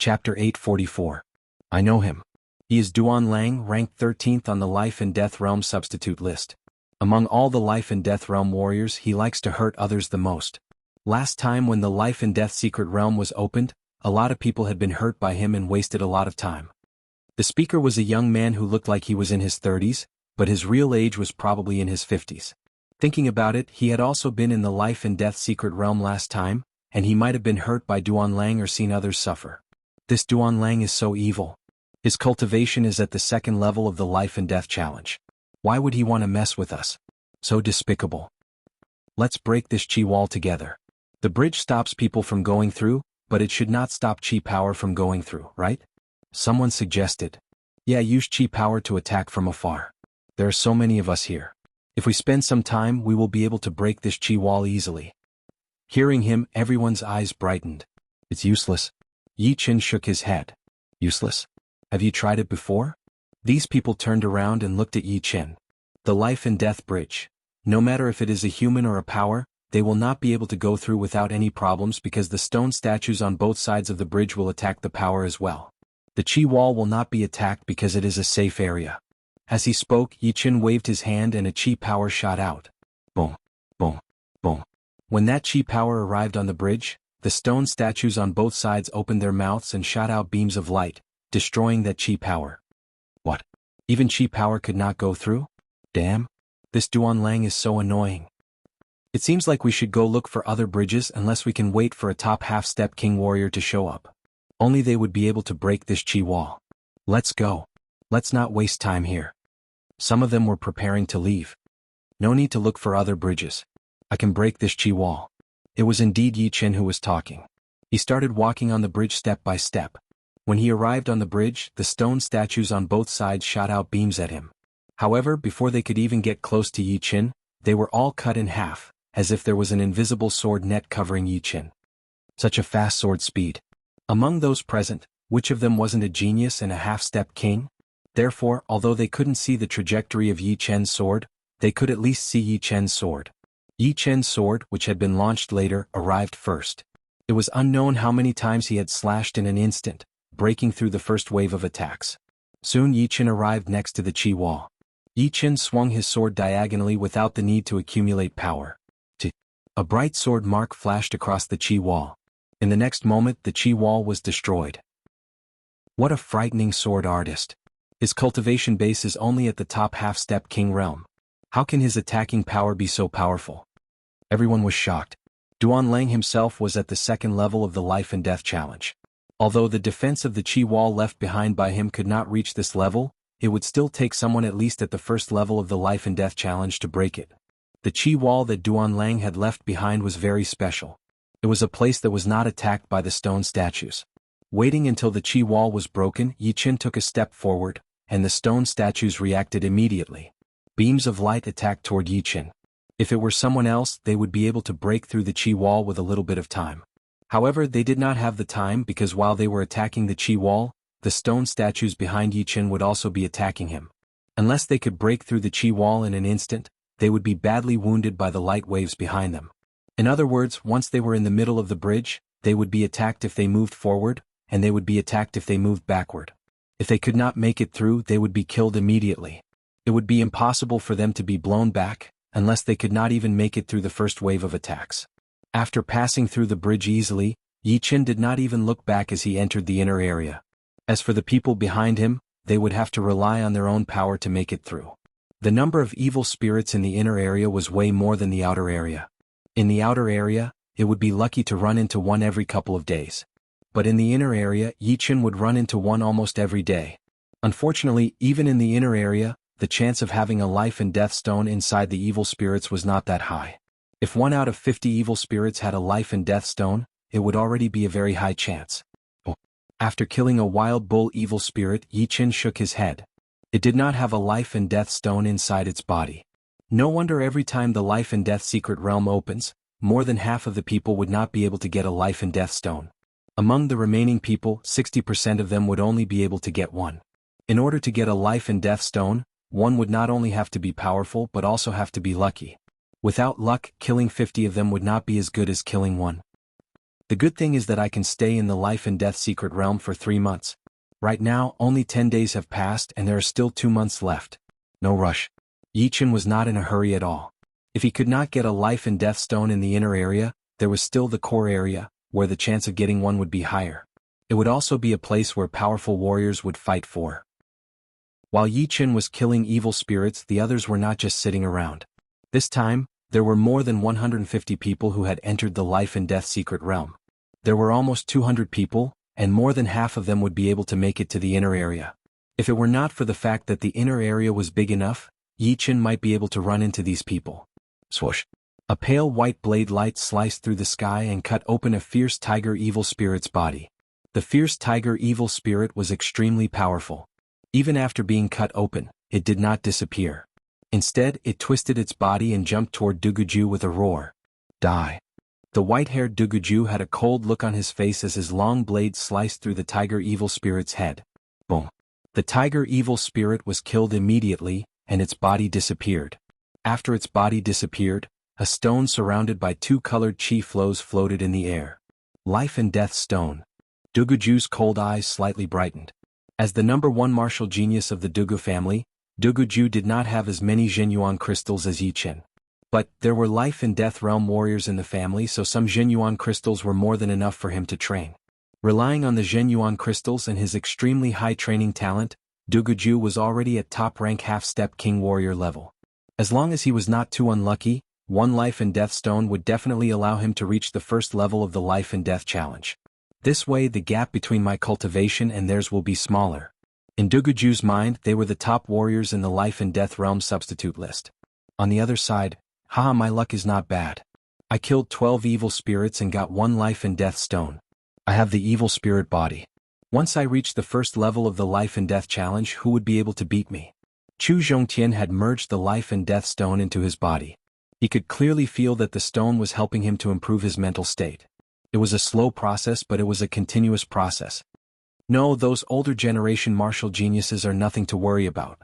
Chapter 844. I know him. He is Duan Lang, ranked 13th on the Life and Death Realm substitute list. Among all the Life and Death Realm warriors, he likes to hurt others the most. Last time when the Life and Death Secret Realm was opened, a lot of people had been hurt by him and wasted a lot of time. The speaker was a young man who looked like he was in his 30s, but his real age was probably in his 50s. Thinking about it, he had also been in the Life and Death Secret Realm last time, and he might have been hurt by Duan Lang or seen others suffer. This Duan Lang is so evil. His cultivation is at the second level of the Life and Death Challenge. Why would he want to mess with us? So despicable. Let's break this chi wall together. The bridge stops people from going through, but it should not stop chi power from going through, right? Someone suggested. Yeah, use chi power to attack from afar. There are so many of us here. If we spend some time, we will be able to break this chi wall easily. Hearing him, everyone's eyes brightened. It's useless. Yi Qin shook his head. Useless? Have you tried it before? These people turned around and looked at Yi Qin. The Life and Death Bridge. No matter if it is a human or a power, they will not be able to go through without any problems because the stone statues on both sides of the bridge will attack the power as well. The chi wall will not be attacked because it is a safe area. As he spoke, Yi Qin waved his hand and a chi power shot out. Boom, boom, boom. When that chi power arrived on the bridge, the stone statues on both sides opened their mouths and shot out beams of light, destroying that chi power. What? Even chi power could not go through? Damn. This Duan Lang is so annoying. It seems like we should go look for other bridges unless we can wait for a top half-step king warrior to show up. Only they would be able to break this chi wall. Let's go. Let's not waste time here. Some of them were preparing to leave. No need to look for other bridges. I can break this chi wall. It was indeed Yi Qin who was talking. He started walking on the bridge step by step. When he arrived on the bridge, the stone statues on both sides shot out beams at him. However, before they could even get close to Yi Qin, they were all cut in half, as if there was an invisible sword net covering Yi Qin. Such a fast sword speed. Among those present, which of them wasn't a genius and a half-step king? Therefore, although they couldn't see the trajectory of Yi Qin's sword, they could at least see Yi Qin's sword. Yi Qin's sword, which had been launched later, arrived first. It was unknown how many times he had slashed in an instant, breaking through the first wave of attacks. Soon Yi Qin arrived next to the chi wall. Yi Qin swung his sword diagonally without the need to accumulate power. A bright sword mark flashed across the chi wall. In the next moment, the chi wall was destroyed. What a frightening sword artist. His cultivation base is only at the top half-step king realm. How can his attacking power be so powerful? Everyone was shocked. Duan Lang himself was at the second level of the Life and Death Challenge. Although the defense of the chi wall left behind by him could not reach this level, it would still take someone at least at the first level of the Life and Death Challenge to break it. The chi wall that Duan Lang had left behind was very special. It was a place that was not attacked by the stone statues. Waiting until the chi wall was broken, Yi Qin took a step forward, and the stone statues reacted immediately. Beams of light attacked toward Yi Qin. If it were someone else, they would be able to break through the chi wall with a little bit of time. However, they did not have the time because while they were attacking the chi wall, the stone statues behind Yi Qin would also be attacking him. Unless they could break through the chi wall in an instant, they would be badly wounded by the light waves behind them. In other words, once they were in the middle of the bridge, they would be attacked if they moved forward, and they would be attacked if they moved backward. If they could not make it through, they would be killed immediately. It would be impossible for them to be blown back, unless they could not even make it through the first wave of attacks. After passing through the bridge easily, Yi Qin did not even look back as he entered the inner area. As for the people behind him, they would have to rely on their own power to make it through. The number of evil spirits in the inner area was way more than the outer area. In the outer area, it would be lucky to run into one every couple of days. But in the inner area, Yi Qin would run into one almost every day. Unfortunately, even in the inner area, the chance of having a life and death stone inside the evil spirits was not that high. If 1 out of 50 evil spirits had a life and death stone, it would already be a very high chance. After killing a wild bull evil spirit, Yi Qin shook his head. It did not have a life and death stone inside its body. No wonder every time the Life and Death Secret Realm opens, more than half of the people would not be able to get a life and death stone. Among the remaining people, 60% of them would only be able to get one. In order to get a life and death stone, one would not only have to be powerful but also have to be lucky. Without luck, killing 50 of them would not be as good as killing one. The good thing is that I can stay in the life and death secret realm for 3 months. Right now, only 10 days have passed and there are still 2 months left. No rush. Yi Chen was not in a hurry at all. If he could not get a life and death stone in the inner area, there was still the core area, where the chance of getting one would be higher. It would also be a place where powerful warriors would fight for. While Yi Chen was killing evil spirits, the others were not just sitting around. This time, there were more than 150 people who had entered the life and death secret realm. There were almost 200 people, and more than half of them would be able to make it to the inner area. If it were not for the fact that the inner area was big enough, Yi Chen might be able to run into these people. Swoosh! A pale white blade light sliced through the sky and cut open a fierce tiger evil spirit's body. The fierce tiger evil spirit was extremely powerful. Even after being cut open, it did not disappear. Instead, it twisted its body and jumped toward Duguju with a roar. Die! The white-haired Duguju had a cold look on his face as his long blade sliced through the tiger evil spirit's head. Boom! The tiger evil spirit was killed immediately, and its body disappeared. After its body disappeared, a stone surrounded by 2 colored chi flows floated in the air. Life and Death Stone. Duguju's cold eyes slightly brightened. As the number 1 martial genius of the Dugu family, Duguju did not have as many Zhenyuan crystals as Yi Chen. But there were life and death realm warriors in the family, so some Zhenyuan crystals were more than enough for him to train. Relying on the Zhenyuan crystals and his extremely high training talent, Duguju was already at top-rank half-step king warrior level. As long as he was not too unlucky, 1 life and death stone would definitely allow him to reach the first level of the life and death challenge. This way the gap between my cultivation and theirs will be smaller. In Duguju's mind, they were the top warriors in the life and death realm substitute list. On the other side, haha, my luck is not bad. I killed 12 evil spirits and got 1 life and death stone. I have the evil spirit body. Once I reach the first level of the life and death challenge, who would be able to beat me? Chu Zhongtian had merged the life and death stone into his body. He could clearly feel that the stone was helping him to improve his mental state. It was a slow process, but it was a continuous process. No, those older generation martial geniuses are nothing to worry about.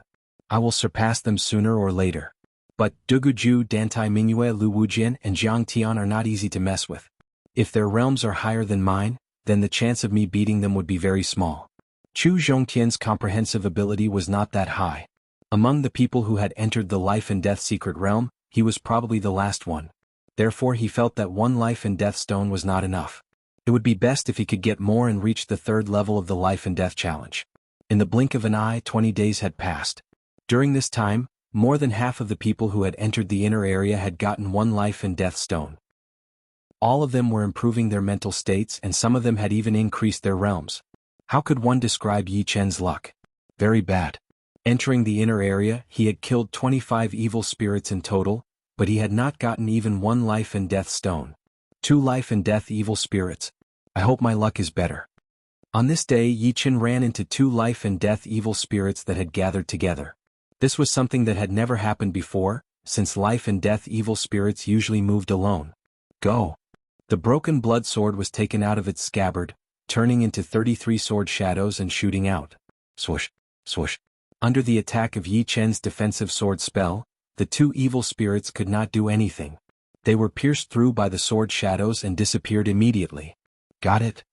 I will surpass them sooner or later. But Duguju, Dantai Mingyue, Lu Wujian, and Jiang Tian are not easy to mess with. If their realms are higher than mine, then the chance of me beating them would be very small. Chu Zhongtian's comprehensive ability was not that high. Among the people who had entered the life and death secret realm, he was probably the last one. Therefore he felt that 1 life and death stone was not enough. It would be best if he could get more and reach the 3rd level of the life and death challenge. In the blink of an eye, 20 days had passed. During this time, more than half of the people who had entered the inner area had gotten 1 life and death stone. All of them were improving their mental states, and some of them had even increased their realms. How could one describe Yi Chen's luck? Very bad. Entering the inner area, he had killed 25 evil spirits in total, but he had not gotten even 1 life and death stone. 2 life and death evil spirits. I hope my luck is better. On this day, Yi Chen ran into 2 life and death evil spirits that had gathered together. This was something that had never happened before, since life and death evil spirits usually moved alone. Go! The broken blood sword was taken out of its scabbard, turning into 33 sword shadows and shooting out. Swoosh! Swoosh! Under the attack of Yi Chen's defensive sword spell, the 2 evil spirits could not do anything. They were pierced through by the sword shadows and disappeared immediately. Got it?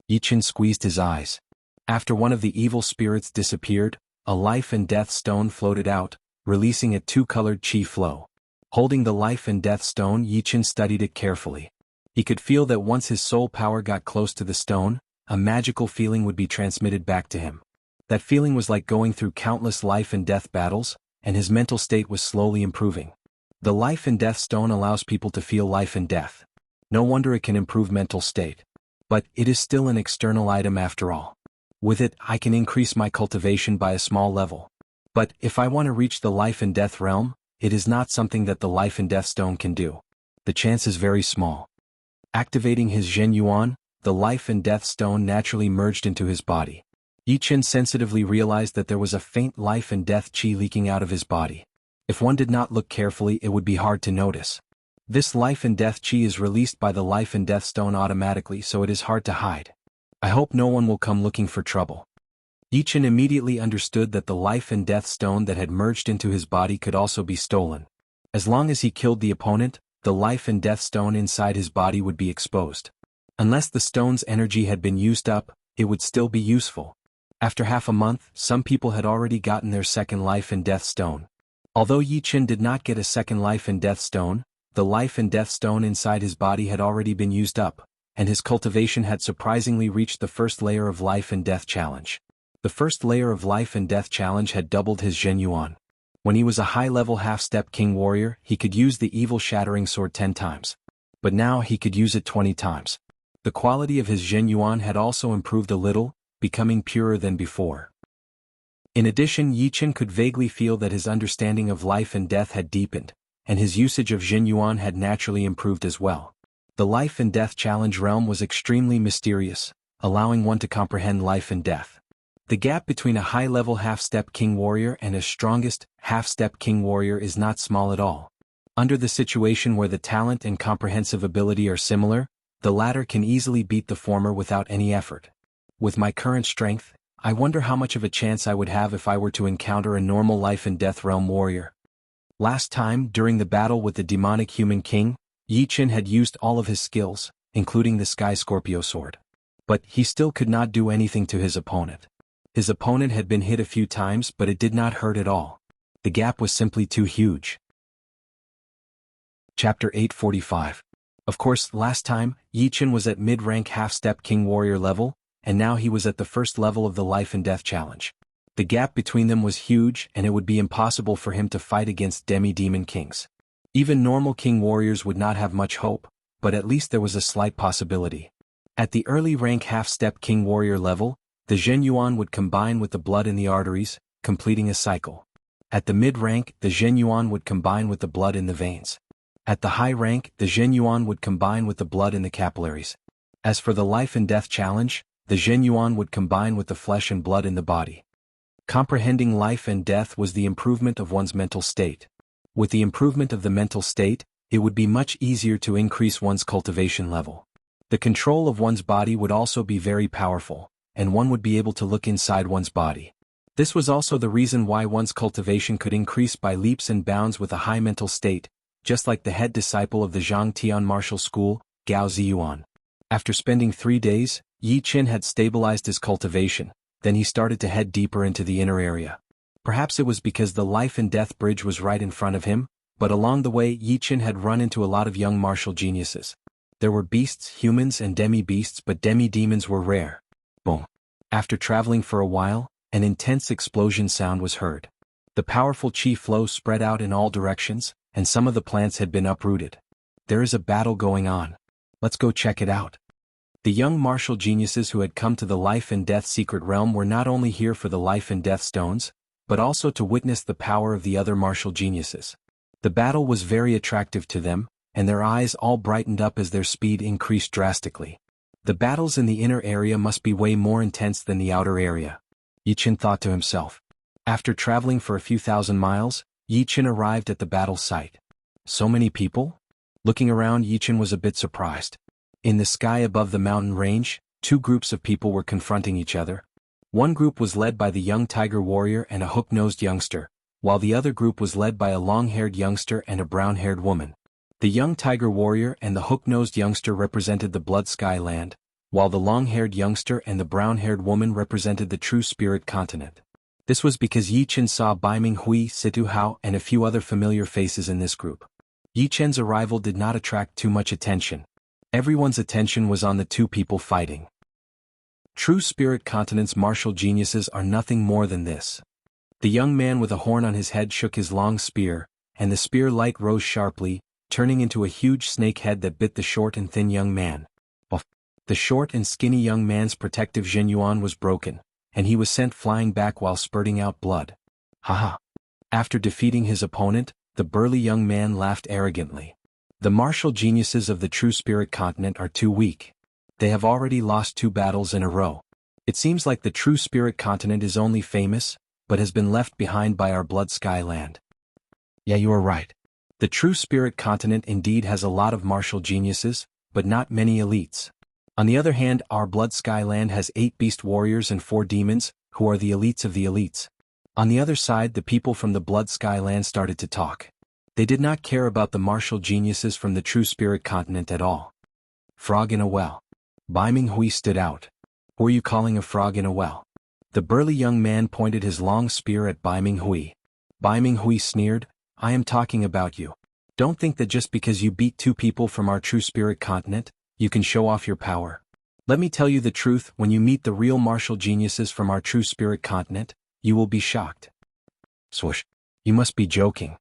Yi Chen squeezed his eyes. After one of the evil spirits disappeared, a life and death stone floated out, releasing a 2-colored chi flow. Holding the life and death stone, Yi Chen studied it carefully. He could feel that once his soul power got close to the stone, a magical feeling would be transmitted back to him. That feeling was like going through countless life and death battles, and his mental state was slowly improving. The life and death stone allows people to feel life and death. No wonder it can improve mental state. But it is still an external item after all. With it, I can increase my cultivation by a small level. But if I want to reach the life and death realm, it is not something that the life and death stone can do. The chance is very small. Activating his Zhen Yuan, the life and death stone naturally merged into his body. Yi Chen sensitively realized that there was a faint life and death chi leaking out of his body. If one did not look carefully, it would be hard to notice. This life and death chi is released by the life and death stone automatically, so it is hard to hide. I hope no one will come looking for trouble. Yi Chen immediately understood that the life and death stone that had merged into his body could also be stolen. As long as he killed the opponent, the life and death stone inside his body would be exposed. Unless the stone's energy had been used up, it would still be useful. After half a month, some people had already gotten their second life and death stone. Although Yi Chen did not get a second life and death stone, the life and death stone inside his body had already been used up, and his cultivation had surprisingly reached the first layer of life and death challenge. The first layer of life and death challenge had doubled his Zhen Yuan. When he was a high-level half-step king warrior, he could use the evil shattering sword 10 times. But now he could use it 20 times. The quality of his Zhen Yuan had also improved a little, becoming purer than before. In addition, Yi Chen could vaguely feel that his understanding of life and death had deepened, and his usage of Zhen Yuan had naturally improved as well. The life and death challenge realm was extremely mysterious, allowing one to comprehend life and death. The gap between a high-level half-step king warrior and a strongest half-step king warrior is not small at all. Under the situation where the talent and comprehensive ability are similar, the latter can easily beat the former without any effort. With my current strength, I wonder how much of a chance I would have if I were to encounter a normal life and death realm warrior. Last time, during the battle with the demonic human king, Yi Chen had used all of his skills, including the Sky Scorpio sword. But he still could not do anything to his opponent. His opponent had been hit a few times, but it did not hurt at all. The gap was simply too huge. Chapter 845. Of course, last time, Yi Chen was at mid-rank half-step king warrior level, and now he was at the first level of the life and death challenge. The gap between them was huge, and it would be impossible for him to fight against demi-demon kings. Even normal king warriors would not have much hope, but at least there was a slight possibility. At the early rank half-step king warrior level, the Zhen Yuan would combine with the blood in the arteries, completing a cycle. At the mid-rank, the Zhen Yuan would combine with the blood in the veins. At the high rank, the Zhen Yuan would combine with the blood in the capillaries. As for the life and death challenge, the Zhen Yuan would combine with the flesh and blood in the body. Comprehending life and death was the improvement of one's mental state. With the improvement of the mental state, it would be much easier to increase one's cultivation level. The control of one's body would also be very powerful, and one would be able to look inside one's body. This was also the reason why one's cultivation could increase by leaps and bounds with a high mental state, just like the head disciple of the Zhangtian martial school, Gao Ziyuan. After spending 3 days, Yi Chen had stabilized his cultivation, then he started to head deeper into the inner area. Perhaps it was because the life and death bridge was right in front of him, but along the way Yi Chen had run into a lot of young martial geniuses. There were beasts, humans and demi-beasts, but demi-demons were rare. Boom. After traveling for a while, an intense explosion sound was heard. The powerful qi flow spread out in all directions, and some of the plants had been uprooted. There is a battle going on. Let's go check it out. The young martial geniuses who had come to the life and death secret realm were not only here for the life and death stones, but also to witness the power of the other martial geniuses. The battle was very attractive to them, and their eyes all brightened up as their speed increased drastically. The battles in the inner area must be way more intense than the outer area, Yi Chen thought to himself. After traveling for a few thousand miles, Yi Chen arrived at the battle site. So many people? Looking around, Yi Chen was a bit surprised. In the sky above the mountain range, 2 groups of people were confronting each other. One group was led by the young tiger warrior and a hook-nosed youngster, while the other group was led by a long-haired youngster and a brown-haired woman. The young tiger warrior and the hook-nosed youngster represented the blood sky land, while the long-haired youngster and the brown-haired woman represented the true spirit continent. This was because Yi Chen saw Baiming Hui, Situ Hao and a few other familiar faces in this group. Yi Chen's arrival did not attract too much attention. Everyone's attention was on the 2 people fighting. True spirit continent's martial geniuses are nothing more than this. The young man with a horn on his head shook his long spear, and the spear light rose sharply, turning into a huge snake head that bit the short and thin young man. The short and skinny young man's protective Zhen Yuan was broken, and he was sent flying back while spurting out blood. Haha. After defeating his opponent, the burly young man laughed arrogantly. The martial geniuses of the true spirit continent are too weak. They have already lost 2 battles in a row. It seems like the true spirit continent is only famous, but has been left behind by our blood sky land. Yeah, you are right. The true spirit continent indeed has a lot of martial geniuses, but not many elites. On the other hand, our blood sky land has 8 beast warriors and 4 demons, who are the elites of the elites. On the other side, the people from the blood sky land started to talk. They did not care about the martial geniuses from the true spirit continent at all. Frog in a well. Bai Minghui stood out. Who are you calling a frog in a well? The burly young man pointed his long spear at Bai Minghui. Bai Minghui sneered, I am talking about you. Don't think that just because you beat 2 people from our true spirit continent, you can show off your power. Let me tell you the truth, when you meet the real martial geniuses from our true spirit continent, you will be shocked. Swoosh. You must be joking.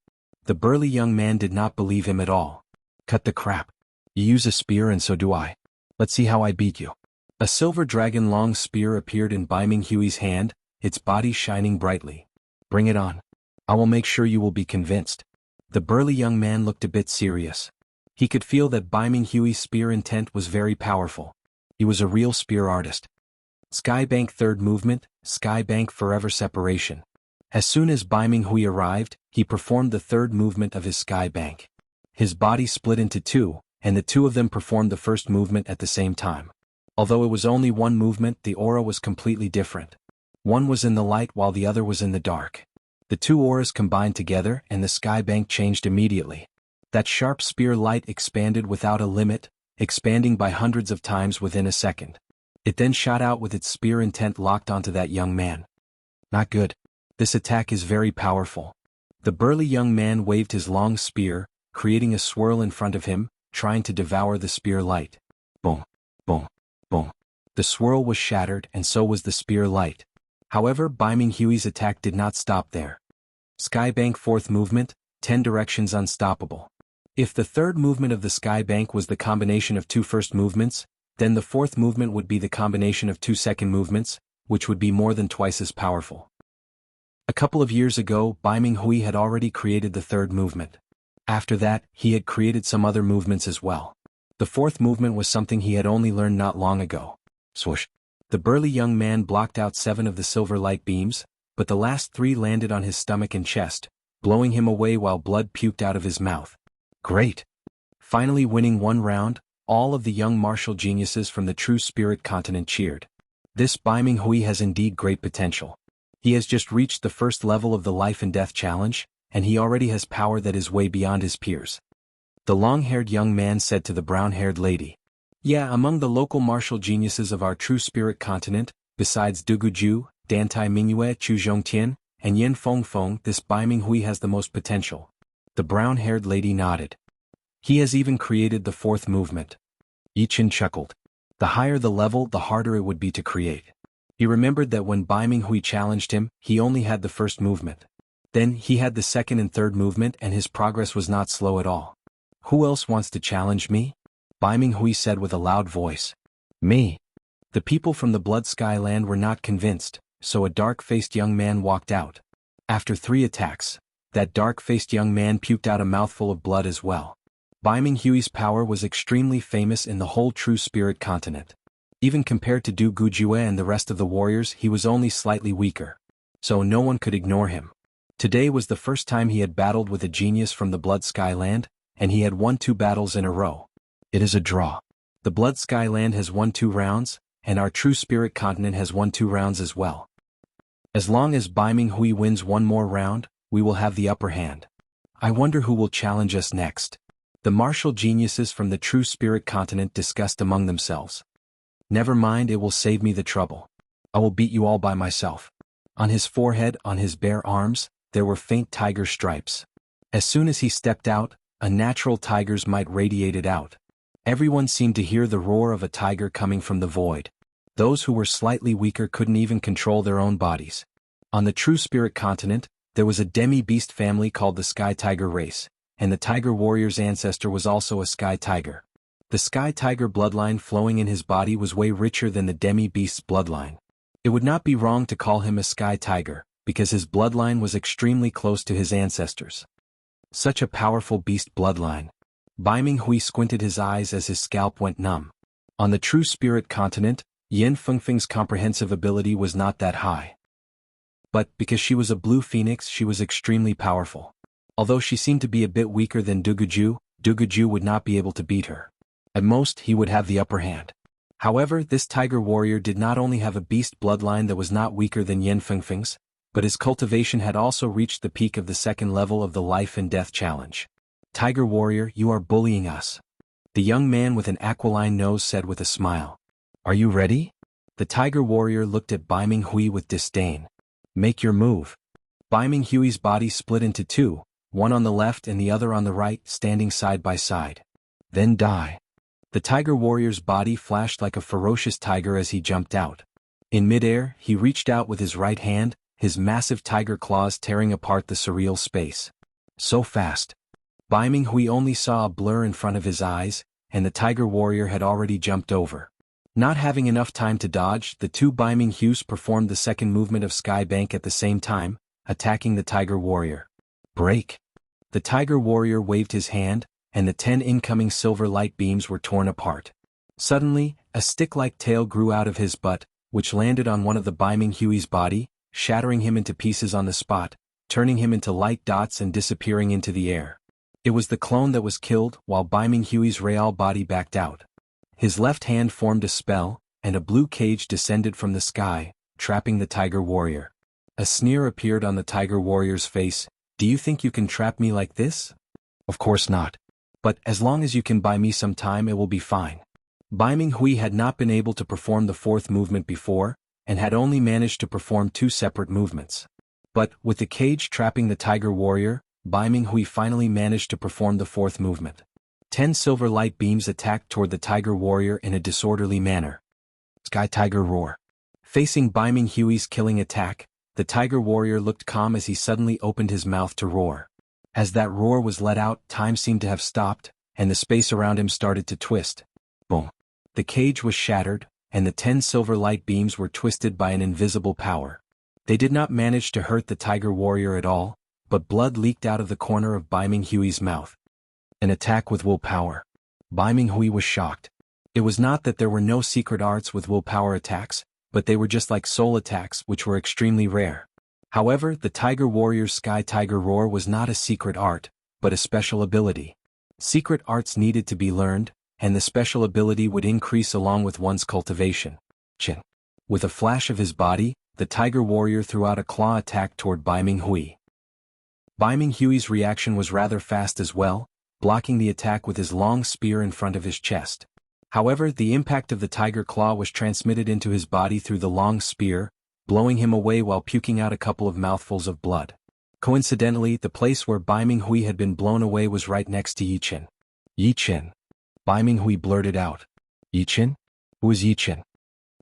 The burly young man did not believe him at all. Cut the crap. You use a spear and so do I. Let's see how I beat you. A silver dragon-long spear appeared in Bai Minghui's hand, its body shining brightly. Bring it on. I will make sure you will be convinced. The burly young man looked a bit serious. He could feel that Bai Minghui's spear intent was very powerful. He was a real spear artist. Skybank third movement, Skybank forever separation. As soon as Bai Minghui arrived, he performed the third movement of his Skybank. His body split into 2, and the 2 of them performed the first movement at the same time. Although it was only one movement, the aura was completely different. One was in the light while the other was in the dark. The 2 auras combined together and the Skybank changed immediately. That sharp spear light expanded without a limit, expanding by hundreds of times within a second. It then shot out with its spear intent locked onto that young man. Not good. This attack is very powerful. The burly young man waved his long spear, creating a swirl in front of him, trying to devour the spear light. Boom, boom, boom. The swirl was shattered and so was the spear light. However, Bai Minghui's attack did not stop there. Skybank fourth movement, 10 directions unstoppable. If the third movement of the Skybank was the combination of 2 first movements, then the fourth movement would be the combination of 2 second movements, which would be more than twice as powerful. A couple of years ago, Bai Minghui had already created the third movement. After that, he had created some other movements as well. The fourth movement was something he had only learned not long ago. Swoosh. The burly young man blocked out 7 of the silver light beams, but the last 3 landed on his stomach and chest, blowing him away while blood puked out of his mouth. Great! Finally winning 1 round, all of the young martial geniuses from the true spirit continent cheered. This Bai Minghui has indeed great potential. He has just reached the first level of the life and death challenge, and he already has power that is way beyond his peers. The long-haired young man said to the brown-haired lady. Yeah, among the local martial geniuses of our true spirit continent, besides Duguju, Dantai Mingyue, Chu Zhongtian, and Yin Fengfeng, this Bai Minghui has the most potential. The brown-haired lady nodded. He has even created the fourth movement. Yi Chen chuckled. The higher the level, the harder it would be to create. He remembered that when Bai Minghui challenged him, he only had the first movement. Then he had the second and third movement and his progress was not slow at all. Who else wants to challenge me? Bai Minghui said with a loud voice. Me. The people from the Blood Sky Land were not convinced, so a dark-faced young man walked out. After 3 attacks, that dark-faced young man puked out a mouthful of blood as well. Bai Minghui's power was extremely famous in the whole true spirit continent. Even compared to Du Gujue and the rest of the warriors, he was only slightly weaker. So no one could ignore him. Today was the first time he had battled with a genius from the Blood Sky Land, and he had won 2 battles in a row. It is a draw. The Blood Sky Land has won 2 rounds, and our true spirit continent has won 2 rounds as well. As long as Bai Minghui wins 1 more round, we will have the upper hand. I wonder who will challenge us next. The martial geniuses from the true spirit continent discussed among themselves. Never mind, it will save me the trouble. I will beat you all by myself. On his forehead, on his bare arms, there were faint tiger stripes. As soon as he stepped out, a natural tiger's might radiated out. Everyone seemed to hear the roar of a tiger coming from the void. Those who were slightly weaker couldn't even control their own bodies. On the true spirit continent, there was a demi-beast family called the Sky Tiger race, and the tiger warrior's ancestor was also a sky tiger. The sky tiger bloodline flowing in his body was way richer than the demi-beast's bloodline. It would not be wrong to call him a sky tiger, because his bloodline was extremely close to his ancestors. Such a powerful beast bloodline. Bai Minghui squinted his eyes as his scalp went numb. On the true spirit continent, Yin Fengfeng's comprehensive ability was not that high. But, because she was a blue phoenix, she was extremely powerful. Although she seemed to be a bit weaker than Duguju would not be able to beat her. At most, he would have the upper hand. However, this tiger warrior did not only have a beast bloodline that was not weaker than Yin Fengfeng's, but his cultivation had also reached the peak of the second level of the life and death challenge. Tiger warrior, you are bullying us. The young man with an aquiline nose said with a smile. Are you ready? The tiger warrior looked at Bai Ming Hui with disdain. Make your move. Bai Ming Hui's body split into two, one on the left and the other on the right, standing side by side. Then die. The tiger warrior's body flashed like a ferocious tiger as he jumped out. In midair, he reached out with his right hand, his massive tiger claws tearing apart the surreal space. So fast. Bai Ming Hui only saw a blur in front of his eyes, and the tiger warrior had already jumped over. Not having enough time to dodge, the two Bai Ming Huis performed the second movement of Sky Bank at the same time, attacking the tiger warrior. Break. The tiger warrior waved his hand, and the 10 incoming silver light beams were torn apart. Suddenly, a stick-like tail grew out of his butt, which landed on one of the Bai Ming Hui's body, shattering him into pieces on the spot, turning him into light dots and disappearing into the air. It was the clone that was killed, while Bai Ming Hui's real body backed out. His left hand formed a spell, and a blue cage descended from the sky, trapping the tiger warrior. A sneer appeared on the tiger warrior's face. Do you think you can trap me like this? Of course not. But as long as you can buy me some time, it will be fine. Bai Ming Hui had not been able to perform the fourth movement before, and had only managed to perform 2 separate movements. But, with the cage trapping the tiger warrior, Bai Ming Hui finally managed to perform the fourth movement. 10 silver light beams attacked toward the tiger warrior in a disorderly manner. Sky Tiger Roar. Facing Bai Ming Hui's killing attack, the tiger warrior looked calm as he suddenly opened his mouth to roar. As that roar was let out, time seemed to have stopped, and the space around him started to twist. Boom. The cage was shattered, and the 10 silver light beams were twisted by an invisible power. They did not manage to hurt the tiger warrior at all, but blood leaked out of the corner of Bai Ming Hui's mouth. An attack with willpower. Bai Ming Hui was shocked. It was not that there were no secret arts with willpower attacks, but they were just like soul attacks, which were extremely rare. However, the tiger warrior's Sky Tiger Roar was not a secret art, but a special ability. Secret arts needed to be learned, and the special ability would increase along with one's cultivation. Chin. With a flash of his body, the tiger warrior threw out a claw attack toward Bai Ming Hui. Bai Ming Hui's reaction was rather fast as well, blocking the attack with his long spear in front of his chest. However, the impact of the tiger claw was transmitted into his body through the long spear, blowing him away while puking out a couple of mouthfuls of blood. Coincidentally, the place where Bai Ming Hui had been blown away was right next to Yi Qin. Yi Qin. Bai Ming Hui blurted out. Yi Qin? Who is Yi Qin?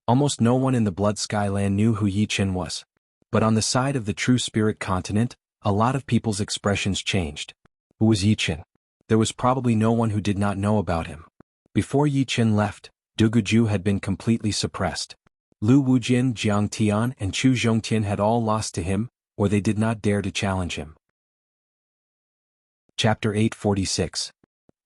Almost no one in the Blood Skyland knew who Yi Qin was. But on the side of the True Spirit continent, a lot of people's expressions changed. Who was Yi Qin? There was probably no one who did not know about him. Before Yi Qin left, Du Guju had been completely suppressed. Lu Wujin, Jiang Tian, and Chu Zhongtian had all lost to him, or they did not dare to challenge him. Chapter 846.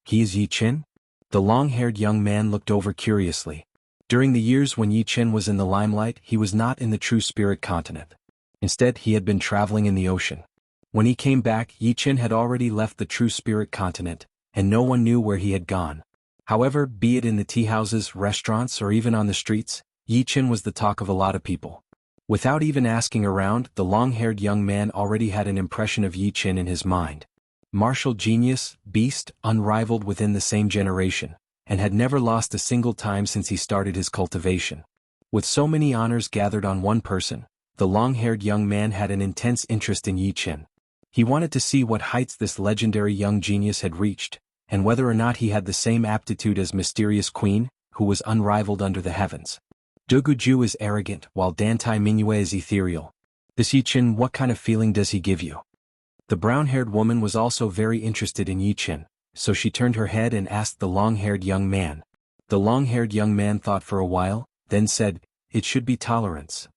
He is Yi Qin? The long-haired young man looked over curiously. During the years when Yi Qin was in the limelight, he was not in the True Spirit continent. Instead, he had been traveling in the ocean. When he came back, Yi Qin had already left the True Spirit continent, and no one knew where he had gone. However, be it in the tea houses, restaurants, or even on the streets, Yi Qin was the talk of a lot of people. Without even asking around, the long-haired young man already had an impression of Yi Qin in his mind. Martial genius, beast, unrivaled within the same generation, and had never lost a single time since he started his cultivation. With so many honors gathered on one person, the long-haired young man had an intense interest in Yi Qin. He wanted to see what heights this legendary young genius had reached, and whether or not he had the same aptitude as Mysterious Queen, who was unrivaled under the heavens. Du Guju is arrogant, while Dantai Mingyue is ethereal. This Yi Qin, what kind of feeling does he give you? The brown-haired woman was also very interested in Yi Qin, so she turned her head and asked the long-haired young man. The long-haired young man thought for a while, then said, "It should be tolerance."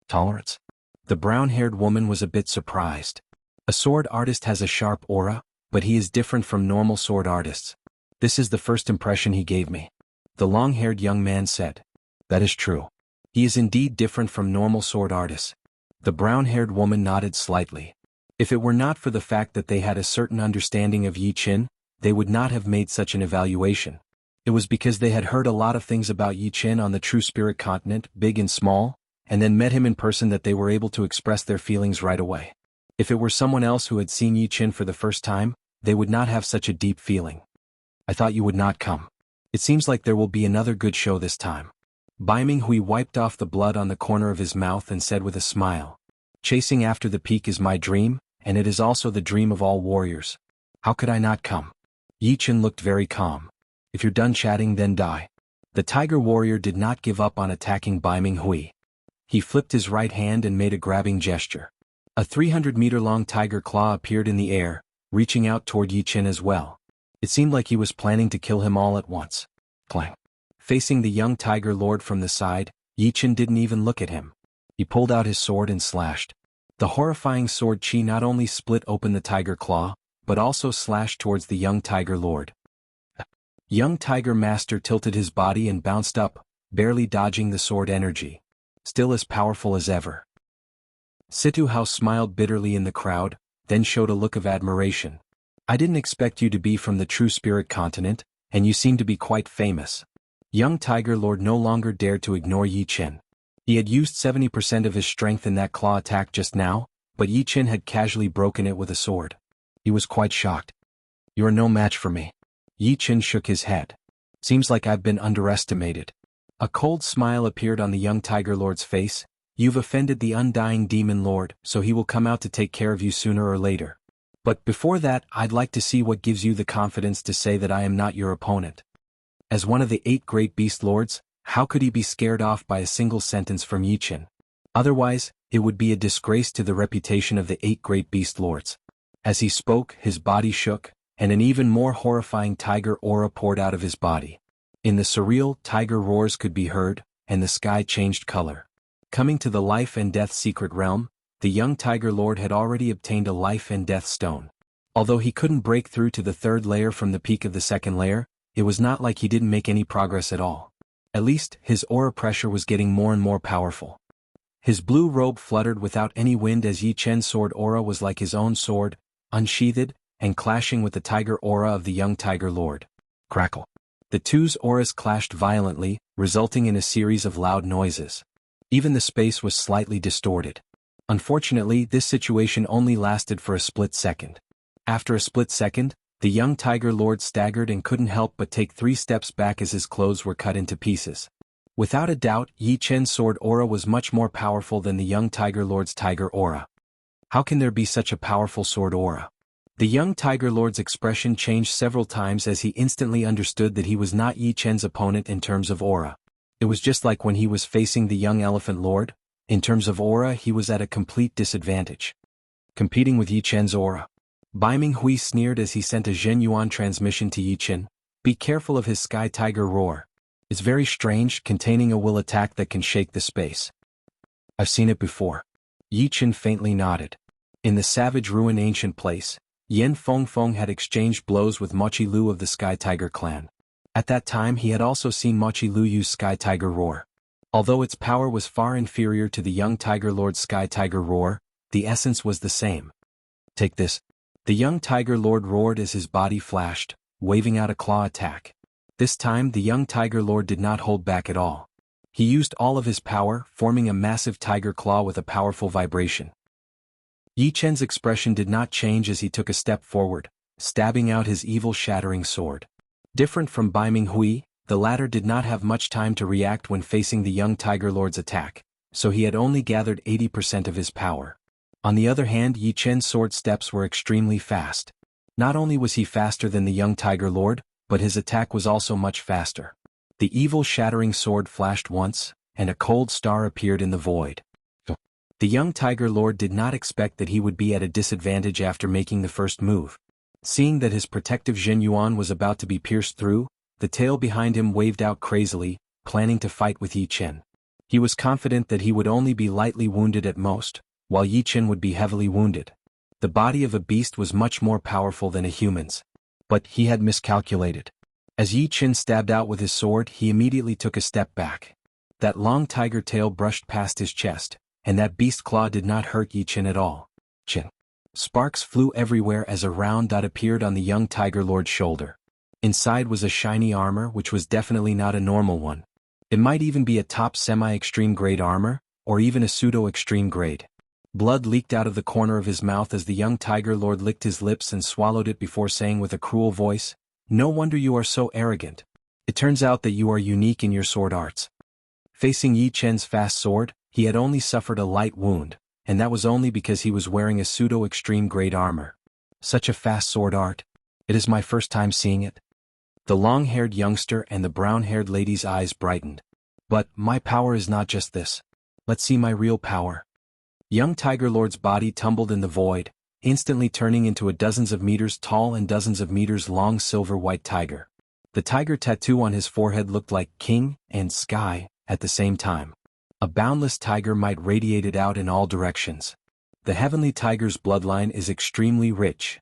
Tolerance? The brown-haired woman was a bit surprised. A sword artist has a sharp aura, but he is different from normal sword artists. This is the first impression he gave me. The long-haired young man said. That is true. He is indeed different from normal sword artists. The brown-haired woman nodded slightly. If it were not for the fact that they had a certain understanding of Yi Qin, they would not have made such an evaluation. It was because they had heard a lot of things about Yi Qin on the True Spirit continent, big and small, and then met him in person that they were able to express their feelings right away. If it were someone else who had seen Yi Qin for the first time, they would not have such a deep feeling. I thought you would not come. It seems like there will be another good show this time. Bai Minghui wiped off the blood on the corner of his mouth and said with a smile, "Chasing after the peak is my dream, and it is also the dream of all warriors. How could I not come?" Yi Chen looked very calm. "If you're done chatting, then die." The tiger warrior did not give up on attacking Bai Minghui. He flipped his right hand and made a grabbing gesture. A 300-meter-long tiger claw appeared in the air, reaching out toward Yi Chen as well. It seemed like he was planning to kill him all at once. Clang. Facing the young tiger lord from the side, Yi Chen didn't even look at him. He pulled out his sword and slashed. The horrifying sword chi not only split open the tiger claw, but also slashed towards the young tiger lord. Young tiger master tilted his body and bounced up, barely dodging the sword energy. Still as powerful as ever. Situ Hao smiled bitterly in the crowd, then showed a look of admiration. "I didn't expect you to be from the True Spirit continent, and you seem to be quite famous." Young Tiger Lord no longer dared to ignore Yi Chen. He had used 70% of his strength in that claw attack just now, but Yi Chen had casually broken it with a sword. He was quite shocked. "You are no match for me." Yi Chen shook his head. "Seems like I've been underestimated." A cold smile appeared on the young Tiger Lord's face. "You've offended the undying Demon Lord, so he will come out to take care of you sooner or later. But before that, I'd like to see what gives you the confidence to say that I am not your opponent." As one of the 8 great beast lords, how could he be scared off by a single sentence from Yi Chen? Otherwise, it would be a disgrace to the reputation of the 8 great beast lords. As he spoke, his body shook, and an even more horrifying tiger aura poured out of his body. In the surreal, tiger roars could be heard, and the sky changed color. Coming to the life and death secret realm, the young tiger lord had already obtained a life and death stone. Although he couldn't break through to the 3rd layer from the peak of the 2nd layer, it was not like he didn't make any progress at all. At least, his aura pressure was getting more and more powerful. His blue robe fluttered without any wind as Yi Chen's sword aura was like his own sword, unsheathed, and clashing with the tiger aura of the young tiger lord. Crackle. The two's auras clashed violently, resulting in a series of loud noises. Even the space was slightly distorted. Unfortunately, this situation only lasted for a split second. After a split second, the young tiger lord staggered and couldn't help but take 3 steps back as his clothes were cut into pieces. Without a doubt, Yi Chen's sword aura was much more powerful than the young tiger lord's tiger aura. How can there be such a powerful sword aura? The young tiger lord's expression changed several times as he instantly understood that he was not Yi Chen's opponent in terms of aura. It was just like when he was facing the young elephant lord. In terms of aura, he was at a complete disadvantage. Competing with Yi Chen's aura. Bai Minghui sneered as he sent a Zhenyuan transmission to Yi Chen. "Be careful of his sky tiger roar. It's very strange, containing a will attack that can shake the space." "I've seen it before." Yi Chen faintly nodded. In the savage ruin ancient place, Yen Fengfeng had exchanged blows with Mochi Lu of the Sky Tiger clan. At that time he had also seen Mochi Lu use Sky Tiger roar. Although its power was far inferior to the young Tiger Lord's Sky Tiger roar, the essence was the same. "Take this." The young Tiger Lord roared as his body flashed, waving out a claw attack. This time the young Tiger Lord did not hold back at all. He used all of his power, forming a massive tiger claw with a powerful vibration. Yi Chen's expression did not change as he took a step forward, stabbing out his evil shattering sword. Different from Bai Minghui, the latter did not have much time to react when facing the young Tiger Lord's attack, so he had only gathered 80% of his power. On the other hand, Yi Chen's sword steps were extremely fast. Not only was he faster than the young Tiger Lord, but his attack was also much faster. The evil shattering sword flashed once, and a cold star appeared in the void. The young Tiger Lord did not expect that he would be at a disadvantage after making the first move. Seeing that his protective Zhenyuan was about to be pierced through, the tail behind him waved out crazily, planning to fight with Yi Chen. He was confident that he would only be lightly wounded at most, while Yi Chen would be heavily wounded. The body of a beast was much more powerful than a human's. But he had miscalculated. As Yi Chen stabbed out with his sword, he immediately took a step back. That long tiger tail brushed past his chest, and that beast claw did not hurt Yi Chen at all. Chen. Sparks flew everywhere as a round dot appeared on the young Tiger Lord's shoulder. Inside was a shiny armor which was definitely not a normal one. It might even be a top semi-extreme grade armor, or even a pseudo-extreme grade. Blood leaked out of the corner of his mouth as the young Tiger Lord licked his lips and swallowed it before saying with a cruel voice, "No wonder you are so arrogant. It turns out that you are unique in your sword arts." Facing Yi Chen's fast sword, he had only suffered a light wound, and that was only because he was wearing a pseudo-extreme grade armor. Such a fast sword art. It is my first time seeing it. The long-haired youngster and the brown-haired lady's eyes brightened. But, my power is not just this. Let's see my real power. Young Tiger Lord's body tumbled in the void, instantly turning into a dozens of meters tall and dozens of meters long silver-white tiger. The tiger tattoo on his forehead looked like king and sky at the same time. A boundless tiger might radiate it out in all directions. The heavenly tiger's bloodline is extremely rich.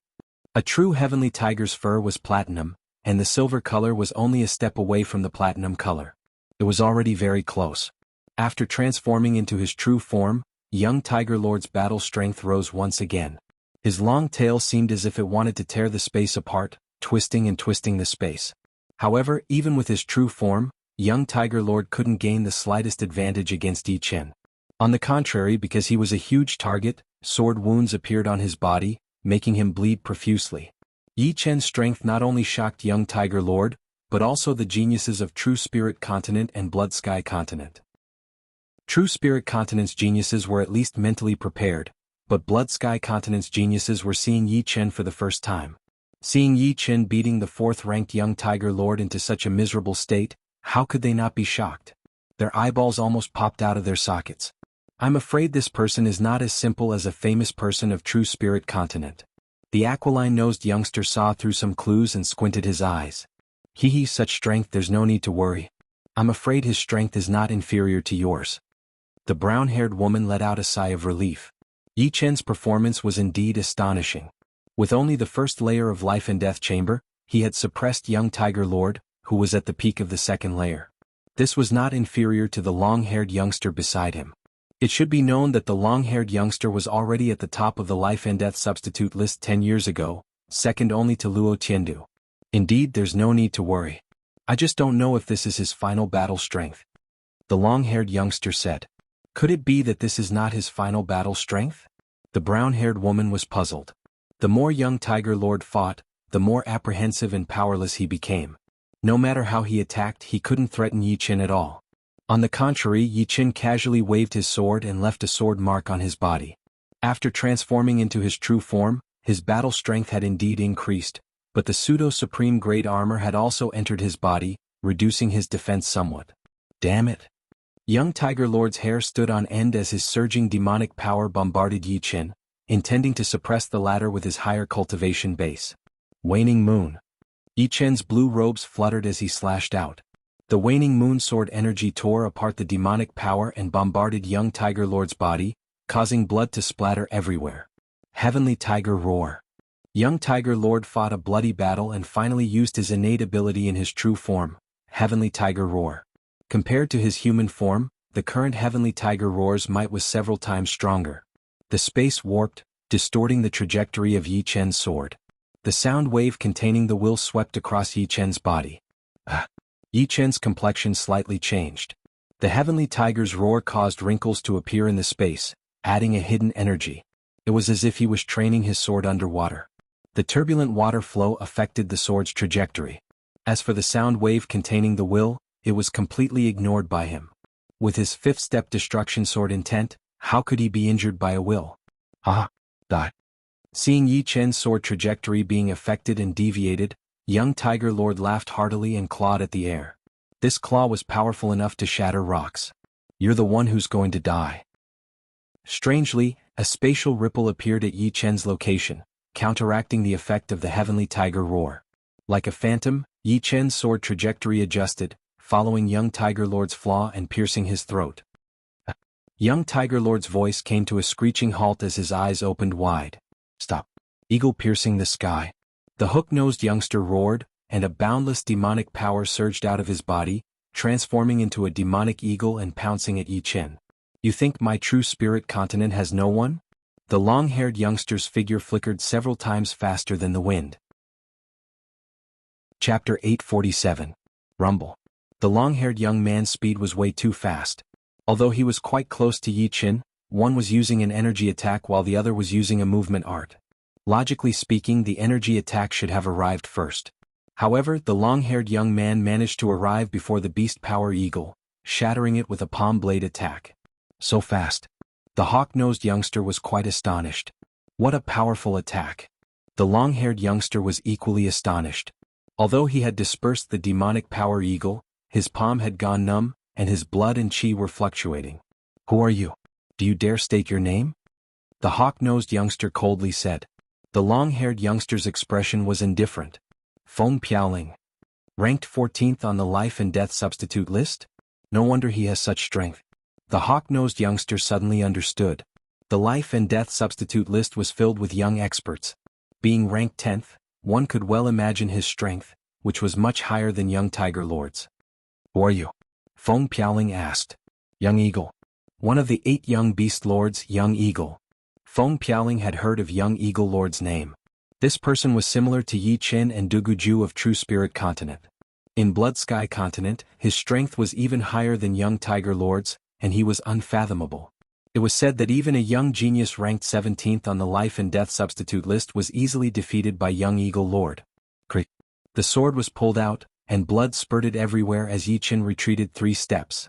A true heavenly tiger's fur was platinum, and the silver color was only a step away from the platinum color. It was already very close. After transforming into his true form, young Tiger Lord's battle strength rose once again. His long tail seemed as if it wanted to tear the space apart, twisting and twisting the space. However, even with his true form, young Tiger Lord couldn't gain the slightest advantage against Yi Chen. On the contrary, because he was a huge target, sword wounds appeared on his body, making him bleed profusely. Yi Chen's strength not only shocked young Tiger Lord, but also the geniuses of True Spirit Continent and Blood Sky Continent. True Spirit Continent's geniuses were at least mentally prepared, but Blood Sky Continent's geniuses were seeing Yi Chen for the first time. Seeing Yi Chen beating the 4th-ranked young Tiger Lord into such a miserable state, how could they not be shocked? Their eyeballs almost popped out of their sockets. I'm afraid this person is not as simple as a famous person of True Spirit Continent. The aquiline-nosed youngster saw through some clues and squinted his eyes. Hee, such strength, there's no need to worry. I'm afraid his strength is not inferior to yours. The brown-haired woman let out a sigh of relief. Yi Chen's performance was indeed astonishing. With only the first layer of life and death chamber, he had suppressed young Tiger Lord, who was at the peak of the second layer. This was not inferior to the long-haired youngster beside him. It should be known that the long-haired youngster was already at the top of the life and death substitute list 10 years ago, second only to Luo Tiandu. Indeed, there's no need to worry. I just don't know if this is his final battle strength. The long-haired youngster said. Could it be that this is not his final battle strength? The brown-haired woman was puzzled. The more young Tiger Lord fought, the more apprehensive and powerless he became. No matter how he attacked, he couldn't threaten Yi Chen at all. On the contrary, Yi Chen casually waved his sword and left a sword mark on his body. After transforming into his true form, his battle strength had indeed increased, but the pseudo-supreme grade armor had also entered his body, reducing his defense somewhat. Damn it! Young Tiger Lord's hair stood on end as his surging demonic power bombarded Yi Chen, intending to suppress the latter with his higher cultivation base. Waning Moon. Yi Chen's blue robes fluttered as he slashed out. The waning moon sword energy tore apart the demonic power and bombarded young Tiger Lord's body, causing blood to splatter everywhere. Heavenly Tiger Roar. Young Tiger Lord fought a bloody battle and finally used his innate ability in his true form, Heavenly Tiger Roar. Compared to his human form, the current Heavenly Tiger Roar's might was several times stronger. The space warped, distorting the trajectory of Yi Chen's sword. The sound wave containing the will swept across Yi Chen's body. Yi Chen's complexion slightly changed. The Heavenly Tiger's roar caused wrinkles to appear in the space, adding a hidden energy. It was as if he was training his sword underwater. The turbulent water flow affected the sword's trajectory. As for the sound wave containing the will, it was completely ignored by him. With his 5th-step destruction sword intent, how could he be injured by a will? Seeing Yi Chen's sword trajectory being affected and deviated, young Tiger Lord laughed heartily and clawed at the air. This claw was powerful enough to shatter rocks. You're the one who's going to die. Strangely, a spatial ripple appeared at Yi Chen's location, counteracting the effect of the Heavenly Tiger Roar. Like a phantom, Yi Chen's sword trajectory adjusted, following young Tiger Lord's flaw and piercing his throat. Young Tiger Lord's voice came to a screeching halt as his eyes opened wide. Stop. Eagle piercing the sky. The hook-nosed youngster roared, and a boundless demonic power surged out of his body, transforming into a demonic eagle and pouncing at Yi Chen. You think my True Spirit Continent has no one? The long-haired youngster's figure flickered several times faster than the wind. Chapter 847. Rumble. The long-haired young man's speed was way too fast. Although he was quite close to Yi Chen, one was using an energy attack while the other was using a movement art. Logically speaking, the energy attack should have arrived first. However, the long-haired young man managed to arrive before the beast power eagle, shattering it with a palm blade attack. So fast. The hawk-nosed youngster was quite astonished. What a powerful attack. The long-haired youngster was equally astonished. Although he had dispersed the demonic power eagle, his palm had gone numb, and his blood and chi were fluctuating. Who are you? Do you dare state your name? The hawk-nosed youngster coldly said. The long-haired youngster's expression was indifferent. Feng Piaoling. Ranked 14th on the life and death substitute list? No wonder he has such strength. The hawk-nosed youngster suddenly understood. The life and death substitute list was filled with young experts. Being ranked 10th, one could well imagine his strength, which was much higher than young tiger lords. Who are you? Feng Piaoling asked. Young Eagle. One of the 8 young beast lords, Young Eagle. Feng Piaoling had heard of Young Eagle Lord's name. This person was similar to Yi Qin and Duguju of True Spirit Continent. In Blood Sky Continent, his strength was even higher than young Tiger Lord's, and he was unfathomable. It was said that even a young genius ranked 17th on the life and death substitute list was easily defeated by Young Eagle Lord. Crick. The sword was pulled out, and blood spurted everywhere as Yi Qin retreated 3 steps.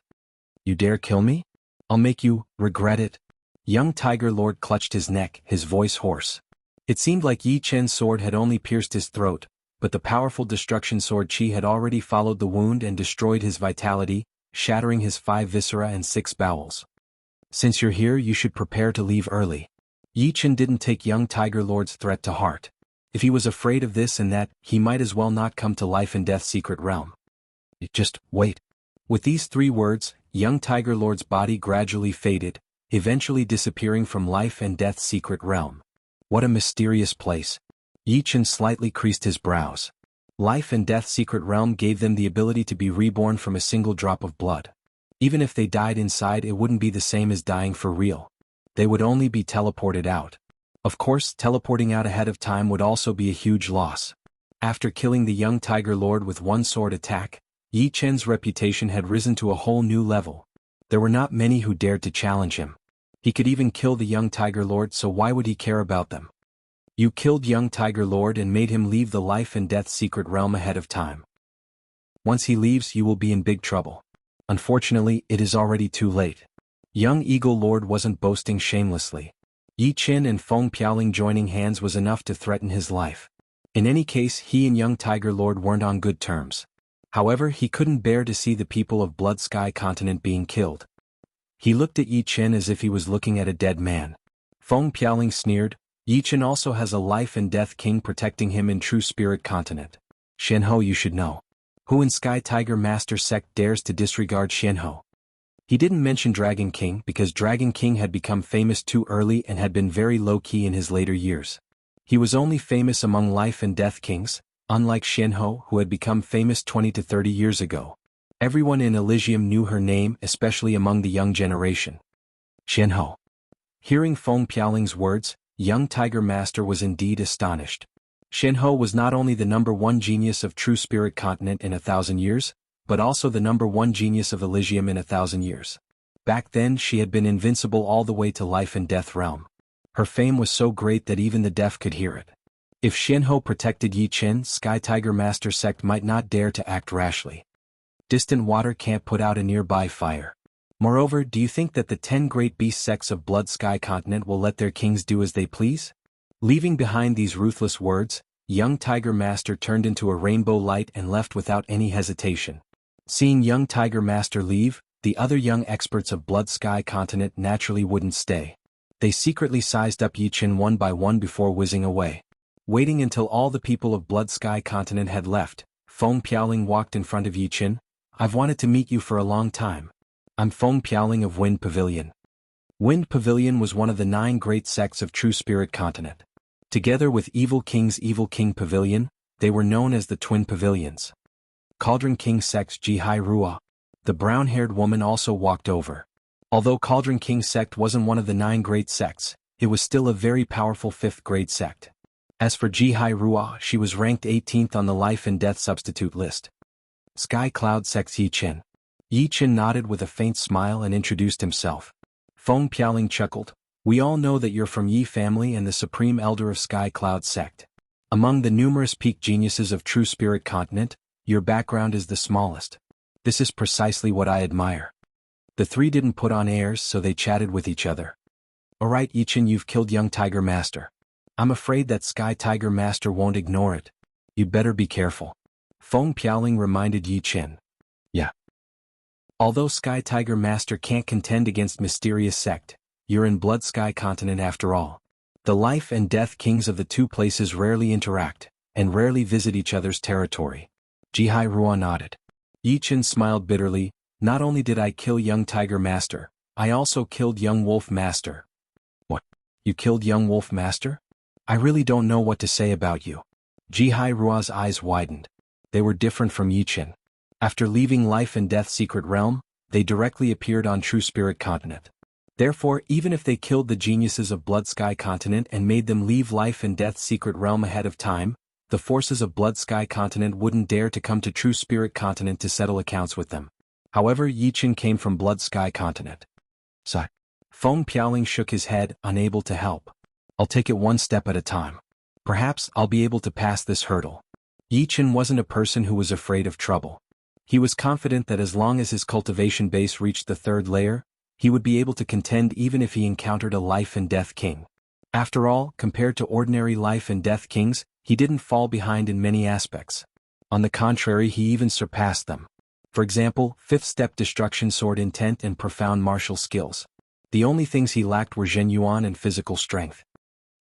You dare kill me? I'll make you regret it. Young Tiger Lord clutched his neck, his voice hoarse. It seemed like Yi Qin's sword had only pierced his throat, but the powerful destruction sword chi had already followed the wound and destroyed his vitality, shattering his 5 viscera and 6 bowels. Since you're here, you should prepare to leave early. Yi Qin didn't take young Tiger Lord's threat to heart. If he was afraid of this and that, he might as well not come to life and death secret realm. Just wait. With these 3 words, young Tiger Lord's body gradually faded, eventually disappearing from life and death secret realm. What a mysterious place. Yi Qin slightly creased his brows. Life and death secret realm gave them the ability to be reborn from a single drop of blood. Even if they died inside, it wouldn't be the same as dying for real. They would only be teleported out. Of course, teleporting out ahead of time would also be a huge loss. After killing the young Tiger Lord with 1 sword attack, Yi Qin's reputation had risen to a whole new level. There were not many who dared to challenge him. He could even kill the young Tiger Lord, so why would he care about them? You killed young Tiger Lord and made him leave the life and death secret realm ahead of time. Once he leaves, you will be in big trouble. Unfortunately, it is already too late. Young Eagle Lord wasn't boasting shamelessly. Yi Qin and Feng Piaoling joining hands was enough to threaten his life. In any case, he and young Tiger Lord weren't on good terms. However, he couldn't bear to see the people of Blood Sky Continent being killed. He looked at Yi Qin as if he was looking at a dead man. Feng Piaoling sneered, Yi Qin also has a life and death king protecting him in True Spirit Continent. Xianhou, you should know. Who in Sky Tiger Master Sect dares to disregard Xianhou? He didn't mention Dragon King because Dragon King had become famous too early and had been very low-key in his later years. He was only famous among life and death kings, unlike Xianhou who had become famous 20 to 30 years ago. Everyone in Elysium knew her name, especially among the young generation. Xianhou. Hearing Feng Piaoling's words, young Tiger Master was indeed astonished. Xianhou was not only the #1 genius of True Spirit Continent in 1,000 years, but also the #1 genius of Elysium in 1,000 years. Back then she had been invincible all the way to life and death realm. Her fame was so great that even the deaf could hear it. If Xianhou protected Yi Qin, Sky Tiger Master Sect might not dare to act rashly. Distant water can't put out a nearby fire. Moreover, do you think that the 10 great beast sects of Blood Sky Continent will let their kings do as they please? Leaving behind these ruthless words, young Tiger Master turned into a rainbow light and left without any hesitation. Seeing young Tiger Master leave, the other young experts of Blood Sky Continent naturally wouldn't stay. They secretly sized up Yi Qin one by one before whizzing away. Waiting until all the people of Blood Sky Continent had left, Feng Piaoling walked in front of Yi Qin. I've wanted to meet you for a long time. I'm Feng Piaoling of Wind Pavilion. Wind Pavilion was one of the 9 great sects of True Spirit Continent. Together with Evil King's Evil King Pavilion, they were known as the Twin Pavilions. Cauldron King Sect's Jihai Rua. The brown-haired woman also walked over. Although Cauldron King Sect wasn't one of the 9 great sects, it was still a very powerful 5th grade sect. As for Jihai Rua, she was ranked 18th on the life and death substitute list. Sky Cloud Sect's Yi Qin. Yi Qin nodded with a faint smile and introduced himself. Feng Piaoling chuckled. We all know that you're from Yi family and the supreme elder of Sky Cloud Sect. Among the numerous peak geniuses of True Spirit Continent, your background is the smallest. This is precisely what I admire. The three didn't put on airs, so they chatted with each other. Alright Yichen, you've killed young Tiger Master. I'm afraid that Sky Tiger Master won't ignore it. You'd better be careful. Feng Piaoling reminded Yichen. Yeah. Although Sky Tiger Master can't contend against Mysterious Sect, you're in Blood Sky Continent after all. The life and death kings of the two places rarely interact, and rarely visit each other's territory. Jihai Ruan nodded. Yichen smiled bitterly. Not only did I kill young Tiger Master, I also killed young Wolf Master. What? You killed young Wolf Master? I really don't know what to say about you. Jihai Rua's eyes widened. They were different from Yichen. After leaving Life and Death Secret Realm, they directly appeared on True Spirit Continent. Therefore, even if they killed the geniuses of Blood Sky Continent and made them leave Life and Death Secret Realm ahead of time, the forces of Blood Sky Continent wouldn't dare to come to True Spirit Continent to settle accounts with them. However, Yichen came from Blood Sky Continent. Sigh. Feng Piaoling shook his head, unable to help. I'll take it one step at a time. Perhaps I'll be able to pass this hurdle. Yichen wasn't a person who was afraid of trouble. He was confident that as long as his cultivation base reached the third layer, he would be able to contend even if he encountered a Life and Death King. After all, compared to ordinary Life and Death Kings, he didn't fall behind in many aspects. On the contrary, he even surpassed them. For example, 5th step destruction sword intent and profound martial skills. The only things he lacked were Zhenyuan and physical strength.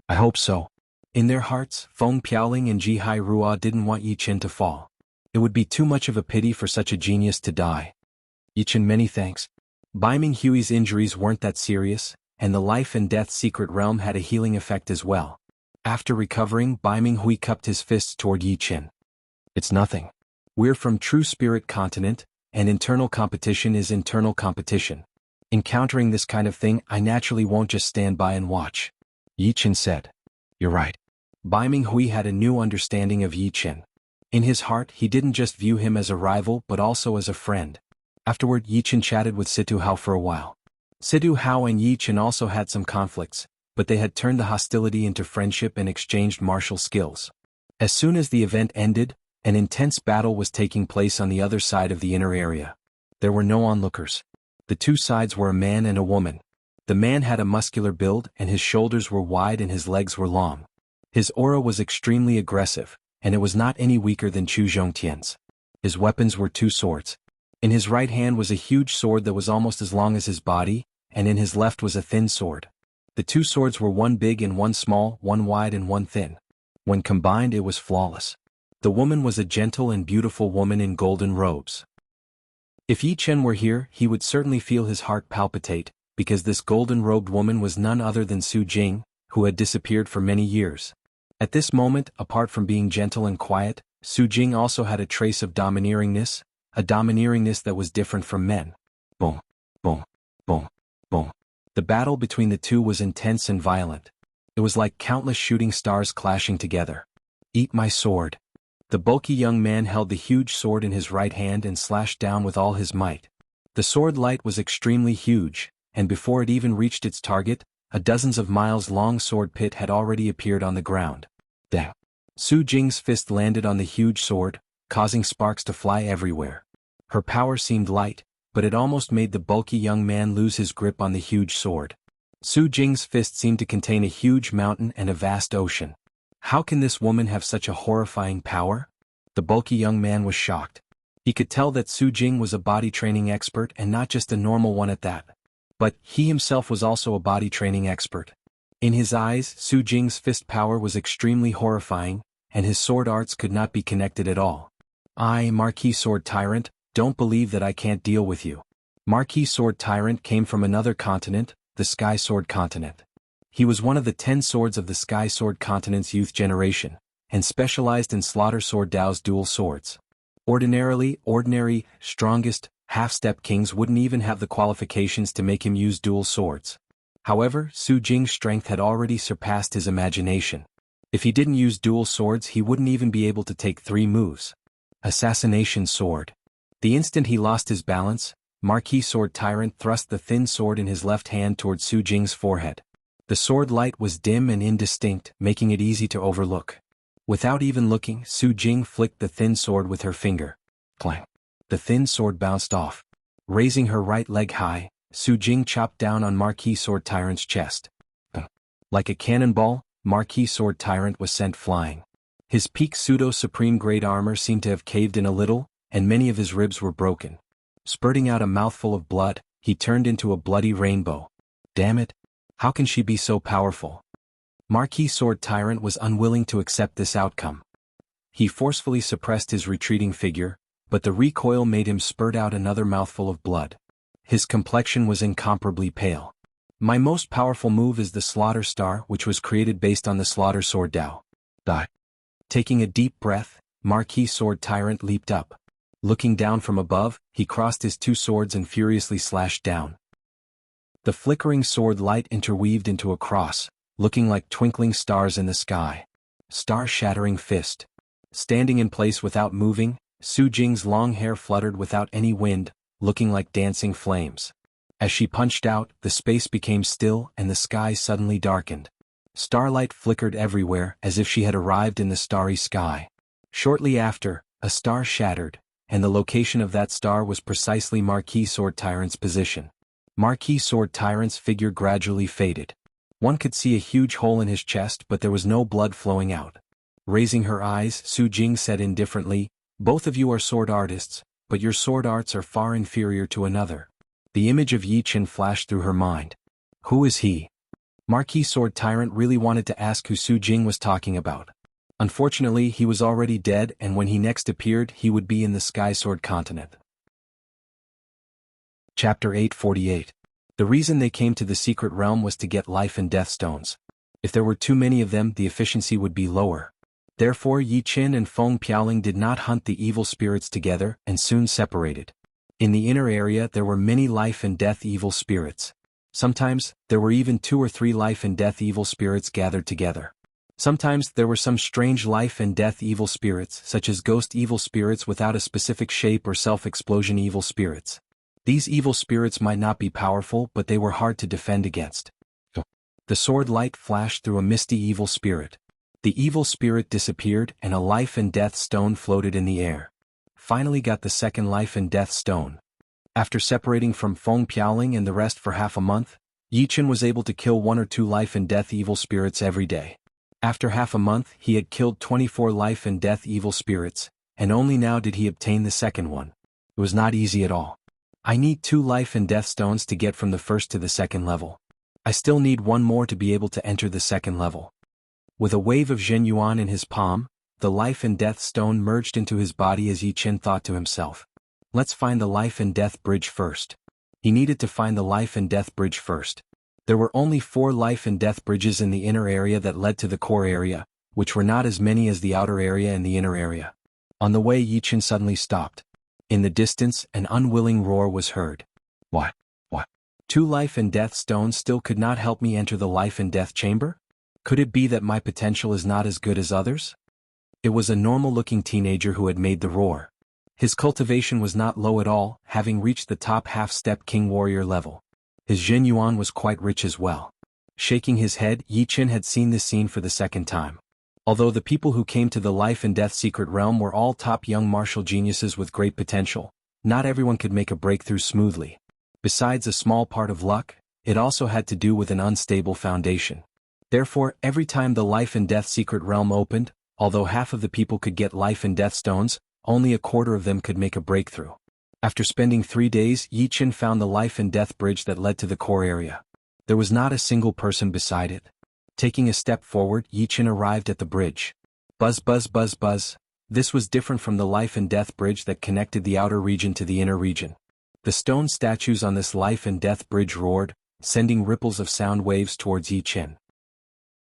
I hope so. In their hearts, Feng Piaoling and Jihai Rua didn't want Yichen to fall. It would be too much of a pity for such a genius to die. Yichen, many thanks. Baiming Hui's injuries weren't that serious, and the Life and Death Secret Realm had a healing effect as well. After recovering, Baiming Hui cupped his fists toward Yichen. It's nothing. We're from True Spirit Continent, and internal competition is internal competition. Encountering this kind of thing, I naturally won't just stand by and watch. Yichen said. You're right. Baiming Hui had a new understanding of Yichen. In his heart, he didn't just view him as a rival but also as a friend. Afterward, Yichen chatted with Situ Hao for a while. Situ Hao and Yichen also had some conflicts, but they had turned the hostility into friendship and exchanged martial skills. As soon as the event ended, an intense battle was taking place on the other side of the inner area. There were no onlookers. The two sides were a man and a woman. The man had a muscular build and his shoulders were wide and his legs were long. His aura was extremely aggressive, and it was not any weaker than Chu Zhongtian's. His weapons were two swords. In his right hand was a huge sword that was almost as long as his body, and in his left was a thin sword. The two swords were one big and one small, one wide and one thin. When combined, it was flawless. The woman was a gentle and beautiful woman in golden robes. If Yichen were here, he would certainly feel his heart palpitate, because this golden-robed woman was none other than Su Jing, who had disappeared for many years. At this moment, apart from being gentle and quiet, Su Jing also had a trace of domineeringness, a domineeringness that was different from men. Boom, boom, boom, boom. The battle between the two was intense and violent. It was like countless shooting stars clashing together. Eat my sword. The bulky young man held the huge sword in his right hand and slashed down with all his might. The sword light was extremely huge, and before it even reached its target, a dozens of miles-long sword pit had already appeared on the ground. Then, Su Jing's fist landed on the huge sword, causing sparks to fly everywhere. Her power seemed light, but it almost made the bulky young man lose his grip on the huge sword. Su Jing's fist seemed to contain a huge mountain and a vast ocean. How can this woman have such a horrifying power? The bulky young man was shocked. He could tell that Su Jing was a body training expert and not just a normal one at that. But he himself was also a body training expert. In his eyes, Su Jing's fist power was extremely horrifying, and his sword arts could not be connected at all. I, Marquis Sword Tyrant, don't believe that I can't deal with you. Marquis Sword Tyrant came from another continent, the Sky Sword Continent. He was one of the 10 swords of the Sky Sword Continent's youth generation, and specialized in Slaughter Sword Dao's dual swords. Ordinary, strongest, half-step kings wouldn't even have the qualifications to make him use dual swords. However, Su Jing's strength had already surpassed his imagination. If he didn't use dual swords, he wouldn't even be able to take 3 moves. Assassination Sword. The instant he lost his balance, Marquis Sword Tyrant thrust the thin sword in his left hand toward Su Jing's forehead. The sword light was dim and indistinct, making it easy to overlook. Without even looking, Su Jing flicked the thin sword with her finger. Clang. The thin sword bounced off. Raising her right leg high, Su Jing chopped down on Marquis Sword Tyrant's chest. Like a cannonball, Marquis Sword Tyrant was sent flying. His peak pseudo-supreme grade armor seemed to have caved in a little, and many of his ribs were broken. Spurting out a mouthful of blood, he turned into a bloody rainbow. Damn it! How can she be so powerful? Marquis Sword Tyrant was unwilling to accept this outcome. He forcefully suppressed his retreating figure, but the recoil made him spurt out another mouthful of blood. His complexion was incomparably pale. My most powerful move is the Slaughter Star, which was created based on the Slaughter Sword Dao. Taking a deep breath, Marquis Sword Tyrant leaped up. Looking down from above, he crossed his two swords and furiously slashed down. The flickering sword light interweaved into a cross, looking like twinkling stars in the sky. Star-shattering fist. Standing in place without moving, Su Jing's long hair fluttered without any wind, looking like dancing flames. As she punched out, the space became still and the sky suddenly darkened. Starlight flickered everywhere as if she had arrived in the starry sky. Shortly after, a star shattered, and the location of that star was precisely Marquis Sword Tyrant's position. Marquis Sword Tyrant's figure gradually faded. One could see a huge hole in his chest, but there was no blood flowing out. Raising her eyes, Su Jing said indifferently, "Both of you are sword artists, but your sword arts are far inferior to another." The image of Yi Chen flashed through her mind. Who is he? Marquis Sword Tyrant really wanted to ask who Su Jing was talking about. Unfortunately, he was already dead, and when he next appeared, he would be in the Sky Sword continent. Chapter 848. The reason they came to the secret realm was to get life and death stones. If there were too many of them, the efficiency would be lower. Therefore, Yi Chen and Feng Piaoling did not hunt the evil spirits together and soon separated. In the inner area there were many life and death evil spirits. Sometimes, there were even 2 or 3 life and death evil spirits gathered together. Sometimes there were some strange life and death evil spirits, such as ghost evil spirits without a specific shape or self-explosion evil spirits. These evil spirits might not be powerful, but they were hard to defend against. The sword light flashed through a misty evil spirit. The evil spirit disappeared and a life and death stone floated in the air. Finally got the second life and death stone. After separating from Feng Piaoling and the rest for half a month, Yi Chen was able to kill 1 or 2 life and death evil spirits every day. After half a month, he had killed 24 life and death evil spirits, and only now did he obtain the second one. It was not easy at all. I need 2 life and death stones to get from the first to the second level. I still need 1 more to be able to enter the second level. With a wave of Zhen Yuan in his palm, the life and death stone merged into his body as Yi Chen thought to himself. Let's find the life and death bridge first. He needed to find the life and death bridge first. There were only 4 life and death bridges in the inner area that led to the core area, which were not as many as the outer area and the inner area. On the way, Yi Chen suddenly stopped. In the distance, an unwilling roar was heard. What? 2 life and death stones still could not help me enter the life and death chamber? Could it be that my potential is not as good as others? It was a normal-looking teenager who had made the roar. His cultivation was not low at all, having reached the top half-step king warrior level. His Zhen Yuan was quite rich as well. Shaking his head, Yi Chen had seen this scene for the second time. Although the people who came to the life and death secret realm were all top young martial geniuses with great potential, not everyone could make a breakthrough smoothly. Besides a small part of luck, it also had to do with an unstable foundation. Therefore, every time the life and death secret realm opened, although half of the people could get life and death stones, only a quarter of them could make a breakthrough. After spending 3 days, Yi Chen found the life and death bridge that led to the core area. There was not a single person beside it. Taking a step forward, Yi Chen arrived at the bridge. Buzz buzz buzz buzz. This was different from the life and death bridge that connected the outer region to the inner region. The stone statues on this life and death bridge roared, sending ripples of sound waves towards Yi Chen.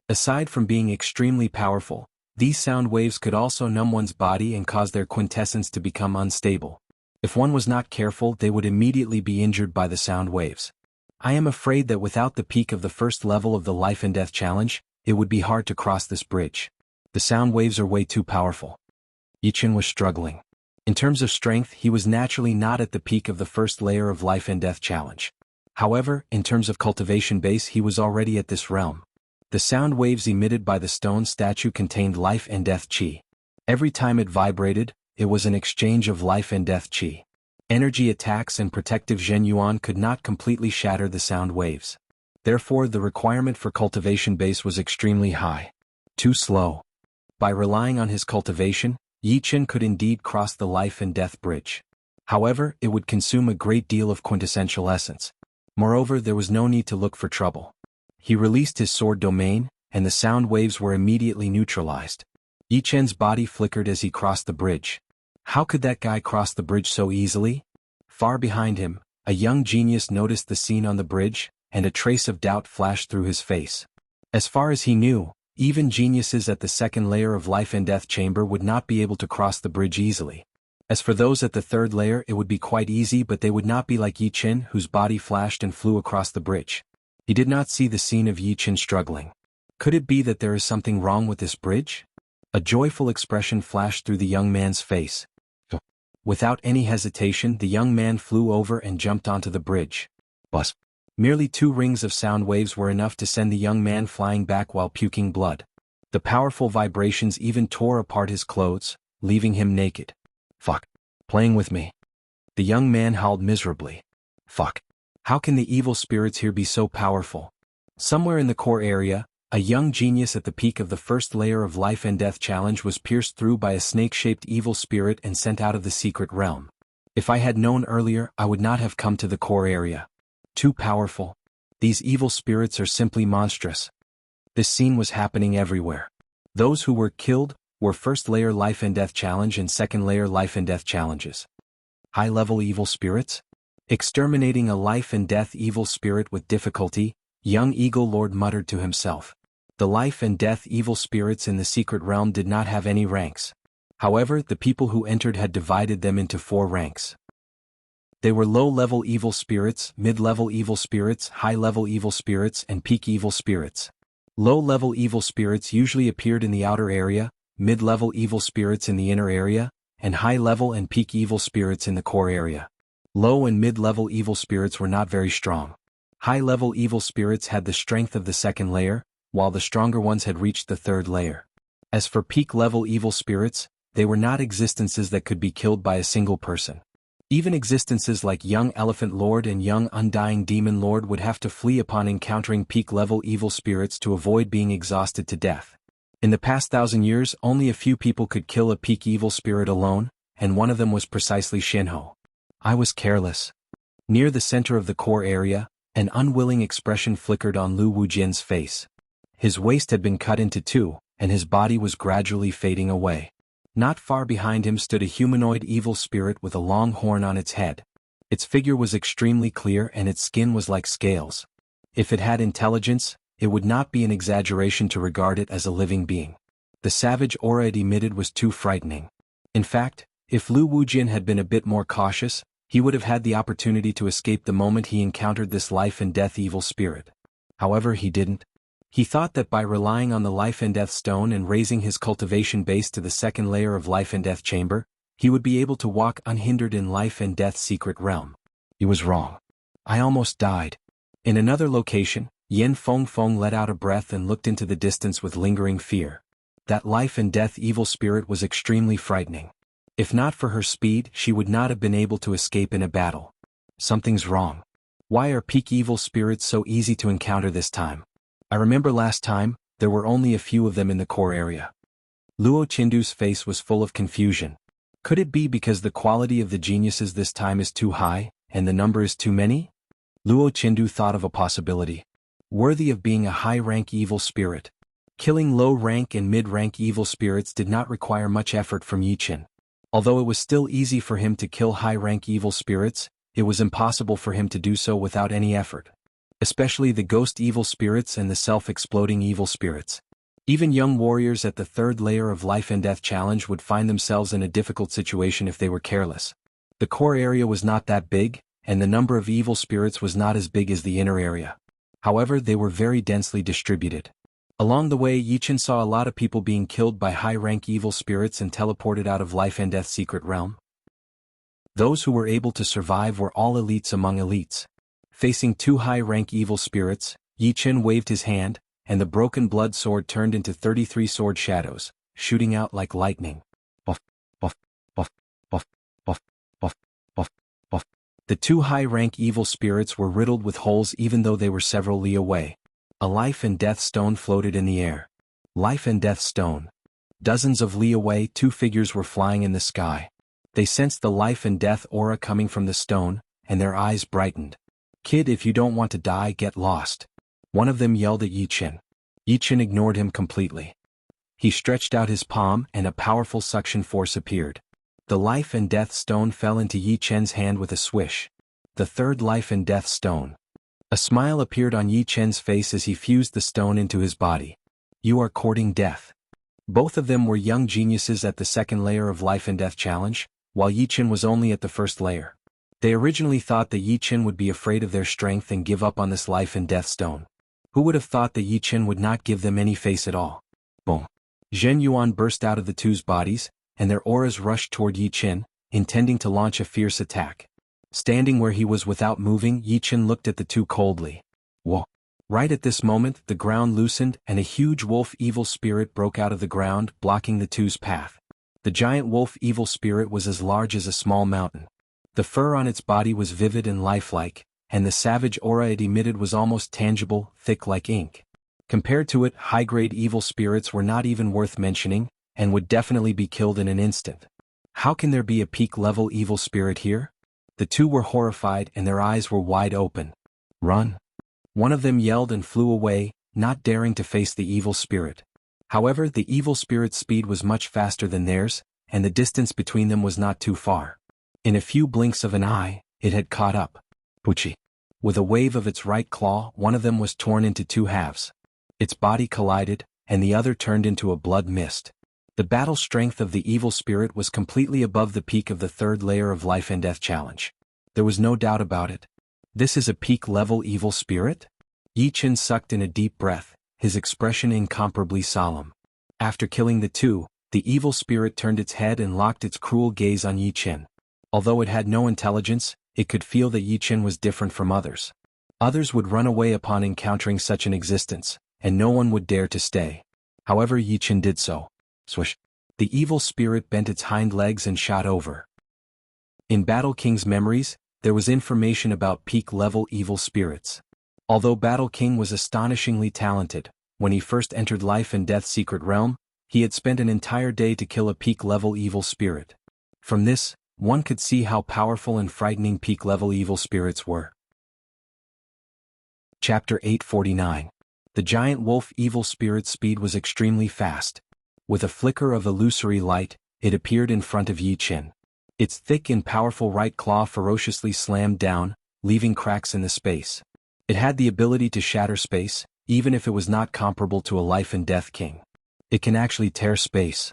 Aside from being extremely powerful, these sound waves could also numb one's body and cause their quintessence to become unstable. If one was not careful, they would immediately be injured by the sound waves. I am afraid that without the peak of the first level of the life and death challenge, it would be hard to cross this bridge. The sound waves are way too powerful. Yi Chen was struggling. In terms of strength, he was naturally not at the peak of the first layer of life and death challenge. However, in terms of cultivation base, he was already at this realm. The sound waves emitted by the stone statue contained life and death chi. Every time it vibrated, it was an exchange of life and death chi. Energy attacks and protective Zhen Yuan could not completely shatter the sound waves. Therefore, the requirement for cultivation base was extremely high. Too slow. By relying on his cultivation, Yi Chen could indeed cross the life and death bridge. However, it would consume a great deal of quintessential essence. Moreover, there was no need to look for trouble. He released his sword domain, and the sound waves were immediately neutralized. Yi Chen's body flickered as he crossed the bridge. How could that guy cross the bridge so easily? Far behind him, a young genius noticed the scene on the bridge, and a trace of doubt flashed through his face. As far as he knew, even geniuses at the second layer of life and death chamber would not be able to cross the bridge easily. As for those at the third layer, it would be quite easy, but they would not be like Yi Chen, whose body flashed and flew across the bridge. He did not see the scene of Yi Chen struggling. Could it be that there is something wrong with this bridge? A joyful expression flashed through the young man's face. Without any hesitation, the young man flew over and jumped onto the bridge. Buzz. Merely 2 rings of sound waves were enough to send the young man flying back while puking blood. The powerful vibrations even tore apart his clothes, leaving him naked. Fuck. Playing with me. The young man howled miserably. Fuck. How can the evil spirits here be so powerful? Somewhere in the core area, a young genius at the peak of the first layer of life and death challenge was pierced through by a snake-shaped evil spirit and sent out of the secret realm. If I had known earlier, I would not have come to the core area. Too powerful. These evil spirits are simply monstrous. This scene was happening everywhere. Those who were killed were first layer life and death challenge and second layer life and death challenges. High-level evil spirits? Exterminating a life and death evil spirit with difficulty, young Eagle Lord muttered to himself. The life and death evil spirits in the secret realm did not have any ranks. However, the people who entered had divided them into 4 ranks. They were low-level evil spirits, mid-level evil spirits, high-level evil spirits, and peak evil spirits. Low-level evil spirits usually appeared in the outer area, mid-level evil spirits in the inner area, and high-level and peak evil spirits in the core area. Low and mid-level evil spirits were not very strong. High-level evil spirits had the strength of the second layer, while the stronger ones had reached the third layer. As for peak-level evil spirits, they were not existences that could be killed by a single person. Even existences like Young Elephant Lord and Young Undying Demon Lord would have to flee upon encountering peak-level evil spirits to avoid being exhausted to death. In the past 1,000 years, only a few people could kill a peak evil spirit alone, and one of them was precisely Shinho. I was careless. Near the center of the core area, an unwilling expression flickered on Lu Wujian's face. His waist had been cut into 2, and his body was gradually fading away. Not far behind him stood a humanoid evil spirit with a long horn on its head. Its figure was extremely clear and its skin was like scales. If it had intelligence, it would not be an exaggeration to regard it as a living being. The savage aura it emitted was too frightening. In fact, if Lu Wujian had been a bit more cautious, he would have had the opportunity to escape the moment he encountered this life and death evil spirit. However, he didn't. He thought that by relying on the life and death stone and raising his cultivation base to the second layer of life and death chamber, he would be able to walk unhindered in life and death's secret realm. He was wrong. I almost died. In another location, Yen Feng let out a breath and looked into the distance with lingering fear. That life and death evil spirit was extremely frightening. If not for her speed, she would not have been able to escape in a battle. Something's wrong. Why are peak evil spirits so easy to encounter this time? I remember last time, there were only a few of them in the core area. Luo Chindu's face was full of confusion. Could it be because the quality of the geniuses this time is too high, and the number is too many? Luo Chindu thought of a possibility. Worthy of being a high-rank evil spirit. Killing low-rank and mid-rank evil spirits did not require much effort from Yi Chen. Although it was still easy for him to kill high-rank evil spirits, it was impossible for him to do so without any effort. Especially the ghost evil spirits and the self-exploding evil spirits. Even young warriors at the third layer of life and death challenge would find themselves in a difficult situation if they were careless. The core area was not that big, and the number of evil spirits was not as big as the inner area. However, they were very densely distributed. Along the way, Yi Chen saw a lot of people being killed by high-rank evil spirits and teleported out of life and death's secret realm. Those who were able to survive were all elites among elites. Facing 2 high-rank evil spirits, Yi Chen waved his hand, and the broken blood sword turned into 33 sword shadows, shooting out like lightning. Buff, buff, buff, buff, buff, buff, The two high-rank evil spirits were riddled with holes even though they were several li away. A life and death stone floated in the air. Life and death stone. Dozens of li away, two figures were flying in the sky. They sensed the life and death aura coming from the stone, and their eyes brightened. "Kid, if you don't want to die, get lost." One of them yelled at Yi Chen. Yi Chen ignored him completely. He stretched out his palm and a powerful suction force appeared. The life and death stone fell into Yi Chen's hand with a swish. The third life and death stone. A smile appeared on Yi Chen's face as he fused the stone into his body. "You are courting death." Both of them were young geniuses at the second layer of life and death challenge, while Yi Chen was only at the first layer. They originally thought that Yi Chen would be afraid of their strength and give up on this life and death stone. Who would have thought that Yi Chen would not give them any face at all? Boom. Zhen Yuan burst out of the two's bodies, and their auras rushed toward Yi Chen, intending to launch a fierce attack. Standing where he was without moving, Yi Chen looked at the two coldly. Whoa. Right at this moment, the ground loosened and a huge wolf evil spirit broke out of the ground, blocking the two's path. The giant wolf evil spirit was as large as a small mountain. The fur on its body was vivid and lifelike, and the savage aura it emitted was almost tangible, thick like ink. Compared to it, high-grade evil spirits were not even worth mentioning, and would definitely be killed in an instant. How can there be a peak-level evil spirit here? The two were horrified and their eyes were wide open. "Run!" One of them yelled and flew away, not daring to face the evil spirit. However, the evil spirit's speed was much faster than theirs, and the distance between them was not too far. In a few blinks of an eye, it had caught up. Wuxia. With a wave of its right claw, one of them was torn into two halves. Its body collided, and the other turned into a blood mist. The battle strength of the evil spirit was completely above the peak of the third layer of life and death challenge. There was no doubt about it. This is a peak-level evil spirit? Yi Chen sucked in a deep breath, his expression incomparably solemn. After killing the two, the evil spirit turned its head and locked its cruel gaze on Yi Chen. Although it had no intelligence, it could feel that Yi Chen was different from others. Others would run away upon encountering such an existence, and no one would dare to stay. However, Yi Chen did so. Swish. The evil spirit bent its hind legs and shot over. In Battle King's memories, there was information about peak-level evil spirits. Although Battle King was astonishingly talented, when he first entered Life and Death's secret realm, he had spent an entire day to kill a peak-level evil spirit. From this, one could see how powerful and frightening peak-level evil spirits were. Chapter 849. The giant wolf evil spirit's speed was extremely fast. With a flicker of illusory light, it appeared in front of Yi Chen. Its thick and powerful right claw ferociously slammed down, leaving cracks in the space. It had the ability to shatter space, even if it was not comparable to a life and death king. It can actually tear space.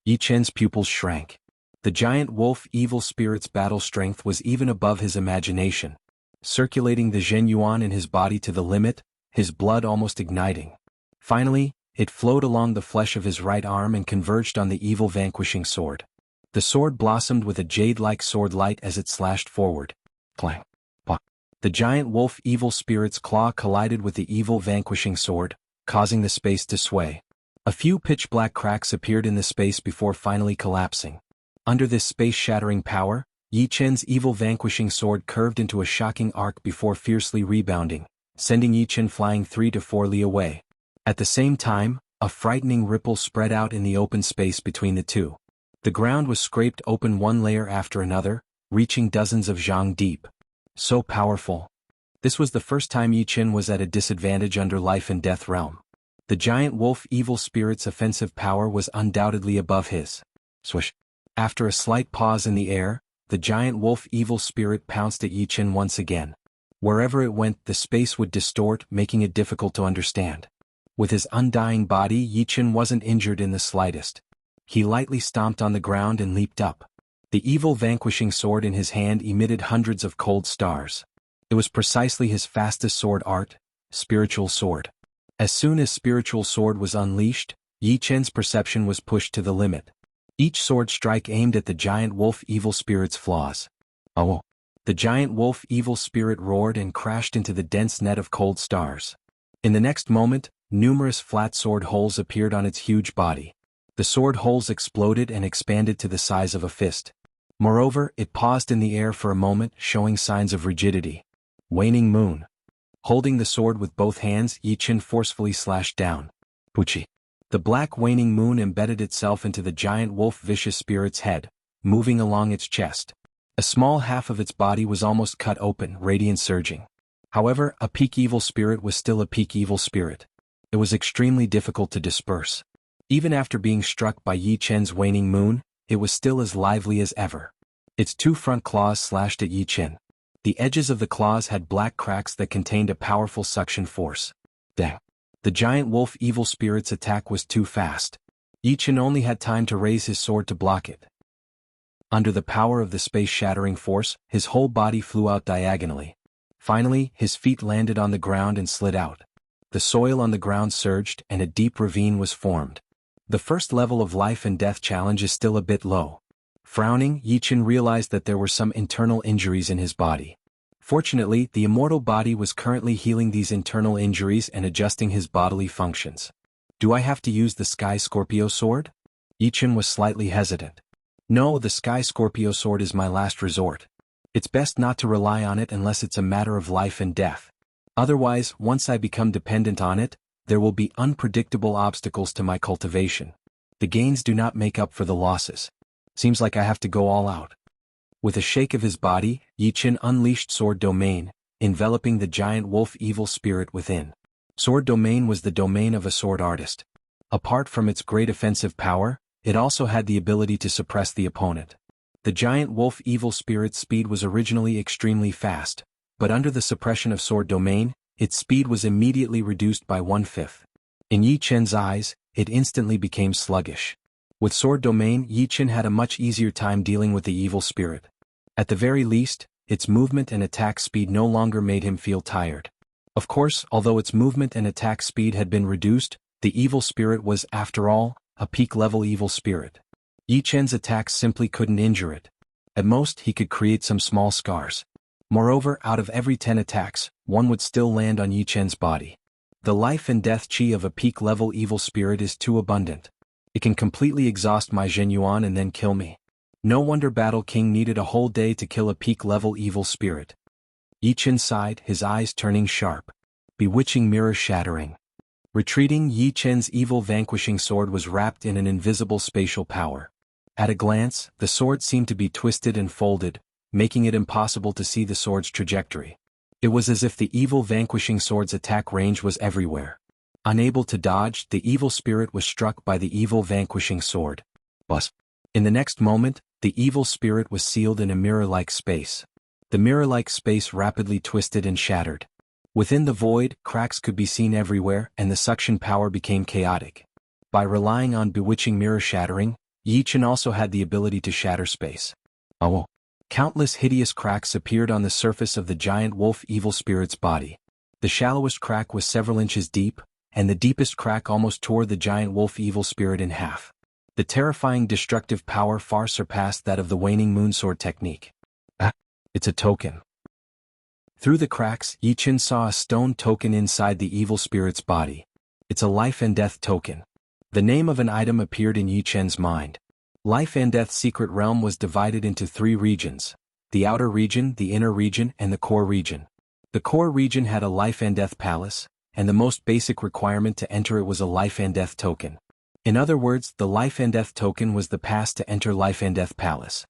Yi Chen's pupils shrank. The giant wolf evil spirit's battle strength was even above his imagination. Circulating the Zhen Yuan in his body to the limit, his blood almost igniting. Finally, it flowed along the flesh of his right arm and converged on the evil vanquishing sword. The sword blossomed with a jade-like sword light as it slashed forward. Clang. Pah. The giant wolf evil spirit's claw collided with the evil vanquishing sword, causing the space to sway. A few pitch-black cracks appeared in the space before finally collapsing. Under this space-shattering power, Yi Chen's evil vanquishing sword curved into a shocking arc before fiercely rebounding, sending Yi Chen flying 3 to 4 li away. At the same time, a frightening ripple spread out in the open space between the two. The ground was scraped open one layer after another, reaching dozens of zhang deep. So powerful. This was the first time Yi Chen was at a disadvantage under Life and Death realm. The giant wolf evil spirit's offensive power was undoubtedly above his. Swish. After a slight pause in the air, the giant wolf evil spirit pounced at Yi Chen once again. Wherever it went, the space would distort, making it difficult to understand. With his undying body, Yi Chen wasn't injured in the slightest. He lightly stomped on the ground and leaped up. The evil vanquishing sword in his hand emitted hundreds of cold stars. It was precisely his fastest sword art, spiritual sword. As soon as spiritual sword was unleashed, Yi Chen's perception was pushed to the limit. Each sword strike aimed at the giant wolf evil spirit's flaws. Oh! The giant wolf evil spirit roared and crashed into the dense net of cold stars. In the next moment, numerous flat sword holes appeared on its huge body. The sword holes exploded and expanded to the size of a fist. Moreover, it paused in the air for a moment, showing signs of rigidity. Waning moon. Holding the sword with both hands, Yi Chen forcefully slashed down. Puchi. The black waning moon embedded itself into the giant wolf vicious spirit's head, moving along its chest. A small half of its body was almost cut open, radiance surging. However, a peak evil spirit was still a peak evil spirit. It was extremely difficult to disperse. Even after being struck by Yi Chen's waning moon, it was still as lively as ever. Its two front claws slashed at Yi Chen. The edges of the claws had black cracks that contained a powerful suction force. Dang. The giant wolf evil spirit's attack was too fast. Yi Chen only had time to raise his sword to block it. Under the power of the space-shattering force, his whole body flew out diagonally. Finally, his feet landed on the ground and slid out. The soil on the ground surged and a deep ravine was formed. The first level of life and death challenge is still a bit low. Frowning, Yi Chen realized that there were some internal injuries in his body. Fortunately, the immortal body was currently healing these internal injuries and adjusting his bodily functions. Do I have to use the Sky Scorpio sword? Yi Chen was slightly hesitant. No, the Sky Scorpio sword is my last resort. It's best not to rely on it unless it's a matter of life and death. Otherwise, once I become dependent on it, there will be unpredictable obstacles to my cultivation. The gains do not make up for the losses. Seems like I have to go all out. With a shake of his body, Yi Chen unleashed Sword Domain, enveloping the giant wolf evil spirit within. Sword Domain was the domain of a sword artist. Apart from its great offensive power, it also had the ability to suppress the opponent. The giant wolf evil spirit's speed was originally extremely fast, but under the suppression of Sword Domain, its speed was immediately reduced by 1/5. In Yi Chen's eyes, it instantly became sluggish. With Sword Domain, Yi Chen had a much easier time dealing with the evil spirit. At the very least, its movement and attack speed no longer made him feel tired. Of course, although its movement and attack speed had been reduced, the evil spirit was, after all, a peak-level evil spirit. Yi Chen's attacks simply couldn't injure it. At most, he could create some small scars. Moreover, out of every 10 attacks, one would still land on Yi Chen's body. The life and death chi of a peak-level evil spirit is too abundant. It can completely exhaust my Zhenyuan and then kill me. No wonder Battle King needed a whole day to kill a peak-level evil spirit. Yi Chen sighed, his eyes turning sharp. Bewitching mirror shattering. Retreating, Yi Chen's evil vanquishing sword was wrapped in an invisible spatial power. At a glance, the sword seemed to be twisted and folded, making it impossible to see the sword's trajectory. It was as if the evil vanquishing sword's attack range was everywhere. Unable to dodge, the evil spirit was struck by the evil vanquishing sword. Buzz. In the next moment, the evil spirit was sealed in a mirror-like space. The mirror-like space rapidly twisted and shattered. Within the void, cracks could be seen everywhere, and the suction power became chaotic. By relying on bewitching mirror shattering, Yi Chen also had the ability to shatter space. Oh! Countless hideous cracks appeared on the surface of the giant wolf evil spirit's body. The shallowest crack was several inches deep, and the deepest crack almost tore the giant wolf evil spirit in half. The terrifying destructive power far surpassed that of the waning moon sword technique. It's a token. Through the cracks, Yi Chen saw a stone token inside the evil spirit's body. It's a life and death token. The name of an item appeared in Yi Chen's mind. Life and Death's secret realm was divided into 3 regions: the outer region, the inner region, and the core region. The core region had a life and death palace, and the most basic requirement to enter it was a life and death token. In other words, the life and death token was the pass to enter life and death palace.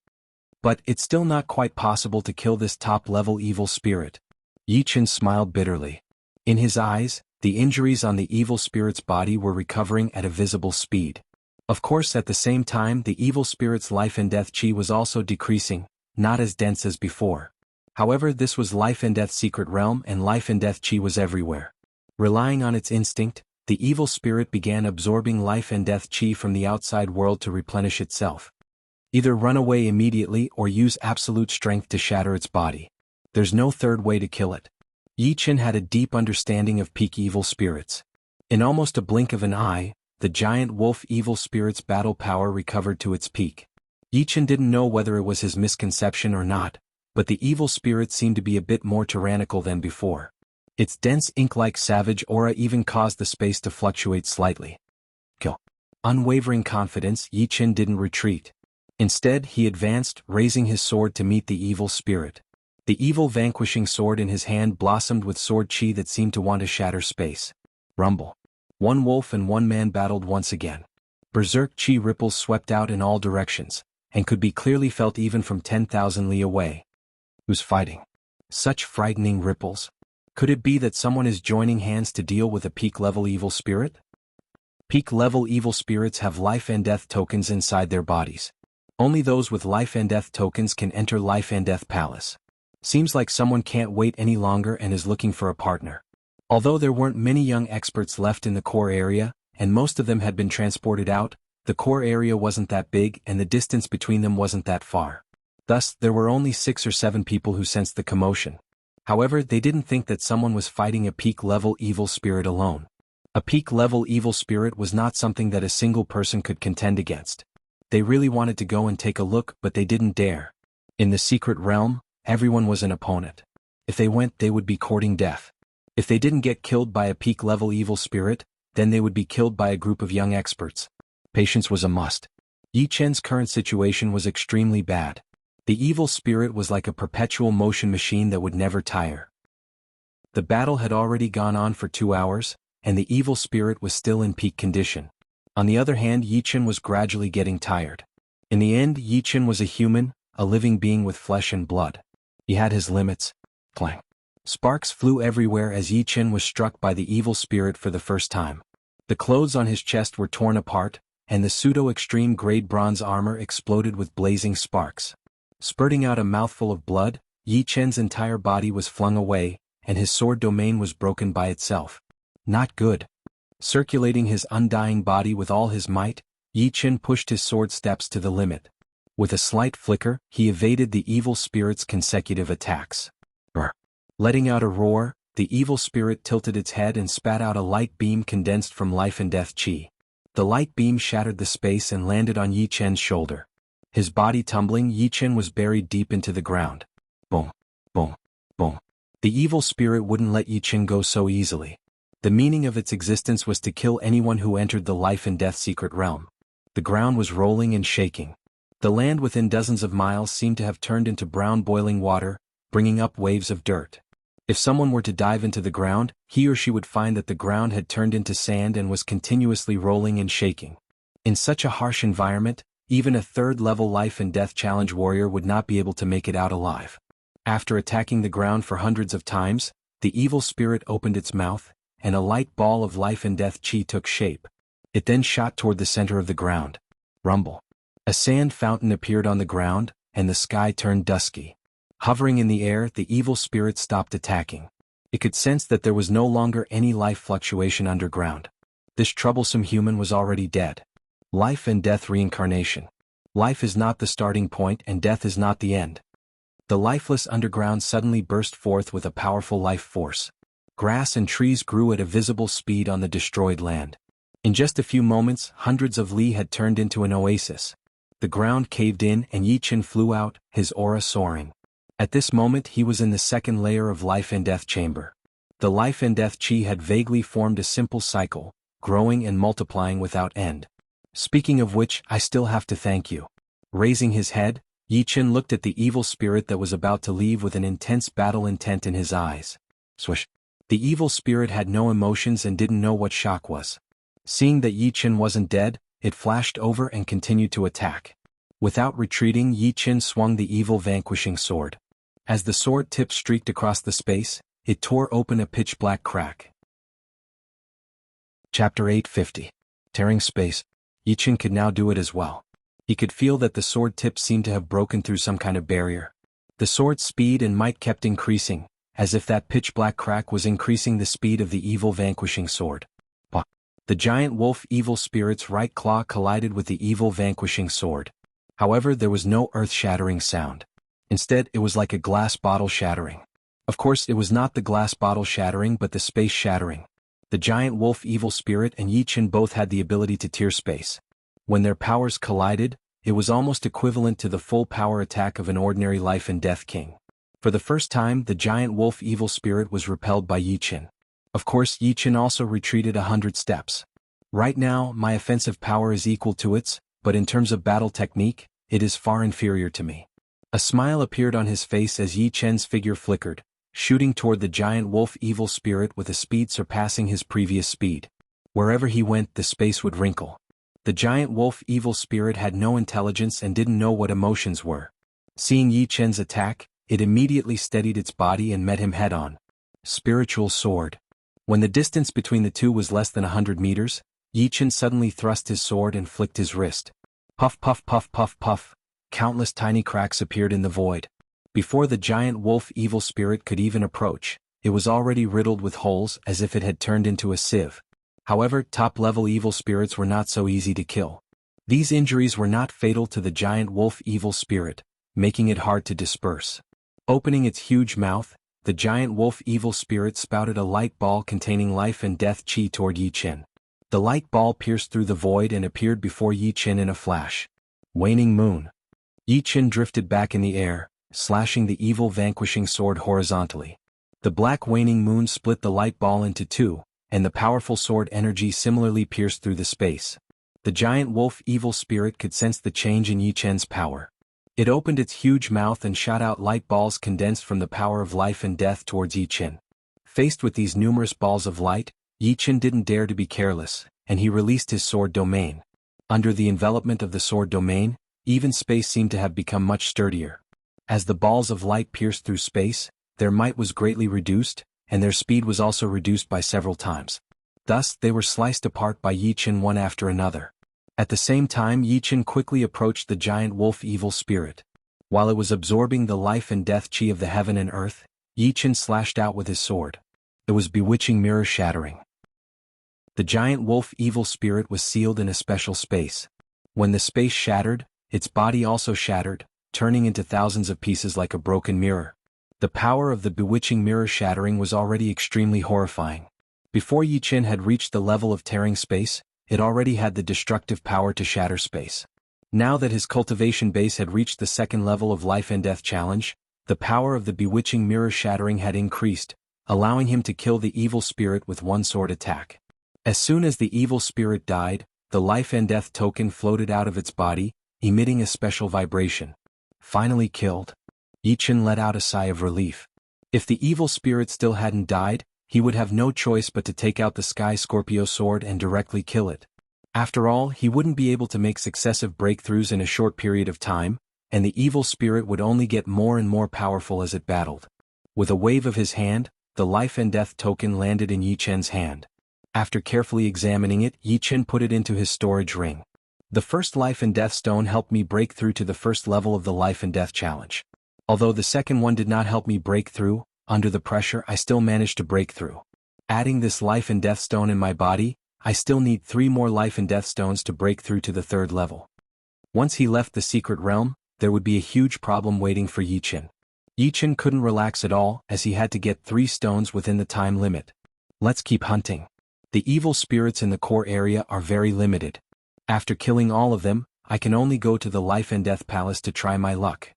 But it's still not quite possible to kill this top-level evil spirit. Yi Chen smiled bitterly. In his eyes, the injuries on the evil spirit's body were recovering at a visible speed. Of course, at the same time, the evil spirit's life and death chi was also decreasing, not as dense as before. However, this was life and death's secret realm, and life and death chi was everywhere. Relying on its instinct, the evil spirit began absorbing life and death chi from the outside world to replenish itself. Either run away immediately or use absolute strength to shatter its body. There's no third way to kill it. Yi Chen had a deep understanding of peak evil spirits. In almost a blink of an eye, the giant wolf evil spirit's battle power recovered to its peak. Yi Chen didn't know whether it was his misconception or not, but the evil spirit seemed to be a bit more tyrannical than before. Its dense ink-like savage aura even caused the space to fluctuate slightly. Unwavering confidence, Yi Chen didn't retreat. Instead, he advanced, raising his sword to meet the evil spirit. The evil vanquishing sword in his hand blossomed with sword chi that seemed to want to shatter space. Rumble. One wolf and one man battled once again. Berserk chi ripples swept out in all directions, and could be clearly felt even from 10,000 li away. Who's fighting? Such frightening ripples. Could it be that someone is joining hands to deal with a peak-level evil spirit? Peak-level evil spirits have life and death tokens inside their bodies. Only those with life and death tokens can enter Life and Death Palace. Seems like someone can't wait any longer and is looking for a partner. Although there weren't many young experts left in the core area, and most of them had been transported out, the core area wasn't that big and the distance between them wasn't that far. Thus, there were only 6 or 7 people who sensed the commotion. However, they didn't think that someone was fighting a peak-level evil spirit alone. A peak-level evil spirit was not something that a single person could contend against. They really wanted to go and take a look, but they didn't dare. In the secret realm, everyone was an opponent. If they went, they would be courting death. If they didn't get killed by a peak-level evil spirit, then they would be killed by a group of young experts. Patience was a must. Yi Chen's current situation was extremely bad. The evil spirit was like a perpetual motion machine that would never tire. The battle had already gone on for 2 hours, and the evil spirit was still in peak condition. On the other hand, Yi Chen was gradually getting tired. In the end, Yi Chen was a human, a living being with flesh and blood. He had his limits. Clang. Sparks flew everywhere as Yi Chen was struck by the evil spirit for the first time. The clothes on his chest were torn apart, and the pseudo-extreme grade bronze armor exploded with blazing sparks. Spurting out a mouthful of blood, Yi Chen's entire body was flung away, and his sword domain was broken by itself. Not good. Circulating his undying body with all his might, Yi Chen pushed his sword steps to the limit. With a slight flicker, he evaded the evil spirit's consecutive attacks. Brr. Letting out a roar, the evil spirit tilted its head and spat out a light beam condensed from life and death chi. The light beam shattered the space and landed on Yi Chen's shoulder. His body tumbling, Yi Chen was buried deep into the ground. Boom, boom, boom. The evil spirit wouldn't let Yi Chen go so easily. The meaning of its existence was to kill anyone who entered the life and death secret realm. The ground was rolling and shaking. The land within dozens of miles seemed to have turned into brown boiling water, bringing up waves of dirt. If someone were to dive into the ground, he or she would find that the ground had turned into sand and was continuously rolling and shaking. In such a harsh environment, even a third-level life and death challenge warrior would not be able to make it out alive. After attacking the ground for hundreds of times, the evil spirit opened its mouth, and a light ball of life and death chi took shape. It then shot toward the center of the ground. Rumble. A sand fountain appeared on the ground, and the sky turned dusky. Hovering in the air, the evil spirit stopped attacking. It could sense that there was no longer any life fluctuation underground. This troublesome human was already dead. Life and death reincarnation. Life is not the starting point and death is not the end. The lifeless underground suddenly burst forth with a powerful life force. Grass and trees grew at a visible speed on the destroyed land. In just a few moments, hundreds of li had turned into an oasis. The ground caved in and Yi Chen flew out, his aura soaring. At this moment he was in the second layer of life and death chamber. The life and death chi had vaguely formed a simple cycle, growing and multiplying without end. Speaking of which, I still have to thank you. Raising his head, Yi Chen looked at the evil spirit that was about to leave with an intense battle intent in his eyes. Swish. The evil spirit had no emotions and didn't know what shock was. Seeing that Yi Chen wasn't dead, it flashed over and continued to attack. Without retreating, Yi Chen swung the evil vanquishing sword. As the sword tip streaked across the space, it tore open a pitch-black crack. Chapter 850. Tearing space. Yi Chen could now do it as well. He could feel that the sword tip seemed to have broken through some kind of barrier. The sword's speed and might kept increasing, as if that pitch-black crack was increasing the speed of the evil vanquishing sword. The giant wolf evil spirit's right claw collided with the evil vanquishing sword. However, there was no earth-shattering sound. Instead, it was like a glass bottle shattering. Of course, it was not the glass bottle shattering but the space shattering. The giant wolf evil spirit and Yi Chen both had the ability to tear space. When their powers collided, it was almost equivalent to the full power attack of an ordinary life and death king. For the first time, the giant wolf evil spirit was repelled by Yi Chen. Of course, Yi Chen also retreated 100 steps. Right now, my offensive power is equal to its, but in terms of battle technique, it is far inferior to me. A smile appeared on his face as Yi Chen's figure flickered, shooting toward the giant wolf evil spirit with a speed surpassing his previous speed. Wherever he went, the space would wrinkle. The giant wolf evil spirit had no intelligence and didn't know what emotions were. Seeing Yi Chen's attack, it immediately steadied its body and met him head-on. Spiritual sword. When the distance between the two was less than 100 meters, Yi Chen suddenly thrust his sword and flicked his wrist. Puff puff puff puff puff. Countless tiny cracks appeared in the void. Before the giant wolf evil spirit could even approach, it was already riddled with holes as if it had turned into a sieve. However, top-level evil spirits were not so easy to kill. These injuries were not fatal to the giant wolf evil spirit, making it hard to disperse. Opening its huge mouth, the giant wolf evil spirit spouted a light ball containing life and death chi toward Yi Chen. The light ball pierced through the void and appeared before Yi Chen in a flash. Waning moon. Yi Chen drifted back in the air, slashing the evil vanquishing sword horizontally. The black waning moon split the light ball into two, and the powerful sword energy similarly pierced through the space. The giant wolf evil spirit could sense the change in Yi Chen's power. It opened its huge mouth and shot out light balls condensed from the power of life and death towards Yi Chen. Faced with these numerous balls of light, Yi Chen didn't dare to be careless, and he released his sword domain. Under the envelopment of the sword domain, even space seemed to have become much sturdier. As the balls of light pierced through space, their might was greatly reduced, and their speed was also reduced by several times. Thus, they were sliced apart by Yi Chen one after another. At the same time, Yi Chen quickly approached the giant wolf evil spirit. While it was absorbing the life and death chi of the heaven and earth, Yi Chen slashed out with his sword. It was bewitching mirror shattering. The giant wolf evil spirit was sealed in a special space. When the space shattered, its body also shattered, turning into thousands of pieces like a broken mirror. The power of the bewitching mirror shattering was already extremely horrifying. Before Yi Chen had reached the level of tearing space, it already had the destructive power to shatter space. Now that his cultivation base had reached the second level of life and death challenge, the power of the bewitching mirror shattering had increased, allowing him to kill the evil spirit with one sword attack. As soon as the evil spirit died, the life and death token floated out of its body, emitting a special vibration. Finally killed. Yi Chen let out a sigh of relief. If the evil spirit still hadn't died, he would have no choice but to take out the Sky Scorpio sword and directly kill it. After all, he wouldn't be able to make successive breakthroughs in a short period of time, and the evil spirit would only get more and more powerful as it battled. With a wave of his hand, the life and death token landed in Yi Chen's hand. After carefully examining it, Yi Chen put it into his storage ring. The first life and death stone helped me break through to the first level of the life and death challenge. Although the second one did not help me break through, under the pressure I still managed to break through. Adding this life and death stone in my body, I still need 3 more life and death stones to break through to the third level. Once he left the secret realm, there would be a huge problem waiting for Yi Chen. Yi Chen couldn't relax at all as he had to get 3 stones within the time limit. Let's keep hunting. The evil spirits in the core area are very limited. After killing all of them, I can only go to the life and death palace to try my luck.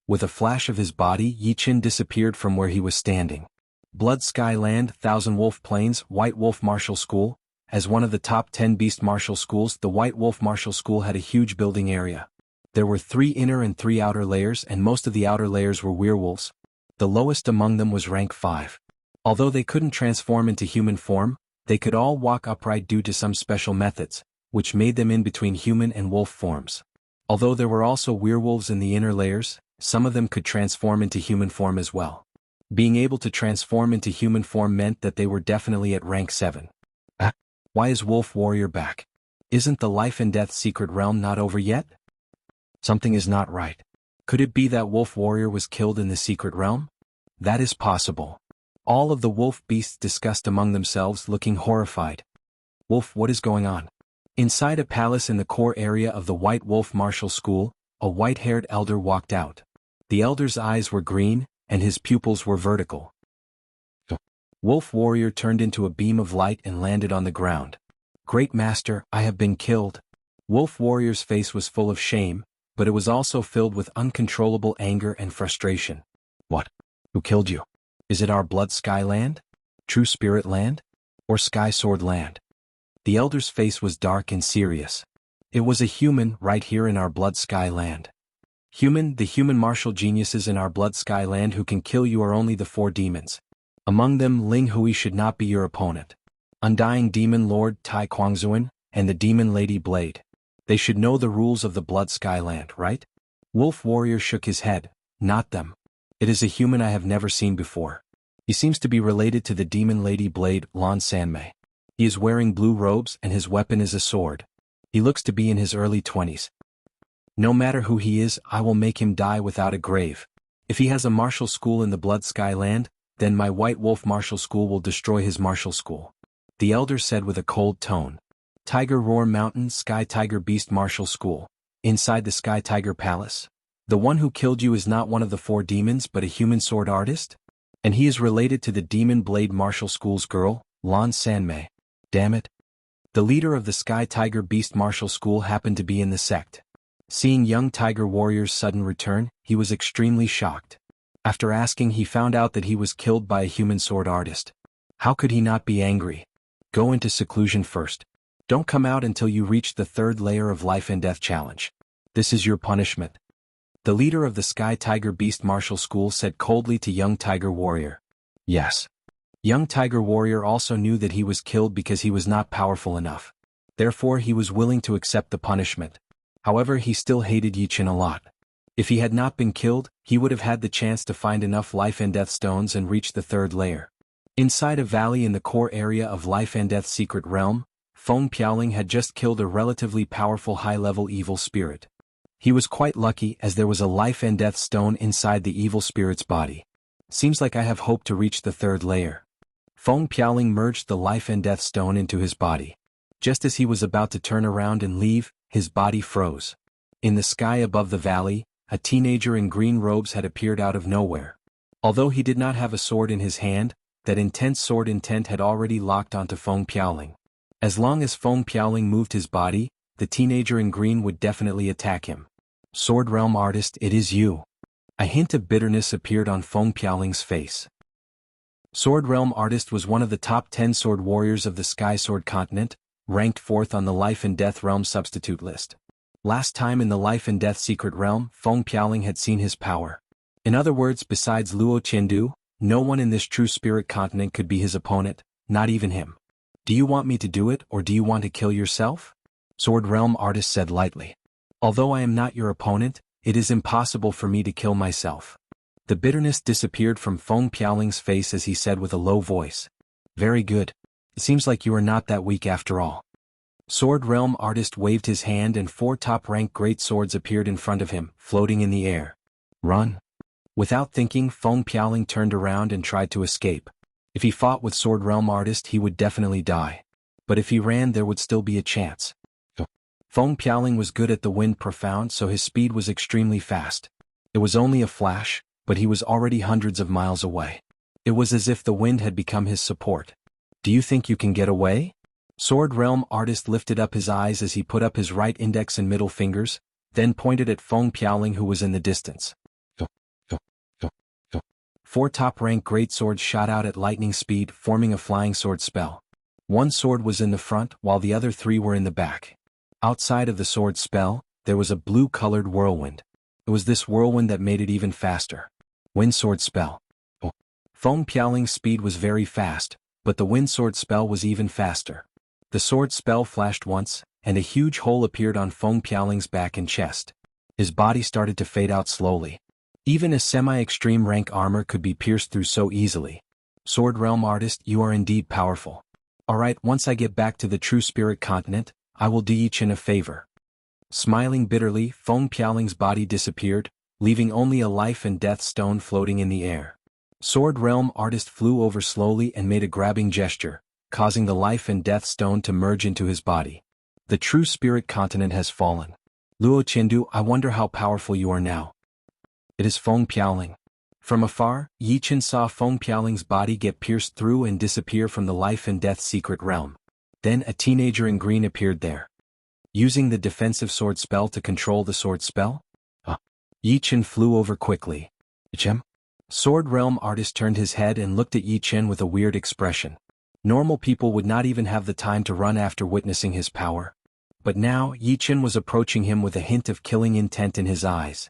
With a flash of his body, Yi Chen disappeared from where he was standing. Blood Sky Land, Thousand Wolf Plains, White Wolf Martial School. As one of the top 10 beast martial schools, the White Wolf Martial School had a huge building area. There were 3 inner and 3 outer layers, and most of the outer layers were werewolves. The lowest among them was rank 5. Although they couldn't transform into human form, they could all walk upright due to some special methods, which made them in between human and wolf forms. Although there were also werewolves in the inner layers, some of them could transform into human form as well. Being able to transform into human form meant that they were definitely at rank 7. Why is Wolf Warrior back? Isn't the life and death secret realm not over yet? Something is not right. Could it be that Wolf Warrior was killed in the secret realm? That is possible. All of the wolf beasts discussed among themselves, looking horrified. Wolf, what is going on? Inside a palace in the core area of the White Wolf Martial School, a white-haired elder walked out. The elder's eyes were green, and his pupils were vertical. Wolf Warrior turned into a beam of light and landed on the ground. Great Master, I have been killed. Wolf Warrior's face was full of shame, but it was also filled with uncontrollable anger and frustration. What? Who killed you? Is it our Blood Sky Land? True Spirit Land? Or Sky Sword Land? The elder's face was dark and serious. It was a human right here in our blood sky land. The human martial geniuses in our blood sky land who can kill you are only the 4 demons. Among them Ling Hui should not be your opponent. Undying Demon Lord Tai Quangzuan, and the Demon Lady Blade. They should know the rules of the blood sky land, right? Wolf Warrior shook his head. Not them. It is a human I have never seen before. He seems to be related to the Demon Lady Blade, Lan Sanmei. He is wearing blue robes and his weapon is a sword. He looks to be in his early 20s. No matter who he is, I will make him die without a grave. If he has a martial school in the blood sky land, then my White Wolf martial school will destroy his martial school. The elder said with a cold tone. Tiger Roar Mountain Sky Tiger Beast Martial School. Inside the Sky Tiger Palace. The one who killed you is not one of the 4 demons but a human sword artist? And he is related to the Demon Blade Martial School's girl, Lan Sanmei. Damn it. The leader of the Sky Tiger Beast Martial School happened to be in the sect. Seeing young Tiger Warrior's sudden return, he was extremely shocked. After asking, he found out that he was killed by a human sword artist. How could he not be angry? Go into seclusion first. Don't come out until you reach the 3rd layer of Life and Death Challenge. This is your punishment. The leader of the Sky Tiger Beast Martial School said coldly to young Tiger Warrior. Yes. Young Tiger Warrior also knew that he was killed because he was not powerful enough. Therefore he was willing to accept the punishment. However, he still hated Yichen a lot. If he had not been killed, he would have had the chance to find enough Life and Death stones and reach the 3rd layer. Inside a valley in the core area of Life and Death Secret Realm, Feng Piaoling had just killed a relatively powerful high-level evil spirit. He was quite lucky as there was a Life and Death stone inside the evil spirit's body. Seems like I have hope to reach the 3rd layer. Feng Piaoling merged the Life and Death stone into his body. Just as he was about to turn around and leave, his body froze. In the sky above the valley, a teenager in green robes had appeared out of nowhere. Although he did not have a sword in his hand, that intense sword intent had already locked onto Feng Piaoling. As long as Feng Piaoling moved his body, the teenager in green would definitely attack him. Sword Realm Artist, it is you. A hint of bitterness appeared on Feng Piaoling's face. Sword Realm Artist was one of the top 10 sword warriors of the Sky Sword Continent, ranked 4th on the Life and Death Realm substitute list. Last time in the Life and Death Secret Realm, Feng Piaoling had seen his power. In other words, besides Luo Qiandu, no one in this true spirit continent could be his opponent, not even him. Do you want me to do it or do you want to kill yourself? Sword Realm Artist said lightly. Although I am not your opponent, it is impossible for me to kill myself. The bitterness disappeared from Feng Piaoling's face as he said with a low voice. Very good. It seems like you are not that weak after all. Sword Realm Artist waved his hand and 4 top-ranked great swords appeared in front of him, floating in the air. Run. Without thinking, Feng Piaoling turned around and tried to escape. If he fought with Sword Realm Artist, he would definitely die. But if he ran, there would still be a chance. Feng Piaoling was good at the wind profound, so his speed was extremely fast. It was only a flash, but he was already hundreds of miles away. It was as if the wind had become his support. Do you think you can get away? Sword Realm Artist lifted up his eyes as he put up his right index and middle fingers, then pointed at Feng Piaoling who was in the distance. 4 top-ranked great swords shot out at lightning speed, forming a flying sword spell. 1 sword was in the front, while the other 3 were in the back. Outside of the sword spell, there was a blue-colored whirlwind. It was this whirlwind that made it even faster. Wind sword spell. Feng Piaoling's speed was very fast, but the wind sword spell was even faster. The sword spell flashed once, and a huge hole appeared on Feng Piaoling's back and chest. His body started to fade out slowly. Even a semi-extreme rank armor could be pierced through so easily. Sword Realm Artist, you are indeed powerful. Alright, once I get back to the true spirit continent, I will do Yichen a favor. Smiling bitterly, Feng Piaoling's body disappeared, leaving only a Life and Death stone floating in the air. Sword Realm Artist flew over slowly and made a grabbing gesture, causing the Life and Death stone to merge into his body. The true spirit continent has fallen. Luo Qiandu, I wonder how powerful you are now. It is Feng Piaoling. From afar, Yichen saw Feng Piaoling's body get pierced through and disappear from the Life and Death Secret Realm. Then a teenager in green appeared there. Using the defensive sword spell to control the sword spell? Yichen flew over quickly. Yichen? Sword Realm Artist turned his head and looked at Yichen with a weird expression. Normal people would not even have the time to run after witnessing his power. But now, Yi Chen was approaching him with a hint of killing intent in his eyes.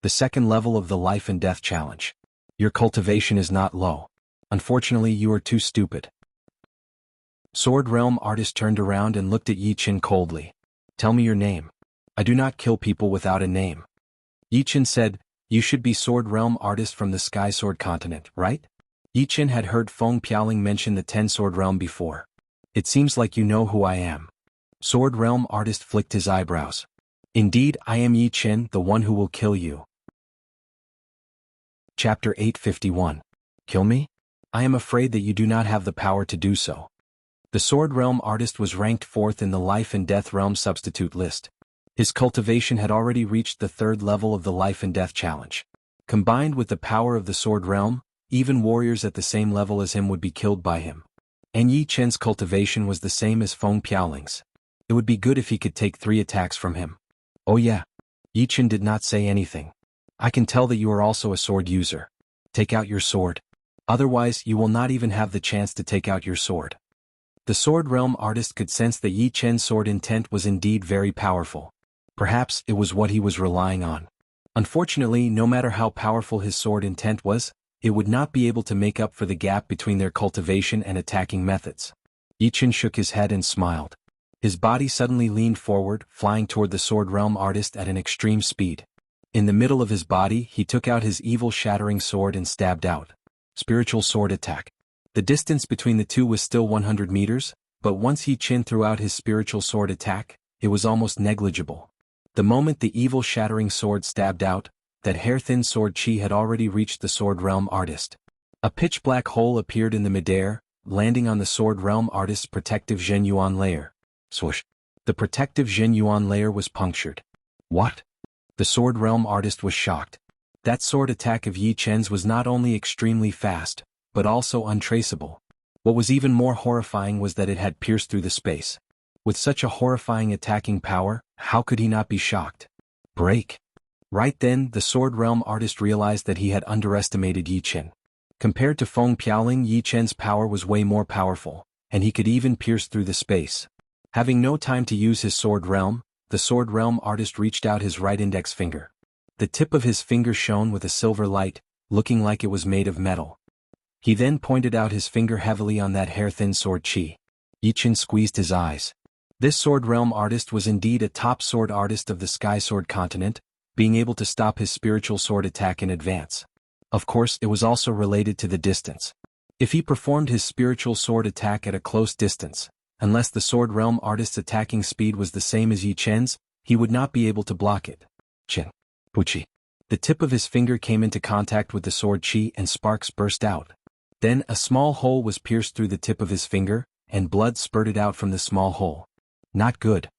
The second level of the life and death challenge. Your cultivation is not low. Unfortunately, you are too stupid. Sword Realm Artist turned around and looked at Yi Chen coldly. Tell me your name. I do not kill people without a name. Yi Chen said, you should be Sword Realm Artist from the Sky Sword Continent, right? Yi Chen had heard Feng Piaoling mention the 10 Sword Realm before. It seems like you know who I am. Sword Realm Artist flicked his eyebrows. Indeed, I am Yi Chen, the one who will kill you. Chapter 851. Kill me? I am afraid that you do not have the power to do so. The Sword Realm Artist was ranked 4th in the Life and Death Realm substitute list. His cultivation had already reached the 3rd level of the Life and Death challenge. Combined with the power of the Sword Realm, even warriors at the same level as him would be killed by him. And Yi Chen's cultivation was the same as Feng Piaoling's. It would be good if he could take 3 attacks from him. Oh yeah. Yi Chen did not say anything. I can tell that you are also a sword user. Take out your sword. Otherwise, you will not even have the chance to take out your sword. The Sword Realm Artist could sense that Yi Chen's sword intent was indeed very powerful. Perhaps it was what he was relying on. Unfortunately, no matter how powerful his sword intent was, it would not be able to make up for the gap between their cultivation and attacking methods. Yi Chen shook his head and smiled. His body suddenly leaned forward, flying toward the Sword Realm Artist at an extreme speed. In the middle of his body, he took out his evil shattering sword and stabbed out. Spiritual sword attack. The distance between the two was still 100 meters, but once Yi Chen threw out his spiritual sword attack, it was almost negligible. The moment the evil shattering sword stabbed out, that hair-thin sword chi had already reached the Sword Realm Artist. A pitch-black hole appeared in the midair, landing on the Sword Realm Artist's protective Zhen Yuan layer. Swoosh. The protective Zhen Yuan layer was punctured. What? The Sword Realm Artist was shocked. That sword attack of Yi Chen's was not only extremely fast, but also untraceable. What was even more horrifying was that it had pierced through the space. With such a horrifying attacking power, how could he not be shocked? Break. Right then, the Sword Realm Artist realized that he had underestimated Yi Chen. Compared to Feng Piaoling, Yi Chen's power was way more powerful, and he could even pierce through the space. Having no time to use his Sword Realm, the Sword Realm Artist reached out his right index finger. The tip of his finger shone with a silver light, looking like it was made of metal. He then pointed out his finger heavily on that hair-thin sword chi. Yi Chen squeezed his eyes. This Sword Realm Artist was indeed a top sword artist of the Sky Sword Continent, being able to stop his spiritual sword attack in advance. Of course, it was also related to the distance. If he performed his spiritual sword attack at a close distance, unless the Sword Realm Artist's attacking speed was the same as Yi Chen's, he would not be able to block it. Chen. Puchi. The tip of his finger came into contact with the sword chi and sparks burst out. Then a small hole was pierced through the tip of his finger, and blood spurted out from the small hole. Not good.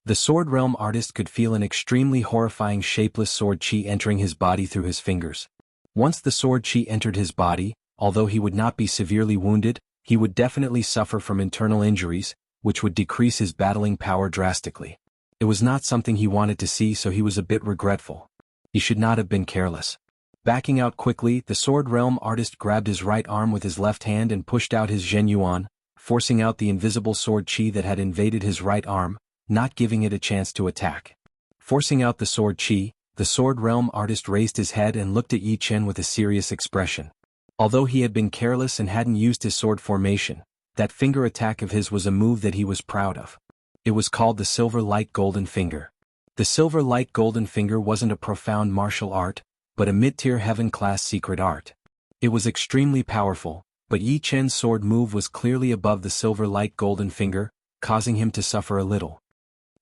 The Sword Realm Artist could feel an extremely horrifying shapeless sword chi entering his body through his fingers. Once the sword chi entered his body, although he would not be severely wounded, he would definitely suffer from internal injuries, which would decrease his battling power drastically. It was not something he wanted to see, so he was a bit regretful. He should not have been careless. Backing out quickly, the Sword Realm Artist grabbed his right arm with his left hand and pushed out his Zhen Yuan, forcing out the invisible sword chi that had invaded his right arm, not giving it a chance to attack. Forcing out the sword chi, the Sword Realm Artist raised his head and looked at Yi Chen with a serious expression. Although he had been careless and hadn't used his sword formation, that finger attack of his was a move that he was proud of. It was called the Silver Light Golden Finger. The Silver Light Golden Finger wasn't a profound martial art, but a mid-tier heaven-class secret art. It was extremely powerful, but Yi Chen's sword move was clearly above the Silver Light Golden Finger, causing him to suffer a little.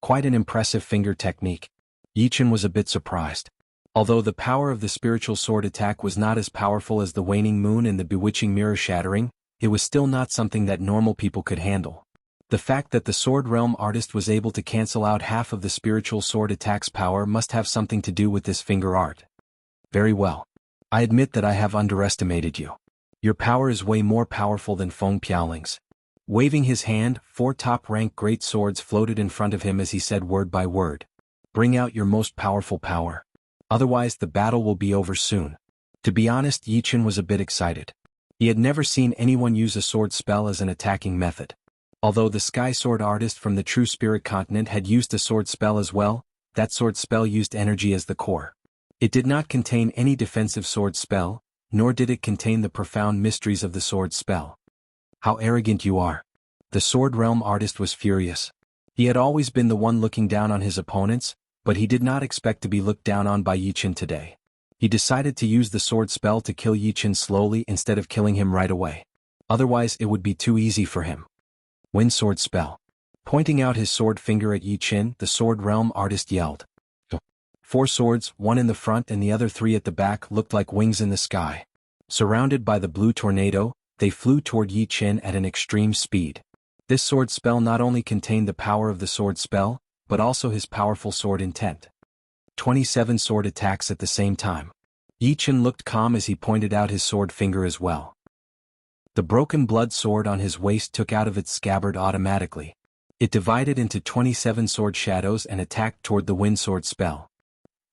Quite an impressive finger technique. Yi Chen was a bit surprised. Although the power of the spiritual sword attack was not as powerful as the Waning Moon and the Bewitching Mirror Shattering, it was still not something that normal people could handle. The fact that the Sword Realm Artist was able to cancel out half of the spiritual sword attack's power must have something to do with this finger art. Very well. I admit that I have underestimated you. Your power is way more powerful than Feng Piaoling's. Waving his hand, 4 top-rank great swords floated in front of him as he said word by word. Bring out your most powerful power. Otherwise the battle will be over soon. To be honest, Yi Chen was a bit excited. He had never seen anyone use a sword spell as an attacking method. Although the sky sword artist from the True Spirit continent had used a sword spell as well, that sword spell used energy as the core. It did not contain any defensive sword spell, nor did it contain the profound mysteries of the sword spell. How arrogant you are. The Sword Realm artist was furious. He had always been the one looking down on his opponents, but he did not expect to be looked down on by Yi Chen today. He decided to use the sword spell to kill Yi Chen slowly instead of killing him right away. Otherwise it would be too easy for him. Wind sword spell. Pointing out his sword finger at Yi Chen, the Sword Realm artist yelled. 4 swords, one in the front and the other 3 at the back, looked like wings in the sky. Surrounded by the blue tornado, they flew toward Yi Chen at an extreme speed. This sword spell not only contained the power of the sword spell, but also his powerful sword intent. 27 sword attacks at the same time. Yi Chen looked calm as he pointed out his sword finger as well. The broken blood sword on his waist took out of its scabbard automatically. It divided into 27 sword shadows and attacked toward the wind sword spell.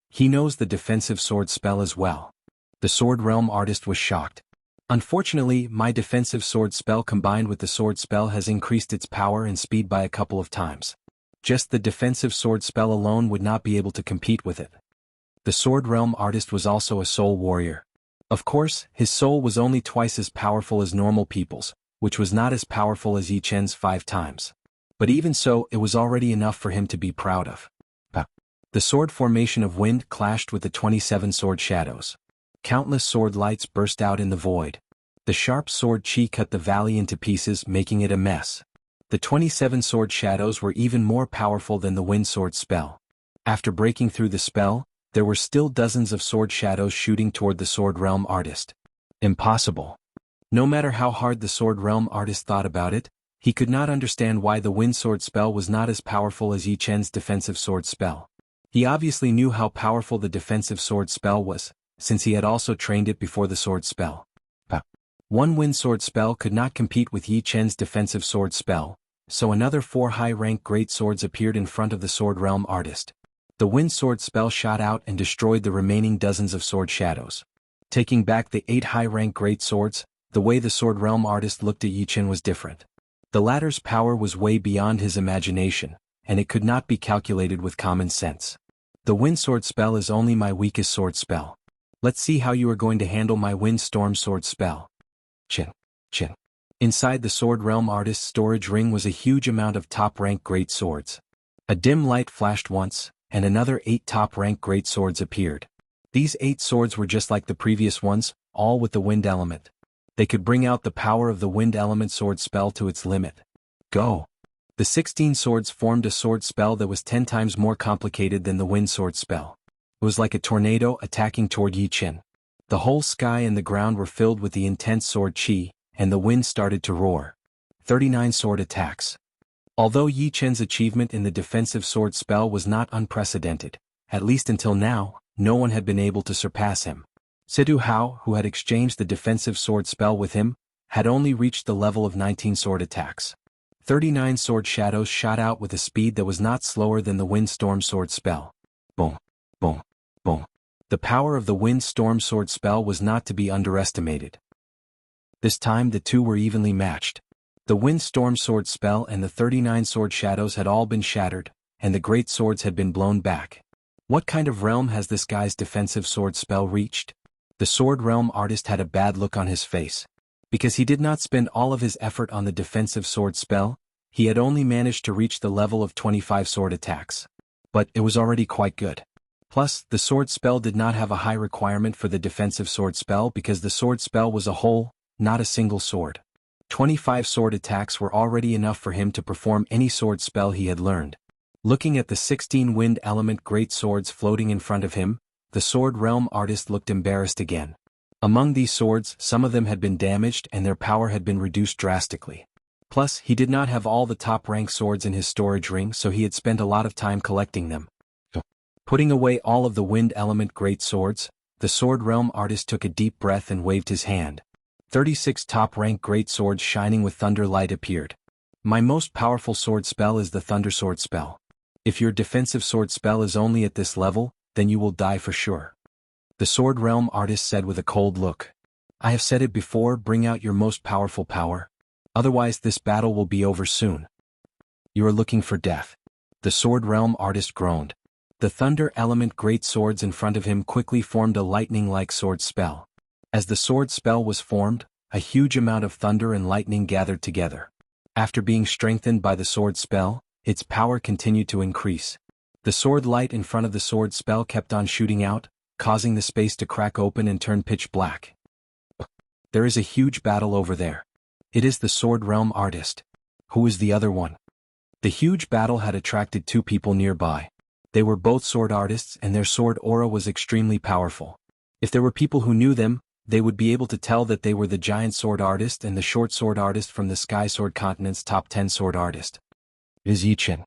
He knows the defensive sword spell as well. The Sword Realm artist was shocked. Unfortunately, my defensive sword spell combined with the sword spell has increased its power and speed by a couple of times. Just the defensive sword spell alone would not be able to compete with it. The Sword Realm artist was also a soul warrior. Of course, his soul was only twice as powerful as normal people's, which was not as powerful as Yi Chen's 5 times. But even so, it was already enough for him to be proud of. The sword formation of wind clashed with the 27 sword shadows. Countless sword lights burst out in the void. The sharp sword chi cut the valley into pieces, making it a mess. The 27 sword shadows were even more powerful than the wind sword spell. After breaking through the spell, there were still dozens of sword shadows shooting toward the Sword Realm artist. Impossible. No matter how hard the Sword Realm artist thought about it, he could not understand why the wind sword spell was not as powerful as Yi Chen's defensive sword spell. He obviously knew how powerful the defensive sword spell was, since he had also trained it before the sword spell. One wind sword spell could not compete with Yi Chen's defensive sword spell, so another 4 high-rank great swords appeared in front of the Sword Realm artist. The wind sword spell shot out and destroyed the remaining dozens of sword shadows. Taking back the 8 high-rank great swords, the way the Sword Realm artist looked at Yi Chen was different. The latter's power was way beyond his imagination, and it could not be calculated with common sense. The wind sword spell is only my weakest sword spell. Let's see how you are going to handle my wind storm sword spell. Chin. Inside the Sword Realm artist's storage ring was a huge amount of top-rank great swords. A dim light flashed once, and another 8 top-rank great swords appeared. These 8 swords were just like the previous ones, all with the wind element. They could bring out the power of the wind element sword spell to its limit. Go! The 16 swords formed a sword spell that was 10 times more complicated than the wind sword spell. It was like a tornado attacking toward Yi Chen. The whole sky and the ground were filled with the intense sword chi, and the wind started to roar. 39 sword attacks. Although Yi Chen's achievement in the defensive sword spell was not unprecedented, at least until now, no one had been able to surpass him. Sidu Hao, who had exchanged the defensive sword spell with him, had only reached the level of 19 sword attacks. 39 sword shadows shot out with a speed that was not slower than the wind storm sword spell. Boom, boom, boom. The power of the wind storm sword spell was not to be underestimated. This time the two were evenly matched. The wind storm sword spell and the 39 sword shadows had all been shattered, and the great swords had been blown back. What kind of realm has this guy's defensive sword spell reached? The Sword Realm artist had a bad look on his face. Because he did not spend all of his effort on the defensive sword spell, he had only managed to reach the level of 25 sword attacks. But it was already quite good. Plus, the sword spell did not have a high requirement for the defensive sword spell because the sword spell was a whole, not a single sword. 25 sword attacks were already enough for him to perform any sword spell he had learned. Looking at the 16 wind element great swords floating in front of him, the Sword Realm artist looked embarrassed again. Among these swords, some of them had been damaged and their power had been reduced drastically. Plus, he did not have all the top-rank swords in his storage ring, so he had spent a lot of time collecting them. Putting away all of the wind element great swords, the Sword Realm artist took a deep breath and waved his hand. 36 top-rank great swords shining with thunder light appeared. My most powerful sword spell is the Thunder Sword spell. If your defensive sword spell is only at this level, then you will die for sure. The Sword Realm artist said with a cold look. I have said it before, bring out your most powerful power. Otherwise this battle will be over soon. You are looking for death. The Sword Realm artist groaned. The thunder element great swords in front of him quickly formed a lightning-like sword spell. As the sword spell was formed, a huge amount of thunder and lightning gathered together. After being strengthened by the sword spell, its power continued to increase. The sword light in front of the sword spell kept on shooting out, causing the space to crack open and turn pitch black. There is a huge battle over there. It is the Sword Realm artist. Who is the other one? The huge battle had attracted two people nearby. They were both sword artists and their sword aura was extremely powerful. If there were people who knew them, they would be able to tell that they were the giant sword artist and the short sword artist from the Sky Sword Continent's top 10 sword artist. It is Yichen.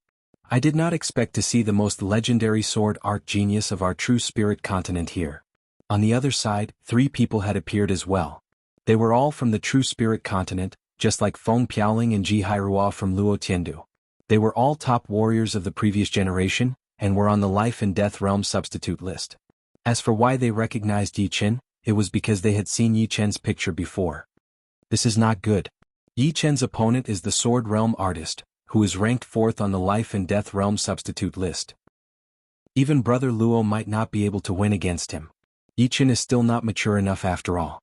I did not expect to see the most legendary sword art genius of our true spirit continent here. On the other side, three people had appeared as well. They were all from the true spirit continent, just like Feng Piaoling and Ji Hairua from Luo Tiandu. They were all top warriors of the previous generation, and were on the life and death realm substitute list. As for why they recognized Yi Chen, it was because they had seen Yi Chen's picture before. This is not good. Yi Chen's opponent is the Sword Realm artist, who is ranked 4th on the life and death realm substitute list. Even Brother Luo might not be able to win against him. Yi Chen is still not mature enough after all.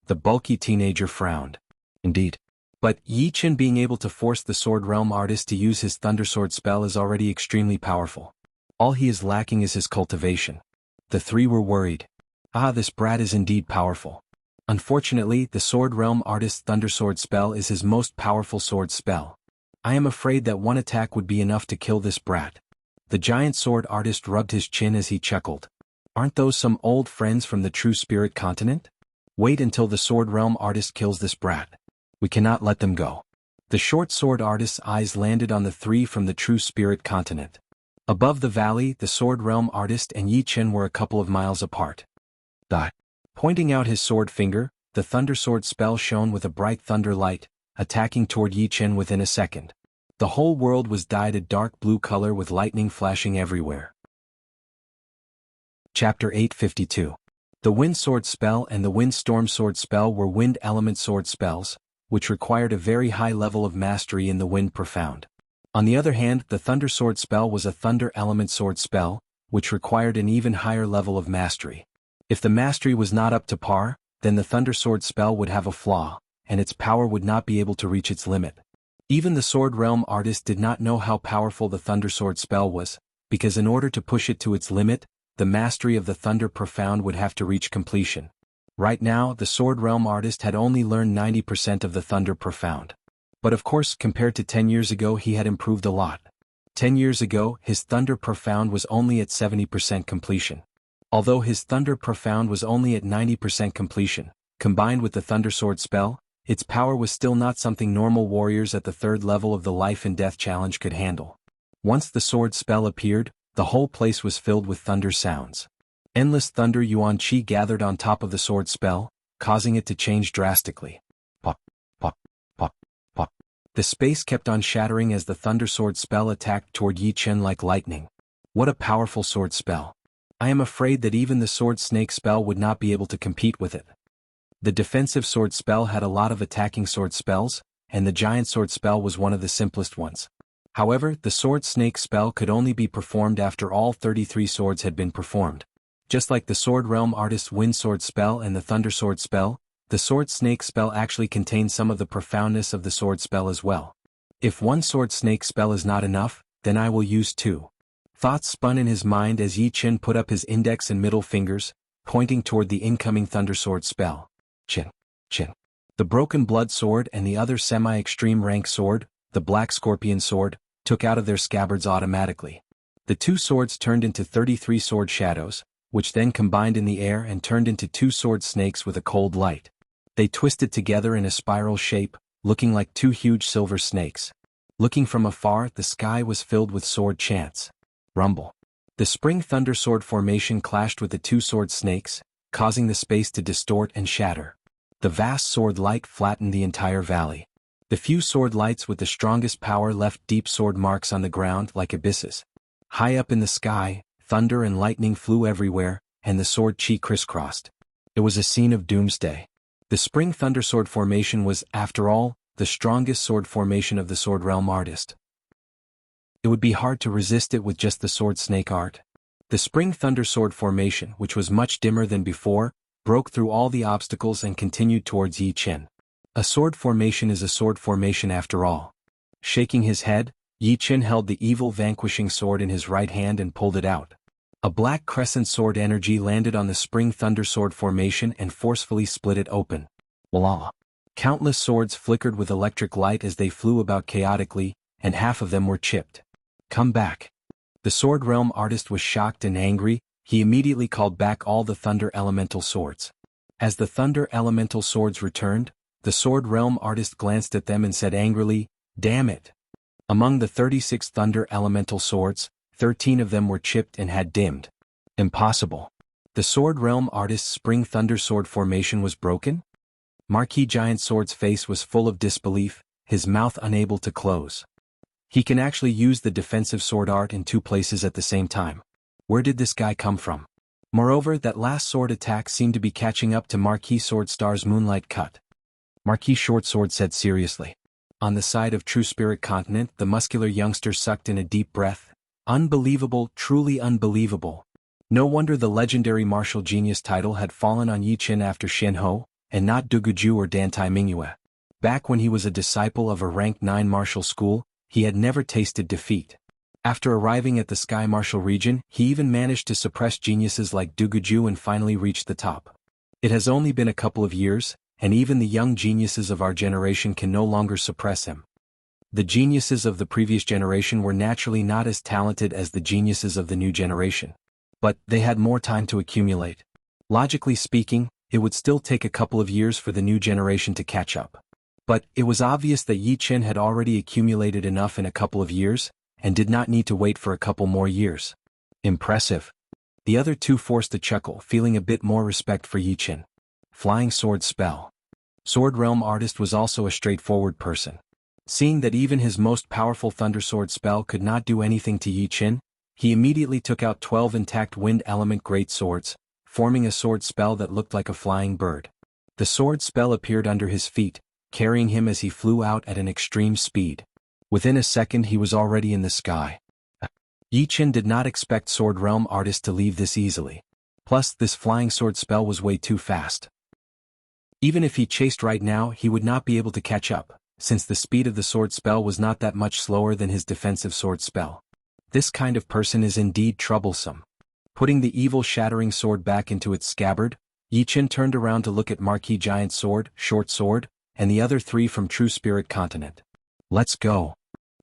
The bulky teenager frowned. Indeed. But Yi Chen being able to force the Sword Realm artist to use his Thundersword spell is already extremely powerful. All he is lacking is his cultivation. The three were worried. Ah, this brat is indeed powerful. Unfortunately, the Sword Realm artist's Thundersword spell is his most powerful sword spell. I am afraid that one attack would be enough to kill this brat. The giant sword artist rubbed his chin as he chuckled. Aren't those some old friends from the true spirit continent? Wait until the Sword Realm artist kills this brat. We cannot let them go. The short sword artist's eyes landed on the three from the true spirit continent. Above the valley, the Sword Realm artist and Yi Chen were a couple of miles apart. Pointing out his sword finger, the Thunder Sword spell shone with a bright thunder light, attacking toward Yi Chen within a second. The whole world was dyed a dark blue color with lightning flashing everywhere. Chapter 852. The Wind Sword spell and the Wind Storm Sword spell were wind element sword spells, which required a very high level of mastery in the Wind Profound. On the other hand, the Thunder Sword spell was a thunder element sword spell, which required an even higher level of mastery. If the mastery was not up to par, then the Thunder Sword spell would have a flaw, and its power would not be able to reach its limit. Even the Sword Realm artist did not know how powerful the Thunder Sword spell was, because in order to push it to its limit, the mastery of the Thunder Profound would have to reach completion. Right now, the Sword Realm artist had only learned 90% of the Thunder Profound. But of course, compared to 10 years ago, he had improved a lot. 10 years ago, his Thunder Profound was only at 70% completion. Although his Thunder Profound was only at 90% completion, combined with the Thunder Sword spell, its power was still not something normal warriors at the 3rd level of the Life and Death Challenge could handle. Once the sword spell appeared, the whole place was filled with thunder sounds. Endless thunder yuan qi gathered on top of the sword spell, causing it to change drastically. Pop, pop, pop, pop. The space kept on shattering as the Thunder Sword spell attacked toward Yi Chen like lightning. What a powerful sword spell. I am afraid that even the Sword Snake spell would not be able to compete with it. The defensive sword spell had a lot of attacking sword spells, and the giant sword spell was one of the simplest ones. However, the Sword Snake spell could only be performed after all 33 swords had been performed. Just like the Sword Realm artist's Wind Sword spell and the Thunder Sword spell, the Sword Snake spell actually contains some of the profoundness of the sword spell as well. If one Sword Snake spell is not enough, then I will use 2. Thoughts spun in his mind as Yi Chen put up his index and middle fingers, pointing toward the incoming Thunder Sword spell. Chin, chin. The Broken Blood Sword and the other semi-extreme rank sword, the Black Scorpion Sword, took out of their scabbards automatically. The two swords turned into 33 sword shadows, which then combined in the air and turned into 2 sword snakes with a cold light. They twisted together in a spiral shape, looking like 2 huge silver snakes. Looking from afar, the sky was filled with sword chants. Rumble. The Spring Thunder Sword formation clashed with the 2 sword snakes, causing the space to distort and shatter. The vast sword light flattened the entire valley. The few sword lights with the strongest power left deep sword marks on the ground like abysses. High up in the sky, thunder and lightning flew everywhere, and the sword chi crisscrossed. It was a scene of doomsday. The Spring Thunder Sword formation was, after all, the strongest sword formation of the Sword Realm artist. It would be hard to resist it with just the sword snake art. The Spring Thunder sword formation, which was much dimmer than before, broke through all the obstacles and continued towards Yi Chen. A sword formation is a sword formation after all. Shaking his head, Yi Chen held the evil vanquishing sword in his right hand and pulled it out. A black crescent sword energy landed on the Spring Thunder sword formation and forcefully split it open. Voila! Countless swords flickered with electric light as they flew about chaotically, and half of them were chipped. Come back. The Sword Realm artist was shocked and angry. He immediately called back all the Thunder Elemental swords. As the Thunder Elemental swords returned, the Sword Realm artist glanced at them and said angrily, "Damn it!" Among the 36 Thunder Elemental swords, 13 of them were chipped and had dimmed. Impossible. The Sword Realm artist's Spring Thunder sword formation was broken? Marquis Giant Sword's face was full of disbelief, his mouth unable to close. He can actually use the defensive sword art in two places at the same time. Where did this guy come from? Moreover, that last sword attack seemed to be catching up to Marquis Sword Star's Moonlight Cut. Marquis Short Sword said seriously. On the side of True Spirit Continent, the muscular youngster sucked in a deep breath. Unbelievable, truly unbelievable. No wonder the legendary martial genius title had fallen on Yi Chen after Shen Ho, and not Duguju or Dantai Mingyue. Back when he was a disciple of a rank 9 martial school, he had never tasted defeat. After arriving at the Sky Martial region, he even managed to suppress geniuses like Duguju and finally reached the top. It has only been a couple of years, and even the young geniuses of our generation can no longer suppress him. The geniuses of the previous generation were naturally not as talented as the geniuses of the new generation. But they had more time to accumulate. Logically speaking, it would still take a couple of years for the new generation to catch up. But it was obvious that Yi Chen had already accumulated enough in a couple of years, and did not need to wait for a couple more years. Impressive. The other two forced a chuckle, feeling a bit more respect for Yi Chen. Flying Sword Spell. Sword Realm artist was also a straightforward person. Seeing that even his most powerful Thunder Sword spell could not do anything to Yi Chen, he immediately took out 12 intact Wind Element Great Swords, forming a sword spell that looked like a flying bird. The sword spell appeared under his feet, carrying him as he flew out at an extreme speed. Within a second he was already in the sky. Yi Chen did not expect Sword Realm artist to leave this easily. Plus, this flying sword spell was way too fast. Even if he chased right now, he would not be able to catch up, since the speed of the sword spell was not that much slower than his defensive sword spell. This kind of person is indeed troublesome. Putting the evil shattering sword back into its scabbard, Yi Chen turned around to look at Marquis Giant Sword, Short Sword, and the other three from True Spirit Continent. Let's go.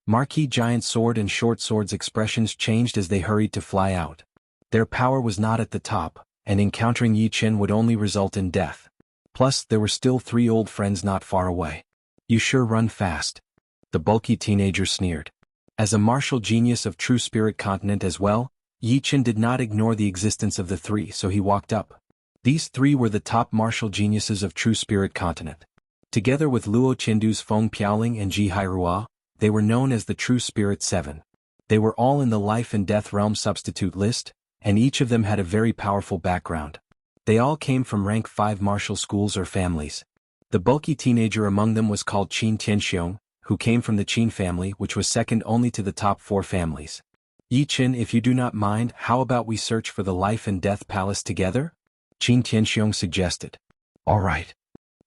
Marquis Giant Sword and Short Sword's expressions changed as they hurried to fly out. Their power was not at the top, and encountering Yi Chen would only result in death. Plus, there were still 3 old friends not far away. You sure run fast. The bulky teenager sneered. As a martial genius of True Spirit Continent as well, Yi Chen did not ignore the existence of the 3, so he walked up. These 3 were the top martial geniuses of True Spirit Continent. Together with Luo Qindu's Feng Piaoling and Ji Hairua, they were known as the True Spirit 7. They were all in the Life and Death Realm substitute list, and each of them had a very powerful background. They all came from rank 5 martial schools or families. The bulky teenager among them was called Qin Tianxiong, who came from the Qin family, which was second only to the top 4 families. Yi Chen, if you do not mind, how about we search for the Life and Death Palace together? Qin Tianxiong suggested. All right.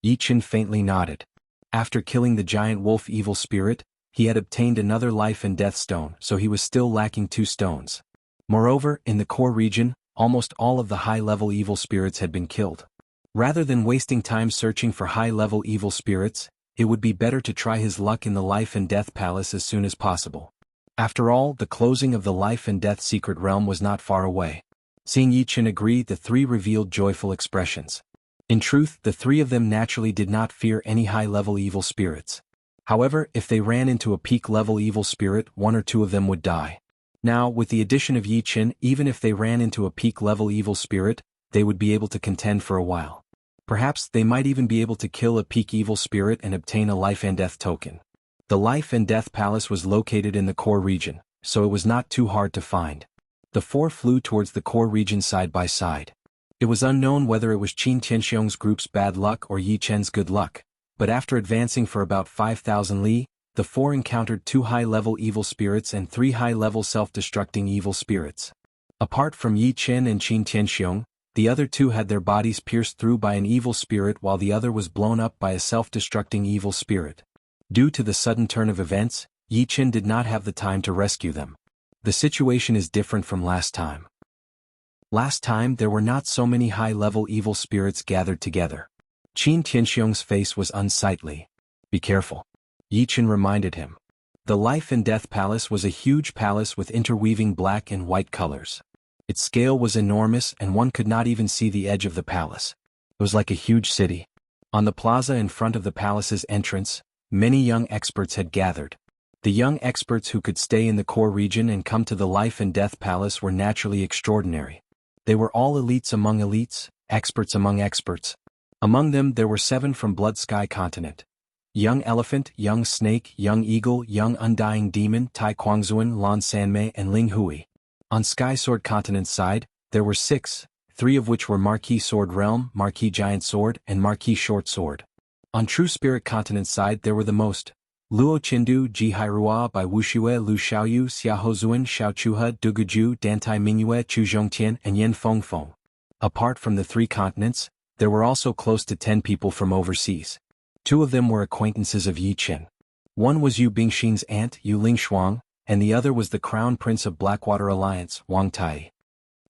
Yi Chen faintly nodded. After killing the giant wolf evil spirit, he had obtained another life and death stone, so he was still lacking 2 stones. Moreover, in the core region, almost all of the high-level evil spirits had been killed. Rather than wasting time searching for high-level evil spirits, it would be better to try his luck in the Life and Death Palace as soon as possible. After all, the closing of the Life and Death Secret Realm was not far away. Seeing Yi Chen agree, the 3 revealed joyful expressions. In truth, the 3 of them naturally did not fear any high-level evil spirits. However, if they ran into a peak-level evil spirit, 1 or 2 of them would die. Now, with the addition of Yi Chen, even if they ran into a peak-level evil spirit, they would be able to contend for a while. Perhaps they might even be able to kill a peak evil spirit and obtain a life and death token. The Life and Death Palace was located in the core region, so it was not too hard to find. The 4 flew towards the core region side by side. It was unknown whether it was Qin Tianxiong's group's bad luck or Yi Chen's good luck, But after advancing for about 5,000 li, the four encountered 2 high-level evil spirits and 3 high-level self-destructing evil spirits. Apart from Yi Chen and Qin Tianxiong, the other 2 had their bodies pierced through by an evil spirit while the other was blown up by a self-destructing evil spirit. Due to the sudden turn of events, Yi Chen did not have the time to rescue them. The situation is different from last time. Last time there were not so many high-level evil spirits gathered together. Qin Tianxiong's face was unsightly. Be careful. Yi Chen reminded him. The Life and Death Palace was a huge palace with interweaving black and white colors. Its scale was enormous and one could not even see the edge of the palace. It was like a huge city. On the plaza in front of the palace's entrance, many young experts had gathered. The young experts who could stay in the core region and come to the Life and Death Palace were naturally extraordinary. They were all elites among elites, experts among experts. Among them there were 7 from Blood Sky Continent. Young Elephant, Young Snake, Young Eagle, Young Undying Demon, Tai Quangzuan, Lan Sanmei and Ling Hui. On Sky Sword Continent's side, there were 6, 3 of which were Marquis Sword Realm, Marquis Giant Sword, and Marquis Short Sword. On True Spirit Continent's side there were the most. Luo Qindu, Ji Hairua by Wuxia, Lu Xiaoyu, Xiaohozuan, Xiaochuhe, Duguju, Dantai Mingyue, Chu Zhongtian, and Yen Fengfeng. Apart from the 3 continents, there were also close to 10 people from overseas. 2 of them were acquaintances of Yi Chen. One was Yu Bingxin's aunt, Yu Lingshuang, and the other was the Crown Prince of Blackwater Alliance, Wang Tai.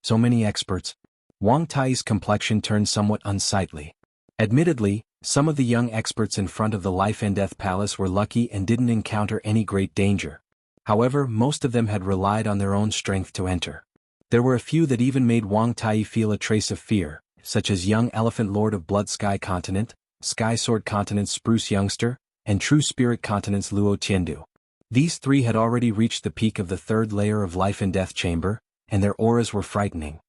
So many experts. Wang Tai's complexion turned somewhat unsightly. Admittedly, some of the young experts in front of the Life and Death Palace were lucky and didn't encounter any great danger. However, most of them had relied on their own strength to enter. There were a few that even made Wang Tai feel a trace of fear, such as Young Elephant Lord of Blood Sky Continent, Sky Sword Continent's Spruce Youngster, and True Spirit Continent's Luo Tiandu. These 3 had already reached the peak of the 3rd layer of Life and Death Chamber, and their auras were frightening.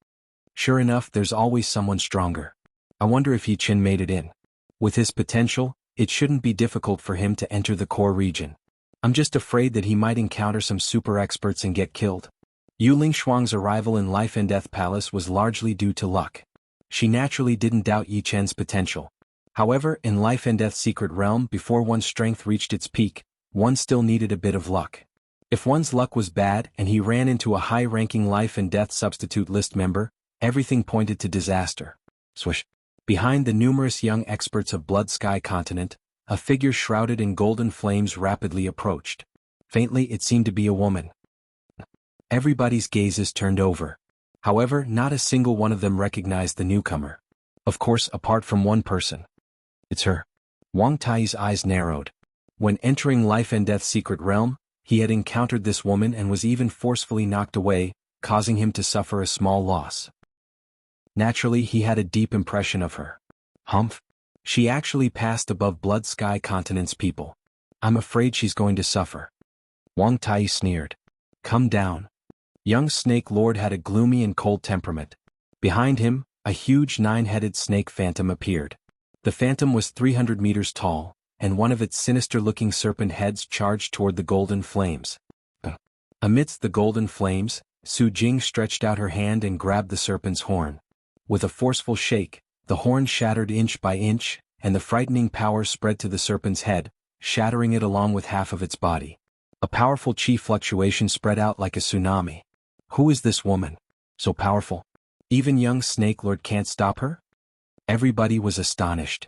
Sure enough, there's always someone stronger. I wonder if Yi Chen made it in. With his potential, it shouldn't be difficult for him to enter the core region. I'm just afraid that he might encounter some super experts and get killed. Yu Lingshuang's arrival in Life and Death Palace was largely due to luck. She naturally didn't doubt Yi Chen's potential. However, in Life and Death Secret Realm, before one's strength reached its peak, one still needed a bit of luck. If one's luck was bad and he ran into a high-ranking Life and Death substitute list member, everything pointed to disaster. Swish. Behind the numerous young experts of Blood Sky Continent, a figure shrouded in golden flames rapidly approached. Faintly, it seemed to be a woman. Everybody's gazes turned over. However, not a single one of them recognized the newcomer. Of course, apart from one person. It's her. Wang Tai's eyes narrowed. When entering Life and Death Secret Realm, he had encountered this woman and was even forcefully knocked away, causing him to suffer a small loss. Naturally, he had a deep impression of her. Humph. She actually passed above Blood Sky Continent's people. I'm afraid she's going to suffer. Wang Tai sneered. Come down. Young Snake Lord had a gloomy and cold temperament. Behind him, a huge 9-headed snake phantom appeared. The phantom was 300 meters tall, and one of its sinister-looking serpent heads charged toward the golden flames. Amidst the golden flames, Su Jing stretched out her hand and grabbed the serpent's horn. With a forceful shake, the horn shattered inch by inch, and the frightening power spread to the serpent's head, shattering it along with half of its body. A powerful chi fluctuation spread out like a tsunami. Who is this woman? So powerful? Even young Snake Lord can't stop her? Everybody was astonished.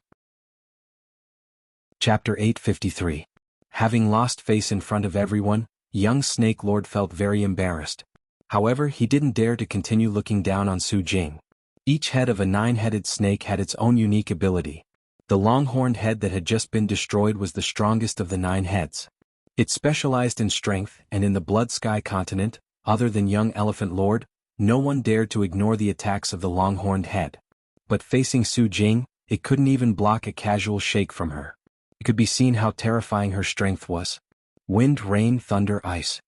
Chapter 853. Having lost face in front of everyone, young Snake Lord felt very embarrassed. However, he didn't dare to continue looking down on Su Jing. Each head of a 9-headed snake had its own unique ability. The long-horned head that had just been destroyed was the strongest of the 9 heads. It specialized in strength, and in the Blood Sky Continent, other than young Elephant Lord, no one dared to ignore the attacks of the long-horned head. But facing Su Jing, it couldn't even block a casual shake from her. It could be seen how terrifying her strength was. Wind, rain, thunder, ice.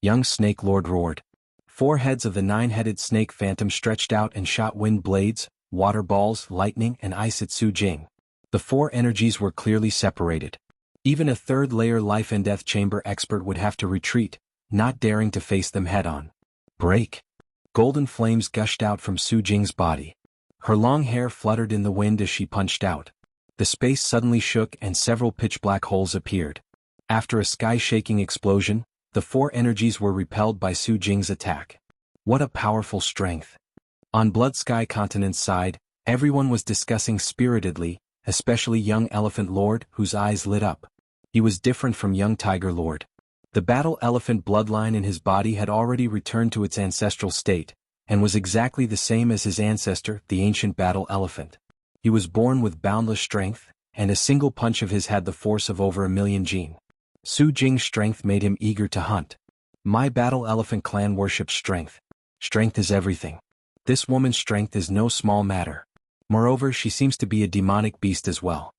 Young Snake Lord roared. 4 heads of the 9-headed snake phantom stretched out and shot wind blades, water balls, lightning, and ice at Su Jing. The 4 energies were clearly separated. Even a 3rd-layer Life and Death Chamber expert would have to retreat, not daring to face them head-on. Break! Golden flames gushed out from Su Jing's body. Her long hair fluttered in the wind as she punched out. The space suddenly shook and several pitch-black holes appeared. After a sky-shaking explosion, the four energies were repelled by Su Jing's attack. What a powerful strength! On Blood Sky Continent's side, everyone was discussing spiritedly, especially young Elephant Lord, whose eyes lit up. He was different from young Tiger Lord. The battle elephant bloodline in his body had already returned to its ancestral state, and was exactly the same as his ancestor, the ancient battle elephant. He was born with boundless strength, and a single punch of his had the force of over 1,000,000 jin. Su Jing's strength made him eager to hunt. My battle elephant clan worships strength. Strength is everything. This woman's strength is no small matter. Moreover, she seems to be a demonic beast as well.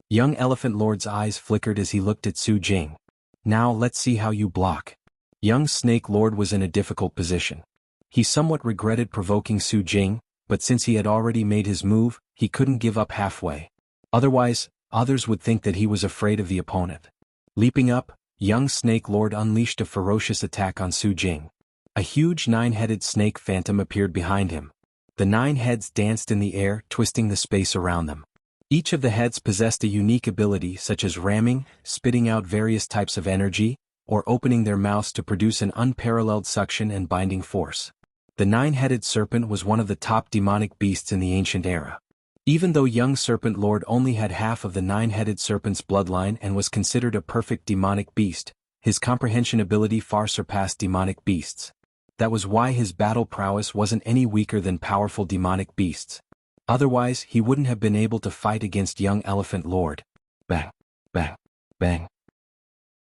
Young Elephant Lord's eyes flickered as he looked at Su Jing. Now let's see how you block. Young Snake Lord was in a difficult position. He somewhat regretted provoking Su Jing, but since he had already made his move, he couldn't give up halfway. Otherwise, others would think that he was afraid of the opponent. Leaping up, young Snake Lord unleashed a ferocious attack on Su Jing. A huge 9-headed snake phantom appeared behind him. The 9 heads danced in the air, twisting the space around them. Each of the heads possessed a unique ability such as ramming, spitting out various types of energy, or opening their mouths to produce an unparalleled suction and binding force. The 9-headed serpent was one of the top demonic beasts in the ancient era. Even though young Serpent Lord only had half of the 9-headed serpent's bloodline and was considered a perfect demonic beast, his comprehension ability far surpassed demonic beasts. That was why his battle prowess wasn't any weaker than powerful demonic beasts. Otherwise, he wouldn't have been able to fight against young Elephant Lord. Bang, bang, bang.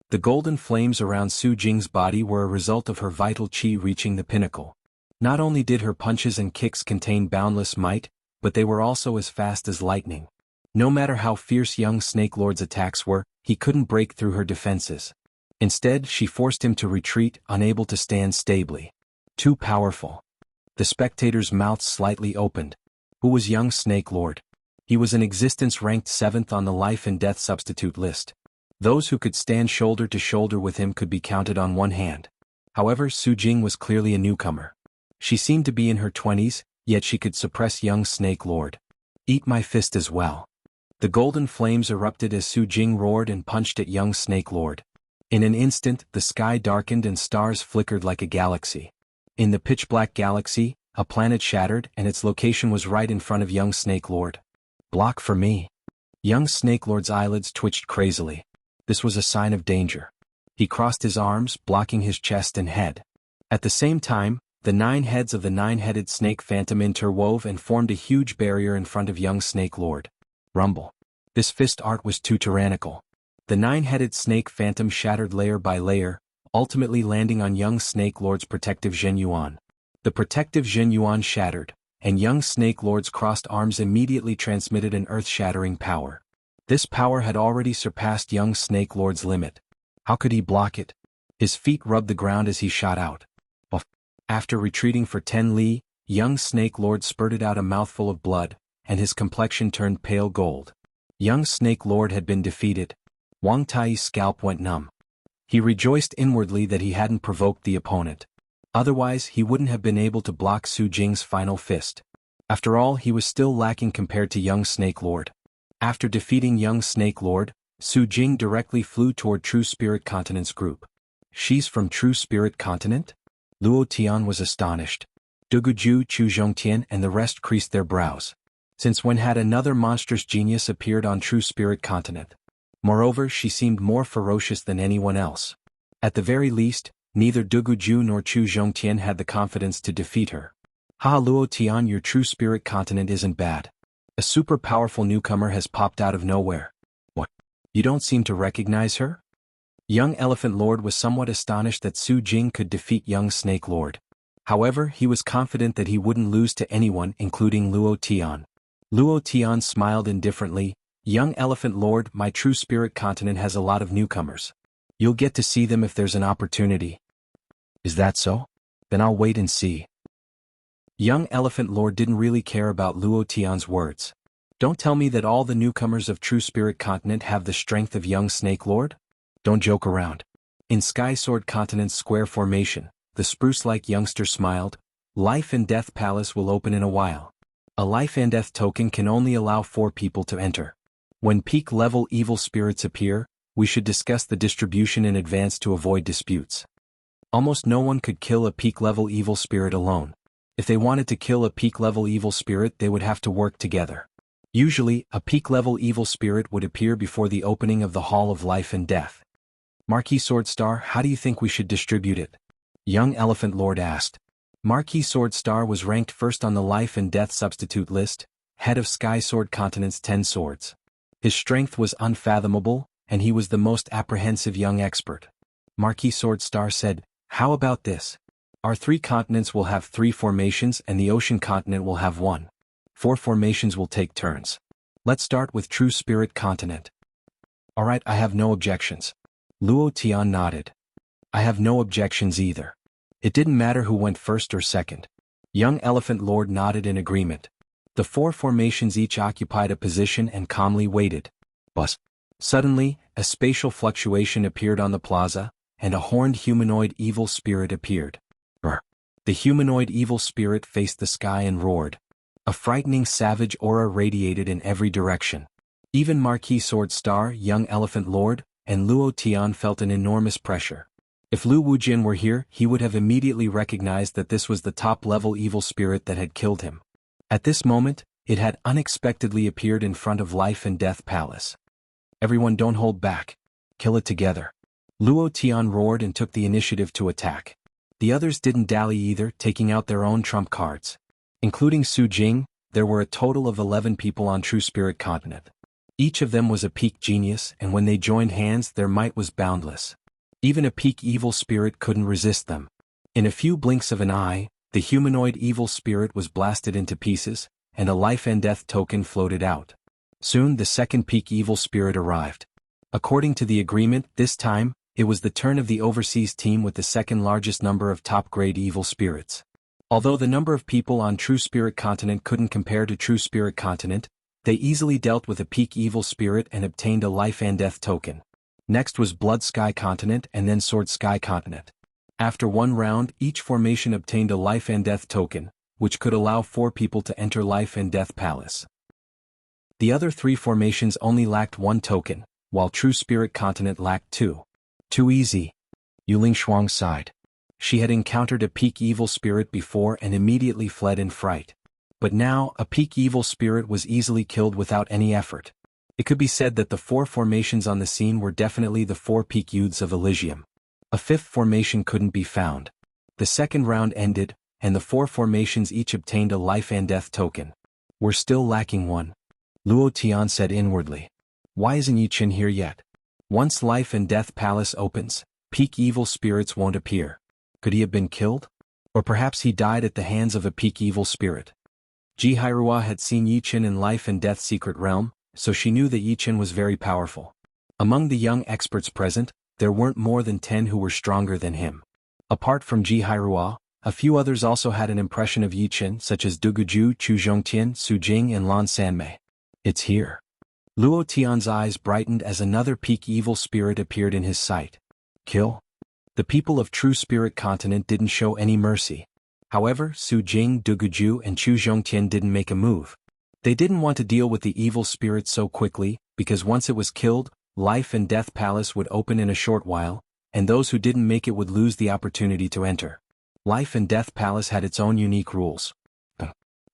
The golden flames around Su Jing's body were a result of her vital qi reaching the pinnacle. Not only did her punches and kicks contain boundless might, but they were also as fast as lightning. No matter how fierce young Snake Lord's attacks were, he couldn't break through her defenses. Instead, she forced him to retreat, unable to stand stably. Too powerful. The spectators' mouths slightly opened. Who was young Snake Lord? He was in existence ranked 7th on the life and death substitute list. Those who could stand shoulder to shoulder with him could be counted on one hand. However, Su Jing was clearly a newcomer. She seemed to be in her 20s, yet she could suppress young Snake Lord. Eat my fist as well. The golden flames erupted as Su Jing roared and punched at young Snake Lord. In an instant, the sky darkened and stars flickered like a galaxy. In the pitch-black galaxy, a planet shattered and its location was right in front of young Snake Lord. Block for me. Young Snake Lord's eyelids twitched crazily. This was a sign of danger. He crossed his arms, blocking his chest and head. At the same time, the 9 heads of the 9-headed snake phantom interwove and formed a huge barrier in front of young Snake Lord. Rumble. This fist art was too tyrannical. The 9-headed snake phantom shattered layer by layer, ultimately landing on young Snake Lord's protective Zhen Yuan. The protective Zhen Yuan shattered, and young Snake Lord's crossed arms immediately transmitted an earth-shattering power. This power had already surpassed young Snake Lord's limit. How could he block it? His feet rubbed the ground as he shot out. After retreating for 10 li, young Snake Lord spurted out a mouthful of blood, and his complexion turned pale gold. Young Snake Lord had been defeated. Wang Tai's scalp went numb. He rejoiced inwardly that he hadn't provoked the opponent. Otherwise, he wouldn't have been able to block Su Jing's final fist. After all, he was still lacking compared to young Snake Lord. After defeating young Snake Lord, Su Jing directly flew toward True Spirit Continent's group. She's from True Spirit Continent? Luo Tian was astonished. Duguju, Chu Zhongtian and the rest creased their brows. Since when had another monstrous genius appeared on True Spirit Continent? Moreover, she seemed more ferocious than anyone else. At the very least, neither Duguju nor Chu Zhongtian had the confidence to defeat her. Ha Luo Tian, your True Spirit Continent isn't bad. A super powerful newcomer has popped out of nowhere. What? You don't seem to recognize her? Young Elephant Lord was somewhat astonished that Su Jing could defeat young Snake Lord. However, he was confident that he wouldn't lose to anyone, including Luo Tian. Luo Tian smiled indifferently. Young Elephant Lord, my True Spirit Continent has a lot of newcomers. You'll get to see them if there's an opportunity. Is that so? Then I'll wait and see. Young Elephant Lord didn't really care about Luo Tian's words. Don't tell me that all the newcomers of True Spirit Continent have the strength of young Snake Lord? Don't joke around. In Sky Sword Continent's square formation, the spruce-like youngster smiled. Life and Death Palace will open in a while. A life and death token can only allow 4 people to enter. When peak-level evil spirits appear, we should discuss the distribution in advance to avoid disputes. Almost no one could kill a peak-level evil spirit alone. If they wanted to kill a peak-level evil spirit, they would have to work together. Usually, a peak-level evil spirit would appear before the opening of the Hall of Life and Death. Marquis Swordstar, how do you think we should distribute it? Young Elephant Lord asked. Marquis Swordstar was ranked first on the Life and Death substitute list, head of Sky Sword Continent's 10 swords. His strength was unfathomable, and he was the most apprehensive young expert. Marquis Swordstar said, "How about this? Our 3 continents will have 3 formations and the ocean continent will have 1. 4 formations will take turns. Let's start with True Spirit Continent." "Alright, I have no objections." Luo Tian nodded. "I have no objections either." It didn't matter who went first or second. Young Elephant Lord nodded in agreement. The 4 formations each occupied a position and calmly waited. But suddenly, a spatial fluctuation appeared on the plaza, and a horned humanoid evil spirit appeared. Brr. The humanoid evil spirit faced the sky and roared. A frightening savage aura radiated in every direction. Even Marquis Swordstar, Young Elephant Lord, and Luo Tian felt an enormous pressure. If Lu Wujin were here, he would have immediately recognized that this was the top-level evil spirit that had killed him. At this moment, it had unexpectedly appeared in front of Life and Death Palace. "Everyone, don't hold back. Kill it together." Luo Tian roared and took the initiative to attack. The others didn't dally either, taking out their own trump cards. Including Su Jing, there were a total of 11 people on True Spirit Continent. Each of them was a peak genius, and when they joined hands, their might was boundless. Even a peak evil spirit couldn't resist them. In a few blinks of an eye, the humanoid evil spirit was blasted into pieces, and a life and death token floated out. Soon the second peak evil spirit arrived. According to the agreement, this time, it was the turn of the overseas team with the second largest number of top-grade evil spirits. Although the number of people on True Spirit Continent couldn't compare to True Spirit Continent, they easily dealt with a peak evil spirit and obtained a life and death token. Next was Blood Sky Continent and then Sword Sky Continent. After one round, each formation obtained a life and death token, which could allow 4 people to enter Life and Death Palace. The other 3 formations only lacked 1 token, while True Spirit Continent lacked 2. Too easy. Yuling Shuang sighed. She had encountered a peak evil spirit before and immediately fled in fright. But now, a peak evil spirit was easily killed without any effort. It could be said that the 4 formations on the scene were definitely the 4 peak youths of Elysium. A 5th formation couldn't be found. The second round ended, and the 4 formations each obtained a life and death token. "We're still lacking 1. Luo Tian said inwardly. "Why isn't Yiqin here yet? Once Life and Death Palace opens, peak evil spirits won't appear. Could he have been killed? Or perhaps he died at the hands of a peak evil spirit." Ji Hairua had seen Yiqin in Life and Death Secret Realm, so she knew that Yiqin was very powerful. Among the young experts present, there weren't more than 10 who were stronger than him. Apart from Ji Hairua, a few others also had an impression of Yiqin, such as Duguju, Chu Zhongtian, Su Jing and Lan Sanmei. "It's here." Luo Tian's eyes brightened as another peak evil spirit appeared in his sight. "Kill?" The people of True Spirit Continent didn't show any mercy. However, Su Jing, Duguju and Chu Zhongtian didn't make a move. They didn't want to deal with the evil spirit so quickly, because once it was killed, Life and Death Palace would open in a short while, and those who didn't make it would lose the opportunity to enter. Life and Death Palace had its own unique rules.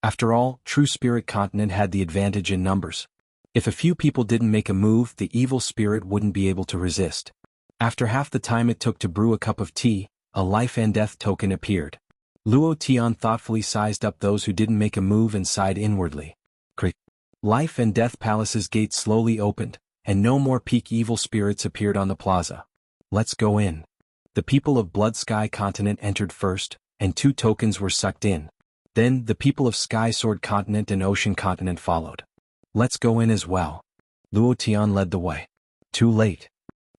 After all, True Spirit Continent had the advantage in numbers. If a few people didn't make a move, the evil spirit wouldn't be able to resist. After half the time it took to brew a cup of tea, a life and death token appeared. Luo Tian thoughtfully sized up those who didn't make a move and sighed inwardly. Crick. Life and Death Palace's gates slowly opened, and no more peak evil spirits appeared on the plaza. "Let's go in." The people of Blood Sky Continent entered first, and 2 tokens were sucked in. Then, the people of Sky Sword Continent and Ocean Continent followed. "Let's go in as well." Luo Tian led the way. Too late.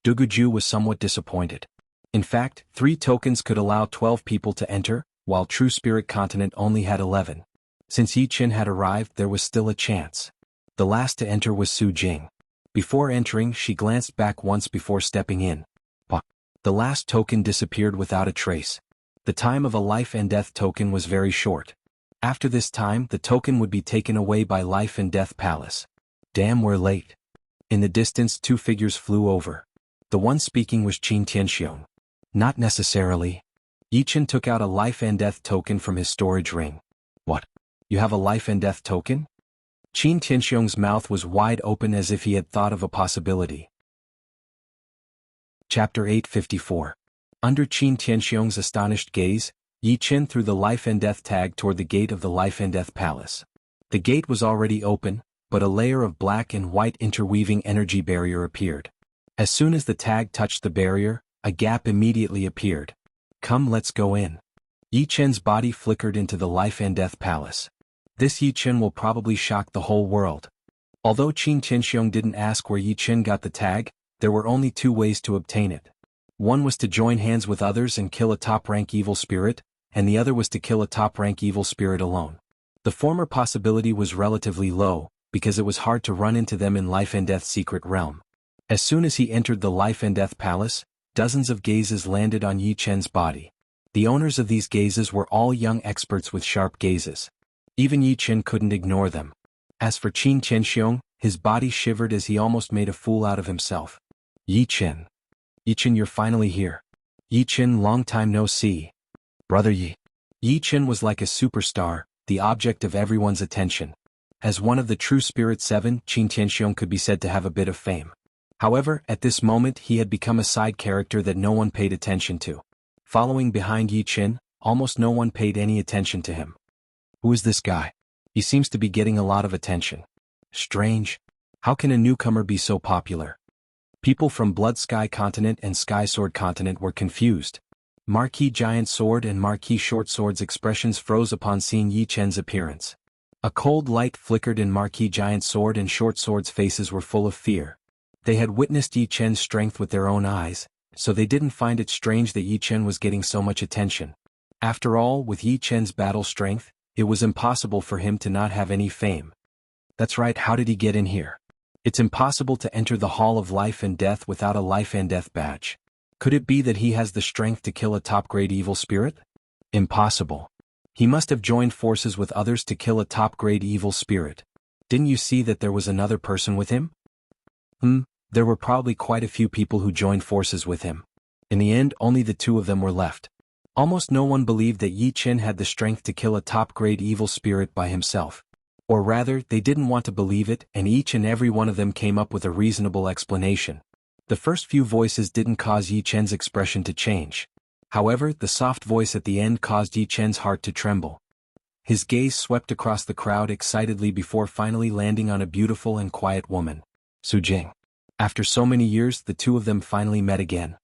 Duguju was somewhat disappointed. In fact, 3 tokens could allow 12 people to enter, while True Spirit Continent only had 11. Since Yiqin had arrived, there was still a chance. The last to enter was Su Jing. Before entering, she glanced back once before stepping in. But the last token disappeared without a trace. The time of a life and death token was very short. After this time, the token would be taken away by Life and Death Palace. "Damn, we're late." In the distance 2 figures flew over. The one speaking was Qin Tianxiong. Not necessarily. Yi Chen took out a life and death token from his storage ring. What? You have a life and death token? Qin Tianxiong's mouth was wide open as if he had thought of a possibility. Chapter 854. Under Qin Tianxiong's astonished gaze, Yi Chen threw the life and death tag toward the gate of the life and death palace. The gate was already open, but a layer of black and white interweaving energy barrier appeared. As soon as the tag touched the barrier, a gap immediately appeared. Come, let's go in. Yi Chen's body flickered into the life and death palace. This Yi Chen will probably shock the whole world. Although Qin Tianxiong didn't ask where Yi Chen got the tag, there were only 2 ways to obtain it. One was to join hands with others and kill a top-rank evil spirit, and the other was to kill a top-rank evil spirit alone. The former possibility was relatively low, because it was hard to run into them in life and death secret realm. As soon as he entered the life and death palace, dozens of gazes landed on Yi Chen's body. The owners of these gazes were all young experts with sharp gazes. Even Yi Chen couldn't ignore them. As for Qin Tianxiong, his body shivered as he almost made a fool out of himself. Yi Chen. Yi Chen, you're finally here. Yi Chen, long time no see. Brother Yi. Yi Chen was like a superstar, the object of everyone's attention. As one of the true Spirit 7, Qin Tianxiong could be said to have a bit of fame. However, at this moment he had become a side character that no one paid attention to. Following behind Yi Chen, almost no one paid any attention to him. Who is this guy? He seems to be getting a lot of attention. Strange. How can a newcomer be so popular? People from Blood Sky Continent and Sky Sword Continent were confused. Marquis Giant Sword and Marquis Short Sword's expressions froze upon seeing Yi Chen's appearance. A cold light flickered in Marquis Giant Sword and Short Sword's faces were full of fear. They had witnessed Yi Chen's strength with their own eyes, so they didn't find it strange that Yi Chen was getting so much attention. After all, with Yi Chen's battle strength, it was impossible for him to not have any fame. That's right, how did he get in here? It's impossible to enter the Hall of Life and Death without a Life and Death badge. Could it be that he has the strength to kill a top-grade evil spirit? Impossible. He must have joined forces with others to kill a top-grade evil spirit. Didn't you see that there was another person with him? There were probably quite a few people who joined forces with him. In the end, only the 2 of them were left. Almost no one believed that Yi Chen had the strength to kill a top-grade evil spirit by himself. Or rather, they didn't want to believe it, and each and every one of them came up with a reasonable explanation. The first few voices didn't cause Yi Chen's expression to change. However, the soft voice at the end caused Yi Chen's heart to tremble. His gaze swept across the crowd excitedly before finally landing on a beautiful and quiet woman. Su Jing. After so many years, the 2 of them finally met again.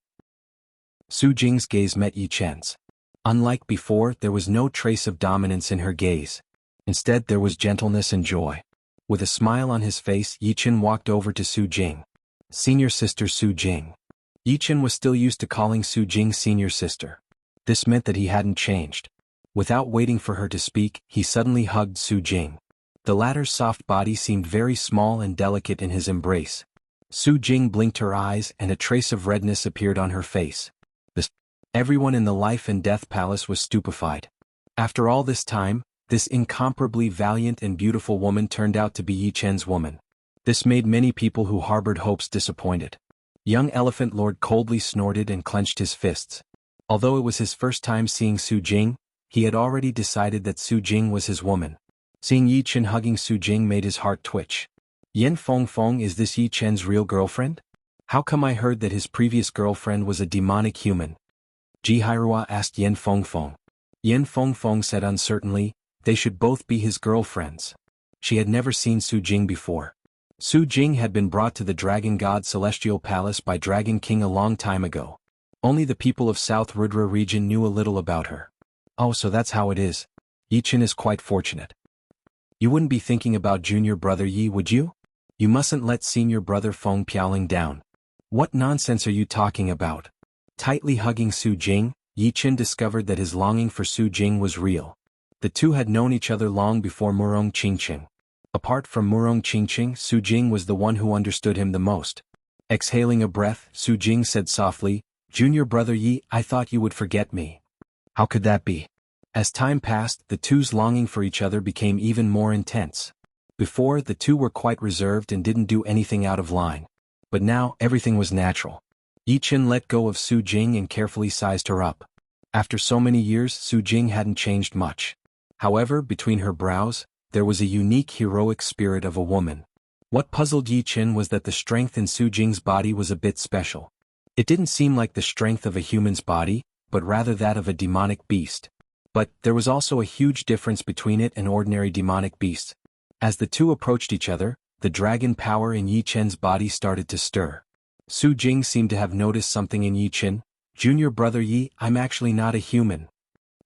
Su Jing's gaze met Yi Chen's. Unlike before, there was no trace of dominance in her gaze. Instead, there was gentleness and joy. With a smile on his face, Yi Chen walked over to Su Jing. Senior sister Su Jing. Yi Chen was still used to calling Su Jing senior sister. This meant that he hadn't changed. Without waiting for her to speak, he suddenly hugged Su Jing. The latter's soft body seemed very small and delicate in his embrace. Su Jing blinked her eyes and a trace of redness appeared on her face. Everyone in the Life and Death Palace was stupefied. After all this time, this incomparably valiant and beautiful woman turned out to be Yi Chen's woman. This made many people who harbored hopes disappointed. Young Elephant Lord coldly snorted and clenched his fists. Although it was his first time seeing Su Jing, he had already decided that Su Jing was his woman. Seeing Yi Chen hugging Su Jing made his heart twitch. Yen Feng Feng, is this Yi Chen's real girlfriend? How come I heard that his previous girlfriend was a demonic human? Ji Hairua asked Yen Feng Feng. Yen Feng Feng said uncertainly, they should both be his girlfriends. She had never seen Su Jing before. Su Jing had been brought to the Dragon God Celestial Palace by Dragon King a long time ago. Only the people of South Rudra region knew a little about her. Oh, so that's how it is. Yi Chen is quite fortunate. You wouldn't be thinking about junior brother Yi, would you? You mustn't let senior brother Feng Piaoling down. What nonsense are you talking about? Tightly hugging Su Jing, Yi Chen discovered that his longing for Su Jing was real. The 2 had known each other long before Murong Qingqing. Apart from Murong Qingqing, Su Jing was the one who understood him the most. Exhaling a breath, Su Jing said softly, Junior brother Yi, I thought you would forget me. How could that be? As time passed, the 2's longing for each other became even more intense. Before, the two were quite reserved and didn't do anything out of line. But now, everything was natural. Yi Chen let go of Su Jing and carefully sized her up. After so many years, Su Jing hadn't changed much. However, between her brows, there was a unique heroic spirit of a woman. What puzzled Yi Chen was that the strength in Su Jing's body was a bit special. It didn't seem like the strength of a human's body, but rather that of a demonic beast. But there was also a huge difference between it and ordinary demonic beasts. As the two approached each other, the dragon power in Yi Chen's body started to stir. Su Jing seemed to have noticed something in Yi Chen. "Junior brother Yi, I'm actually not a human."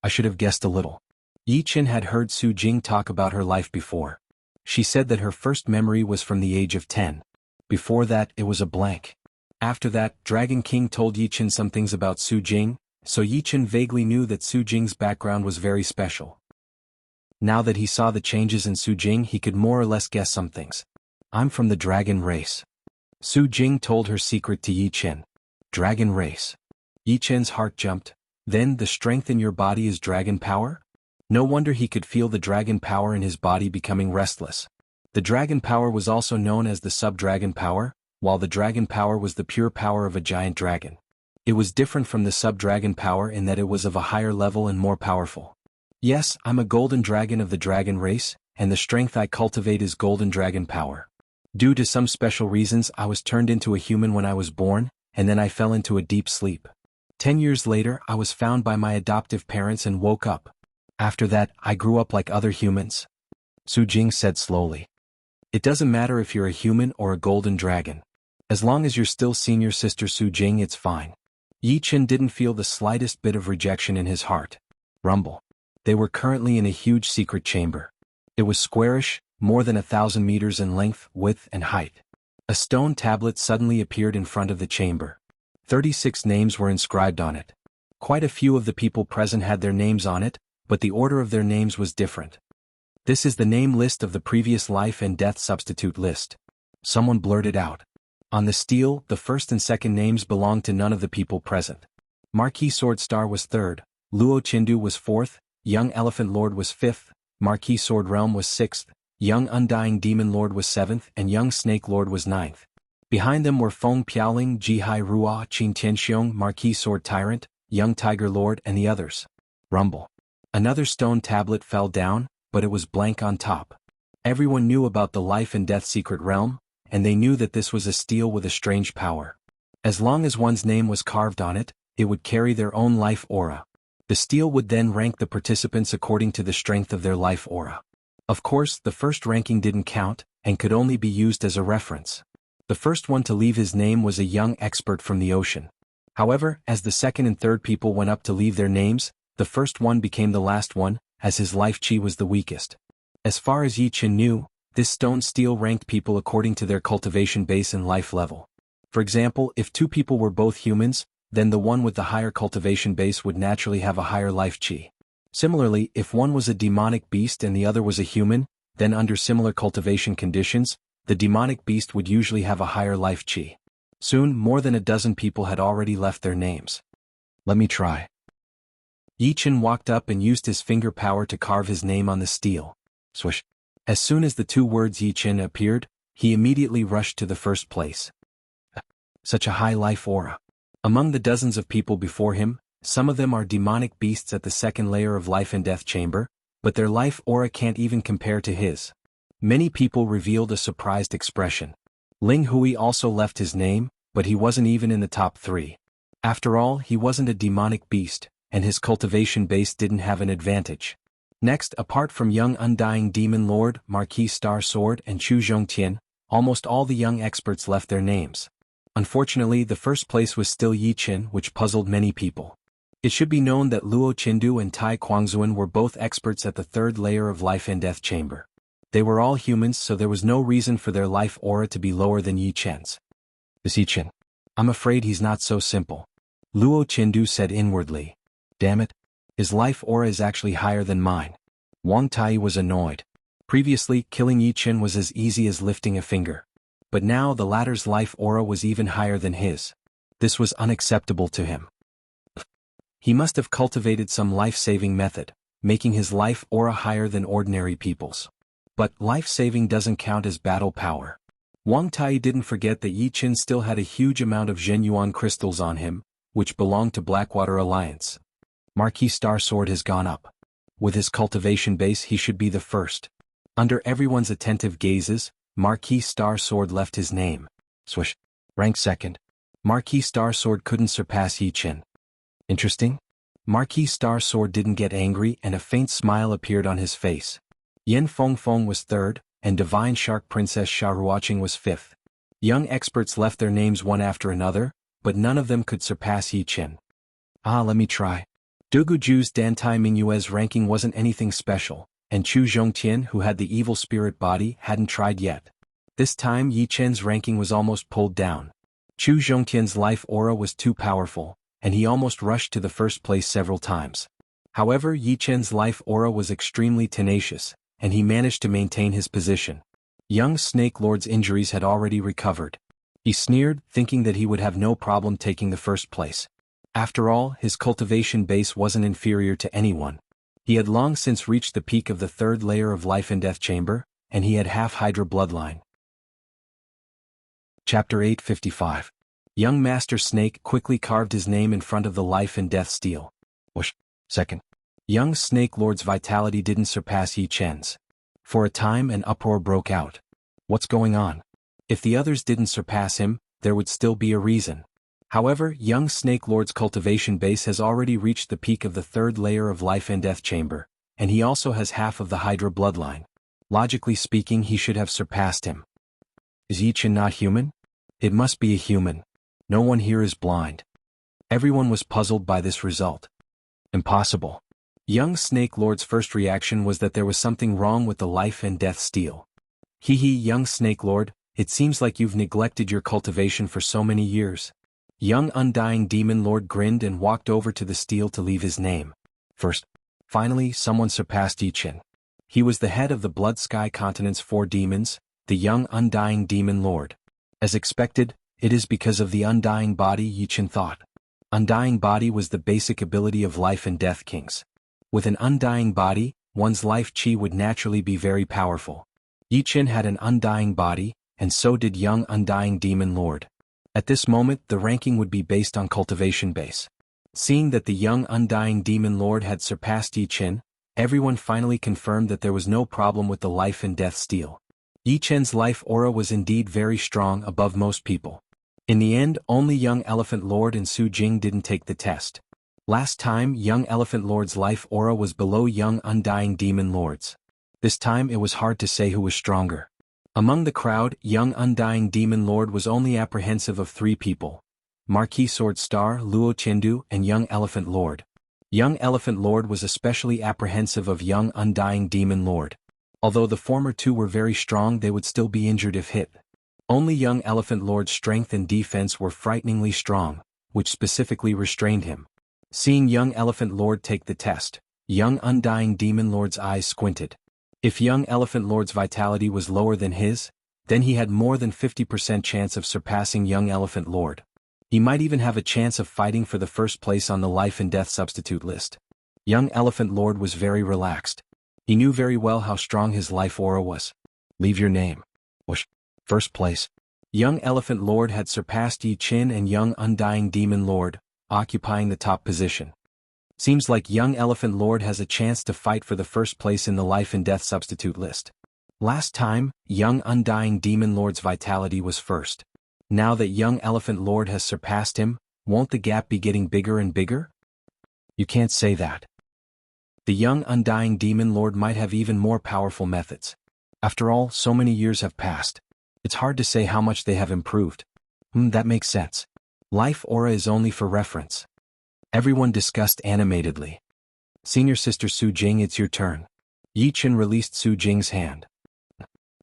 I should have guessed a little. Yi Chen had heard Su Jing talk about her life before. She said that her first memory was from the age of 10. Before that, it was a blank. After that, Dragon King told Yi Chen some things about Su Jing, so Yi Chen vaguely knew that Su Jing's background was very special. Now that he saw the changes in Su Jing, he could more or less guess some things. "I'm from the dragon race." Su Jing told her secret to Yi Chen. "Dragon race." Yi Chen's heart jumped. "Then the strength in your body is dragon power?" No wonder he could feel the dragon power in his body becoming restless. The dragon power was also known as the sub-dragon power, while the dragon power was the pure power of a giant dragon. It was different from the sub-dragon power in that it was of a higher level and more powerful. "Yes, I'm a golden dragon of the dragon race, and the strength I cultivate is golden dragon power. Due to some special reasons, I was turned into a human when I was born, and then I fell into a deep sleep. 10 years later, I was found by my adoptive parents and woke up. After that, I grew up like other humans," Su Jing said slowly. "It doesn't matter if you're a human or a golden dragon. As long as you're still senior sister Su Jing, it's fine." Yi Chen didn't feel the slightest bit of rejection in his heart. Rumble. They were currently in a huge secret chamber. It was squarish, more than 1,000 meters in length, width, and height. A stone tablet suddenly appeared in front of the chamber. 36 names were inscribed on it. Quite a few of the people present had their names on it, but the order of their names was different. "This is the name list of the previous life and death substitute list," someone blurted out. On the stele, the first and second names belonged to none of the people present. Marquis Swordstar was third, Luo Chindu was fourth, Young Elephant Lord was fifth, Marquis Sword Realm was sixth, Young Undying Demon Lord was seventh, and Young Snake Lord was ninth. Behind them were Feng Piaoling, Jihai Rua, Qin Tianxiong, Marquis Sword Tyrant, Young Tiger Lord, and the others. Rumble. Another stone tablet fell down, but it was blank on top. Everyone knew about the life and death secret realm, and they knew that this was a stele with a strange power. As long as one's name was carved on it, it would carry their own life aura. The stele would then rank the participants according to the strength of their life aura. Of course, the first ranking didn't count, and could only be used as a reference. The first one to leave his name was a young expert from the ocean. However, as the second and third people went up to leave their names, the first one became the last one, as his life chi was the weakest. As far as Yi Chen knew, this stone stele ranked people according to their cultivation base and life level. For example, if two people were both humans, then the one with the higher cultivation base would naturally have a higher life chi. Similarly, if one was a demonic beast and the other was a human, then under similar cultivation conditions, the demonic beast would usually have a higher life chi. Soon, more than a dozen people had already left their names. "Let me try." Yi Chen walked up and used his finger power to carve his name on the stele. Swish. As soon as the two words Yi Chen appeared, he immediately rushed to the first place. Such a high life aura. Among the dozens of people before him, some of them are demonic beasts at the second layer of life and death chamber, but their life aura can't even compare to his. Many people revealed a surprised expression. Ling Hui also left his name, but he wasn't even in the top 3. After all, he wasn't a demonic beast, and his cultivation base didn't have an advantage. Next, apart from Young Undying Demon Lord, Marquis Star Sword, and Chu Zhongtian, almost all the young experts left their names. Unfortunately, the first place was still Yi Chen, which puzzled many people. It should be known that Luo Chindu and Tai Kuangzuan were both experts at the third layer of life and death chamber. They were all humans, so there was no reason for their life aura to be lower than Yi Chen's. "This Yi Chen. I'm afraid he's not so simple," Luo Chindu said inwardly. "Damn it. His life aura is actually higher than mine." Wang Tai was annoyed. Previously, killing Yi Chen was as easy as lifting a finger. But now the latter's life aura was even higher than his. This was unacceptable to him. He must have cultivated some life-saving method, making his life aura higher than ordinary people's. But life-saving doesn't count as battle power. Wang Tai didn't forget that Yi Qin still had a huge amount of Zhenyuan crystals on him, which belonged to Blackwater Alliance. Marquis Star Sword has gone up. With his cultivation base he should be the first. Under everyone's attentive gazes, Marquis Star Sword left his name. Swish. Rank second. Marquis Star Sword couldn't surpass Yi Qin. Interesting? Marquis Star Sword didn't get angry and a faint smile appeared on his face. Yen Feng was third, and Divine Shark Princess Sharuoqing was fifth. Young experts left their names one after another, but none of them could surpass Yi Qin. Let me try. Duguju's Dantai Mingyue's ranking wasn't anything special, and Chu Zhongtian, who had the evil spirit body, hadn't tried yet. This time Yi Qin's ranking was almost pulled down. Chu Zhongtian's life aura was too powerful, and he almost rushed to the first place several times. However, Yi Qin's life aura was extremely tenacious, and he managed to maintain his position. Young Snake Lord's injuries had already recovered. He sneered, thinking that he would have no problem taking the first place. After all, his cultivation base wasn't inferior to anyone. He had long since reached the peak of the third layer of Life and Death Chamber, and he had half Hydra bloodline. Chapter 855. Young Master Snake quickly carved his name in front of the Life and Death Steel. Whoosh. Second. Young Snake Lord's vitality didn't surpass Yi Qin's. For a time an uproar broke out. What's going on? If the others didn't surpass him, there would still be a reason. However, young Snake Lord's cultivation base has already reached the peak of the third layer of Life and Death Chamber, and he also has half of the Hydra bloodline. Logically speaking, he should have surpassed him. Is Yi Qin not human? It must be a human. No one here is blind. Everyone was puzzled by this result. Impossible. Young Snake Lord's first reaction was that there was something wrong with the Life and Death Steel. Young Snake Lord, it seems like you've neglected your cultivation for so many years. Young Undying Demon Lord grinned and walked over to the steel to leave his name. First. Finally, someone surpassed Yi Qin. He was the head of the Blood Sky Continent's 4 demons, the Young Undying Demon Lord. As expected, it is because of the Undying Body, Yi Qin thought. Undying Body was the basic ability of Life and Death Kings. With an undying body, one's life chi would naturally be very powerful. Yi Qin had an undying body, and so did Young Undying Demon Lord. At this moment, the ranking would be based on cultivation base. Seeing that the Young Undying Demon Lord had surpassed Yi Qin, everyone finally confirmed that there was no problem with the Life and Death Steel. Yi Qin's life aura was indeed very strong above most people. In the end, only Young Elephant Lord and Su Jing didn't take the test. Last time, Young Elephant Lord's life aura was below Young Undying Demon Lord's. This time it was hard to say who was stronger. Among the crowd, Young Undying Demon Lord was only apprehensive of 3 people: Marquis Sword Star, Luo Qiandu, and Young Elephant Lord. Young Elephant Lord was especially apprehensive of Young Undying Demon Lord. Although the former 2 were very strong, they would still be injured if hit. Only Young Elephant Lord's strength and defense were frighteningly strong, which specifically restrained him. Seeing Young Elephant Lord take the test, Young Undying Demon Lord's eyes squinted. If Young Elephant Lord's vitality was lower than his, then he had more than 50% chance of surpassing Young Elephant Lord. He might even have a chance of fighting for the first place on the Life and Death substitute list. Young Elephant Lord was very relaxed. He knew very well how strong his life aura was. Leave your name. Whoosh. First place. Young Elephant Lord had surpassed Yi Qin and Young Undying Demon Lord, occupying the top position. Seems like Young Elephant Lord has a chance to fight for the first place in the Life and Death substitute list. Last time, Young Undying Demon Lord's vitality was first. Now that Young Elephant Lord has surpassed him, won't the gap be getting bigger and bigger? You can't say that. The Young Undying Demon Lord might have even more powerful methods. After all, so many years have passed. It's hard to say how much they have improved. That makes sense. Life aura is only for reference. Everyone discussed animatedly. Senior Sister Su Jing, it's your turn. Yi Qin released Su Jing's hand.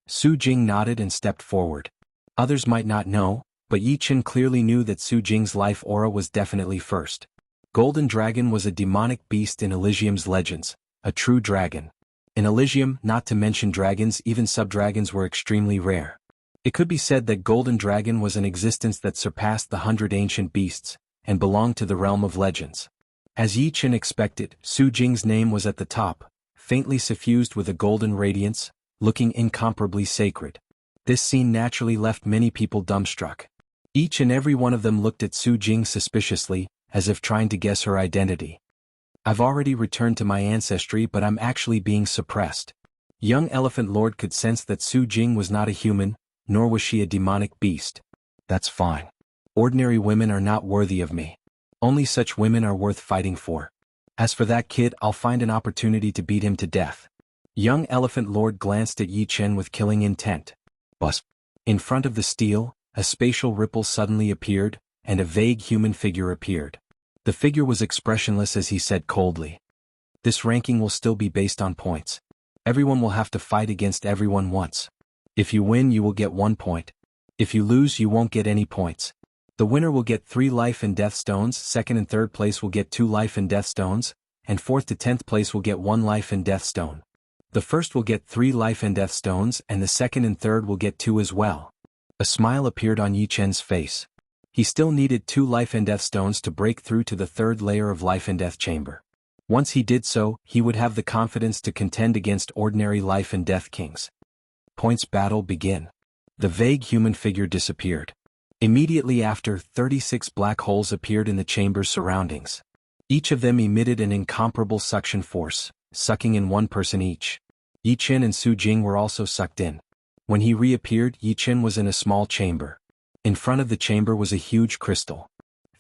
Su Jing nodded and stepped forward. Others might not know, but Yi Qin clearly knew that Su Jing's life aura was definitely first. Golden Dragon was a demonic beast in Elysium's legends, a true dragon. In Elysium, not to mention dragons, even sub-dragons were extremely rare. It could be said that Golden Dragon was an existence that surpassed the 100 ancient beasts, and belonged to the realm of legends. As Yi Qin expected, Su Jing's name was at the top, faintly suffused with a golden radiance, looking incomparably sacred. This scene naturally left many people dumbstruck. Each and every one of them looked at Su Jing suspiciously, as if trying to guess her identity. I've already returned to my ancestry, but I'm actually being suppressed. Young Elephant Lord could sense that Su Jing was not a human, nor was she a demonic beast. That's fine. Ordinary women are not worthy of me. Only such women are worth fighting for. As for that kid, I'll find an opportunity to beat him to death. Young Elephant Lord glanced at Yi Chen with killing intent. Buzz. In front of the steel, a spatial ripple suddenly appeared, and a vague human figure appeared. The figure was expressionless as he said coldly. This ranking will still be based on points. Everyone will have to fight against everyone once. If you win, you will get 1 point. If you lose, you won't get any points. The winner will get 3 life and death stones, second and third place will get 2 life and death stones, and 4th to 10th place will get 1 life and death stone. The first will get 3 life and death stones, and the second and third will get 2 as well. A smile appeared on Yi Chen's face. He still needed 2 life and death stones to break through to the 3rd layer of life and death chamber. Once he did so, he would have the confidence to contend against ordinary life and death kings. Points battle begin. The vague human figure disappeared. Immediately after, 36 black holes appeared in the chamber's surroundings. Each of them emitted an incomparable suction force, sucking in 1 person each. Yi Chen and Su Jing were also sucked in. When he reappeared, Yi Chen was in a small chamber. In front of the chamber was a huge crystal.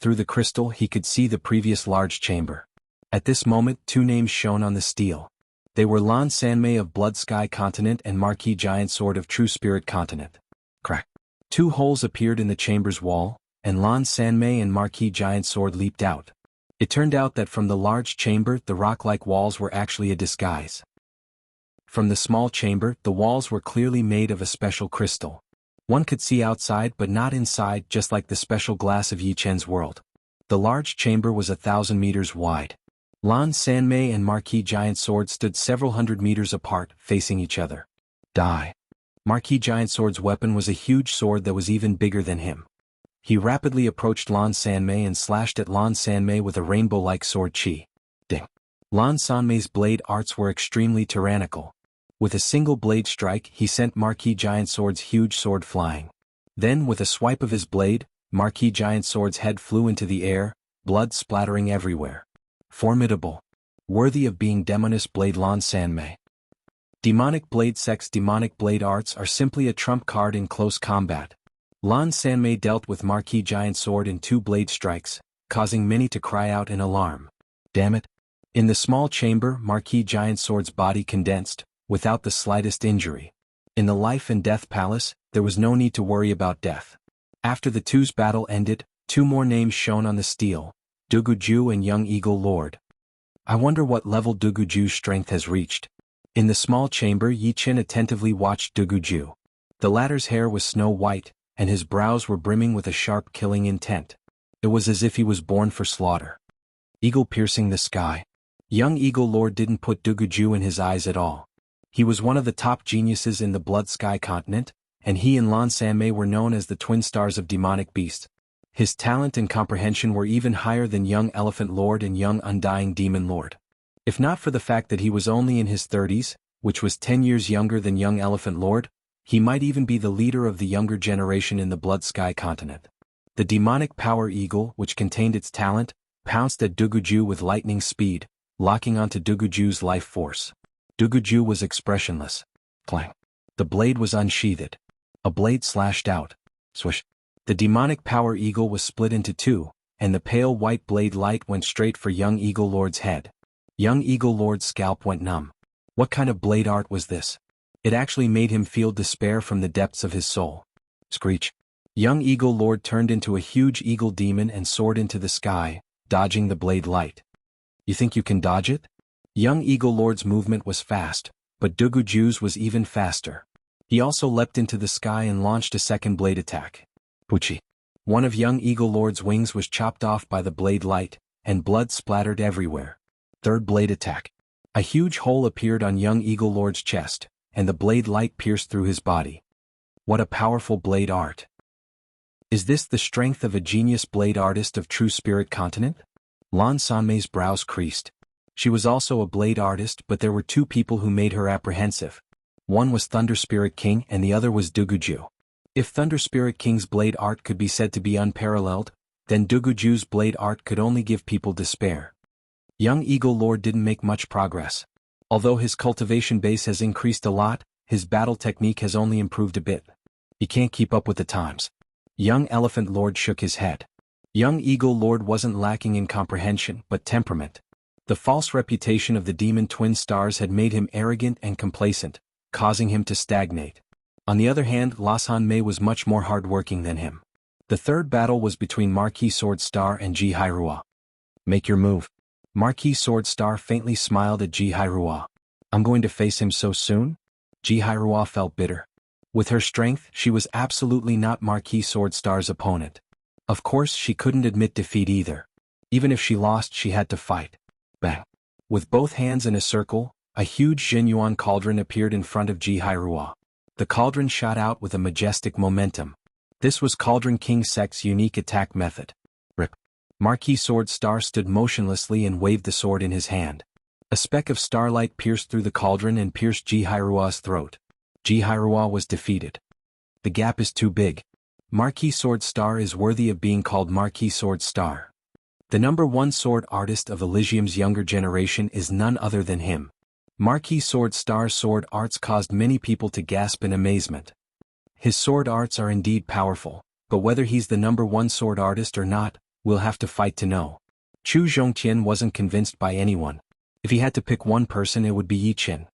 Through the crystal he could see the previous large chamber. At this moment 2 names shone on the steel. They were Lan Sanmei of Blood Sky Continent and Marquis Giant Sword of True Spirit Continent. Crack. 2 holes appeared in the chamber's wall, and Lan Sanmei and Marquis Giant Sword leaped out. It turned out that from the large chamber the rock-like walls were actually a disguise. From the small chamber the walls were clearly made of a special crystal. One could see outside but not inside, just like the special glass of Yi Chen's world. The large chamber was 1,000 meters wide. Lan Sanmei and Marquis Giant Sword stood several hundred meters apart, facing each other. Die. Marquis Giant Sword's weapon was a huge sword that was even bigger than him. He rapidly approached Lan Sanmei and slashed at Lan Sanmei with a rainbow-like sword chi. Ding. Lan Sanmei's blade arts were extremely tyrannical. With a single blade strike he sent Marquis Giant Sword's huge sword flying. Then with a swipe of his blade, Marquis Giant Sword's head flew into the air, blood splattering everywhere. Formidable. Worthy of being Demoness Blade Lan Sanmei. Demonic Blade Sex. Demonic Blade Arts are simply a trump card in close combat. Lan Sanmei dealt with Marquis Giant Sword in 2 blade strikes, causing many to cry out in alarm. Damn it. In the small chamber Marquis Giant Sword's body condensed, without the slightest injury. In the Life and Death Palace, there was no need to worry about death. After the two's battle ended, 2 more names shone on the steel, Duguju and Young Eagle Lord. I wonder what level Duguju's strength has reached. In the small chamber Yi Chen attentively watched Duguju. The latter's hair was snow white, and his brows were brimming with a sharp killing intent. It was as if he was born for slaughter. Eagle piercing the sky. Young Eagle Lord didn't put Duguju in his eyes at all. He was one of the top geniuses in the Blood Sky Continent, and he and Lan Sanmei were known as the twin stars of demonic beasts. His talent and comprehension were even higher than Young Elephant Lord and Young Undying Demon Lord. If not for the fact that he was only in his 30s, which was 10 years younger than Young Elephant Lord, he might even be the leader of the younger generation in the Blood Sky Continent. The demonic power eagle, which contained its talent, pounced at Duguju with lightning speed, locking onto Duguju's life force. Duguju was expressionless. Clang. The blade was unsheathed. A blade slashed out. Swish. The demonic power eagle was split into 2, and the pale white blade light went straight for Young Eagle Lord's head. Young Eagle Lord's scalp went numb. What kind of blade art was this? It actually made him feel despair from the depths of his soul. Screech. Young Eagle Lord turned into a huge eagle demon and soared into the sky, dodging the blade light. You think you can dodge it? Young Eagle Lord's movement was fast, but Duguju's was even faster. He also leapt into the sky and launched a second blade attack. Puchi. One of Young Eagle Lord's wings was chopped off by the blade light, and blood splattered everywhere. Third blade attack. A huge hole appeared on Young Eagle Lord's chest, and the blade light pierced through his body. What a powerful blade art. Is this the strength of a genius blade artist of True Spirit Continent? Lan Sanmei's brows creased. She was also a blade artist, but there were 2 people who made her apprehensive. One was Thunder Spirit King and the other was Duguju. If Thunder Spirit King's blade art could be said to be unparalleled, then Duguju's blade art could only give people despair. Young Eagle Lord didn't make much progress. Although his cultivation base has increased a lot, his battle technique has only improved a bit. He can't keep up with the times. Young Elephant Lord shook his head. Young Eagle Lord wasn't lacking in comprehension, but temperament. The false reputation of the demon twin stars had made him arrogant and complacent, causing him to stagnate. On the other hand, Lasan Mei was much more hardworking than him. The third battle was between Marquis Sword Star and Ji Hairua. Make your move. Marquis Sword Star faintly smiled at Ji Hairua. I'm going to face him so soon? Ji Hairua felt bitter. With her strength, she was absolutely not Marquis Sword Star's opponent. Of course, she couldn't admit defeat either. Even if she lost, she had to fight. Bang. With both hands in a circle, a huge Jinyuan cauldron appeared in front of Ji Hairua. The cauldron shot out with a majestic momentum. This was Cauldron King Sek's unique attack method. Rip. Marquis Sword Star stood motionlessly and waved the sword in his hand. A speck of starlight pierced through the cauldron and pierced Ji Hairua's throat. Ji Hairua was defeated. The gap is too big. Marquis Sword Star is worthy of being called Marquis Sword Star. The #1 sword artist of Elysium's younger generation is none other than him. Marquis Sword Star's sword arts caused many people to gasp in amazement. His sword arts are indeed powerful, but whether he's the #1 sword artist or not, we'll have to fight to know. Chu Zhongqian wasn't convinced by anyone. If he had to pick one person, it would be Yi Qin.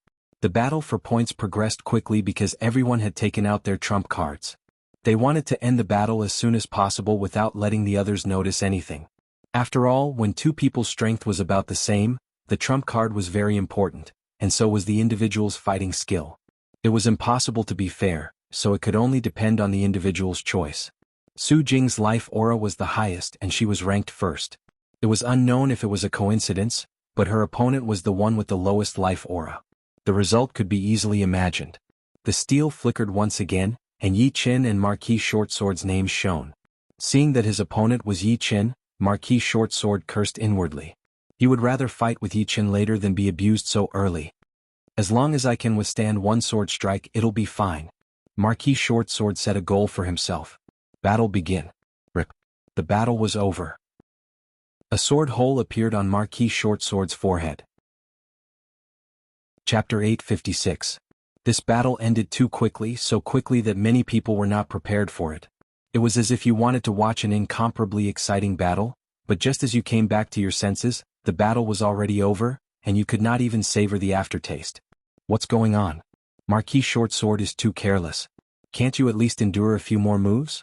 The battle for points progressed quickly because everyone had taken out their trump cards. They wanted to end the battle as soon as possible without letting the others notice anything. After all, when two people's strength was about the same, the trump card was very important, and so was the individual's fighting skill. It was impossible to be fair, so it could only depend on the individual's choice. Su Jing's life aura was the highest and she was ranked first. It was unknown if it was a coincidence, but her opponent was the one with the lowest life aura. The result could be easily imagined. The steel flickered once again, and Yi Qin and Marquis Short Sword's names shone. Seeing that his opponent was Yi Qin, Marquis Short Sword cursed inwardly. He would rather fight with Yi Qin later than be abused so early. As long as I can withstand one sword strike, it'll be fine. Marquis Short Sword set a goal for himself. Battle begin. Rip. The battle was over. A sword hole appeared on Marquis Short Sword's forehead. Chapter 856. This battle ended too quickly, so quickly that many people were not prepared for it. It was as if you wanted to watch an incomparably exciting battle, but just as you came back to your senses, the battle was already over, and you could not even savor the aftertaste. What's going on? Marquis Short Sword is too careless. Can't you at least endure a few more moves?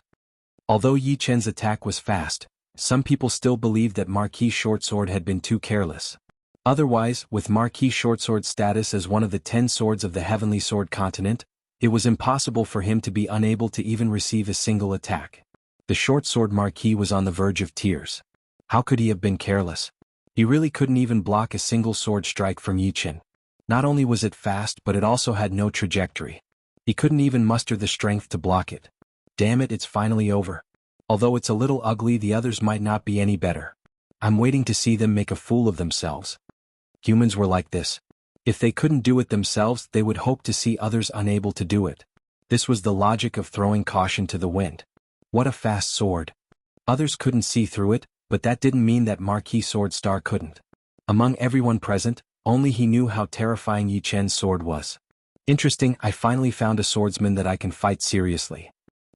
Although Yi Chen's attack was fast, some people still believed that Marquis Short Sword had been too careless. Otherwise, with Marquis Short Sword's status as one of the 10 swords of the Heavenly Sword Continent, it was impossible for him to be unable to even receive a single attack. The Short Sword Marquis was on the verge of tears. How could he have been careless? He really couldn't even block a single sword strike from Yi Qin. Not only was it fast, but it also had no trajectory. He couldn't even muster the strength to block it. Damn it, it's finally over. Although it's a little ugly, the others might not be any better. I'm waiting to see them make a fool of themselves. Humans were like this. If they couldn't do it themselves, they would hope to see others unable to do it. This was the logic of throwing caution to the wind. What a fast sword. Others couldn't see through it, but that didn't mean that Marquis Sword Star couldn't. Among everyone present, only he knew how terrifying Yi Chen's sword was. Interesting, I finally found a swordsman that I can fight seriously.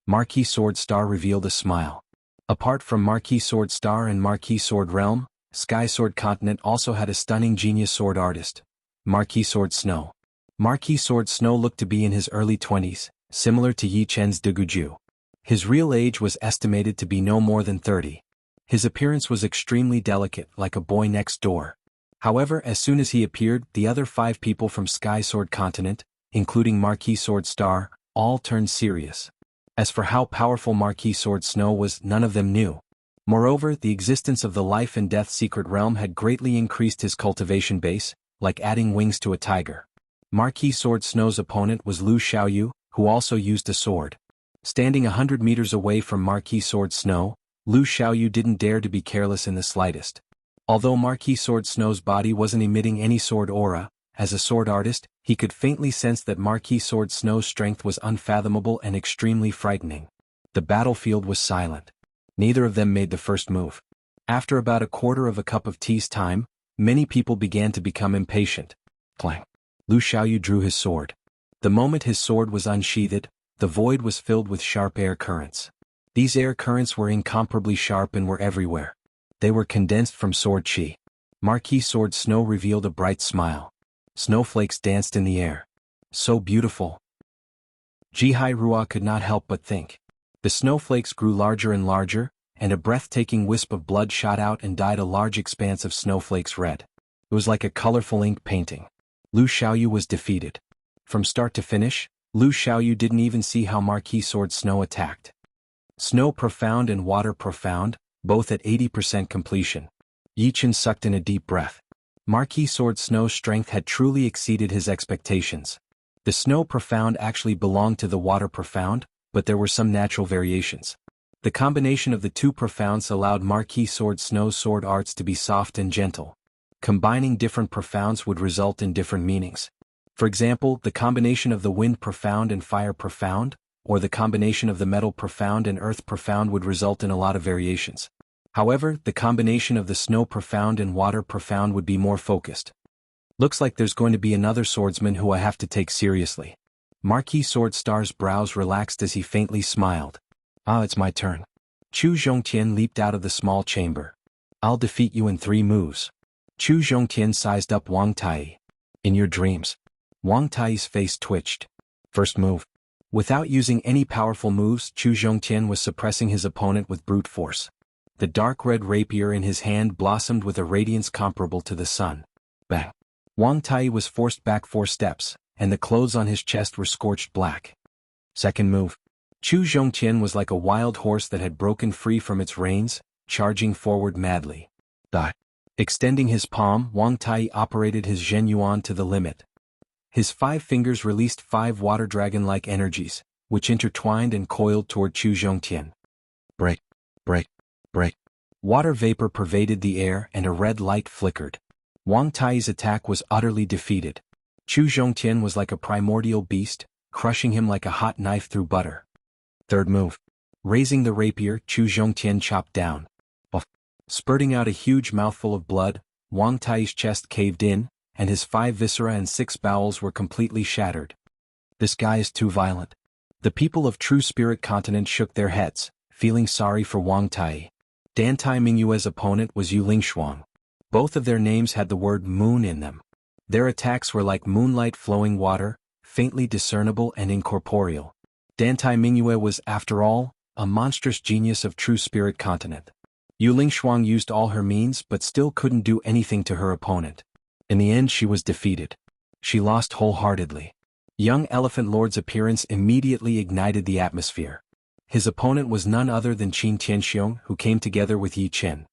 Marquis Sword Star revealed a smile. Apart from Marquis Sword Star and Marquis Sword Realm, Sky Sword Continent also had a stunning genius sword artist, Marquis Sword Snow. Marquis Sword Snow looked to be in his early 20s, similar to Yi Chen's Deguju. His real age was estimated to be no more than 30. His appearance was extremely delicate, like a boy next door. However, as soon as he appeared, the other 5 people from Sky Sword Continent, including Marquis Sword Star, all turned serious. As for how powerful Marquis Sword Snow was, none of them knew. Moreover, the existence of the life and death secret realm had greatly increased his cultivation base, like adding wings to a tiger. Marquis Sword Snow's opponent was Lu Xiaoyu, who also used a sword. Standing 100 meters away from Marquis Sword Snow, Lu Xiaoyu didn't dare to be careless in the slightest. Although Marquis Sword Snow's body wasn't emitting any sword aura, as a sword artist, he could faintly sense that Marquis Sword Snow's strength was unfathomable and extremely frightening. The battlefield was silent. Neither of them made the first move. After about a quarter of a cup of tea's time, many people began to become impatient. Clang. Lu Xiaoyu drew his sword. The moment his sword was unsheathed, the void was filled with sharp air currents. These air currents were incomparably sharp and were everywhere. They were condensed from sword chi. Marquis Sword Snow revealed a bright smile. Snowflakes danced in the air. So beautiful. Jihai Rua could not help but think. The snowflakes grew larger and larger, and a breathtaking wisp of blood shot out and dyed a large expanse of snowflakes red. It was like a colorful ink painting. Lu Xiaoyu was defeated. From start to finish, Lu Xiaoyu didn't even see how Marquis Sword Snow attacked. Snow profound and water profound, both at 80% completion. Yi Chen sucked in a deep breath. Marquis Sword Snow's strength had truly exceeded his expectations. The snow profound actually belonged to the water profound, but there were some natural variations. The combination of the two profounds allowed Marquis Sword Snow's sword arts to be soft and gentle. Combining different profounds would result in different meanings. For example, the combination of the wind profound and fire profound, or the combination of the metal profound and earth profound would result in a lot of variations. However, the combination of the snow profound and water profound would be more focused. Looks like there's going to be another swordsman who I have to take seriously. Marquis Sword Star's brows relaxed as he faintly smiled. Ah, it's my turn. Chu Zhongtian leaped out of the small chamber. I'll defeat you in 3 moves. Chu Zhongtian sized up Wang Tai. In your dreams. Wang Tai's face twitched. First move. Without using any powerful moves, Chu Zhongtian was suppressing his opponent with brute force. The dark red rapier in his hand blossomed with a radiance comparable to the sun. Bang. Wang Tai was forced back 4 steps, and the clothes on his chest were scorched black. Second move. Chu Zhongtian was like a wild horse that had broken free from its reins, charging forward madly. Extending his palm, Wang Tai operated his Zhen Yuan to the limit. His 5 fingers released 5 water dragon-like energies, which intertwined and coiled toward Chu Zhongtian. Break, break, break. Water vapor pervaded the air and a red light flickered. Wang Tai's attack was utterly defeated. Chu Zhongtian was like a primordial beast, crushing him like a hot knife through butter. Third move. Raising the rapier, Chu Zhongtian chopped down. Spurting out a huge mouthful of blood, Wang Tai's chest caved in, and his 5 viscera and 6 bowels were completely shattered. This guy is too violent. The people of True Spirit Continent shook their heads, feeling sorry for Wang Tai. Dantai Mingyue's opponent was Yu Lingshuang. Both of their names had the word moon in them. Their attacks were like moonlight flowing water, faintly discernible and incorporeal. Dantai Mingyue was, after all, a monstrous genius of True Spirit Continent. Yu Lingshuang used all her means but still couldn't do anything to her opponent. In the end she was defeated. She lost wholeheartedly. Young Elephant Lord's appearance immediately ignited the atmosphere. His opponent was none other than Qin Tianxiong, who came together with Yi Chen.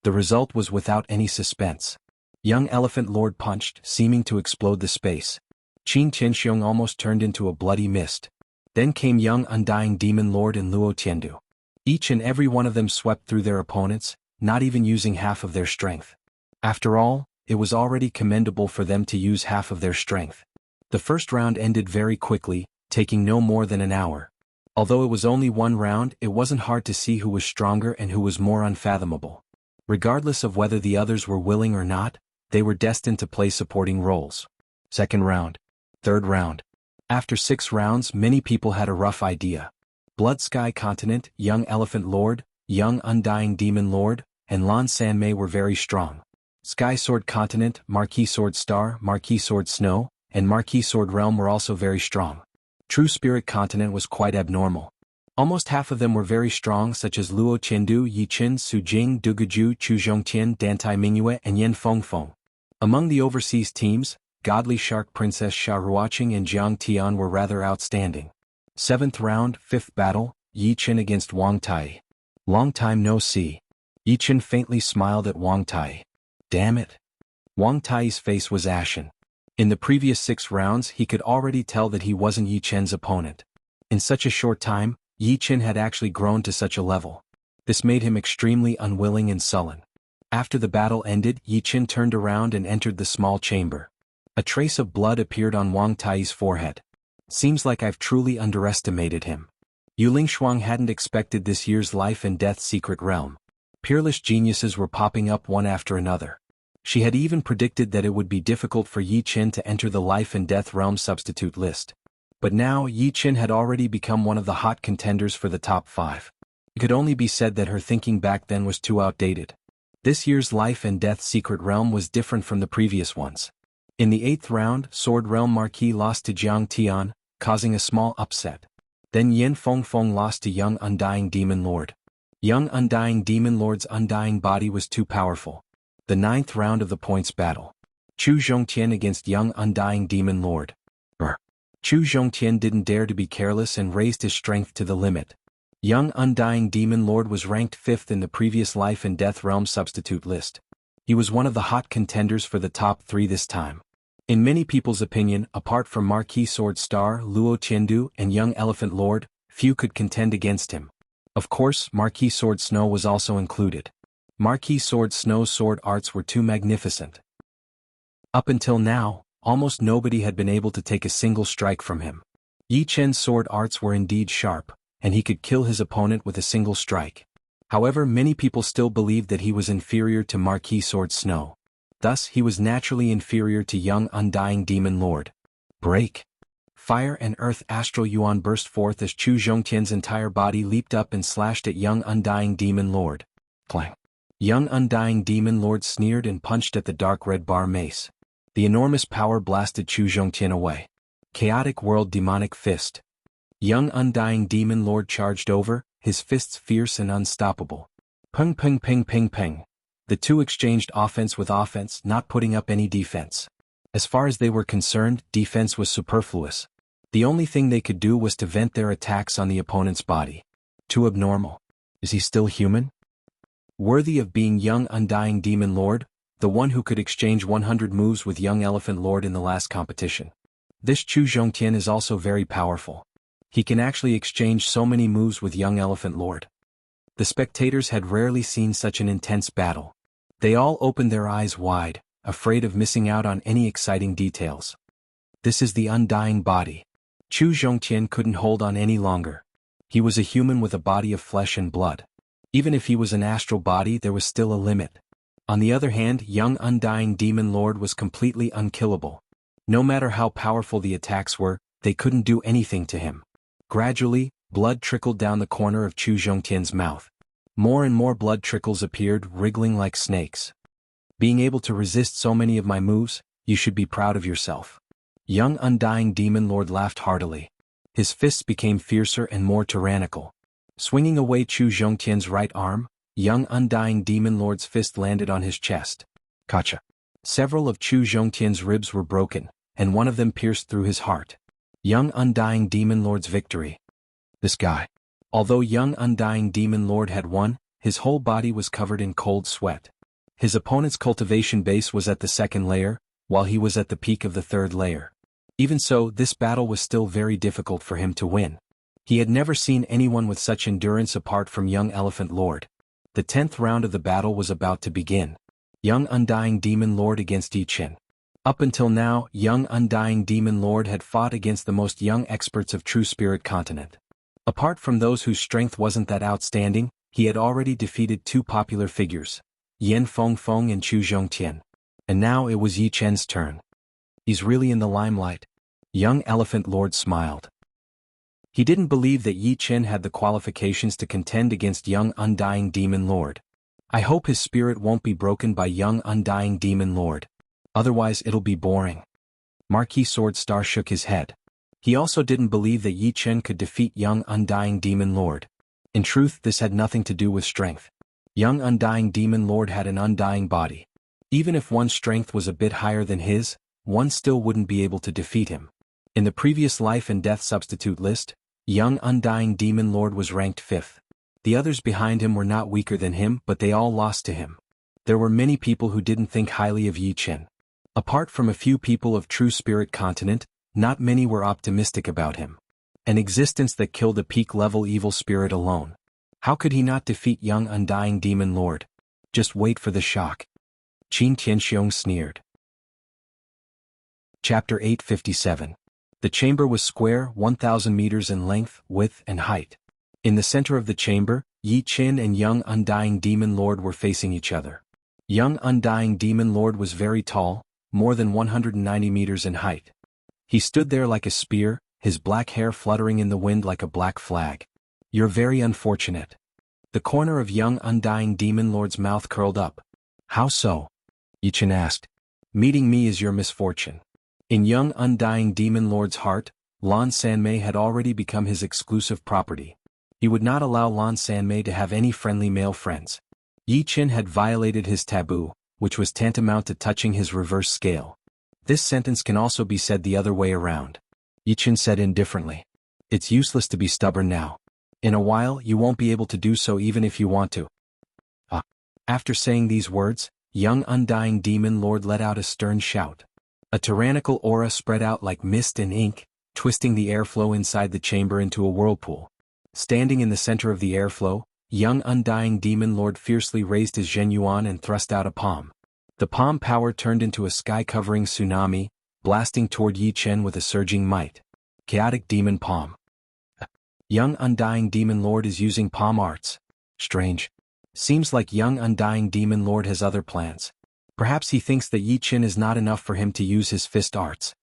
The result was without any suspense. Young Elephant Lord punched, seeming to explode the space. Qin Tianxiong almost turned into a bloody mist. Then came Young Undying Demon Lord and Luo Tiandu. Each and every one of them swept through their opponents, not even using half of their strength. After all, it was already commendable for them to use half of their strength. The first round ended very quickly, taking no more than an hour. Although it was only 1 round, it wasn't hard to see who was stronger and who was more unfathomable. Regardless of whether the others were willing or not, they were destined to play supporting roles. Second round. Third round. After 6 rounds, many people had a rough idea. Blood Sky Continent, Young Elephant Lord, Young Undying Demon Lord, and Lan Sanmei were very strong. Sky Sword Continent, Marquis Sword Star, Marquis Sword Snow, and Marquis Sword Realm were also very strong. True Spirit Continent was quite abnormal. Almost half of them were very strong, such as Luo Qiandu, Yi Chen, Su Jing, Duguju, Chu Zhongtian, Dantai Mingyue, and Yen Fengfeng. Among the overseas teams, Godly Shark Princess Sha Ruoqing and Jiang Tian were rather outstanding. 7th round, 5th battle, Yi Chen against Wang Tai. Long time no see. Yi Chen faintly smiled at Wang Tai. Damn it. Wang Tai's face was ashen. In the previous 6 rounds he could already tell that he wasn't Yi Chen's opponent. In such a short time, Yi Chen had actually grown to such a level. This made him extremely unwilling and sullen. After the battle ended, Yi Chen turned around and entered the small chamber. A trace of blood appeared on Wang Tai's forehead. Seems like I've truly underestimated him. Yu Lingshuang hadn't expected this year's Life and Death Secret Realm. Peerless geniuses were popping up one after another. She had even predicted that it would be difficult for Yi Qin to enter the Life and Death Realm substitute list. But now Yi Qin had already become one of the hot contenders for the top 5. It could only be said that her thinking back then was too outdated. This year's Life and Death Secret Realm was different from the previous ones. In the 8th round, Sword Realm Marquis lost to Jiang Tian, causing a small upset. Then Yin Fengfeng lost to Young Undying Demon Lord. Young Undying Demon Lord's undying body was too powerful. The 9th round of the points battle. Chu Zhongtian against Young Undying Demon Lord. Chu Zhongtian didn't dare to be careless and raised his strength to the limit. Young Undying Demon Lord was ranked 5th in the previous Life and Death Realm substitute list. He was one of the hot contenders for the top 3 this time. In many people's opinion, apart from Marquis Sword Star, Luo Qiandu, and Young Elephant Lord, few could contend against him. Of course, Marquis Sword Snow was also included. Marquis Sword Snow's sword arts were too magnificent. Up until now, almost nobody had been able to take a single strike from him. Yi Chen's sword arts were indeed sharp, and he could kill his opponent with a single strike. However, many people still believed that he was inferior to Marquis Sword Snow. Thus, he was naturally inferior to Young Undying Demon Lord. Break! Fire and Earth Astral Yuan burst forth as Chu Zhongtian's entire body leaped up and slashed at Young Undying Demon Lord. Clang! Young Undying Demon Lord sneered and punched at the dark red bar mace. The enormous power blasted Chu Zhongtian away. Chaotic World Demonic Fist. Young Undying Demon Lord charged over, his fists fierce and unstoppable. Peng peng peng peng peng. The two exchanged offense with offense, not putting up any defense. As far as they were concerned, defense was superfluous. The only thing they could do was to vent their attacks on the opponent's body. Too abnormal. Is he still human? Worthy of being Young Undying Demon Lord, the one who could exchange 100 moves with Young Elephant Lord in the last competition. This Chu Zhongtian is also very powerful. He can actually exchange so many moves with Young Elephant Lord. The spectators had rarely seen such an intense battle. They all opened their eyes wide, afraid of missing out on any exciting details. This is the undying body. Chu Zhongtian couldn't hold on any longer. He was a human with a body of flesh and blood. Even if he was an astral body, there was still a limit. On the other hand, Young Undying Demon Lord was completely unkillable. No matter how powerful the attacks were, they couldn't do anything to him. Gradually, blood trickled down the corner of Chu Zhongtian's mouth. More and more blood trickles appeared, wriggling like snakes. Being able to resist so many of my moves, you should be proud of yourself. Young Undying Demon Lord laughed heartily. His fists became fiercer and more tyrannical. Swinging away Chu Zhongtian's right arm, Young Undying Demon Lord's fist landed on his chest. Gotcha. Several of Chu Zhongtian's ribs were broken, and one of them pierced through his heart. Young Undying Demon Lord's victory. This guy. Although Young Undying Demon Lord had won, his whole body was covered in cold sweat. His opponent's cultivation base was at the 2nd layer, while he was at the peak of the 3rd layer. Even so, this battle was still very difficult for him to win. He had never seen anyone with such endurance apart from Young Elephant Lord. The 10th round of the battle was about to begin. Young Undying Demon Lord against Yi Qin. Up until now, Young Undying Demon Lord had fought against the most young experts of True Spirit Continent. Apart from those whose strength wasn't that outstanding, he had already defeated 2 popular figures, Yin Fengfeng and Chu Zhongtian. And now it was Yi Chen's turn. He's really in the limelight. Young Elephant Lord smiled. He didn't believe that Yi Chen had the qualifications to contend against Young Undying Demon Lord. I hope his spirit won't be broken by Young Undying Demon Lord. Otherwise it'll be boring. Marquis Sword Star shook his head. He also didn't believe that Yi Chen could defeat Young Undying Demon Lord. In truth, this had nothing to do with strength. Young Undying Demon Lord had an undying body. Even if one's strength was a bit higher than his, one still wouldn't be able to defeat him. In the previous Life and Death substitute list, Young Undying Demon Lord was ranked 5th. The others behind him were not weaker than him, but they all lost to him. There were many people who didn't think highly of Yi Chen. Apart from a few people of True Spirit Continent, not many were optimistic about him. An existence that killed a peak-level evil spirit alone. How could he not defeat Young Undying Demon Lord? Just wait for the shock. Qin Tianxiong sneered. Chapter 857. The chamber was square, 1,000 meters in length, width, and height. In the center of the chamber, Yi Qin and Young Undying Demon Lord were facing each other. Young Undying Demon Lord was very tall, more than 190 meters in height. He stood there like a spear, his black hair fluttering in the wind like a black flag. "You're very unfortunate." The corner of Young Undying Demon Lord's mouth curled up. "How so?" Yi Qin asked. "Meeting me is your misfortune." In Young Undying Demon Lord's heart, Lan Sanmei had already become his exclusive property. He would not allow Lan Sanmei to have any friendly male friends. Yi Qin had violated his taboo, which was tantamount to touching his reverse scale. This sentence can also be said the other way around. Yi Qin said indifferently. "It's useless to be stubborn now. In a while you won't be able to do so even if you want to." After saying these words, Young Undying Demon Lord let out a stern shout. A tyrannical aura spread out like mist and ink, twisting the airflow inside the chamber into a whirlpool. Standing in the center of the airflow, Young Undying Demon Lord fiercely raised his Zhenyuan and thrust out a palm. The palm power turned into a sky-covering tsunami, blasting toward Yi Qin with a surging might. Chaotic Demon Palm. Young Undying Demon Lord is using palm arts. Strange. Seems like Young Undying Demon Lord has other plans. Perhaps he thinks that Yi Qin is not enough for him to use his fist arts.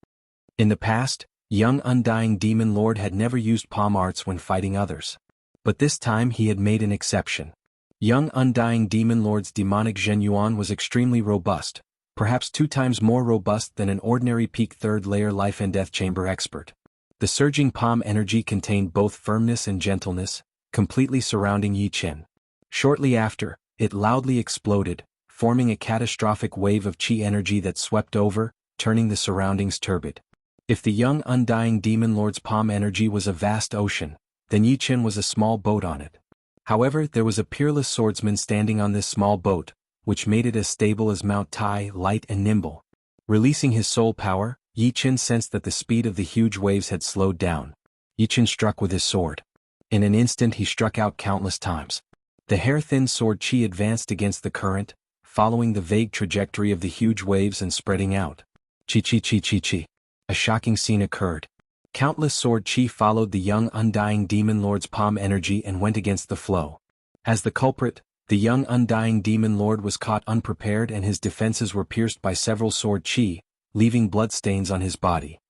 In the past, Young Undying Demon Lord had never used palm arts when fighting others. But this time he had made an exception. Young Undying Demon Lord's demonic Zhenyuan was extremely robust, perhaps 2 times more robust than an ordinary peak third-layer life and death chamber expert. The surging palm energy contained both firmness and gentleness, completely surrounding Yi Qin. Shortly after, it loudly exploded, forming a catastrophic wave of chi energy that swept over, turning the surroundings turbid. If the Young Undying Demon Lord's palm energy was a vast ocean, then Yi Qin was a small boat on it. However, there was a peerless swordsman standing on this small boat, which made it as stable as Mount Tai, light and nimble. Releasing his soul power, Yi Qin sensed that the speed of the huge waves had slowed down. Yi Qin struck with his sword. In an instant he struck out countless times. The hair-thin sword chi advanced against the current, following the vague trajectory of the huge waves and spreading out. Chi. A shocking scene occurred. Countless sword chi followed the Young Undying Demon Lord's palm energy and went against the flow. As the culprit, the Young Undying Demon Lord was caught unprepared and his defenses were pierced by several sword chi, leaving bloodstains on his body.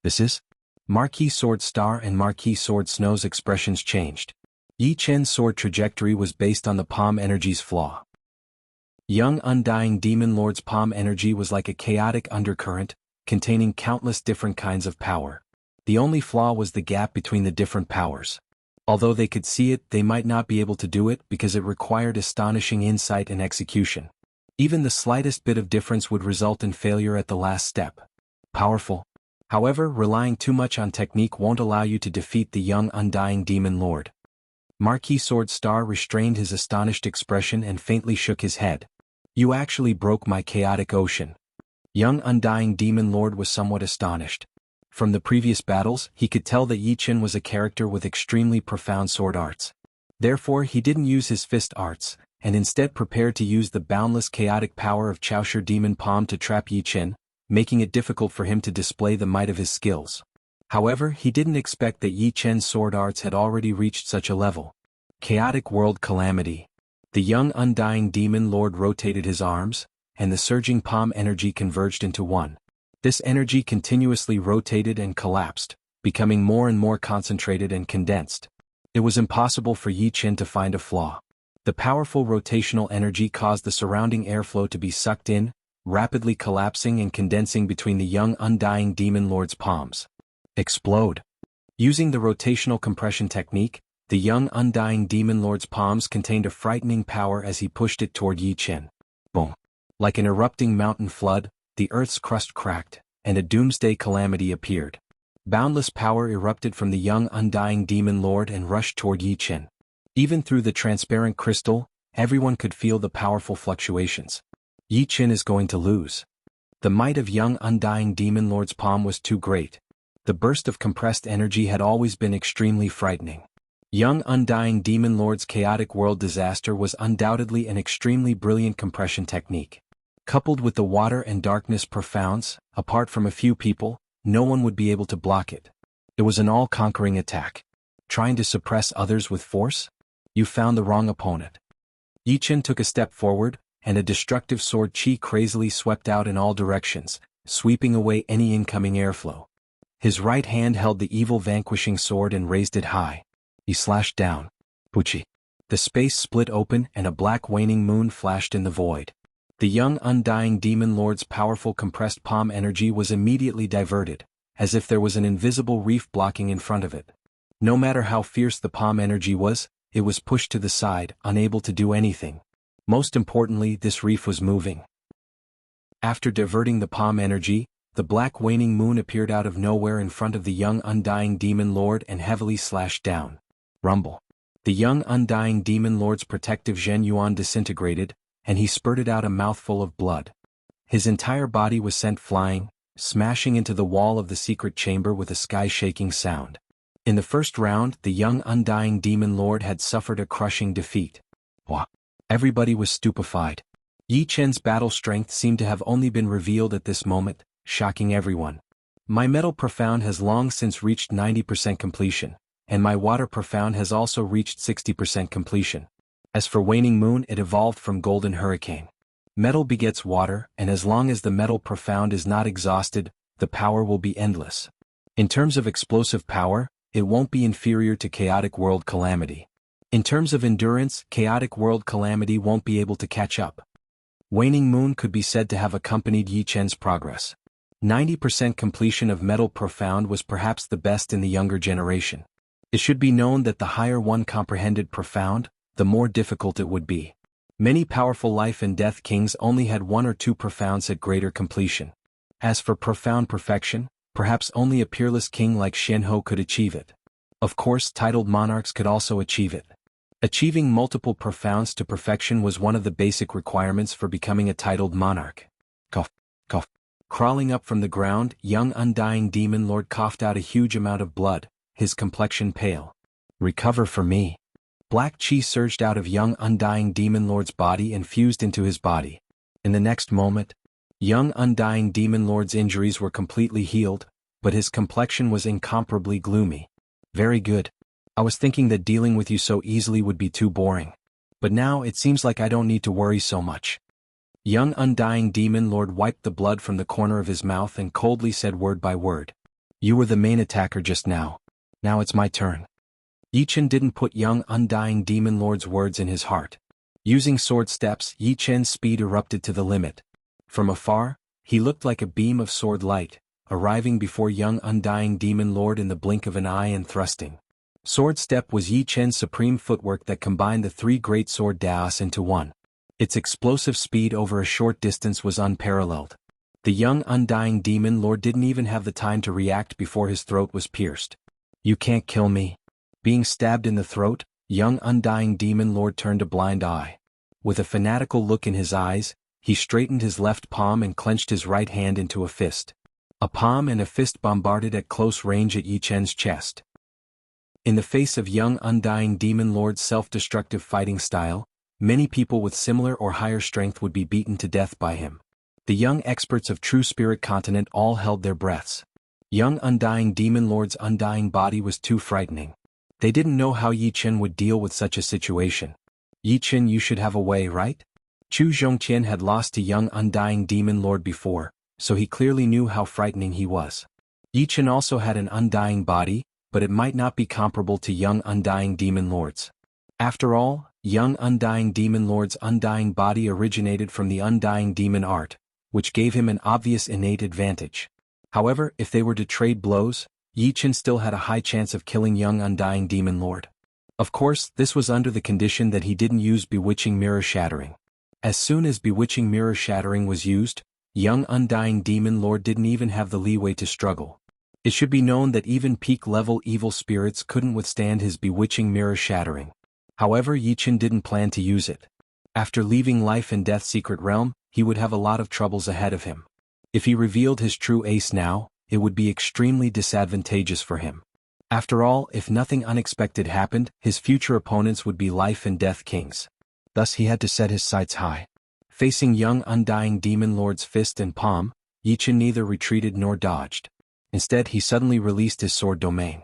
"This is?" Marquis Sword Star and Marquis Sword Snow's expressions changed. Yi Qin's sword trajectory was based on the palm energy's flaw. Young Undying Demon Lord's palm energy was like a chaotic undercurrent, containing countless different kinds of power. The only flaw was the gap between the different powers. Although they could see it, they might not be able to do it because it required astonishing insight and execution. Even the slightest bit of difference would result in failure at the last step. Powerful. However, relying too much on technique won't allow you to defeat the Young Undying Demon Lord. Marquis Sword Star restrained his astonished expression and faintly shook his head. "You actually broke my chaotic ocean." Young Undying Demon Lord was somewhat astonished. From the previous battles, he could tell that Yi Qin was a character with extremely profound sword arts. Therefore he didn't use his fist arts, and instead prepared to use the boundless chaotic power of Chaoshur Demon Palm to trap Yi Qin, making it difficult for him to display the might of his skills. However, he didn't expect that Yi Qin's sword arts had already reached such a level. Chaotic World Calamity. The Young Undying Demon Lord rotated his arms, and the surging palm energy converged into one. This energy continuously rotated and collapsed, becoming more and more concentrated and condensed. It was impossible for Yi Qin to find a flaw. The powerful rotational energy caused the surrounding airflow to be sucked in, rapidly collapsing and condensing between the Young Undying Demon Lord's palms. Explode. Using the rotational compression technique, the Young Undying Demon Lord's palms contained a frightening power as he pushed it toward Yi Qin. Boom. Like an erupting mountain flood, the earth's crust cracked, and a doomsday calamity appeared. Boundless power erupted from the Young Undying Demon Lord and rushed toward Yi Qin. Even through the transparent crystal, everyone could feel the powerful fluctuations. Yi Qin is going to lose. The might of Young Undying Demon Lord's palm was too great. The burst of compressed energy had always been extremely frightening. Young Undying Demon Lord's chaotic world disaster was undoubtedly an extremely brilliant compression technique. Coupled with the water and darkness profounds, apart from a few people, no one would be able to block it. It was an all-conquering attack. Trying to suppress others with force? You found the wrong opponent. Yi Chen took a step forward, and a destructive sword chi crazily swept out in all directions, sweeping away any incoming airflow. His right hand held the evil vanquishing sword and raised it high. He slashed down. Puchi. The space split open and a black waning moon flashed in the void. The young undying demon lord's powerful compressed palm energy was immediately diverted, as if there was an invisible reef blocking in front of it. No matter how fierce the palm energy was, it was pushed to the side, unable to do anything. Most importantly, this reef was moving. After diverting the palm energy, the black waning moon appeared out of nowhere in front of the young undying demon lord and heavily slashed down. Rumble. The young undying demon lord's protective Zhen Yuan disintegrated, and he spurted out a mouthful of blood. His entire body was sent flying, smashing into the wall of the secret chamber with a sky-shaking sound. In the first round, the young undying demon lord had suffered a crushing defeat. Wah! Everybody was stupefied. Yi Chen's battle strength seemed to have only been revealed at this moment, shocking everyone. My metal profound has long since reached 90% completion, and my water profound has also reached 60% completion. As for waning moon, it evolved from golden hurricane. Metal begets water, and as long as the metal profound is not exhausted, the power will be endless. In terms of explosive power, it won't be inferior to chaotic world calamity. In terms of endurance, chaotic world calamity won't be able to catch up. Waning moon could be said to have accompanied Yi Chen's progress. 90% completion of metal profound was perhaps the best in the younger generation. It should be known that the higher one comprehended profound, the more difficult it would be. Many powerful life and death kings only had one or two profounds at greater completion. As for profound perfection, perhaps only a peerless king like Xianhou could achieve it. Of course, titled monarchs could also achieve it. Achieving multiple profounds to perfection was one of the basic requirements for becoming a titled monarch. Cough, cough. Crawling up from the ground, young undying demon lord coughed out a huge amount of blood, his complexion pale. Recover for me. Black chi surged out of young undying demon lord's body and fused into his body. In the next moment, young undying demon lord's injuries were completely healed, but his complexion was incomparably gloomy. Very good. I was thinking that dealing with you so easily would be too boring. But now it seems like I don't need to worry so much. Young undying demon lord wiped the blood from the corner of his mouth and coldly said word by word. You were the main attacker just now. Now it's my turn. Yi Chen didn't put young undying demon lord's words in his heart. Using sword steps, Yi Chen's speed erupted to the limit. From afar, he looked like a beam of sword light, arriving before young undying demon lord in the blink of an eye and thrusting. Sword step was Yi Chen's supreme footwork that combined the three great sword daos into one. Its explosive speed over a short distance was unparalleled. The young undying demon lord didn't even have the time to react before his throat was pierced. You can't kill me. Being stabbed in the throat, young undying demon lord turned a blind eye. With a fanatical look in his eyes, he straightened his left palm and clenched his right hand into a fist. A palm and a fist bombarded at close range at Yi Chen's chest. In the face of young undying demon lord's self-destructive fighting style, many people with similar or higher strength would be beaten to death by him. The young experts of True Spirit Continent all held their breaths. Young undying demon lord's undying body was too frightening. They didn't know how Yi Chen would deal with such a situation. Yi Chen, you should have a way, right? Chu Zhongqian had lost to young undying demon lord before, so he clearly knew how frightening he was. Yi Chen also had an undying body, but it might not be comparable to young undying demon lord's. After all, young undying demon lord's undying body originated from the undying demon art, which gave him an obvious innate advantage. However, if they were to trade blows, Yi Chen still had a high chance of killing young undying demon lord. Of course, this was under the condition that he didn't use bewitching mirror shattering. As soon as bewitching mirror shattering was used, young undying demon lord didn't even have the leeway to struggle. It should be known that even peak-level evil spirits couldn't withstand his bewitching mirror shattering. However, Yi Chen didn't plan to use it. After leaving Life and Death Secret Realm, he would have a lot of troubles ahead of him. If he revealed his true ace now, it would be extremely disadvantageous for him. After all, if nothing unexpected happened, his future opponents would be Life and Death Kings. Thus he had to set his sights high. Facing young undying demon lord's fist and palm, Yichen neither retreated nor dodged. Instead he suddenly released his sword domain.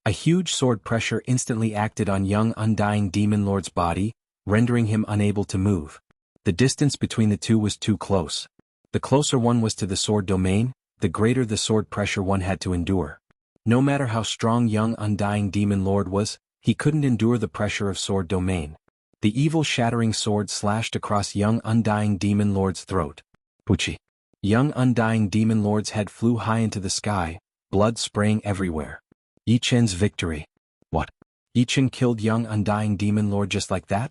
A huge sword pressure instantly acted on young undying demon lord's body, rendering him unable to move. The distance between the two was too close. The closer one was to the sword domain, the greater the sword pressure one had to endure. No matter how strong young undying demon lord was, he couldn't endure the pressure of sword domain. The evil shattering sword slashed across young undying demon lord's throat. Puchi. Young undying demon lord's head flew high into the sky, blood spraying everywhere. Yichen's victory. What? Yichen killed young undying demon lord just like that?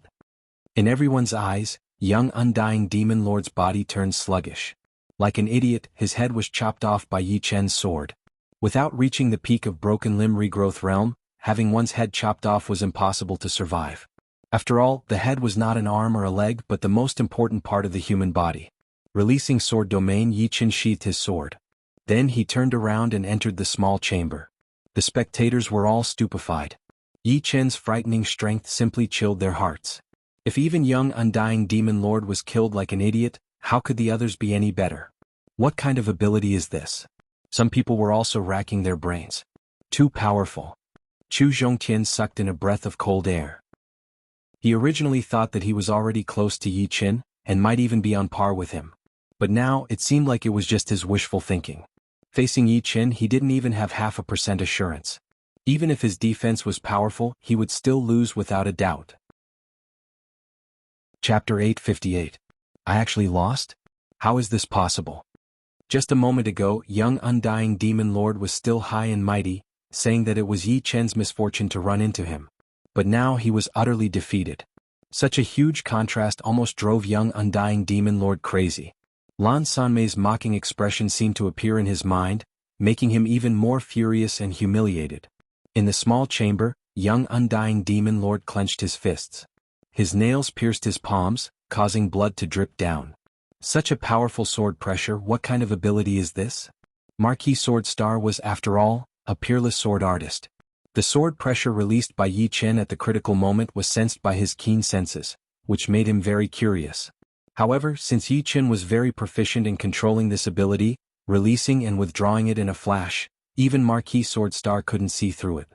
In everyone's eyes, young undying demon lord's body turned sluggish. Like an idiot, his head was chopped off by Yichen's sword. Without reaching the peak of broken limb regrowth realm, having one's head chopped off was impossible to survive. After all, the head was not an arm or a leg but the most important part of the human body. Releasing sword domain, Yichen sheathed his sword. Then he turned around and entered the small chamber. The spectators were all stupefied. Yichen's frightening strength simply chilled their hearts. If even young undying demon lord was killed like an idiot, how could the others be any better? What kind of ability is this? Some people were also racking their brains. Too powerful. Chu Zhongtian sucked in a breath of cold air. He originally thought that he was already close to Yichen, and might even be on par with him. But now, it seemed like it was just his wishful thinking. Facing Yichen, he didn't even have 0.5% assurance. Even if his defense was powerful, he would still lose without a doubt. Chapter 858. I actually lost? How is this possible? Just a moment ago, young undying demon lord was still high and mighty, saying that it was Yichen's misfortune to run into him. But now he was utterly defeated. Such a huge contrast almost drove young undying demon lord crazy. Lan Sanmei's mocking expression seemed to appear in his mind, making him even more furious and humiliated. In the small chamber, young undying demon lord clenched his fists. His nails pierced his palms, causing blood to drip down. Such a powerful sword pressure, what kind of ability is this? Marquis Sword Star was, after all, a peerless sword artist. The sword pressure released by Yichen at the critical moment was sensed by his keen senses, which made him very curious. However, since Yichen was very proficient in controlling this ability, releasing and withdrawing it in a flash, even Marquis Sword Star couldn't see through it.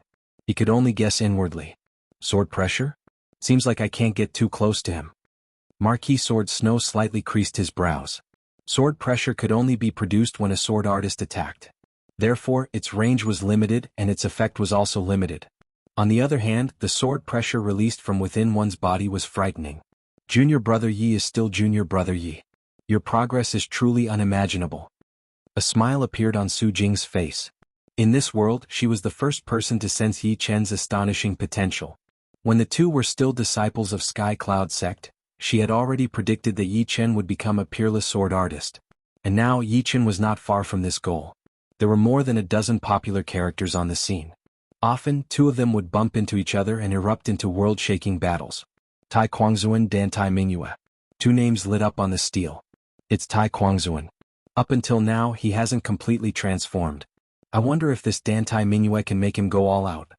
He could only guess inwardly. Sword pressure? Seems like I can't get too close to him. Marquis Sword Snow slightly creased his brows. Sword pressure could only be produced when a sword artist attacked. Therefore, its range was limited and its effect was also limited. On the other hand, the sword pressure released from within one's body was frightening. Junior Brother Yi is still Junior Brother Yi. Your progress is truly unimaginable. A smile appeared on Su Jing's face. In this world, she was the first person to sense Yi Chen's astonishing potential. When the two were still disciples of Sky Cloud Sect, she had already predicted that Yi Chen would become a peerless sword artist. And now Yi Chen was not far from this goal. There were more than a dozen popular characters on the scene. Often, two of them would bump into each other and erupt into world-shaking battles. Tai Quangzuan, Dan Tai Mingyue. Two names lit up on the steel. It's Tai Quangzuan. Up until now, he hasn't completely transformed. I wonder if this Dan Tai Mingyue can make him go all out.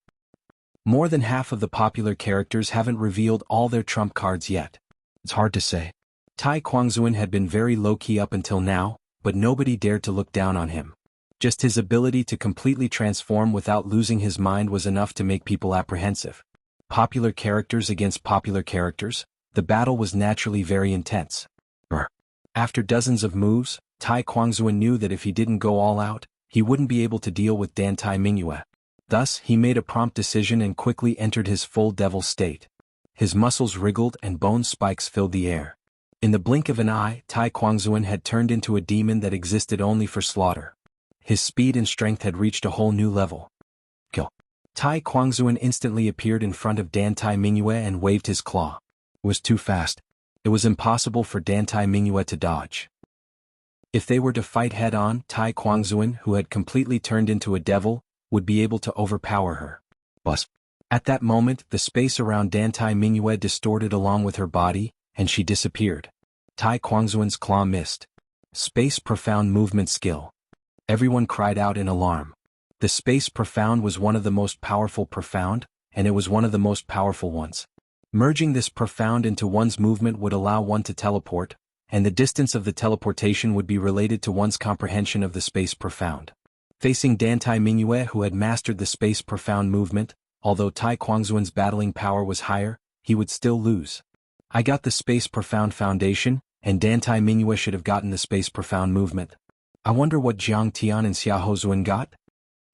More than half of the popular characters haven't revealed all their trump cards yet. It's hard to say. Tai Quangzuan had been very low-key up until now, but nobody dared to look down on him. Just his ability to completely transform without losing his mind was enough to make people apprehensive. Popular characters against popular characters, the battle was naturally very intense. After dozens of moves, Tai Quangzuan knew that if he didn't go all out, he wouldn't be able to deal with Dan Tai Mingyue. Thus, he made a prompt decision and quickly entered his full devil state. His muscles wriggled and bone spikes filled the air. In the blink of an eye, Tai Quangzuan had turned into a demon that existed only for slaughter. His speed and strength had reached a whole new level. Kill. Tai Quangzuan instantly appeared in front of Dan Tai Mingyue and waved his claw. It was too fast. It was impossible for Dan Tai Mingyue to dodge. If they were to fight head-on, Tai Quangzuan, who had completely turned into a devil, would be able to overpower her. But at that moment, the space around Dan Tai Mingyue distorted along with her body, and she disappeared. Tai Quangzuan's claw missed. Space Profound movement skill. Everyone cried out in alarm. The Space Profound was one of the most powerful Profound, and it was one of the most powerful ones. Merging this Profound into one's movement would allow one to teleport, and the distance of the teleportation would be related to one's comprehension of the space profound. Facing Dan Tai Mingyue, who had mastered the space profound movement, although Tai Quangzuan's battling power was higher, he would still lose. I got the space profound foundation, and Dan Tai Mingyue should have gotten the space profound movement. I wonder what Jiang Tian and Xia Hozuan got?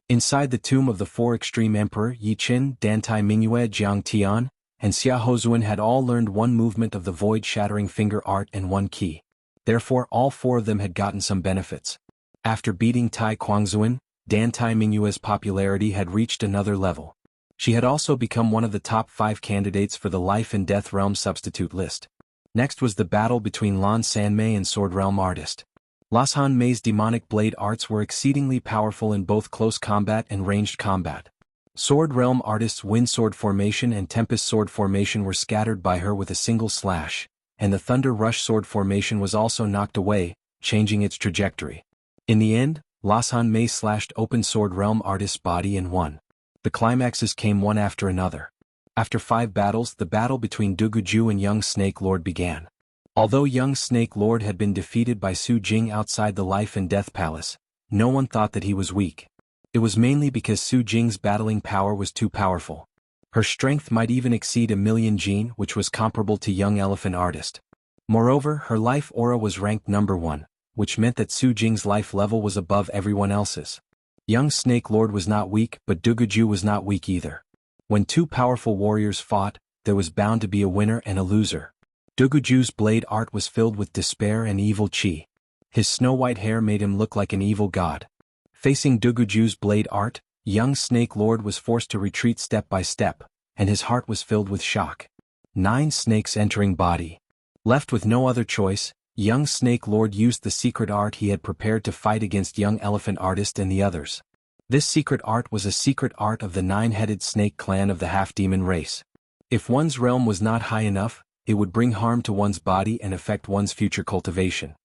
Inside the tomb of the four extreme emperor Yi Qin, Dan Tai Mingyue, Jiang Tian, and Xia Hozuan had all learned one movement of the void-shattering finger art and one key. Therefore all four of them had gotten some benefits. After beating Tai Quangzuan, Dan Tai Mingyue's popularity had reached another level. She had also become one of the top 5 candidates for the Life and Death Realm substitute list. Next was the battle between Lan Sanmei and Sword Realm artist. Lan Mei's demonic blade arts were exceedingly powerful in both close combat and ranged combat. Sword Realm artist's Wind Sword formation and Tempest Sword formation were scattered by her with a single slash, and the Thunder Rush Sword formation was also knocked away, changing its trajectory. In the end, Lan Mei slashed open Sword Realm artist's body and won. The climaxes came one after another. After 5 battles, the battle between Duguju and Young Snake Lord began. Although Young Snake Lord had been defeated by Su Jing outside the Life and Death Palace, no one thought that he was weak. It was mainly because Su Jing's battling power was too powerful. Her strength might even exceed 1,000,000 Jin, which was comparable to Young Elephant Artist. Moreover, her life aura was ranked number 1, which meant that Su Jing's life level was above everyone else's. Young Snake Lord was not weak, but Duguju was not weak either. When 2 powerful warriors fought, there was bound to be a winner and a loser. Duguju's blade art was filled with despair and evil chi. His snow-white hair made him look like an evil god. Facing Duguju's blade art, Young Snake Lord was forced to retreat step by step, and his heart was filled with shock. 9 snakes entering body. Left with no other choice, Young Snake Lord used the secret art he had prepared to fight against Young Elephant Artist and the others. This secret art was a secret art of the 9-headed snake clan of the half-demon race. If one's realm was not high enough, it would bring harm to one's body and affect one's future cultivation.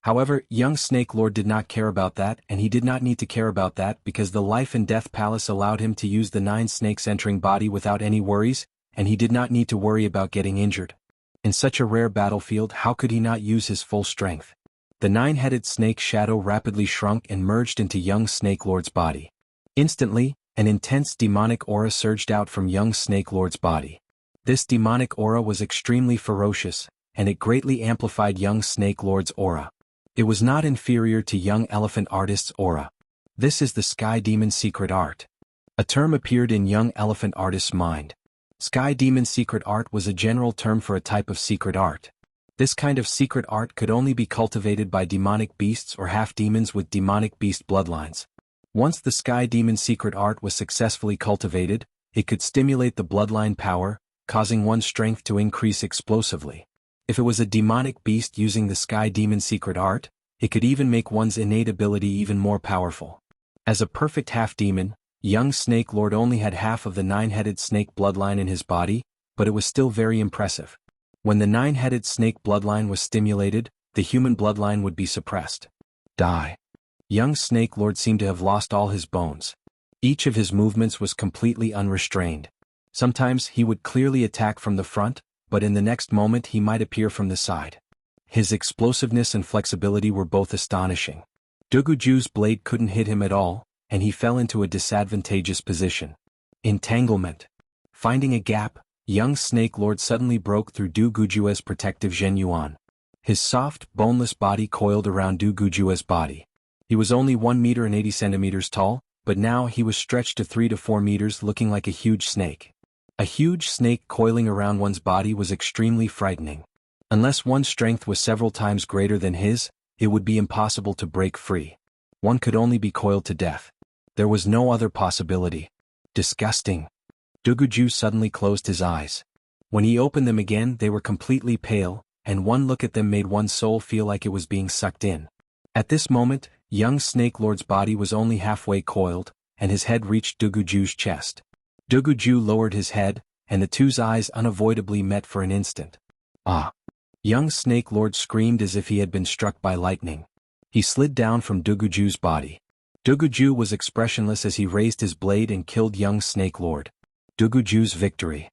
However, Young Snake Lord did not care about that, and he did not need to care about that because the Life and Death Palace allowed him to use the 9 snakes entering body without any worries, and he did not need to worry about getting injured. In such a rare battlefield, how could he not use his full strength? The 9-headed snake shadow rapidly shrunk and merged into Young Snake Lord's body. Instantly, an intense demonic aura surged out from Young Snake Lord's body. This demonic aura was extremely ferocious, and it greatly amplified Young Snake Lord's aura. It was not inferior to Young Elephant Artist's aura. This is the Sky Demon secret art. A term appeared in Young Elephant Artist's mind. Sky Demon secret art was a general term for a type of secret art. This kind of secret art could only be cultivated by demonic beasts or half-demons with demonic beast bloodlines. Once the Sky Demon secret art was successfully cultivated, it could stimulate the bloodline power, causing one's strength to increase explosively. If it was a demonic beast using the Sky Demon secret art, it could even make one's innate ability even more powerful. As a perfect half-demon, Young Snake Lord only had half of the 9-headed snake bloodline in his body, but it was still very impressive. When the 9-headed snake bloodline was stimulated, the human bloodline would be suppressed. Die. Young Snake Lord seemed to have lost all his bones. Each of his movements was completely unrestrained. Sometimes he would clearly attack from the front, but in the next moment he might appear from the side. His explosiveness and flexibility were both astonishing. Duguju's blade couldn't hit him at all, and he fell into a disadvantageous position. Entanglement. Finding a gap, Young Snake Lord suddenly broke through Duguju's protective Zhen Yuan. His soft, boneless body coiled around Duguju's body. He was only 1 meter and 80 centimeters tall, but now he was stretched to 3 to 4 meters looking like a huge snake. A huge snake coiling around one's body was extremely frightening. Unless one's strength was several times greater than his, it would be impossible to break free. One could only be coiled to death. There was no other possibility. Disgusting. Duguju suddenly closed his eyes. When he opened them again, they were completely pale, and one look at them made one's soul feel like it was being sucked in. At this moment, Young Snake Lord's body was only halfway coiled, and his head reached Duguju's chest. Duguju lowered his head, and the two's eyes unavoidably met for an instant. Ah! Young Snake Lord screamed as if he had been struck by lightning. He slid down from Duguju's body. Duguju was expressionless as he raised his blade and killed Young Snake Lord. Duguju's victory.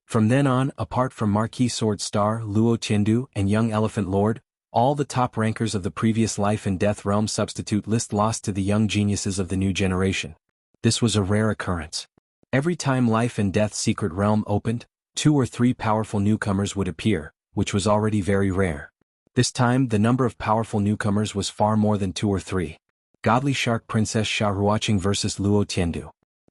From then on, apart from Marquis Sword Star, Luo Tiandu, and Young Elephant Lord, all the top rankers of the previous Life and Death Realm substitute list lost to the young geniuses of the new generation. This was a rare occurrence. Every time Life and Death Secret Realm opened, 2 or 3 powerful newcomers would appear, which was already very rare. This time, the number of powerful newcomers was far more than 2 or 3. Godly Shark Princess Sha Ruoqing vs. Luo Tiandu.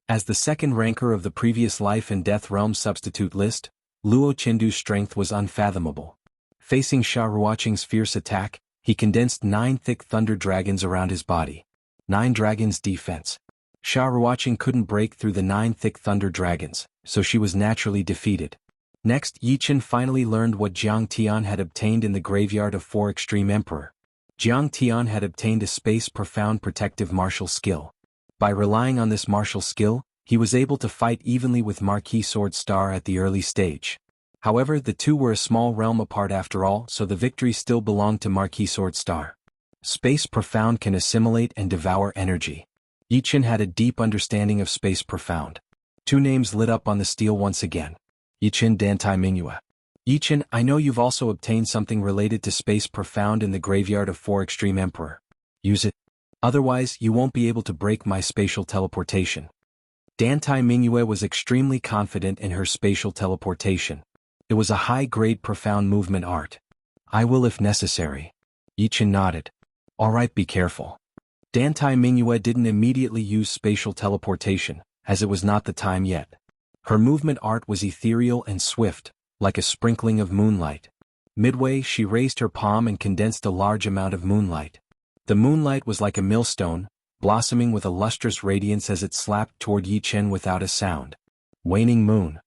As the second ranker of the previous Life and Death Realm substitute list, Luo Tiandu's strength was unfathomable. Facing Sha Ruoqing's fierce attack, he condensed 9 thick thunder dragons around his body. 9 dragons defense. Sha Ruoqing couldn't break through the 9 thick thunder dragons, so she was naturally defeated. Next, Yi Chen finally learned what Jiang Tian had obtained in the graveyard of 4 Extreme Emperor. Jiang Tian had obtained a space profound protective martial skill. By relying on this martial skill, he was able to fight evenly with Marquis Sword Star at the early stage. However, the two were a small realm apart after all, so the victory still belonged to Marquis Sword Star. Space profound can assimilate and devour energy. Yi Chen had a deep understanding of space profound. 2 names lit up on the steel once again. Yi Chen Dantai Mingyue. Yi Chen, I know you've also obtained something related to space profound in the graveyard of 4 Extreme Emperor. Use it. Otherwise, you won't be able to break my spatial teleportation. Dantai Mingyue was extremely confident in her spatial teleportation. It was a high-grade profound movement art. I will if necessary. Yi Chen nodded. Alright, be careful. Dantai Mingyue didn't immediately use spatial teleportation, as it was not the time yet. Her movement art was ethereal and swift, like a sprinkling of moonlight. Midway, she raised her palm and condensed a large amount of moonlight. The moonlight was like a millstone, blossoming with a lustrous radiance as it slapped toward Yi Chen without a sound. Waning moon.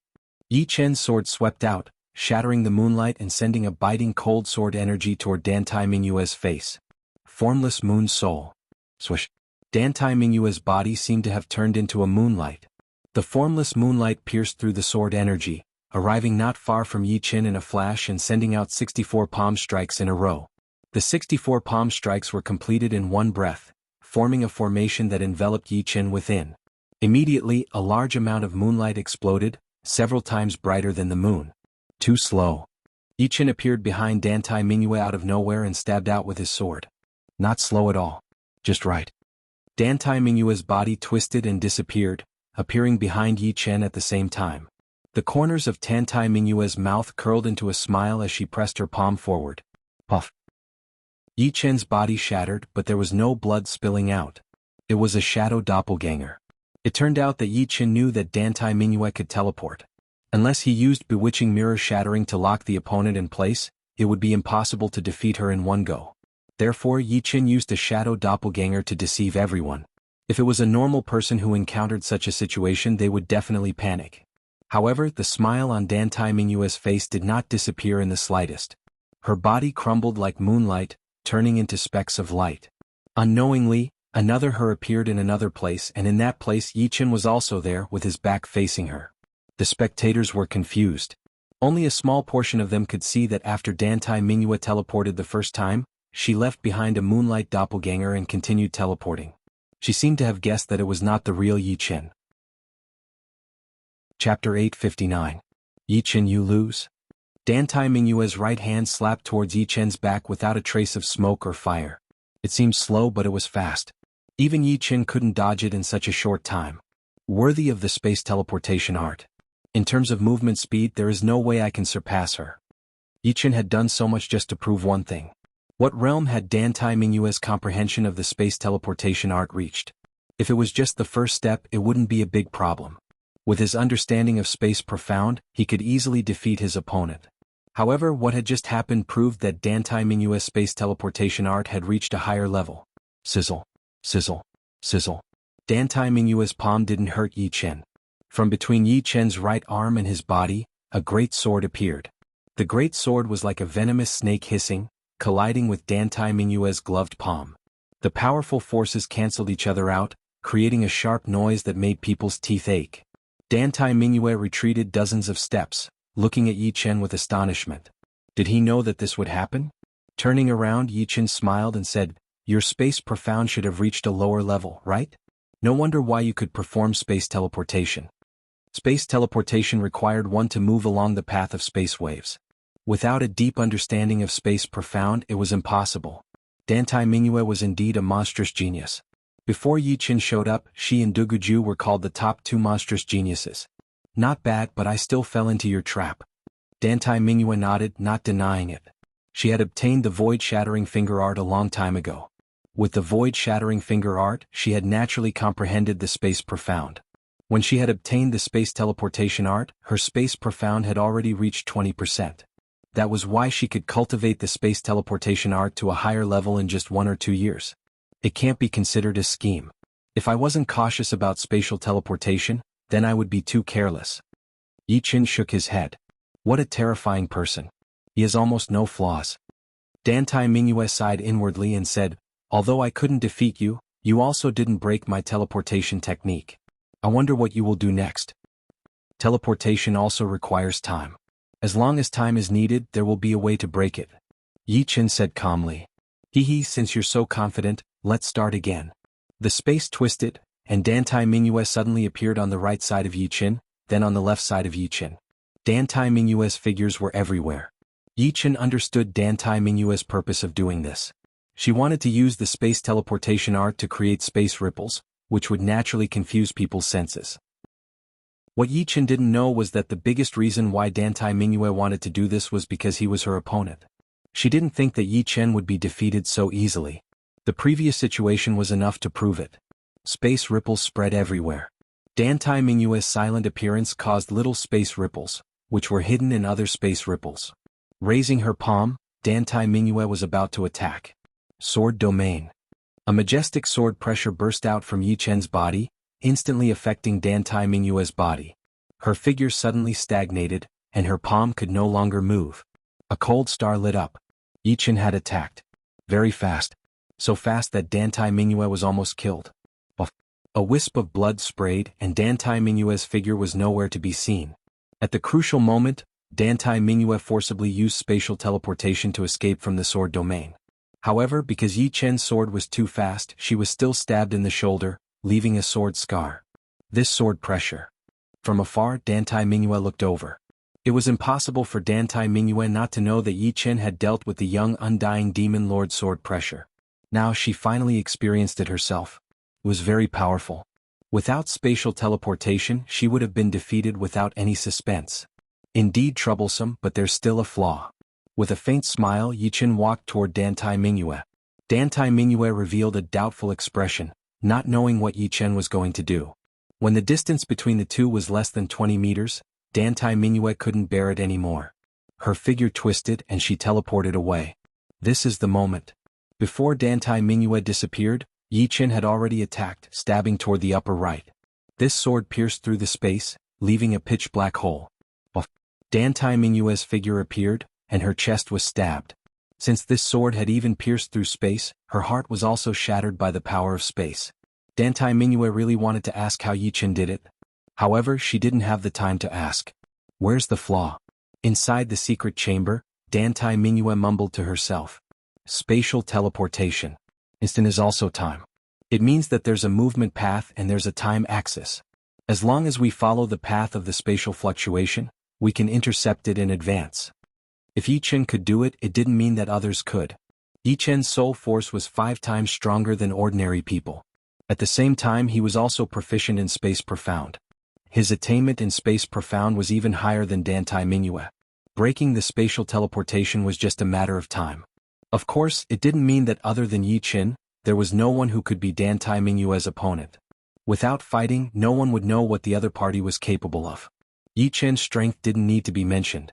Yi Chen's sword swept out, shattering the moonlight and sending a biting cold sword energy toward Dantai Mingyue's face. Formless moon soul. Swish. Dantai Mingyue's body seemed to have turned into a moonlight. The formless moonlight pierced through the sword energy, arriving not far from Yi Chen in a flash and sending out 64 palm strikes in a row. The 64 palm strikes were completed in one breath, forming a formation that enveloped Yi Chen within. Immediately, a large amount of moonlight exploded, several times brighter than the moon. Too slow. Yi Chen appeared behind Dantai Mingyue out of nowhere and stabbed out with his sword. Not slow at all. Just right. Dantai Mingyue's body twisted and disappeared, appearing behind Yi Chen at the same time. The corners of Dantai Mingyue's mouth curled into a smile as she pressed her palm forward. Puff. Yi Chen's body shattered, but there was no blood spilling out. It was a shadow doppelganger. It turned out that Yi Chen knew that Dantai Mingyue could teleport. Unless he used bewitching mirror shattering to lock the opponent in place, it would be impossible to defeat her in one go. Therefore, Yi Chen used a shadow doppelganger to deceive everyone. If it was a normal person who encountered such a situation, they would definitely panic. However, the smile on Dantai Mingyue's face did not disappear in the slightest. Her body crumbled like moonlight, turning into specks of light. Unknowingly, another her appeared in another place, and in that place Yi Chen was also there with his back facing her. The spectators were confused. Only a small portion of them could see that after Dantai Mingyue teleported the first time, she left behind a moonlight doppelganger and continued teleporting. She seemed to have guessed that it was not the real Yi Chen. Chapter 859. Yi Chen, you lose? Dantai Mingyue's right hand slapped towards Yi Chen's back without a trace of smoke or fire. It seemed slow, but it was fast. Even Yi Chen couldn't dodge it in such a short time. Worthy of the space teleportation art. In terms of movement speed, there is no way I can surpass her. Yi Chen had done so much just to prove one thing. What realm had Dantai Mingyue's comprehension of the space teleportation art reached? If it was just the first step, it wouldn't be a big problem. With his understanding of space profound, he could easily defeat his opponent. However, what had just happened proved that Dantai Mingyue's space teleportation art had reached a higher level. Sizzle. Sizzle. Sizzle. Dantai Mingyue's palm didn't hurt Yi Chen. From between Yi Chen's right arm and his body, a great sword appeared. The great sword was like a venomous snake hissing, colliding with Dantai Mingyue's gloved palm. The powerful forces canceled each other out, creating a sharp noise that made people's teeth ache. Dantai Mingyue retreated dozens of steps, looking at Yi Chen with astonishment. Did he know that this would happen? Turning around, Yi Chen smiled and said, "Your space profound should have reached a lower level, right? No wonder why you could perform space teleportation." Space teleportation required one to move along the path of space waves. Without a deep understanding of space profound, it was impossible. Dantai Mingyue was indeed a monstrous genius. Before Yi Qin showed up, she and Duguju were called the top two monstrous geniuses. Not bad, but I still fell into your trap. Dantai Mingyue nodded, not denying it. She had obtained the void-shattering finger art a long time ago. With the void-shattering finger art, she had naturally comprehended the space profound. When she had obtained the space teleportation art, her space profound had already reached 20%. That was why she could cultivate the space teleportation art to a higher level in just 1 or 2 years. It can't be considered a scheme. If I wasn't cautious about spatial teleportation, then I would be too careless. Yi Qin shook his head. What a terrifying person. He has almost no flaws. Dantai Mingyue sighed inwardly and said, although I couldn't defeat you, you also didn't break my teleportation technique. I wonder what you will do next. Teleportation also requires time. As long as time is needed, there will be a way to break it. Yi Qin said calmly. Since you're so confident, let's start again. The space twisted, and Dantai Mingyue suddenly appeared on the right side of Yi Qin, then on the left side of Yi Qin. Dantai Mingyue's figures were everywhere. Yi Qin understood Dantai Mingyue's purpose of doing this. She wanted to use the space teleportation art to create space ripples, which would naturally confuse people's senses. What Yi Qin didn't know was that the biggest reason why Dantai Mingyue wanted to do this was because he was her opponent. She didn't think that Yi Qin would be defeated so easily. The previous situation was enough to prove it. Space ripples spread everywhere. Dantai Mingyue's silent appearance caused little space ripples, which were hidden in other space ripples. Raising her palm, Dantai Mingyue was about to attack. Sword Domain. A majestic sword pressure burst out from Yi Qin's body, instantly affecting Dantai Mingyue's body. Her figure suddenly stagnated, and her palm could no longer move. A cold star lit up. Yi Qin had attacked. Very fast. So fast that Dantai Mingyue was almost killed. A wisp of blood sprayed, and Dantai Mingyue's figure was nowhere to be seen. At the crucial moment, Dantai Mingyue forcibly used spatial teleportation to escape from the sword domain. However, because Yi Qin's sword was too fast, she was still stabbed in the shoulder, leaving a sword scar. This sword pressure. From afar, Dantai Mingyue looked over. It was impossible for Dantai Mingyue not to know that Yi Qin had dealt with the young undying demon lord sword pressure. Now she finally experienced it herself. It was very powerful. Without spatial teleportation, she would have been defeated without any suspense. Indeed troublesome, but there's still a flaw. With a faint smile, Yi Qin walked toward Dantai Mingyue. Dantai Mingyue revealed a doubtful expression, not knowing what Yi Qin was going to do. When the distance between the two was less than 20 meters, Dantai Mingyue couldn't bear it anymore. Her figure twisted and she teleported away. This is the moment. Before Dantai Mingyue disappeared, Yi Qin had already attacked, stabbing toward the upper right. This sword pierced through the space, leaving a pitch-black hole. Dantai Mingyue's figure appeared, and her chest was stabbed. Since this sword had even pierced through space, her heart was also shattered by the power of space. Dantai Mingyue really wanted to ask how Yi Qin did it. However, she didn't have the time to ask. Where's the flaw? Inside the secret chamber, Dantai Mingyue mumbled to herself. Spatial teleportation. Instant is also time. It means that there's a movement path and there's a time axis. As long as we follow the path of the spatial fluctuation, we can intercept it in advance. If Yi Qin could do it, it didn't mean that others could. Yi Qin's soul force was 5 times stronger than ordinary people. At the same time, he was also proficient in space profound. His attainment in space profound was even higher than Dantai Mingyue. Breaking the spatial teleportation was just a matter of time. Of course, it didn't mean that other than Yi Qin, there was no one who could be Dantai Mingyue's opponent. Without fighting, no one would know what the other party was capable of. Yi Qin's strength didn't need to be mentioned.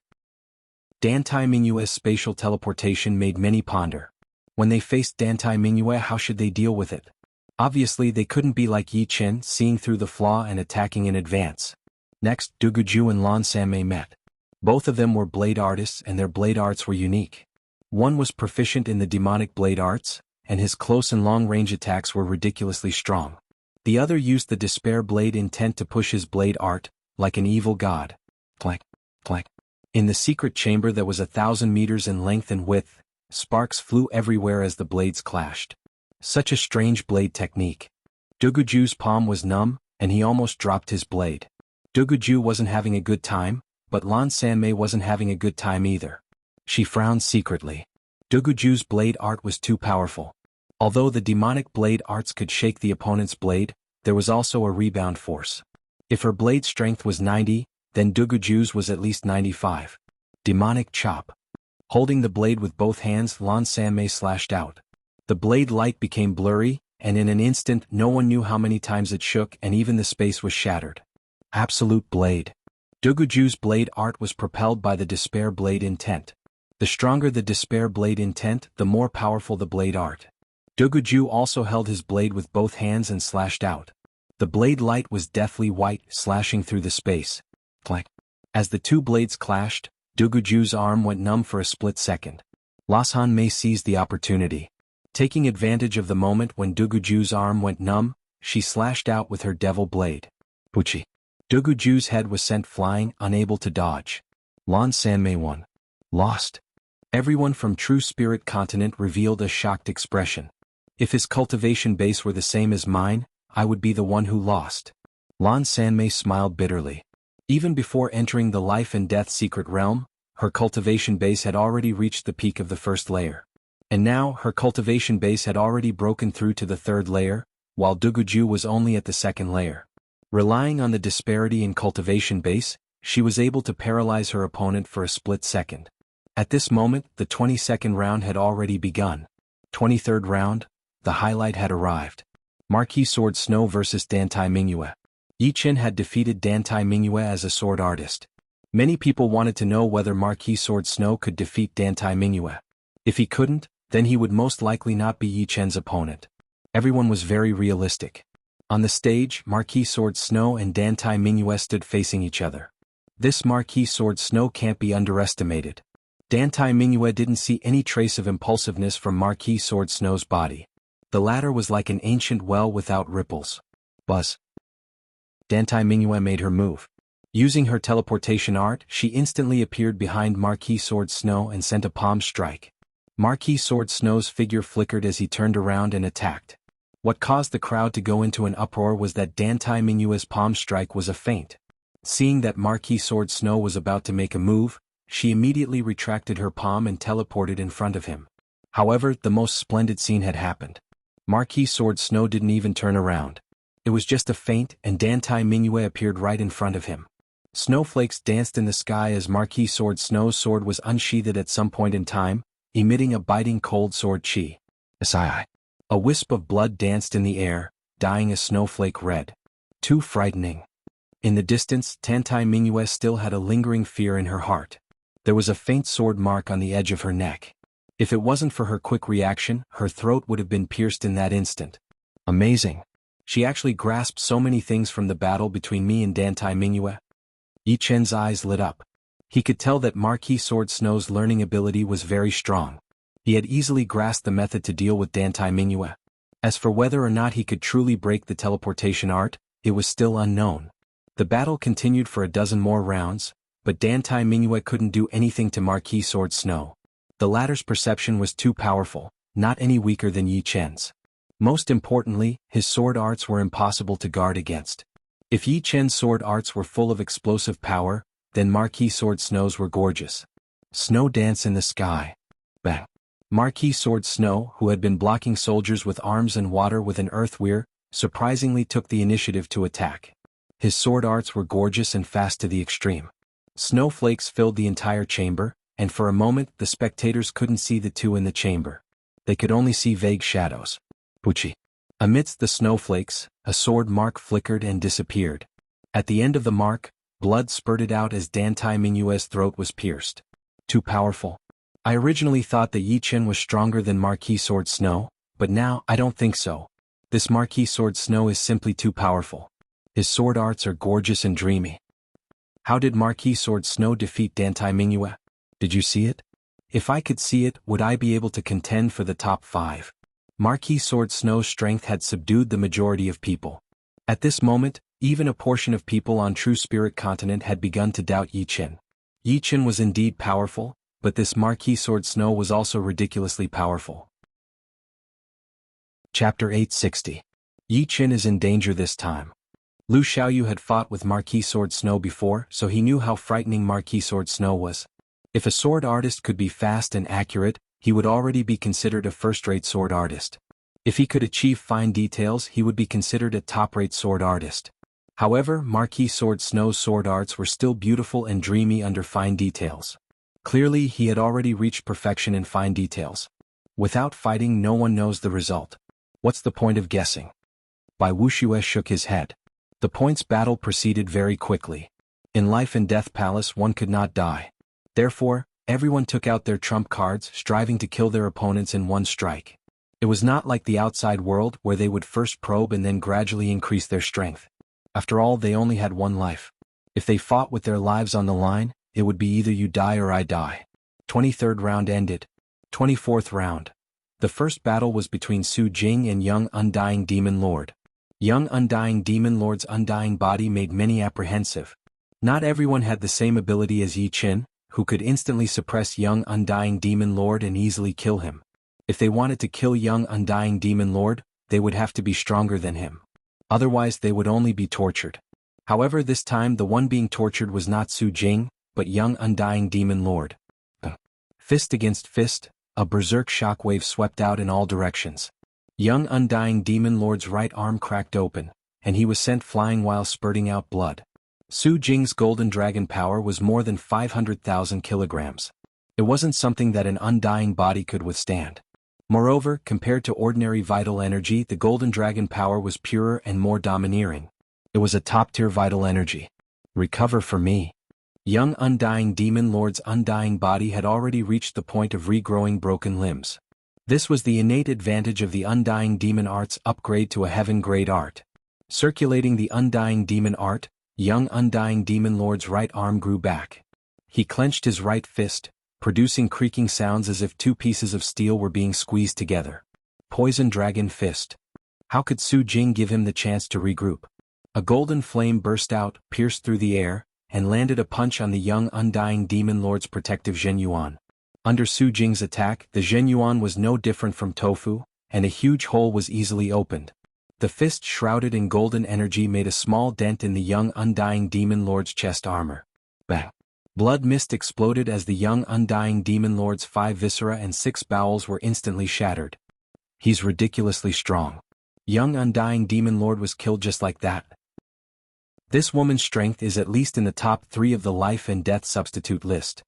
Dantai Mingyue's spatial teleportation made many ponder. When they faced Dantai Mingyue, how should they deal with it? Obviously, they couldn't be like Yi Qin, seeing through the flaw and attacking in advance. Next, Duguju and Lan Sanmei met. Both of them were blade artists and their blade arts were unique. One was proficient in the demonic blade arts, and his close and long-range attacks were ridiculously strong. The other used the despair blade intent to push his blade art, like an evil god. Clack, clack. In the secret chamber that was 1,000 meters in length and width, sparks flew everywhere as the blades clashed. Such a strange blade technique. Duguju's palm was numb, and he almost dropped his blade. Duguju wasn't having a good time, but Lan Sanmei wasn't having a good time either. She frowned secretly. Duguju's blade art was too powerful. Although the demonic blade arts could shake the opponent's blade, there was also a rebound force. If her blade strength was 90, then Duguju's was at least 95. Demonic chop. Holding the blade with both hands, Lan Sanmei slashed out. The blade light became blurry, and in an instant no one knew how many times it shook and even the space was shattered. Absolute blade. Duguju's blade art was propelled by the despair blade intent. The stronger the despair blade intent, the more powerful the blade art. Duguju also held his blade with both hands and slashed out. The blade light was deathly white, slashing through the space. Clack. As the two blades clashed, Duguju's arm went numb for a split second. Lan Sanmei seized the opportunity. Taking advantage of the moment when Duguju's arm went numb, she slashed out with her devil blade. Puchi. Duguju's head was sent flying, unable to dodge. Lan Sanmei won. Lost. Everyone from True Spirit Continent revealed a shocked expression. If his cultivation base were the same as mine, I would be the one who lost. Lan Sanmei smiled bitterly. Even before entering the life and death secret realm, her cultivation base had already reached the peak of the first layer. And now, her cultivation base had already broken through to the third layer, while Duguju was only at the second layer. Relying on the disparity in cultivation base, she was able to paralyze her opponent for a split second. At this moment, the 22nd round had already begun. 23rd round, the highlight had arrived. Marquis Sword Snow vs Dantai Mingyue. Yi Chen had defeated Dantai Mingyue as a sword artist. Many people wanted to know whether Marquis Sword Snow could defeat Dantai Mingyue. If he couldn't, then he would most likely not be Yi Chen's opponent. Everyone was very realistic. On the stage, Marquis Sword Snow and Dantai Mingyue stood facing each other. This Marquis Sword Snow can't be underestimated. Dantai Mingyue didn't see any trace of impulsiveness from Marquis Sword Snow's body. The latter was like an ancient well without ripples. Buzz. Dantai Mingyue made her move. Using her teleportation art, she instantly appeared behind Marquis Sword Snow and sent a palm strike. Marquis Sword Snow's figure flickered as he turned around and attacked. What caused the crowd to go into an uproar was that Dantai Mingyue's palm strike was a feint. Seeing that Marquis Sword Snow was about to make a move, she immediately retracted her palm and teleported in front of him. However, the most splendid scene had happened. Marquis Sword Snow didn't even turn around. It was just a feint, and Dantai Mingyue appeared right in front of him. Snowflakes danced in the sky as Marquis Sword Snow's sword was unsheathed at some point in time, emitting a biting cold sword chi. Asai. A wisp of blood danced in the air, dyeing a snowflake red. Too frightening. In the distance, Dantai Mingyue still had a lingering fear in her heart. There was a faint sword mark on the edge of her neck. If it wasn't for her quick reaction, her throat would have been pierced in that instant. Amazing. She actually grasped so many things from the battle between me and Dantai Mingyue. Yi Chen's eyes lit up. He could tell that Marquis Sword Snow's learning ability was very strong. He had easily grasped the method to deal with Dantai Mingyue. As for whether or not he could truly break the teleportation art, it was still unknown. The battle continued for a dozen more rounds, but Dantai Mingyue couldn't do anything to Marquis Sword Snow. The latter's perception was too powerful, not any weaker than Yi Chen's. Most importantly, his sword arts were impossible to guard against. If Yi Chen's sword arts were full of explosive power, then Marquis Sword Snow's were gorgeous. Snow dance in the sky. Bang. Marquis Sword Snow, who had been blocking soldiers with arms and water with an earth weir, surprisingly took the initiative to attack. His sword arts were gorgeous and fast to the extreme. Snowflakes filled the entire chamber, and for a moment the spectators couldn't see the two in the chamber. They could only see vague shadows. Puchi. Amidst the snowflakes, a sword mark flickered and disappeared. At the end of the mark, blood spurted out as Dantai Mingyue's throat was pierced. Too powerful. I originally thought that Yi Chen was stronger than Marquis Sword Snow, but now I don't think so. This Marquis Sword Snow is simply too powerful. His sword arts are gorgeous and dreamy. How did Marquis Sword Snow defeat Dantai Mingyue? Did you see it? If I could see it, would I be able to contend for the top 5? Marquis Sword Snow's strength had subdued the majority of people. At this moment, even a portion of people on True Spirit Continent had begun to doubt Yi Chen. Yi Chen was indeed powerful, but this Marquis Sword Snow was also ridiculously powerful. Chapter 860. Yi Chen is in danger this time. Lu Xiaoyu had fought with Marquis Sword Snow before, so he knew how frightening Marquis Sword Snow was. If a sword artist could be fast and accurate, he would already be considered a first-rate sword artist. If he could achieve fine details, he would be considered a top-rate sword artist. However, Marquis Sword Snow's sword arts were still beautiful and dreamy under fine details. Clearly, he had already reached perfection in fine details. Without fighting, no one knows the result. What's the point of guessing? Bai Wuxia shook his head. The points battle proceeded very quickly. In Life and Death Palace one could not die. Therefore, everyone took out their trump cards, striving to kill their opponents in one strike. It was not like the outside world where they would first probe and then gradually increase their strength. After all, they only had one life. If they fought with their lives on the line, it would be either you die or I die. 23rd round ended. 24th round. The first battle was between Su Jing and Young Undying Demon Lord. Young Undying Demon Lord's undying body made many apprehensive. Not everyone had the same ability as Yi Qin, who could instantly suppress Young Undying Demon Lord and easily kill him. If they wanted to kill Young Undying Demon Lord, they would have to be stronger than him. Otherwise they would only be tortured. However, this time the one being tortured was not Su Jing, but Young Undying Demon Lord. Fist against fist, a berserk shockwave swept out in all directions. Young Undying Demon Lord's right arm cracked open, and he was sent flying while spurting out blood. Su Jing's golden dragon power was more than 500,000 kilograms. It wasn't something that an undying body could withstand. Moreover, compared to ordinary vital energy, the golden dragon power was purer and more domineering. It was a top-tier vital energy. Recover for me. Young Undying Demon Lord's undying body had already reached the point of regrowing broken limbs. This was the innate advantage of the Undying Demon Art's upgrade to a heaven-grade art. Circulating the Undying Demon Art, Young Undying Demon Lord's right arm grew back. He clenched his right fist, producing creaking sounds as if two pieces of steel were being squeezed together. Poison Dragon Fist. How could Su Jing give him the chance to regroup? A golden flame burst out, pierced through the air, and landed a punch on the Young Undying Demon Lord's protective Zhenyuan. Under Su Jing's attack, the Zhenyuan was no different from tofu, and a huge hole was easily opened. The fist shrouded in golden energy made a small dent in the Young Undying Demon Lord's chest armor. Bang! Blood mist exploded as the Young Undying Demon Lord's 5 viscera and 6 bowels were instantly shattered. He's ridiculously strong. Young Undying Demon Lord was killed just like that. This woman's strength is at least in the top 3 of the life and death substitute list.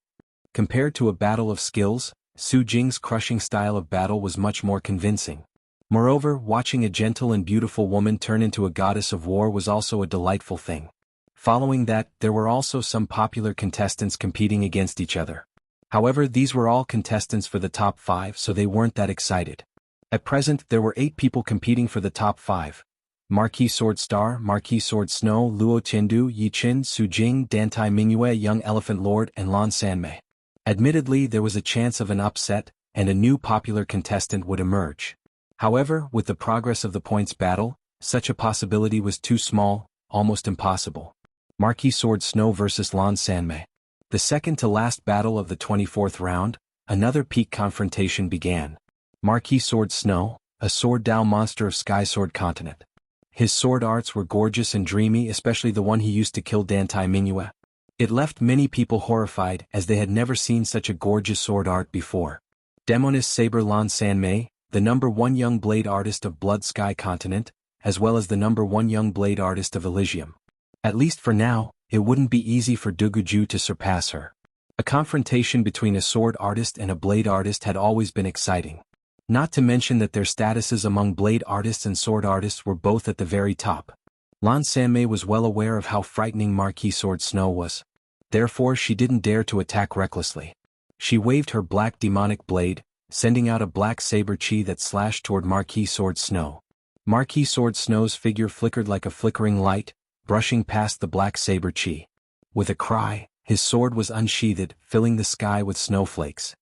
Compared to a battle of skills, Su Jing's crushing style of battle was much more convincing. Moreover, watching a gentle and beautiful woman turn into a goddess of war was also a delightful thing. Following that, there were also some popular contestants competing against each other. However, these were all contestants for the top 5, so they weren't that excited. At present, there were 8 people competing for the top 5. Marquis Sword Star, Marquis Sword Snow, Luo Tiandu, Yi Qin, Su Jing, Dantai Mingyue, Young Elephant Lord, and Lan Sanmei. Admittedly, there was a chance of an upset, and a new popular contestant would emerge. However, with the progress of the points battle, such a possibility was too small, almost impossible. Marquis Sword Snow vs. Lan Sanmei. The second to last battle of the 24th round, another peak confrontation began. Marquis Sword Snow, a sword Dao monster of Sky Sword Continent. His sword arts were gorgeous and dreamy, especially the one he used to kill Dantai Mingyue. It left many people horrified as they had never seen such a gorgeous sword art before. Demoness Saber Lan Sanmei, the #1 young blade artist of Blood Sky Continent, as well as the #1 young blade artist of Elysium. At least for now, it wouldn't be easy for Duguju to surpass her. A confrontation between a sword artist and a blade artist had always been exciting. Not to mention that their statuses among blade artists and sword artists were both at the very top. Lan Sanmei was well aware of how frightening Marquis Sword Snow was. Therefore she didn't dare to attack recklessly. She waved her black demonic blade, sending out a black saber chi that slashed toward Marquis Sword Snow. Marquis Sword Snow's figure flickered like a flickering light, brushing past the black saber chi. With a cry, his sword was unsheathed, filling the sky with snowflakes.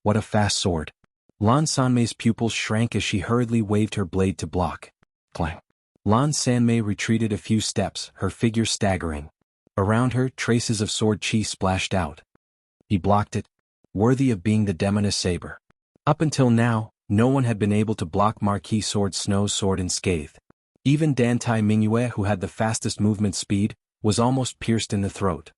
What a fast sword! Lan Sanmei's pupils shrank as she hurriedly waved her blade to block. Clang! Lan Sanmei retreated a few steps, her figure staggering. Around her, traces of sword chi splashed out. He blocked it. Worthy of being the Demoness Saber. Up until now, no one had been able to block Marquis Sword Snow's sword unscathed. Even Dantai Mingyue, who had the fastest movement speed, was almost pierced in the throat.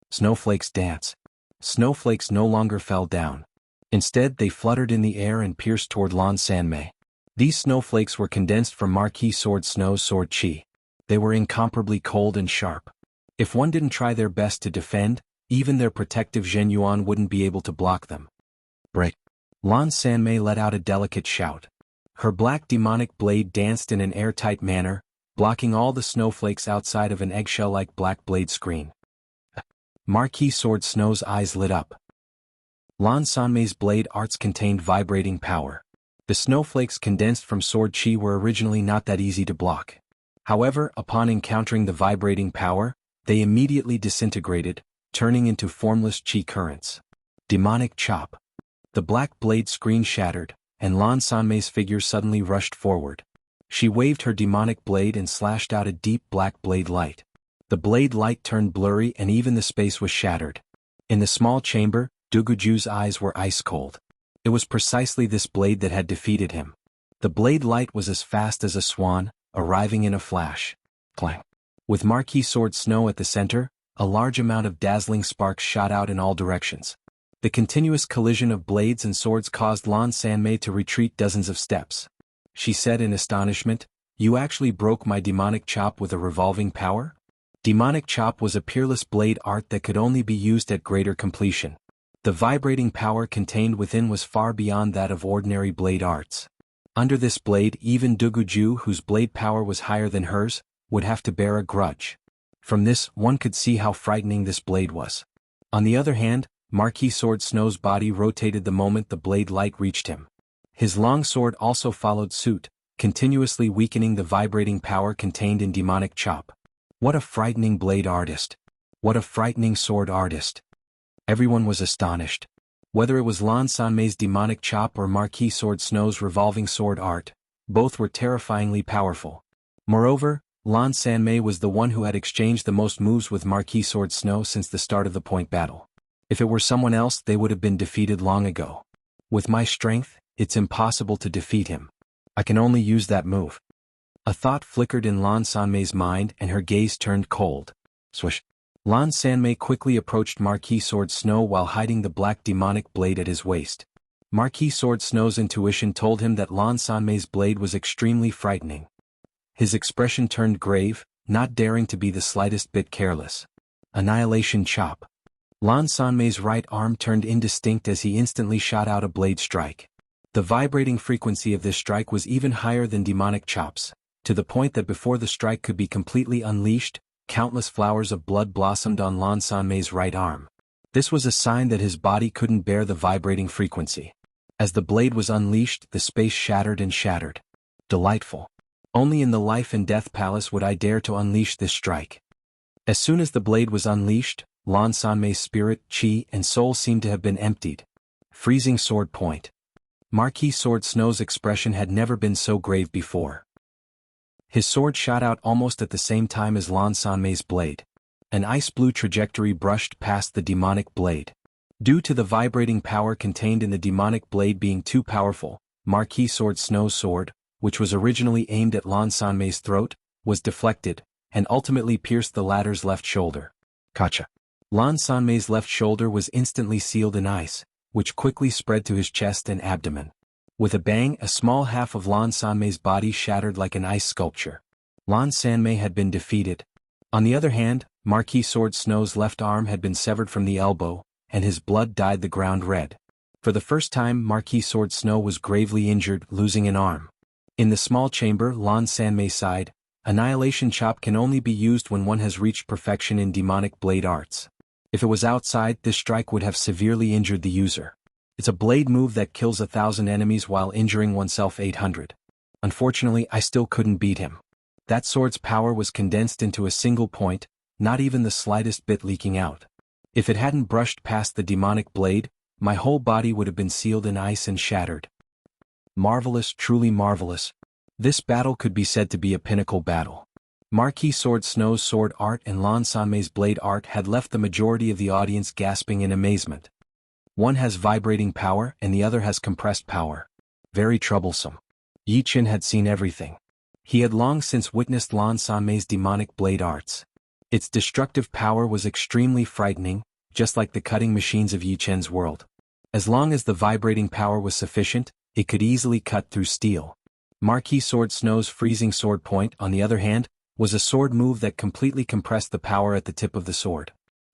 Snowflakes dance. Snowflakes no longer fell down. Instead, they fluttered in the air and pierced toward Lan Sanmei. These snowflakes were condensed from Marquis Sword Snow's sword chi. They were incomparably cold and sharp. If one didn't try their best to defend, even their protective Zhenyuan wouldn't be able to block them. Break. Lan Sanmei let out a delicate shout. Her black demonic blade danced in an airtight manner, blocking all the snowflakes outside of an eggshell-like black blade screen. Marquis Sword Snow's eyes lit up. Lan Sanmei's blade arts contained vibrating power. The snowflakes condensed from sword chi were originally not that easy to block. However, upon encountering the vibrating power, they immediately disintegrated, turning into formless chi currents. Demonic chop. The black blade screen shattered, and Lan Sanmei's figure suddenly rushed forward. She waved her demonic blade and slashed out a deep black blade light. The blade light turned blurry and even the space was shattered. In the small chamber, Duguju's eyes were ice cold. It was precisely this blade that had defeated him. The blade light was as fast as a swan, arriving in a flash. Clang. With Marquis Sword Snow at the center, a large amount of dazzling sparks shot out in all directions. The continuous collision of blades and swords caused Lan Sanmei to retreat dozens of steps. She said in astonishment, "You actually broke my demonic chop with a revolving power?" Demonic chop was a peerless blade art that could only be used at greater completion. The vibrating power contained within was far beyond that of ordinary blade arts. Under this blade, even Duguju, whose blade power was higher than hers, would have to bear a grudge. From this, one could see how frightening this blade was. On the other hand, Marquis Sword Snow's body rotated the moment the blade light reached him. His long sword also followed suit, continuously weakening the vibrating power contained in demonic chop. What a frightening blade artist! What a frightening sword artist! Everyone was astonished. Whether it was Lan Sanmei's demonic chop or Marquis Sword Snow's revolving sword art, both were terrifyingly powerful. Moreover, Lan Sanmei was the one who had exchanged the most moves with Marquis Sword Snow since the start of the point battle. If it were someone else, they would have been defeated long ago. With my strength, it's impossible to defeat him. I can only use that move. A thought flickered in Lan Sanmei's mind and her gaze turned cold. Swish. Lan Sanmei quickly approached Marquis Sword Snow while hiding the black demonic blade at his waist. Marquis Sword Snow's intuition told him that Lan Sanmei's blade was extremely frightening. His expression turned grave, not daring to be the slightest bit careless. Annihilation chop. Lan Sanmei's right arm turned indistinct as he instantly shot out a blade strike. The vibrating frequency of this strike was even higher than demonic chops, to the point that before the strike could be completely unleashed, countless flowers of blood blossomed on Lan Sanmei's right arm. This was a sign that his body couldn't bear the vibrating frequency. As the blade was unleashed, the space shattered and shattered. Delightful. Only in the Life and Death Palace would I dare to unleash this strike. As soon as the blade was unleashed, Lan Sanmei's spirit, chi, and soul seemed to have been emptied. Freezing sword point. Marquis Sword Snow's expression had never been so grave before. His sword shot out almost at the same time as Lan Sanmei's blade. An ice-blue trajectory brushed past the demonic blade. Due to the vibrating power contained in the demonic blade being too powerful, Marquis Sword Snow's sword, which was originally aimed at Lan Sanmei's throat, was deflected, and ultimately pierced the latter's left shoulder. Kacha. Lan Sanmei's left shoulder was instantly sealed in ice, which quickly spread to his chest and abdomen. With a bang, a small half of Lan Sanmei's body shattered like an ice sculpture. Lan Sanmei had been defeated. On the other hand, Marquis Sword Snow's left arm had been severed from the elbow, and his blood dyed the ground red. For the first time, Marquis Sword Snow was gravely injured, losing an arm. In the small chamber, Lan Sanmei sighed, "Annihilation chop can only be used when one has reached perfection in demonic blade arts. If it was outside, this strike would have severely injured the user. It's a blade move that kills 1,000 enemies while injuring oneself 800. Unfortunately, I still couldn't beat him. That sword's power was condensed into a single point, not even the slightest bit leaking out. If it hadn't brushed past the demonic blade, my whole body would have been sealed in ice and shattered." Marvelous, truly marvelous. This battle could be said to be a pinnacle battle. Marquis Sword Snow's sword art and Lan Sanmei's blade art had left the majority of the audience gasping in amazement. One has vibrating power and the other has compressed power. Very troublesome. Yi Qin had seen everything. He had long since witnessed Lan Sanmei's demonic blade arts. Its destructive power was extremely frightening, just like the cutting machines of Yi Chen's world. As long as the vibrating power was sufficient, it could easily cut through steel. Marquis Sword Snow's freezing sword point, on the other hand, was a sword move that completely compressed the power at the tip of the sword.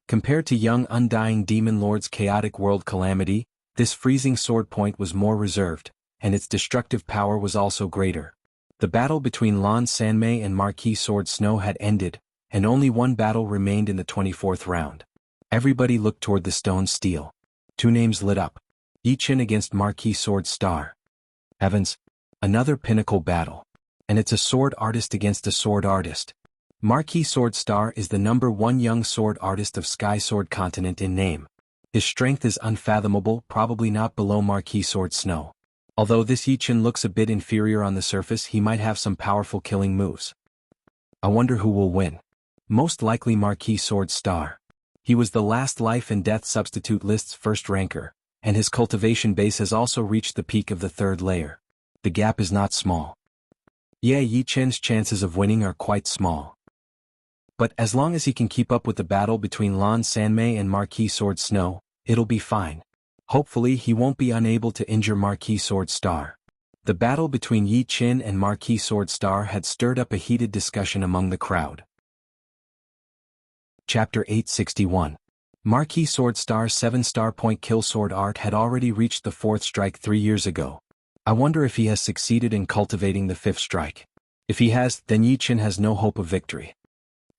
Compared to young undying demon lord's chaotic world calamity, this freezing sword point was more reserved, and its destructive power was also greater. The battle between Lan Sanmei and Marquis Sword Snow had ended, and only one battle remained in the 24th round. Everybody looked toward the stone steel. Two names lit up. Yi Chen against Marquis Sword Star. Heavens! Another pinnacle battle. And it's a sword artist against a sword artist. Marquis Sword Star is the #1 young sword artist of Sky Sword Continent in name. His strength is unfathomable, probably not below Marquis Sword Snow. Although this Yi Chen looks a bit inferior on the surface, he might have some powerful killing moves. I wonder who will win. Most likely Marquis Sword Star. He was the last life and death substitute list's first ranker, and his cultivation base has also reached the peak of the 3rd layer. The gap is not small. Yeah, Yi Chen's chances of winning are quite small. But as long as he can keep up with the battle between Lan Sanmei and Marquis Sword Snow, it'll be fine. Hopefully he won't be unable to injure Marquis Sword Star. The battle between Yi Chen and Marquis Sword Star had stirred up a heated discussion among the crowd. Chapter 861. Marquis Sword Star's 7-star point kill sword art had already reached the 4th strike 3 years ago. I wonder if he has succeeded in cultivating the 5th strike. If he has, then Yi Chen has no hope of victory.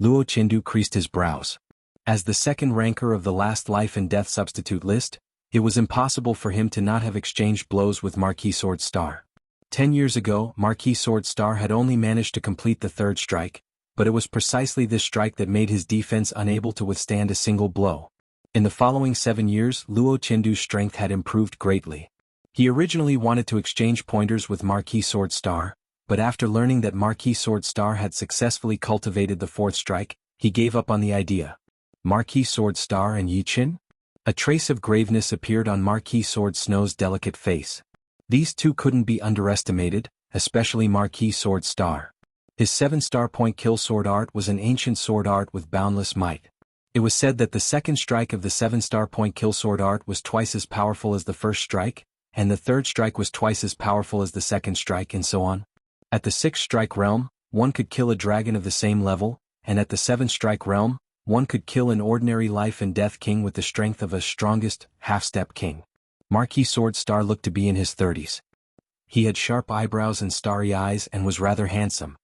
Luo Qindu creased his brows. As the 2nd ranker of the last life and death substitute list, it was impossible for him to not have exchanged blows with Marquis Sword Star. 10 years ago, Marquis Sword Star had only managed to complete the 3rd strike, but it was precisely this strike that made his defense unable to withstand a single blow. In the following 7 years, Luo Qindu's strength had improved greatly. He originally wanted to exchange pointers with Marquis Sword Star, but after learning that Marquis Sword Star had successfully cultivated the 4th strike, he gave up on the idea. Marquis Sword Star and Yi Chen? A trace of graveness appeared on Marquis Sword Snow's delicate face. These two couldn't be underestimated, especially Marquis Sword Star. His 7-star point kill sword art was an ancient sword art with boundless might. It was said that the 2nd strike of the 7-star point kill sword art was twice as powerful as the 1st strike, and the 3rd strike was twice as powerful as the 2nd strike, and so on. At the 6th strike realm, one could kill a dragon of the same level, and at the 7th strike realm, one could kill an ordinary life and death king with the strength of a strongest, half-step king. Marquis Sword Star looked to be in his 30s. He had sharp eyebrows and starry eyes and was rather handsome.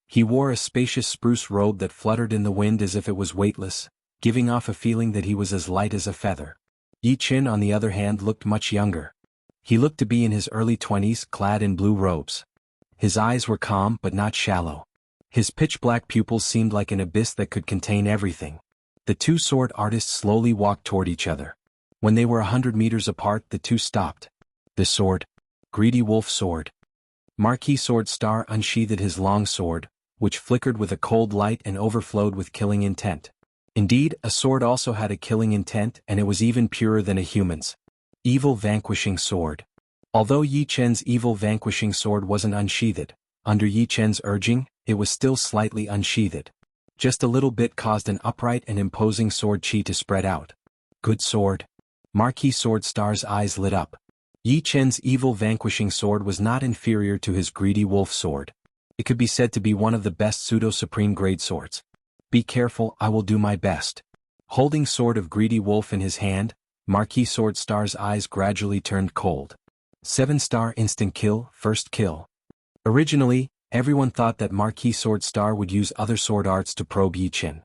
He wore a spacious spruce robe that fluttered in the wind as if it was weightless, giving off a feeling that he was as light as a feather. Yi Chen, on the other hand, looked much younger. He looked to be in his early 20s, clad in blue robes. His eyes were calm but not shallow. His pitch-black pupils seemed like an abyss that could contain everything. The two sword artists slowly walked toward each other. When they were 100 meters apart, the two stopped. The sword. Greedy wolf sword. Marquis Sword Star unsheathed his long sword, which flickered with a cold light and overflowed with killing intent. Indeed, a sword also had a killing intent, and it was even purer than a human's. Evil Vanquishing Sword. Although Yi Chen's Evil Vanquishing Sword wasn't unsheathed, under Yi Chen's urging, it was still slightly unsheathed. Just a little bit caused an upright and imposing sword chi to spread out. Good sword. Marquis Sword Star's eyes lit up. Yi Chen's Evil Vanquishing Sword was not inferior to his Greedy Wolf Sword. It could be said to be one of the best pseudo-supreme grade swords. Be careful, I will do my best. Holding Sword of Greedy Wolf in his hand, Marquis Sword Star's eyes gradually turned cold. 7-star instant kill, first kill. Originally, everyone thought that Marquis Sword Star would use other sword arts to probe Yi Chen.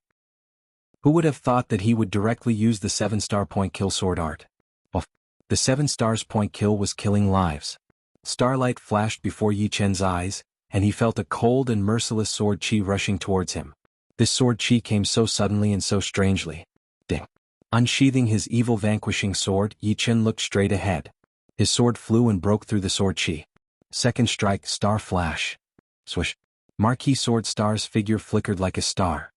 Who would have thought that he would directly use the 7-star point kill sword art? Well, the 7 stars point kill was killing lives. Starlight flashed before Yi Chen's eyes, and he felt a cold and merciless sword chi rushing towards him. This sword chi came so suddenly and so strangely. Ding. Unsheathing his Evil Vanquishing Sword, Yi Chen looked straight ahead. His sword flew and broke through the sword chi. 2nd strike, star flash. Swish. Marquis Sword Star's figure flickered like a star.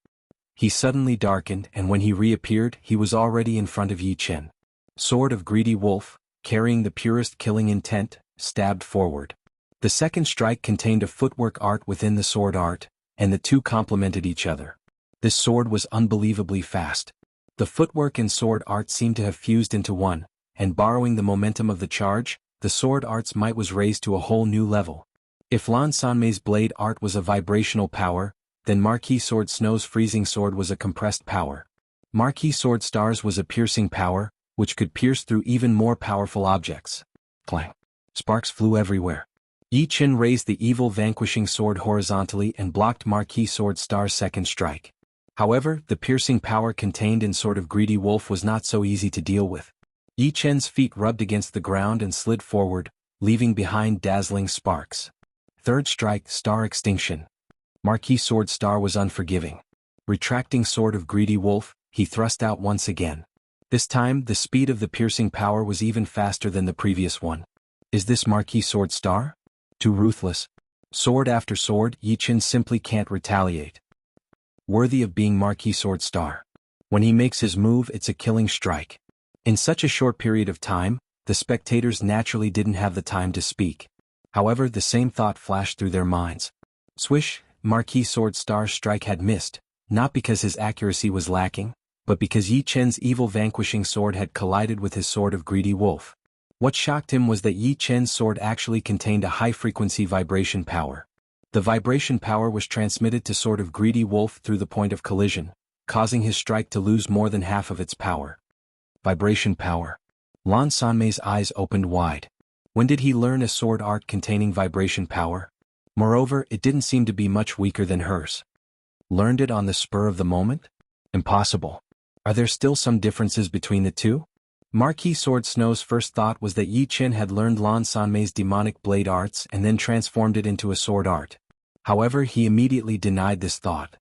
He suddenly darkened, and when he reappeared, he was already in front of Yi Chen. Sword of Greedy Wolf, carrying the purest killing intent, stabbed forward. The second strike contained a footwork art within the sword art, and the two complemented each other. This sword was unbelievably fast. The footwork and sword art seemed to have fused into one, and borrowing the momentum of the charge, the sword art's might was raised to a whole new level. If Lan Sanmei's blade art was a vibrational power, then Marquis Sword Snow's freezing sword was a compressed power. Marquis Sword Stars was a piercing power, which could pierce through even more powerful objects. Clang! Sparks flew everywhere. Yi Chen raised the evil vanquishing sword horizontally and blocked Marquis Sword Star's second strike. However, the piercing power contained in Sword of Greedy Wolf was not so easy to deal with. Yi Chen's feet rubbed against the ground and slid forward, leaving behind dazzling sparks. Third strike, Star Extinction. Marquis Sword Star was unforgiving. Retracting Sword of Greedy Wolf, he thrust out once again. This time, the speed of the piercing power was even faster than the previous one. Is this Marquis Sword Star? Too ruthless. Sword after sword, Yi Chen simply can't retaliate. Worthy of being Marquis Sword Star. When he makes his move, it's a killing strike. In such a short period of time, the spectators naturally didn't have the time to speak. However, the same thought flashed through their minds. Swish, Marquis Sword Star's strike had missed, not because his accuracy was lacking, but because Yi Chen's evil vanquishing sword had collided with his Sword of Greedy Wolf. What shocked him was that Yi Chen's sword actually contained a high-frequency vibration power. The vibration power was transmitted to Sword of Greedy Wolf through the point of collision, causing his strike to lose more than half of its power. Vibration power. Lan Sanmei's eyes opened wide. When did he learn a sword art containing vibration power? Moreover, it didn't seem to be much weaker than hers. Learned it on the spur of the moment? Impossible. Are there still some differences between the two? Marquis Sword Snow's first thought was that Yi Chen had learned Lan Sanmei's demonic blade arts and then transformed it into a sword art. However, he immediately denied this thought.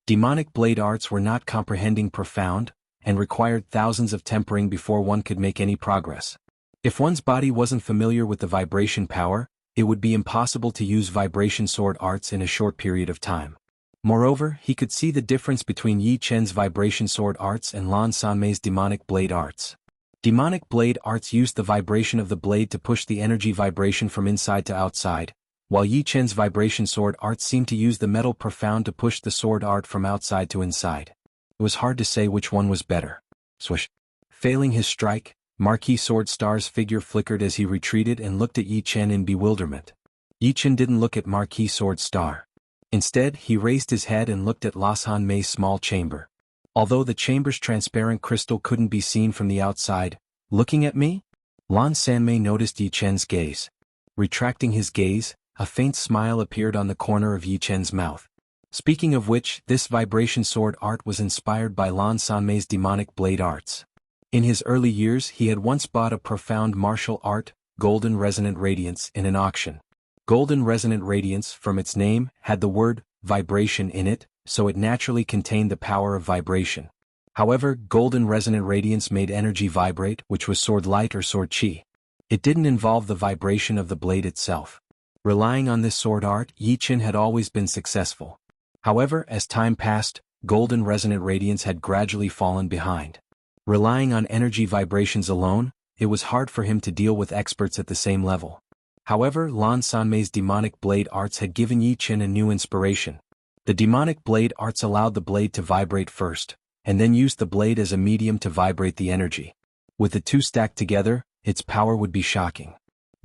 Demonic blade arts were not comprehending profound, and required thousands of tempering before one could make any progress. If one's body wasn't familiar with the vibration power, it would be impossible to use vibration sword arts in a short period of time. Moreover, he could see the difference between Yi Chen's vibration sword arts and Lan Sanmei's demonic blade arts. Demonic blade arts used the vibration of the blade to push the energy vibration from inside to outside, while Yi Chen's vibration sword arts seemed to use the metal profound to push the sword art from outside to inside. It was hard to say which one was better. Swish. Failing his strike, Marquis Sword Star's figure flickered as he retreated and looked at Yi Chen in bewilderment. Yi Chen didn't look at Marquis Sword Star. Instead, he raised his head and looked at Lan Sanmei's small chamber. Although the chamber's transparent crystal couldn't be seen from the outside, looking at me? Lan Sanmei noticed Yi Chen's gaze. Retracting his gaze, a faint smile appeared on the corner of Yi Chen's mouth. Speaking of which, this vibration sword art was inspired by Lan Sanmei's demonic blade arts. In his early years, he had once bought a profound martial art, Golden Resonant Radiance, in an auction. Golden Resonant Radiance, from its name, had the word vibration in it, so it naturally contained the power of vibration. However, Golden Resonant Radiance made energy vibrate, which was sword light or sword chi. It didn't involve the vibration of the blade itself. Relying on this sword art, Yi Chen had always been successful. However, as time passed, Golden Resonant Radiance had gradually fallen behind. Relying on energy vibrations alone, it was hard for him to deal with experts at the same level. However, Lan Sanmei's demonic blade arts had given Yi Chen a new inspiration. The demonic blade arts allowed the blade to vibrate first, and then used the blade as a medium to vibrate the energy. With the two stacked together, its power would be shocking.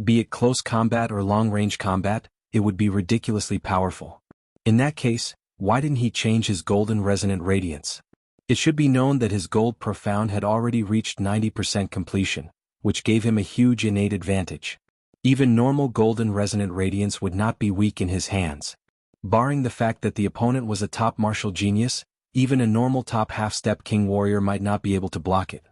Be it close combat or long-range combat, it would be ridiculously powerful. In that case, why didn't he change his Golden Resonant Radiance? It should be known that his Gold Profound had already reached 90% completion, which gave him a huge innate advantage. Even normal Golden Resonant Radiance would not be weak in his hands. Barring the fact that the opponent was a top martial genius, even a normal top half-step king warrior might not be able to block it.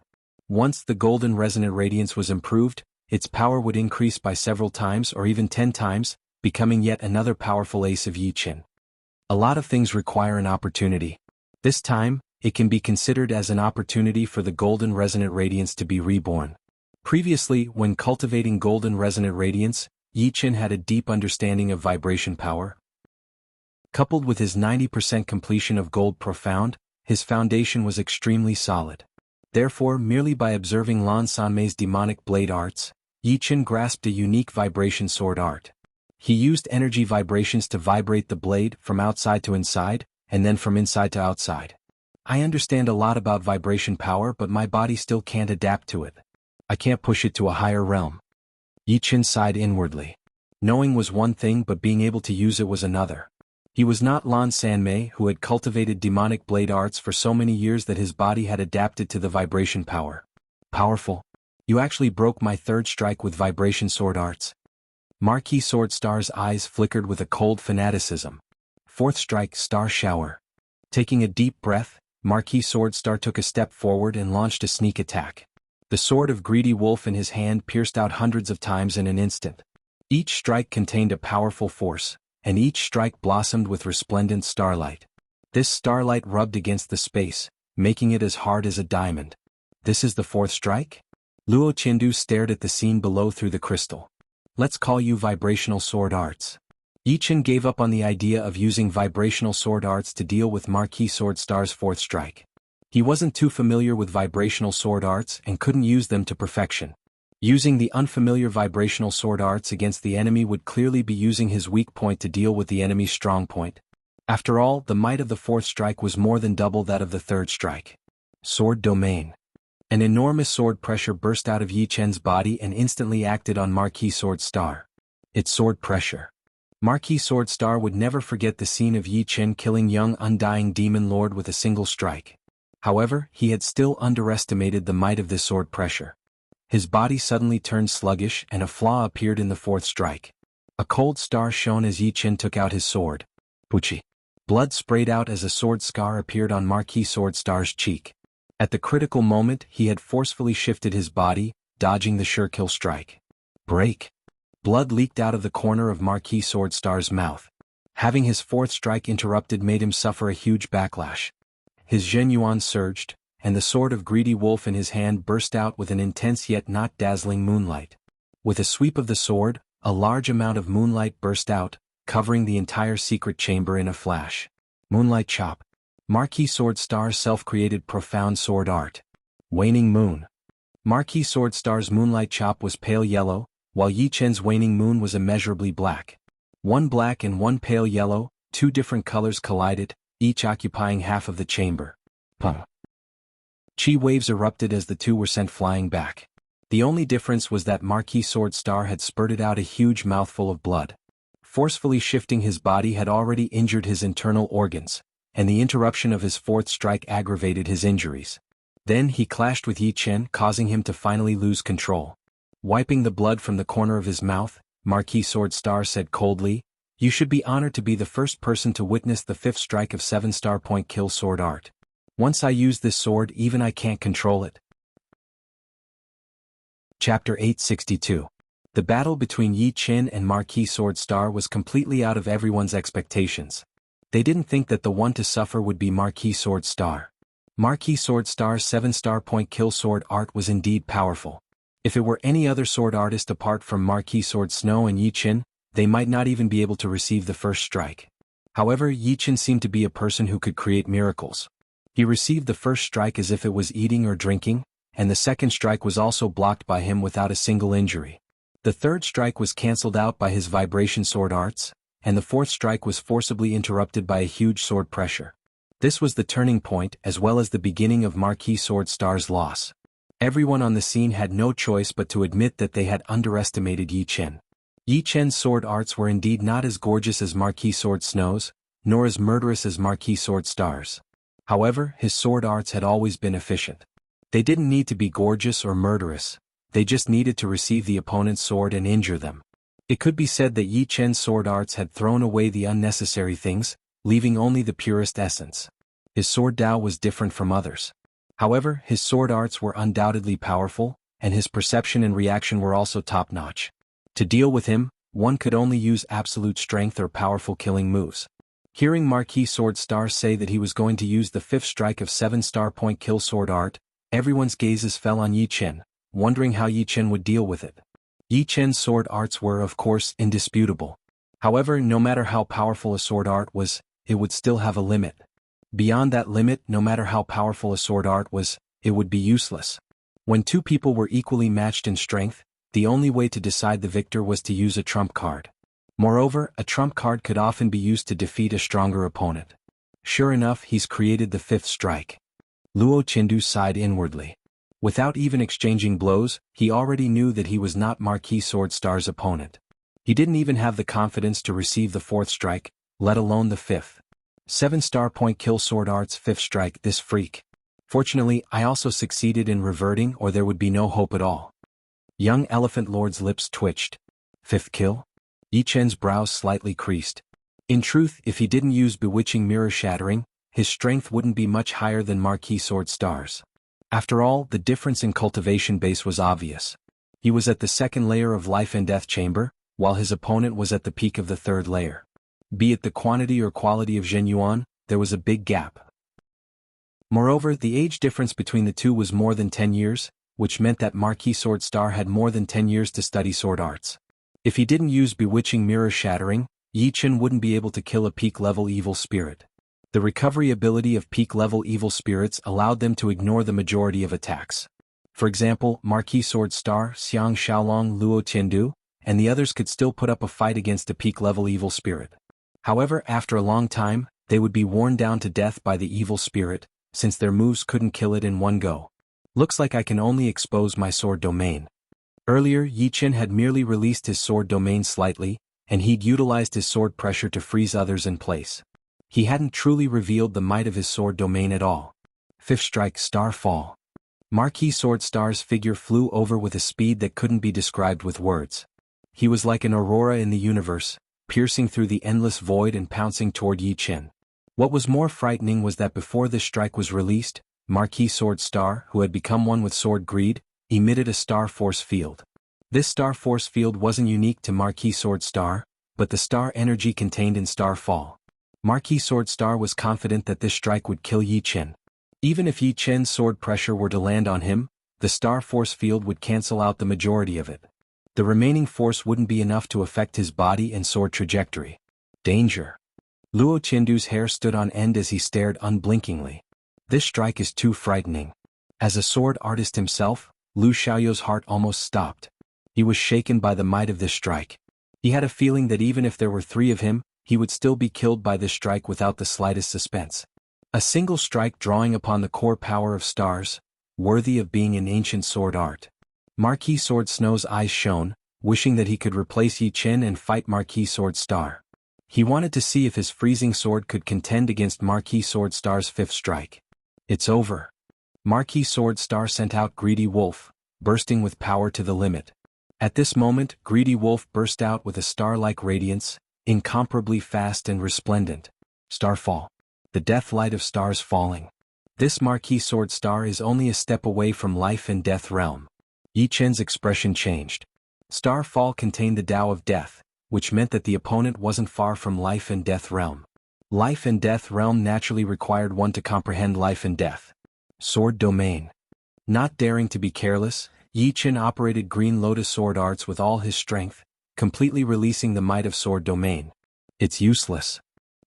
Once the Golden Resonant Radiance was improved, its power would increase by several times or even 10 times, becoming yet another powerful ace of Yi Chen. A lot of things require an opportunity. This time, it can be considered as an opportunity for the Golden Resonant Radiance to be reborn. Previously, when cultivating Golden Resonant Radiance, Yi Chen had a deep understanding of vibration power. Coupled with his 90% completion of Gold Profound, his foundation was extremely solid. Therefore, merely by observing Lan Sanmei's demonic blade arts, Yi Chen grasped a unique vibration sword art. He used energy vibrations to vibrate the blade from outside to inside, and then from inside to outside. I understand a lot about vibration power, but my body still can't adapt to it. I can't push it to a higher realm. Yi Qin sighed inwardly. Knowing was one thing, but being able to use it was another. He was not Lan Sanmei, who had cultivated demonic blade arts for so many years that his body had adapted to the vibration power. Powerful. You actually broke my third strike with vibration sword arts. Marquis Swordstar's eyes flickered with a cold fanaticism. Fourth strike, Star Shower. Taking a deep breath, Marquis Swordstar took a step forward and launched a sneak attack. The sword of Greedy Wolf in his hand pierced out hundreds of times in an instant. Each strike contained a powerful force, and each strike blossomed with resplendent starlight. This starlight rubbed against the space, making it as hard as a diamond. This is the fourth strike? Luo Qindu stared at the scene below through the crystal. Let's call you vibrational sword arts. Yi Qin gave up on the idea of using vibrational sword arts to deal with Marquis Swordstar's fourth strike. He wasn't too familiar with vibrational sword arts and couldn't use them to perfection. Using the unfamiliar vibrational sword arts against the enemy would clearly be using his weak point to deal with the enemy's strong point. After all, the might of the fourth strike was more than double that of the third strike. Sword Domain. An enormous sword pressure burst out of Yi Chen's body and instantly acted on Marquis Swordstar. It's sword pressure. Marquis Swordstar would never forget the scene of Yi Chen killing young undying demon lord with a single strike. However, he had still underestimated the might of this sword pressure. His body suddenly turned sluggish and a flaw appeared in the fourth strike. A cold star shone as Yi Chen took out his sword. Puchi. Blood sprayed out as a sword scar appeared on Marquis Swordstar's cheek. At the critical moment, he had forcefully shifted his body, dodging the sure kill strike. Break. Blood leaked out of the corner of Marquis Swordstar's mouth. Having his fourth strike interrupted made him suffer a huge backlash. His Zhenyuan surged, and the sword of Greedy Wolf in his hand burst out with an intense yet not dazzling moonlight. With a sweep of the sword, a large amount of moonlight burst out, covering the entire secret chamber in a flash. Moonlight Chop. Marquis Swordstar's self-created profound sword art. Waning Moon. Marquis Swordstar's moonlight chop was pale yellow, while Yi Chen's waning moon was immeasurably black. One black and one pale yellow, two different colors collided, each occupying half of the chamber. Pum. Chi waves erupted as the two were sent flying back. The only difference was that Marquis Swordstar had spurted out a huge mouthful of blood. Forcefully shifting his body had already injured his internal organs, and the interruption of his fourth strike aggravated his injuries. Then he clashed with Yi Chen, causing him to finally lose control. Wiping the blood from the corner of his mouth, Marquis Swordstar said coldly, "You should be honored to be the first person to witness the fifth strike of 7-star point kill sword art. Once I use this sword, even I can't control it." Chapter 862. The battle between Yi Chen and Marquis Swordstar was completely out of everyone's expectations. They didn't think that the one to suffer would be Marquis Swordstar. Marquis Swordstar's 7-star point kill sword art was indeed powerful. If it were any other sword artist apart from Marquis Sword Snow and Yi Chen, they might not even be able to receive the first strike. However, Yi Chen seemed to be a person who could create miracles. He received the first strike as if it was eating or drinking, and the second strike was also blocked by him without a single injury. The third strike was cancelled out by his vibration sword arts, and the fourth strike was forcibly interrupted by a huge sword pressure. This was the turning point as well as the beginning of Marquis Swordstar's loss. Everyone on the scene had no choice but to admit that they had underestimated Yi Chen. Yi Chen's sword arts were indeed not as gorgeous as Marquis Sword Snow's, nor as murderous as Marquis Swordstar's. However, his sword arts had always been efficient. They didn't need to be gorgeous or murderous, they just needed to receive the opponent's sword and injure them. It could be said that Yi Chen's sword arts had thrown away the unnecessary things, leaving only the purest essence. His sword Dao was different from others. However, his sword arts were undoubtedly powerful, and his perception and reaction were also top-notch. To deal with him, one could only use absolute strength or powerful killing moves. Hearing Marquis Swordstar say that he was going to use the fifth strike of 7-star point kill sword art, everyone's gazes fell on Yi Chen, wondering how Yi Chen would deal with it. Yi Chen's sword arts were, of course, indisputable. However, no matter how powerful a sword art was, it would still have a limit. Beyond that limit, no matter how powerful a sword art was, it would be useless. When two people were equally matched in strength, the only way to decide the victor was to use a trump card. Moreover, a trump card could often be used to defeat a stronger opponent. Sure enough, he's created the fifth strike. Luo Qindu sighed inwardly. Without even exchanging blows, he already knew that he was not Marquis Swordstar's opponent. He didn't even have the confidence to receive the fourth strike, let alone the fifth. 7-star point kill Sword Art's fifth strike, this freak. Fortunately, I also succeeded in reverting, or there would be no hope at all. Young Elephant Lord's lips twitched. Fifth kill? Yi Chen's brows slightly creased. In truth, if he didn't use Bewitching Mirror Shattering, his strength wouldn't be much higher than Marquis Swordstar's. After all, the difference in cultivation base was obvious. He was at the second layer of Life and Death Chamber, while his opponent was at the peak of the third layer. Be it the quantity or quality of Zhenyuan, there was a big gap. Moreover, the age difference between the two was more than 10 years, which meant that Marquis Swordstar had more than 10 years to study sword arts. If he didn't use Bewitching Mirror Shattering, Yi Chen wouldn't be able to kill a peak-level evil spirit. The recovery ability of peak-level evil spirits allowed them to ignore the majority of attacks. For example, Marquis Swordstar, Xiang Xiaolong, Luo Tiandu, and the others could still put up a fight against a peak-level evil spirit. However, after a long time, they would be worn down to death by the evil spirit, since their moves couldn't kill it in one go. Looks like I can only expose my sword domain. Earlier, Yi Chen had merely released his sword domain slightly, and he'd utilized his sword pressure to freeze others in place. He hadn't truly revealed the might of his sword domain at all. Fifth strike, Star Fall. Marquis Swordstar's figure flew over with a speed that couldn't be described with words. He was like an aurora in the universe, piercing through the endless void and pouncing toward Yi Chen. What was more frightening was that before this strike was released, Marquis Swordstar, who had become one with sword greed, emitted a star force field. This star force field wasn't unique to Marquis Swordstar, but the star energy contained in Star Fall. Marquis Swordstar was confident that this strike would kill Yi Chen. Even if Yi Chen's sword pressure were to land on him, the star force field would cancel out the majority of it. The remaining force wouldn't be enough to affect his body and sword trajectory. Danger. Luo Tiandu's hair stood on end as he stared unblinkingly. This strike is too frightening. As a sword artist himself, Lu Xiaoyou's heart almost stopped. He was shaken by the might of this strike. He had a feeling that even if there were 3 of him, he would still be killed by this strike without the slightest suspense. A single strike drawing upon the core power of stars, worthy of being an ancient sword art. Marquis Swordsnow's eyes shone, wishing that he could replace Yi Chen and fight Marquis Swordstar. He wanted to see if his freezing sword could contend against Marquis Swordstar's fifth strike. It's over. Marquis Swordstar sent out Greedy Wolf, bursting with power to the limit. At this moment, Greedy Wolf burst out with a star-like radiance, incomparably fast and resplendent. Starfall. The death light of stars falling. This Marquis Swordstar is only a step away from life and death realm. Yi Chen's expression changed. Starfall contained the Tao of death, which meant that the opponent wasn't far from life and death realm. Life and death realm naturally required one to comprehend life and death. Sword domain. Not daring to be careless, Yi Chen operated Green Lotus sword arts with all his strength, completely releasing the might of sword domain. It's useless.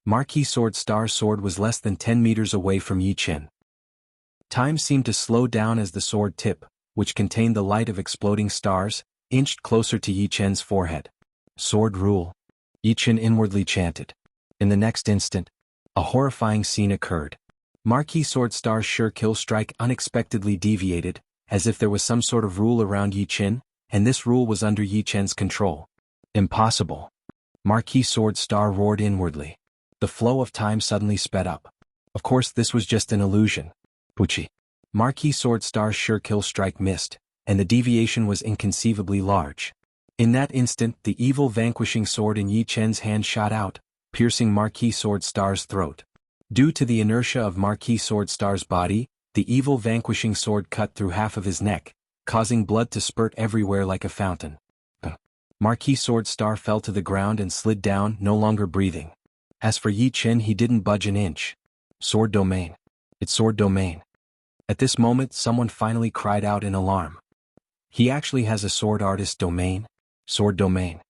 Marquis Swordstar's sword was less than 10 meters away from Yi Chen. Time seemed to slow down as the sword tip, which contained the light of exploding stars, inched closer to Yi Chen's forehead. Sword rule. Yi Chen inwardly chanted. In the next instant, a horrifying scene occurred. Marquis Swordstar's sure kill strike unexpectedly deviated, as if there was some sort of rule around Yi Chen, and this rule was under Yi Chen's control. Impossible. Marquis Swordstar roared inwardly. The flow of time suddenly sped up. Of course, this was just an illusion. Pucci. Marquis Swordstar's sure kill strike missed, and the deviation was inconceivably large. In that instant, the evil vanquishing sword in Yi Chen's hand shot out, piercing Marquis Swordstar's throat. Due to the inertia of Marquis Swordstar's body, the evil vanquishing sword cut through half of his neck, causing blood to spurt everywhere like a fountain. Marquis Swordstar fell to the ground and slid down, no longer breathing. As for Yi Chen, he didn't budge an inch. Sword domain. It's sword domain. At this moment, someone finally cried out in alarm. He actually has a sword artist domain? Sword domain.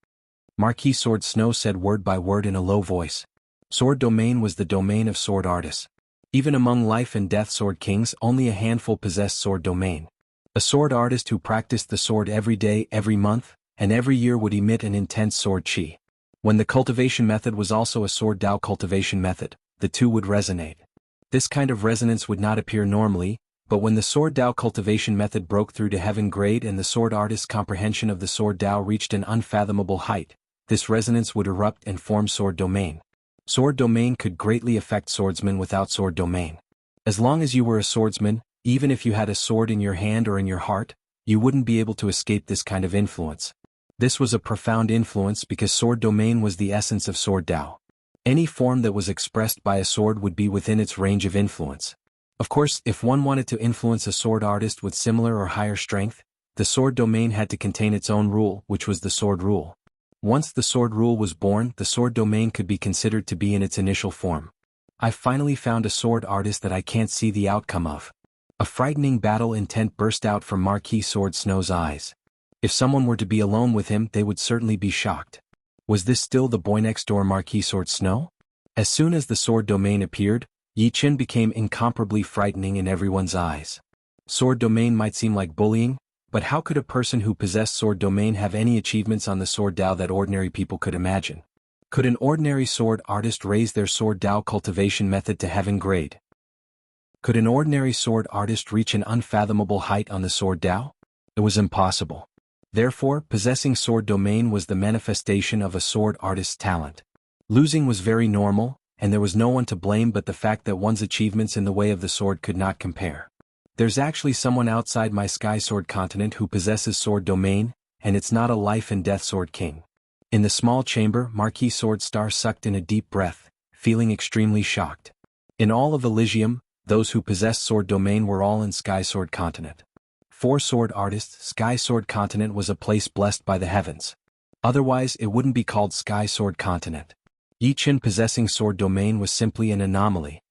Marquis Swordsnow said word by word in a low voice. Sword domain was the domain of sword artists. Even among life and death sword kings, only a handful possessed sword domain. A sword artist who practiced the sword every day, every month, and every year would emit an intense sword chi. When the cultivation method was also a sword Dao cultivation method, the two would resonate. This kind of resonance would not appear normally, but when the sword Dao cultivation method broke through to heaven grade and the sword artist's comprehension of the sword Dao reached an unfathomable height, this resonance would erupt and form sword domain. Sword domain could greatly affect swordsmen without sword domain. As long as you were a swordsman, even if you had a sword in your hand or in your heart, you wouldn't be able to escape this kind of influence. This was a profound influence because sword domain was the essence of sword Dao. Any form that was expressed by a sword would be within its range of influence. Of course, if one wanted to influence a sword artist with similar or higher strength, the sword domain had to contain its own rule, which was the sword rule. Once the sword rule was born, the sword domain could be considered to be in its initial form. I finally found a sword artist that I can't see the outcome of. A frightening battle intent burst out from Marquis Sword Snow's eyes. If someone were to be alone with him, they would certainly be shocked. Was this still the boy next door Marquis Sword Snow? As soon as the sword domain appeared, Yi Qin became incomparably frightening in everyone's eyes. Sword domain might seem like bullying, but how could a person who possessed sword domain have any achievements on the sword Dao that ordinary people could imagine? Could an ordinary sword artist raise their sword Dao cultivation method to heaven grade? Could an ordinary sword artist reach an unfathomable height on the sword Dao? It was impossible. Therefore, possessing sword domain was the manifestation of a sword artist's talent. Losing was very normal, and there was no one to blame but the fact that one's achievements in the way of the sword could not compare. There's actually someone outside my Sky Sword continent who possesses sword domain, and it's not a life and death sword king. In the small chamber, Marquis Sword Star sucked in a deep breath, feeling extremely shocked. In all of Elysium, those who possessed sword domain were all in Sky Sword continent. For sword artists, Sky Sword continent was a place blessed by the heavens. Otherwise, it wouldn't be called Sky Sword continent. Yi Qin possessing sword domain was simply an anomaly.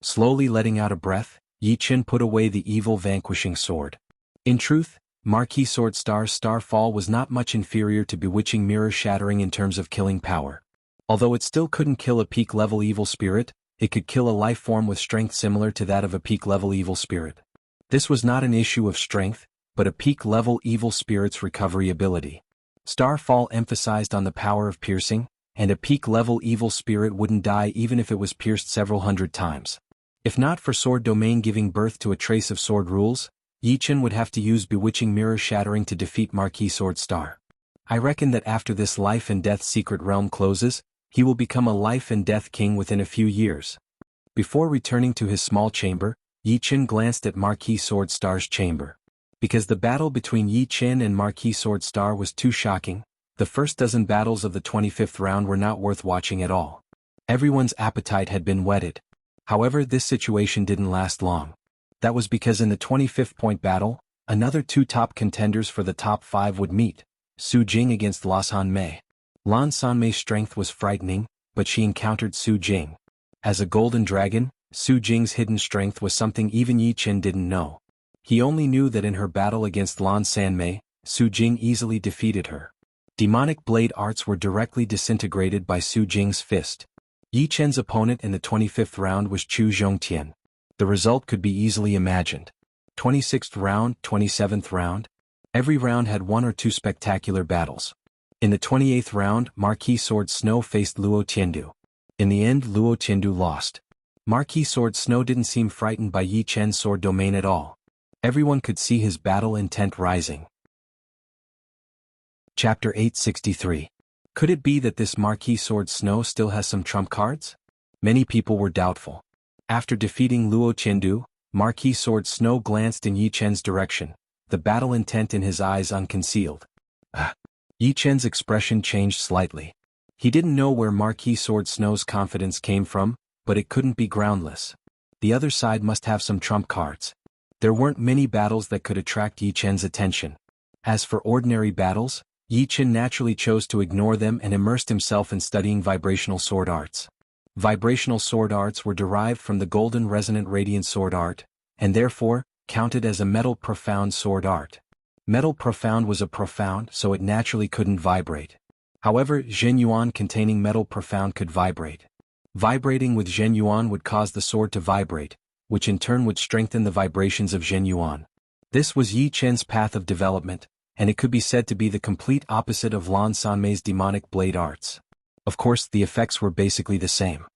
Slowly letting out a breath, Yi Qin put away the evil vanquishing sword. In truth, Marquis Sword Star's Starfall was not much inferior to Bewitching Mirror Shattering in terms of killing power. Although it still couldn't kill a peak-level evil spirit, it could kill a life form with strength similar to that of a peak-level evil spirit. This was not an issue of strength, but a peak-level evil spirit's recovery ability. Starfall emphasized on the power of piercing, and a peak-level evil spirit wouldn't die even if it was pierced several hundred times. If not for sword domain giving birth to a trace of sword rules, Yi Qin would have to use Bewitching Mirror Shattering to defeat Marquis Sword Star. I reckon that after this life and death secret realm closes, he will become a life and death king within a few years. Before returning to his small chamber, Yi Qin glanced at Marquis Sword Star's chamber. Because the battle between Yi Qin and Marquis Sword Star was too shocking, the first dozen battles of the 25th round were not worth watching at all. Everyone's appetite had been whetted. However, this situation didn't last long. That was because in the 25th point battle, another two top contenders for the top 5 would meet, Su Jing against Lan Sanmei. Lan Sanmei's strength was frightening, but she encountered Su Jing. As a golden dragon, Su Jing's hidden strength was something even Yi Qin didn't know. He only knew that in her battle against Lan Sanmei, Su Jing easily defeated her. Demonic blade arts were directly disintegrated by Su Jing's fist. Yi Qin's opponent in the 25th round was Chu Zhongtian. The result could be easily imagined. 26th round, 27th round. Every round had one or two spectacular battles. In the 28th round, Marquis Sword Snow faced Luo Tiandu. In the end, Luo Tiandu lost. Marquis Sword Snow didn't seem frightened by Yi Qin's sword domain at all. Everyone could see his battle intent rising. Chapter 863. Could it be that this Marquis Sword Snow still has some trump cards? Many people were doubtful. After defeating Luo Tiandu, Marquis Sword Snow glanced in Yi Qin's direction, the battle intent in his eyes unconcealed. Yi Qin's expression changed slightly. He didn't know where Marquis Sword Snow's confidence came from, but it couldn't be groundless. The other side must have some trump cards. There weren't many battles that could attract Yi Qin's attention. As for ordinary battles, Yi Qin naturally chose to ignore them and immersed himself in studying vibrational sword arts. Vibrational sword arts were derived from the golden resonant radiant sword art, and therefore, counted as a metal profound sword art. Metal profound was a profound, so it naturally couldn't vibrate. However, Zhen Yuan containing metal profound could vibrate. Vibrating with Zhen Yuan would cause the sword to vibrate, which in turn would strengthen the vibrations of Zhen Yuan. This was Yi Qin's path of development, and it could be said to be the complete opposite of Lan Sanmei's demonic blade arts. Of course, the effects were basically the same.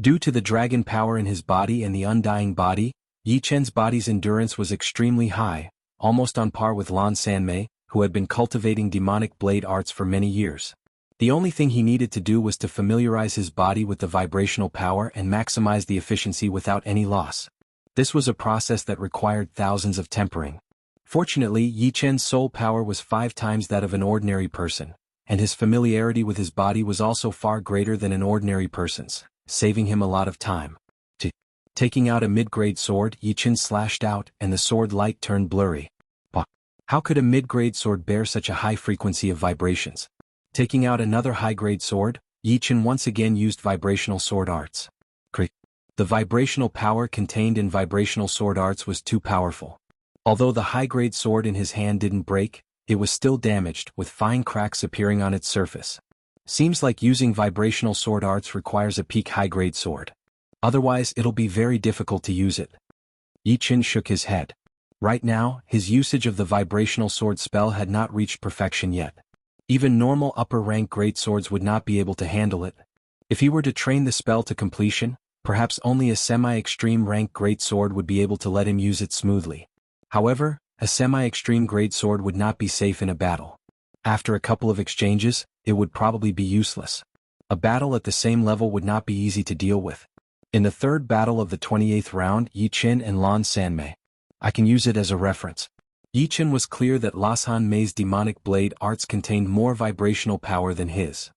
Due to the dragon power in his body and the undying body, Yi Chen's body's endurance was extremely high, almost on par with Lan Sanmei, who had been cultivating demonic blade arts for many years. The only thing he needed to do was to familiarize his body with the vibrational power and maximize the efficiency without any loss. This was a process that required thousands of tempering. Fortunately, Yi Chen's soul power was 5 times that of an ordinary person, and his familiarity with his body was also far greater than an ordinary person's, saving him a lot of time. Taking out a mid-grade sword, Yi Chen slashed out, and the sword light turned blurry. How could a mid-grade sword bear such a high frequency of vibrations? Taking out another high-grade sword, Yi Chen once again used vibrational sword arts. The vibrational power contained in vibrational sword arts was too powerful. Although the high-grade sword in his hand didn't break, it was still damaged, with fine cracks appearing on its surface. Seems like using vibrational sword arts requires a peak high-grade sword. Otherwise, it'll be very difficult to use it. Yi Chen shook his head. Right now, his usage of the vibrational sword spell had not reached perfection yet. Even normal upper-rank great swords would not be able to handle it. If he were to train the spell to completion, perhaps only a semi-extreme rank great sword would be able to let him use it smoothly. However, a semi-extreme great sword would not be safe in a battle. After a couple of exchanges, it would probably be useless. A battle at the same level would not be easy to deal with. In the third battle of the 28th round, Yi Chen and Lan Sanmei. I can use it as a reference. Yi Chen was clear that Lan Sanmei's demonic blade arts contained more vibrational power than his.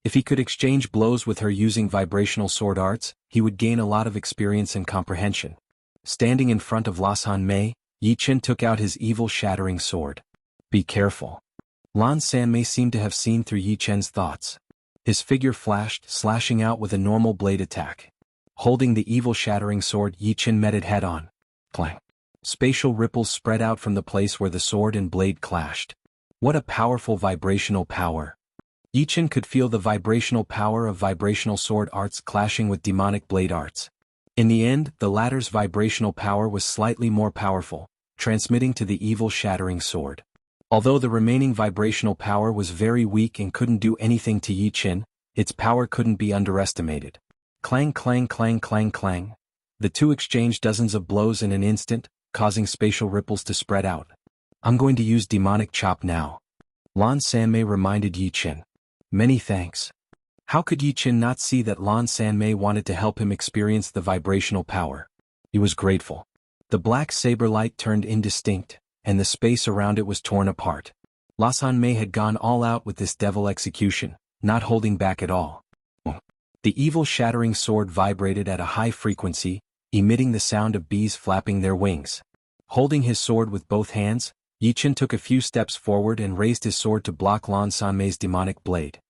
If he could exchange blows with her using vibrational sword arts, he would gain a lot of experience and comprehension. Standing in front of Lan Sanmei, Yi Chen took out his evil shattering sword. Be careful. Lan Sanmei seemed to have seen through Yi Chen's thoughts. His figure flashed, slashing out with a normal blade attack. Holding the evil shattering sword, Yi Chen met it head-on. Clang. Spatial ripples spread out from the place where the sword and blade clashed. What a powerful vibrational power. Yi Chen could feel the vibrational power of vibrational sword arts clashing with demonic blade arts. In the end, the latter's vibrational power was slightly more powerful, transmitting to the evil shattering sword. Although the remaining vibrational power was very weak and couldn't do anything to Yi Chen, its power couldn't be underestimated. Clang clang clang clang clang. The two exchanged dozens of blows in an instant, causing spatial ripples to spread out. I'm going to use demonic chop now. Lan Sanmei reminded Yi Chen. Many thanks. How could Yi Chen not see that Lan Sanmei wanted to help him experience the vibrational power? He was grateful. The black saber light turned indistinct, and the space around it was torn apart. Lan Sanmei had gone all out with this devil execution, not holding back at all. The evil shattering sword vibrated at a high frequency, emitting the sound of bees flapping their wings. Holding his sword with both hands, Yi Chen took a few steps forward and raised his sword to block Lan Sanmei's demonic blade.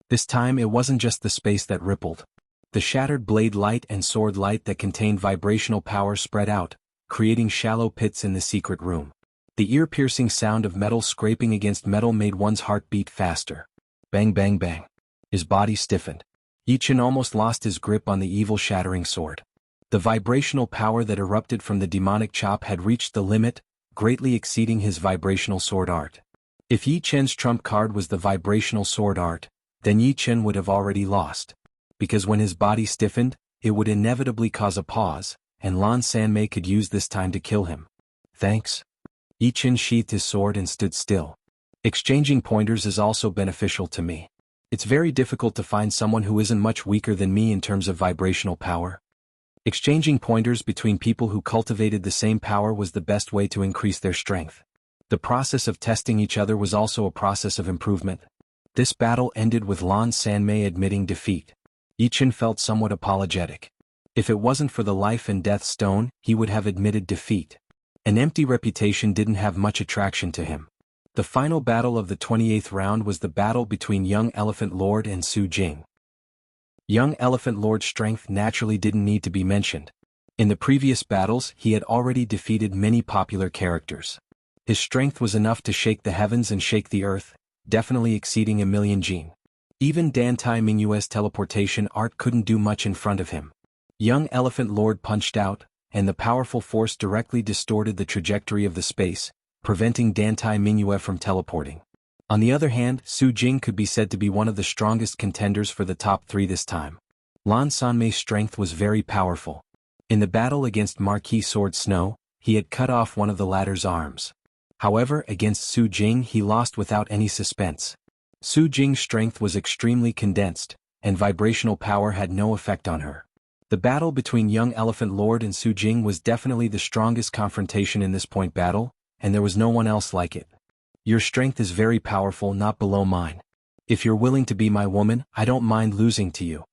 This time it wasn't just the space that rippled. The shattered blade light and sword light that contained vibrational power spread out, creating shallow pits in the secret room. The ear-piercing sound of metal scraping against metal made one's heart beat faster. Bang bang bang. His body stiffened. Yi Chen almost lost his grip on the evil shattering sword. The vibrational power that erupted from the demonic chop had reached the limit, greatly exceeding his vibrational sword art. If Yi Chen's trump card was the vibrational sword art, then Yi Chen would have already lost. Because when his body stiffened, it would inevitably cause a pause, and Lan Sanmei could use this time to kill him. Thanks. Yi Chen sheathed his sword and stood still. Exchanging pointers is also beneficial to me. It's very difficult to find someone who isn't much weaker than me in terms of vibrational power. Exchanging pointers between people who cultivated the same power was the best way to increase their strength. The process of testing each other was also a process of improvement. This battle ended with Lan Sanmei admitting defeat. Yi Chen felt somewhat apologetic. If it wasn't for the life and death stone, he would have admitted defeat. An empty reputation didn't have much attraction to him. The final battle of the 28th round was the battle between Young Elephant Lord and Su Jing. Young Elephant Lord's strength naturally didn't need to be mentioned. In the previous battles, he had already defeated many popular characters. His strength was enough to shake the heavens and shake the earth, definitely exceeding 1,000,000 jin. Even Dan Tai Mingyue's teleportation art couldn't do much in front of him. Young Elephant Lord punched out, and the powerful force directly distorted the trajectory of the space, preventing Dantai Mingyue from teleporting. On the other hand, Su Jing could be said to be one of the strongest contenders for the top 3 this time. Lan Sanmei's strength was very powerful. In the battle against Marquis Sword Snow, he had cut off one of the latter's arms. However, against Su Jing he lost without any suspense. Su Jing's strength was extremely condensed, and vibrational power had no effect on her. The battle between Young Elephant Lord and Su Jing was definitely the strongest confrontation in this point battle, and there was no one else like it. Your strength is very powerful, not below mine. If you're willing to be my woman, I don't mind losing to you.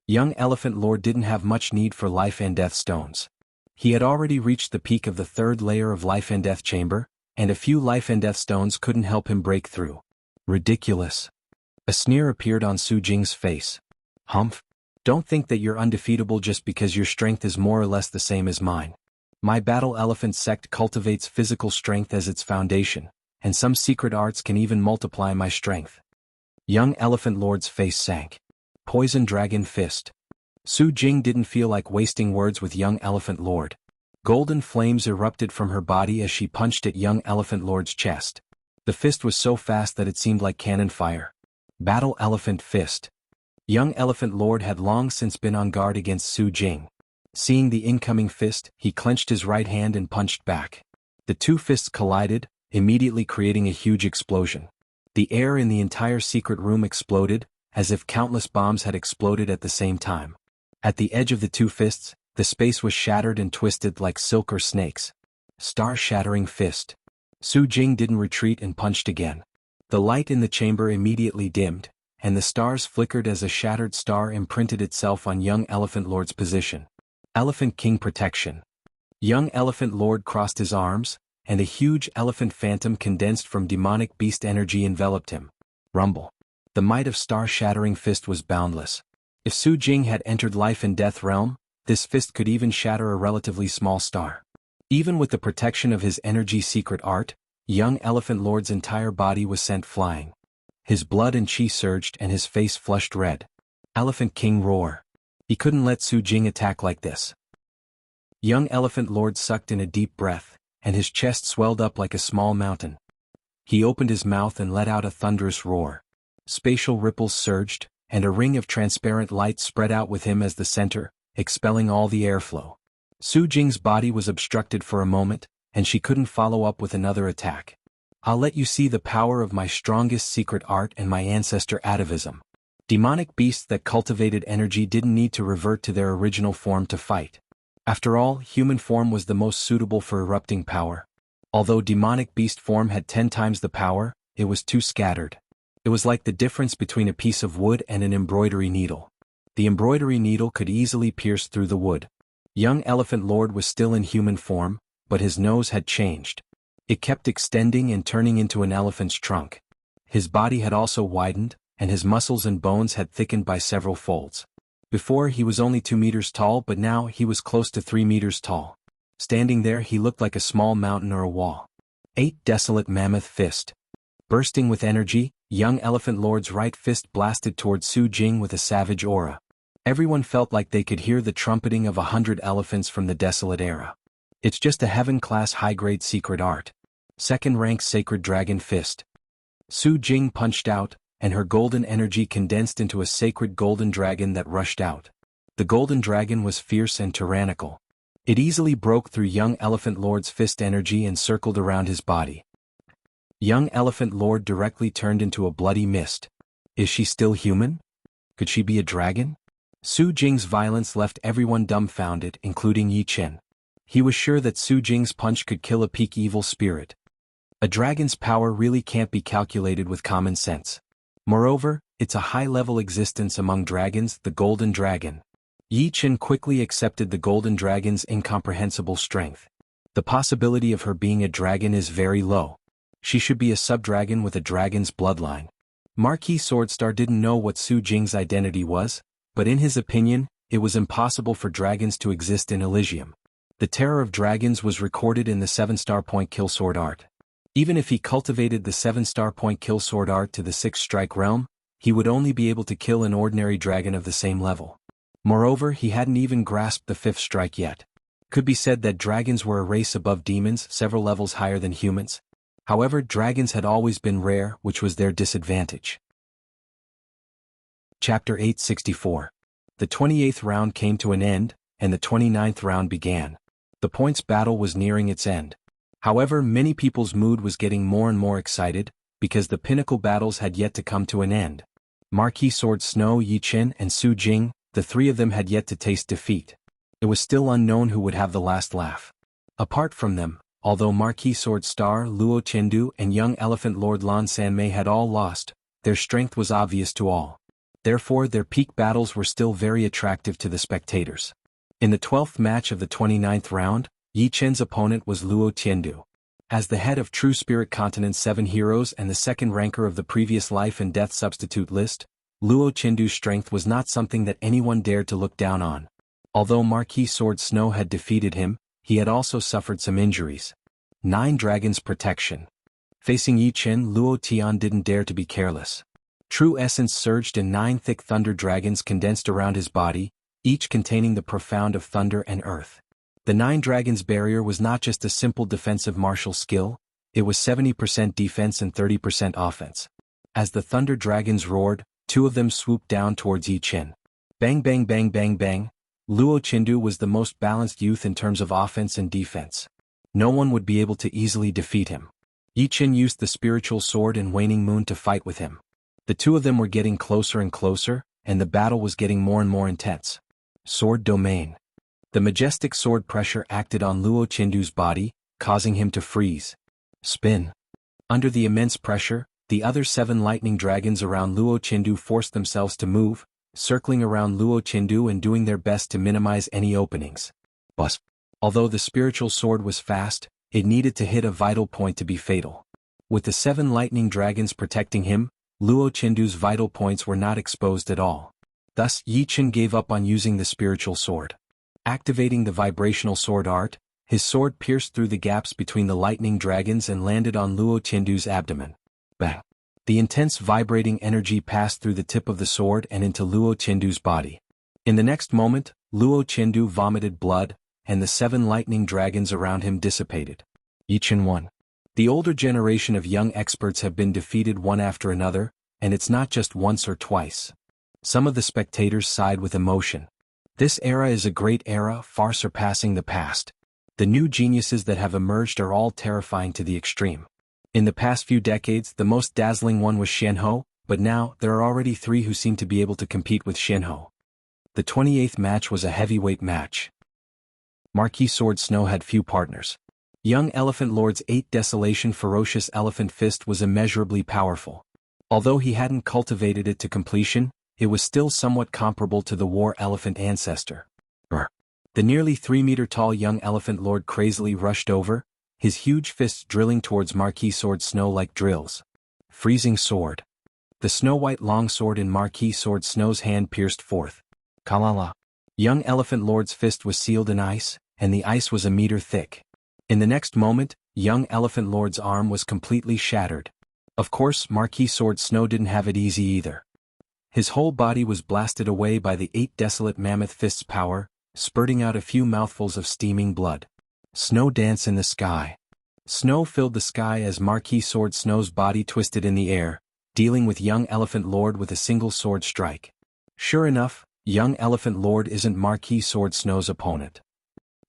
Young Elephant Lord didn't have much need for life and death stones. He had already reached the peak of the 3rd layer of life and death chamber, and a few life and death stones couldn't help him break through. Ridiculous. A sneer appeared on Su Jing's face. Humph. Don't think that you're undefeatable just because your strength is more or less the same as mine. My Battle Elephant sect cultivates physical strength as its foundation, and some secret arts can even multiply my strength. Young Elephant Lord's face sank. Poison Dragon Fist. Su Jing didn't feel like wasting words with Young Elephant Lord. Golden flames erupted from her body as she punched at Young Elephant Lord's chest. The fist was so fast that it seemed like cannon fire. Battle Elephant Fist. Young Elephant Lord had long since been on guard against Su Jing. Seeing the incoming fist, he clenched his right hand and punched back. The 2 fists collided, immediately creating a huge explosion. The air in the entire secret room exploded, as if countless bombs had exploded at the same time. At the edge of the 2 fists, the space was shattered and twisted like silk or snakes. Star-shattering fist. Su Jing didn't retreat and punched again. The light in the chamber immediately dimmed, and the stars flickered as a shattered star imprinted itself on Young Elephant Lord's position. Elephant King Protection. Young Elephant Lord crossed his arms, and a huge elephant phantom condensed from demonic beast energy enveloped him. Rumble. The might of star-shattering fist was boundless. If Su Jing had entered life and death realm, this fist could even shatter a relatively small star. Even with the protection of his energy secret art, Young Elephant Lord's entire body was sent flying. His blood and chi surged and his face flushed red. Elephant King roar. He couldn't let Su Jing attack like this. Young Elephant Lord sucked in a deep breath, and his chest swelled up like a small mountain. He opened his mouth and let out a thunderous roar. Spatial ripples surged, and a ring of transparent light spread out with him as the center, expelling all the airflow. Su Jing's body was obstructed for a moment, and she couldn't follow up with another attack. I'll let you see the power of my strongest secret art and my ancestor atavism. Demonic beasts that cultivated energy didn't need to revert to their original form to fight. After all, human form was the most suitable for erupting power. Although demonic beast form had 10 times the power, it was too scattered. It was like the difference between a piece of wood and an embroidery needle. The embroidery needle could easily pierce through the wood. Young Elephant Lord was still in human form, but his nose had changed. It kept extending and turning into an elephant's trunk. His body had also widened, and his muscles and bones had thickened by several folds. Before he was only 2 meters tall, but now he was close to 3 meters tall. Standing there he looked like a small mountain or a wall. 8 Desolate Mammoth Fist. Bursting with energy, Young Elephant Lord's right fist blasted toward Su Jing with a savage aura. Everyone felt like they could hear the trumpeting of 100 elephants from the desolate era. It's just a heaven-class high-grade secret art. 2nd rank Sacred Dragon Fist. Su Jing punched out, and her golden energy condensed into a sacred golden dragon that rushed out. The golden dragon was fierce and tyrannical. It easily broke through Young Elephant Lord's fist energy and circled around his body. Young Elephant Lord directly turned into a bloody mist. Is she still human? Could she be a dragon? Su Jing's violence left everyone dumbfounded, including Yi Chen. He was sure that Su Jing's punch could kill a peak evil spirit. A dragon's power really can't be calculated with common sense. Moreover, it's a high-level existence among dragons, the Golden Dragon. Yi Chen quickly accepted the Golden Dragon's incomprehensible strength. The possibility of her being a dragon is very low. She should be a sub-dragon with a dragon's bloodline. Marquis Swordstar didn't know what Su Jing's identity was, but in his opinion, it was impossible for dragons to exist in Elysium. The terror of dragons was recorded in the 7-star point kill sword art. Even if he cultivated the 7-star point kill sword art to the 6th strike realm, he would only be able to kill an ordinary dragon of the same level. Moreover, he hadn't even grasped the 5th strike yet. Could be said that dragons were a race above demons, several levels higher than humans. However, dragons had always been rare, which was their disadvantage. Chapter 864. The 28th round came to an end, and the 29th round began. The points battle was nearing its end. However, many people's mood was getting more and more excited, because the pinnacle battles had yet to come to an end. Marquis Sword Snow, Yi Chen, and Su Jing, the three of them had yet to taste defeat. It was still unknown who would have the last laugh. Apart from them, although Marquis Sword Star, Luo Chendu, and young Elephant Lord Lan Sanmei had all lost, their strength was obvious to all. Therefore, their peak battles were still very attractive to the spectators. In the 12th match of the 29th round, Yi Chen's opponent was Luo Tiandu. As the head of True Spirit Continent's 7 heroes and the second ranker of the previous life and death substitute list, Luo Tiandu's strength was not something that anyone dared to look down on. Although Marquis Sword Snow had defeated him, he had also suffered some injuries. 9 Dragons Protection. Facing Yi Chen, Luo Tian didn't dare to be careless. True Essence surged and 9 thick thunder dragons condensed around his body, each containing the profound of thunder and earth. The 9 dragons barrier was not just a simple defensive martial skill, it was 70% defense and 30% offense. As the thunder dragons roared, 2 of them swooped down towards Yi Chen. Bang bang bang bang bang. Luo Chendu was the most balanced youth in terms of offense and defense. No one would be able to easily defeat him. Yi Chen used the spiritual sword and waning moon to fight with him. The 2 of them were getting closer and closer, and the battle was getting more and more intense. Sword Domain. The majestic sword pressure acted on Luo Chendu's body, causing him to freeze. Spin. Under the immense pressure, the other 7 lightning dragons around Luo Chendu forced themselves to move, circling around Luo Chendu and doing their best to minimize any openings. But, although the spiritual sword was fast, it needed to hit a vital point to be fatal. With the 7 lightning dragons protecting him, Luo Chendu's vital points were not exposed at all. Thus, Yi Chen gave up on using the spiritual sword. Activating the vibrational sword art, his sword pierced through the gaps between the lightning dragons and landed on Luo Chendu's abdomen. Bang! The intense vibrating energy passed through the tip of the sword and into Luo Chendu's body. In the next moment, Luo Chendu vomited blood, and the 7 lightning dragons around him dissipated. Yi Chen won. The older generation of young experts have been defeated one after another, and it's not just once or twice. Some of the spectators sighed with emotion. This era is a great era, far surpassing the past. The new geniuses that have emerged are all terrifying to the extreme. In the past few decades, the most dazzling one was Xianhu, but now, there are already 3 who seem to be able to compete with Xianhu. The 28th match was a heavyweight match. Marquis Sword Snow had few partners. Young Elephant Lord's 8 Desolation Ferocious Elephant Fist was immeasurably powerful. Although he hadn't cultivated it to completion, it was still somewhat comparable to the War Elephant ancestor. The nearly 3-meter-tall young Elephant Lord crazily rushed over, his huge fists drilling towards Marquis Sword Snow like drills. Freezing Sword. The snow-white longsword in Marquis Sword Snow's hand pierced forth. Kalala. Young Elephant Lord's fist was sealed in ice, and the ice was a meter thick. In the next moment, young Elephant Lord's arm was completely shattered. Of course, Marquis Sword Snow didn't have it easy either. His whole body was blasted away by the 8 desolate mammoth fists' power, spurting out a few mouthfuls of steaming blood. Snow dance in the sky. Snow filled the sky as Marquis Sword Snow's body twisted in the air, dealing with young Elephant Lord with a single sword strike. Sure enough, young Elephant Lord isn't Marquis Sword Snow's opponent.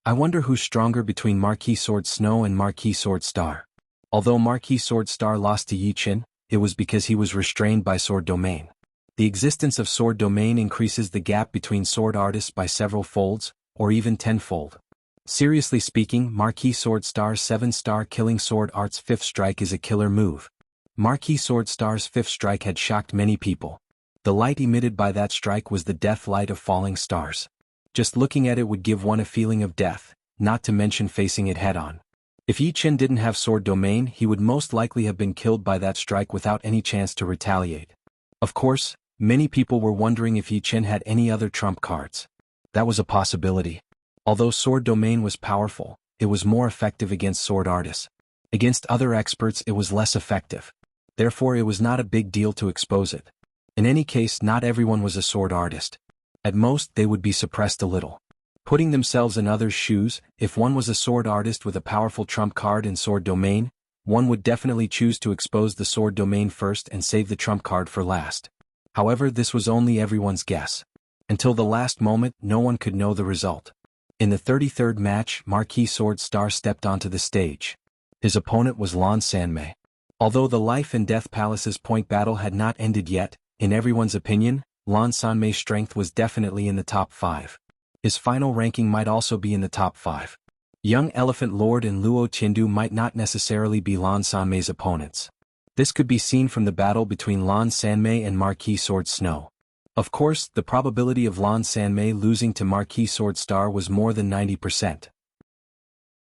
I wonder who's stronger between Marquis Sword Snow and Marquis Sword Star. Although Marquis Sword Star lost to Yi Chen, it was because he was restrained by Sword Domain. The existence of Sword Domain increases the gap between sword artists by several folds, or even tenfold. Seriously speaking, Marquis Sword Star's 7-star Killing Sword Art's 5th strike is a killer move. Marquis Sword Star's 5th strike had shocked many people. The light emitted by that strike was the death light of falling stars. Just looking at it would give one a feeling of death, not to mention facing it head-on. If Yi Chen didn't have Sword Domain, he would most likely have been killed by that strike without any chance to retaliate. Of course, many people were wondering if Yi Chen had any other trump cards. That was a possibility. Although Sword Domain was powerful, it was more effective against sword artists. Against other experts it was less effective. Therefore it was not a big deal to expose it. In any case, not everyone was a sword artist. At most, they would be suppressed a little. Putting themselves in others' shoes, if one was a sword artist with a powerful trump card in Sword Domain, one would definitely choose to expose the sword domain first and save the trump card for last. However, this was only everyone's guess. Until the last moment, no one could know the result. In the 33rd match, Marquis Sword Star stepped onto the stage. His opponent was Lan Sanmei. Although the Life and Death Palace's point battle had not ended yet, in everyone's opinion, Lan Sanmei's strength was definitely in the top 5. His final ranking might also be in the top 5. Young Elephant Lord and Luo Qindu might not necessarily be Lan Sanmei's opponents. This could be seen from the battle between Lan Sanmei and Marquis Sword Snow. Of course, the probability of Lan Sanmei losing to Marquis Sword Star was more than 90%.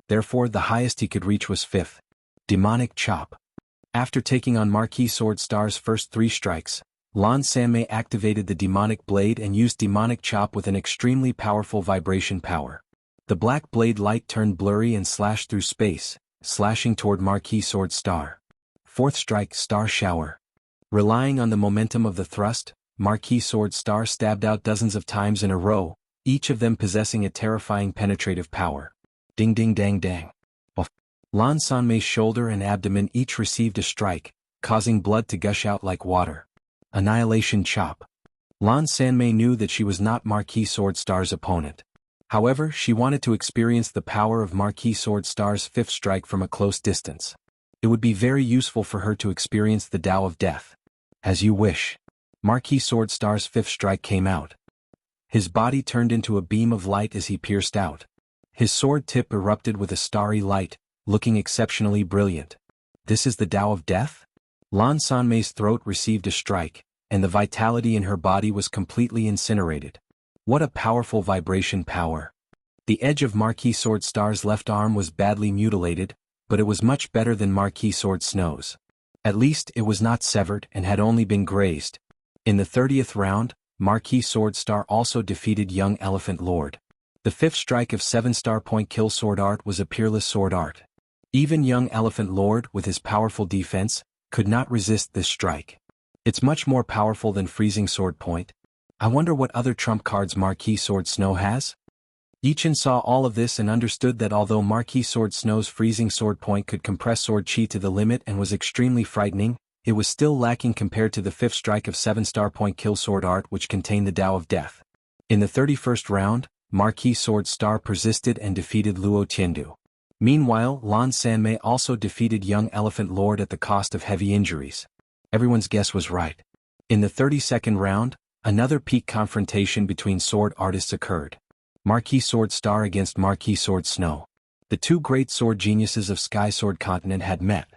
Therefore, the highest he could reach was 5th. Demonic Chop. After taking on Marquis Sword Star's first 3 strikes, Lan Sanmei activated the Demonic Blade and used Demonic Chop with an extremely powerful vibration power. The black blade light turned blurry and slashed through space, slashing toward Marquis Sword Star. 4th strike, Star Shower. Relying on the momentum of the thrust, Marquis Sword Star stabbed out dozens of times in a row, each of them possessing a terrifying penetrative power. Ding ding dang dang. Lan Sanmei's shoulder and abdomen each received a strike, causing blood to gush out like water. Annihilation Chop. Lan Sanmei knew that she was not Marquis Sword Star's opponent. However, she wanted to experience the power of Marquis Sword Star's 5th strike from a close distance. It would be very useful for her to experience the Tao of Death. As you wish. Marquis Sword Star's 5th strike came out. His body turned into a beam of light as he pierced out. His sword tip erupted with a starry light, looking exceptionally brilliant. This is the Tao of Death? Lan Sanmei's throat received a strike, and the vitality in her body was completely incinerated. What a powerful vibration power. The edge of Marquis Sword Star's left arm was badly mutilated, but it was much better than Marquis Sword Snow's. At least it was not severed and had only been grazed. In the 30th round, Marquis Sword Star also defeated Young Elephant Lord. The 5th strike of 7-star point kill sword art was a peerless sword art. Even Young Elephant Lord, with his powerful defense, could not resist this strike. It's much more powerful than freezing sword point. I wonder what other trump cards Marquis Sword Snow has? Yichen saw all of this and understood that although Marquis Sword Snow's freezing sword point could compress sword chi to the limit and was extremely frightening, it was still lacking compared to the 5th strike of 7-star point kill sword art which contained the Tao of Death. In the 31st round, Marquis Sword Star persisted and defeated Luo Tiandu. Meanwhile, Lan Sanmei also defeated Young Elephant Lord at the cost of heavy injuries. Everyone's guess was right. In the 32nd round, another peak confrontation between sword artists occurred. Marquis Sword Star against Marquis Sword Snow. The 2 great sword geniuses of Sky Sword Continent had met.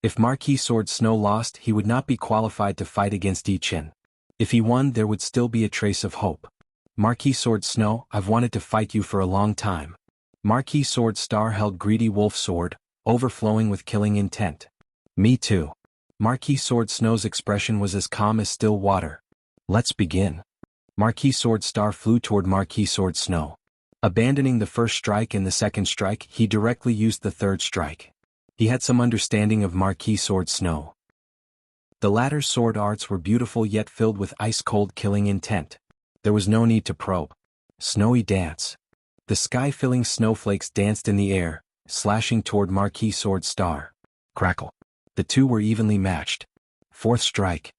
If Marquis Sword Snow lost, he would not be qualified to fight against Yichen. If he won, there would still be a trace of hope. Marquis Sword Snow, I've wanted to fight you for a long time. Marquis Sword Star held Greedy Wolf Sword, overflowing with killing intent. Me too. Marquis Sword Snow's expression was as calm as still water. Let's begin. Marquis Sword Star flew toward Marquis Sword Snow. Abandoning the 1st strike and the 2nd strike, he directly used the 3rd strike. He had some understanding of Marquis Sword Snow. The latter's sword arts were beautiful yet filled with ice-cold killing intent. There was no need to probe. Snowy dance. The sky-filling snowflakes danced in the air, slashing toward Marquis Sword Star. Crackle. The 2 were evenly matched. 4th strike.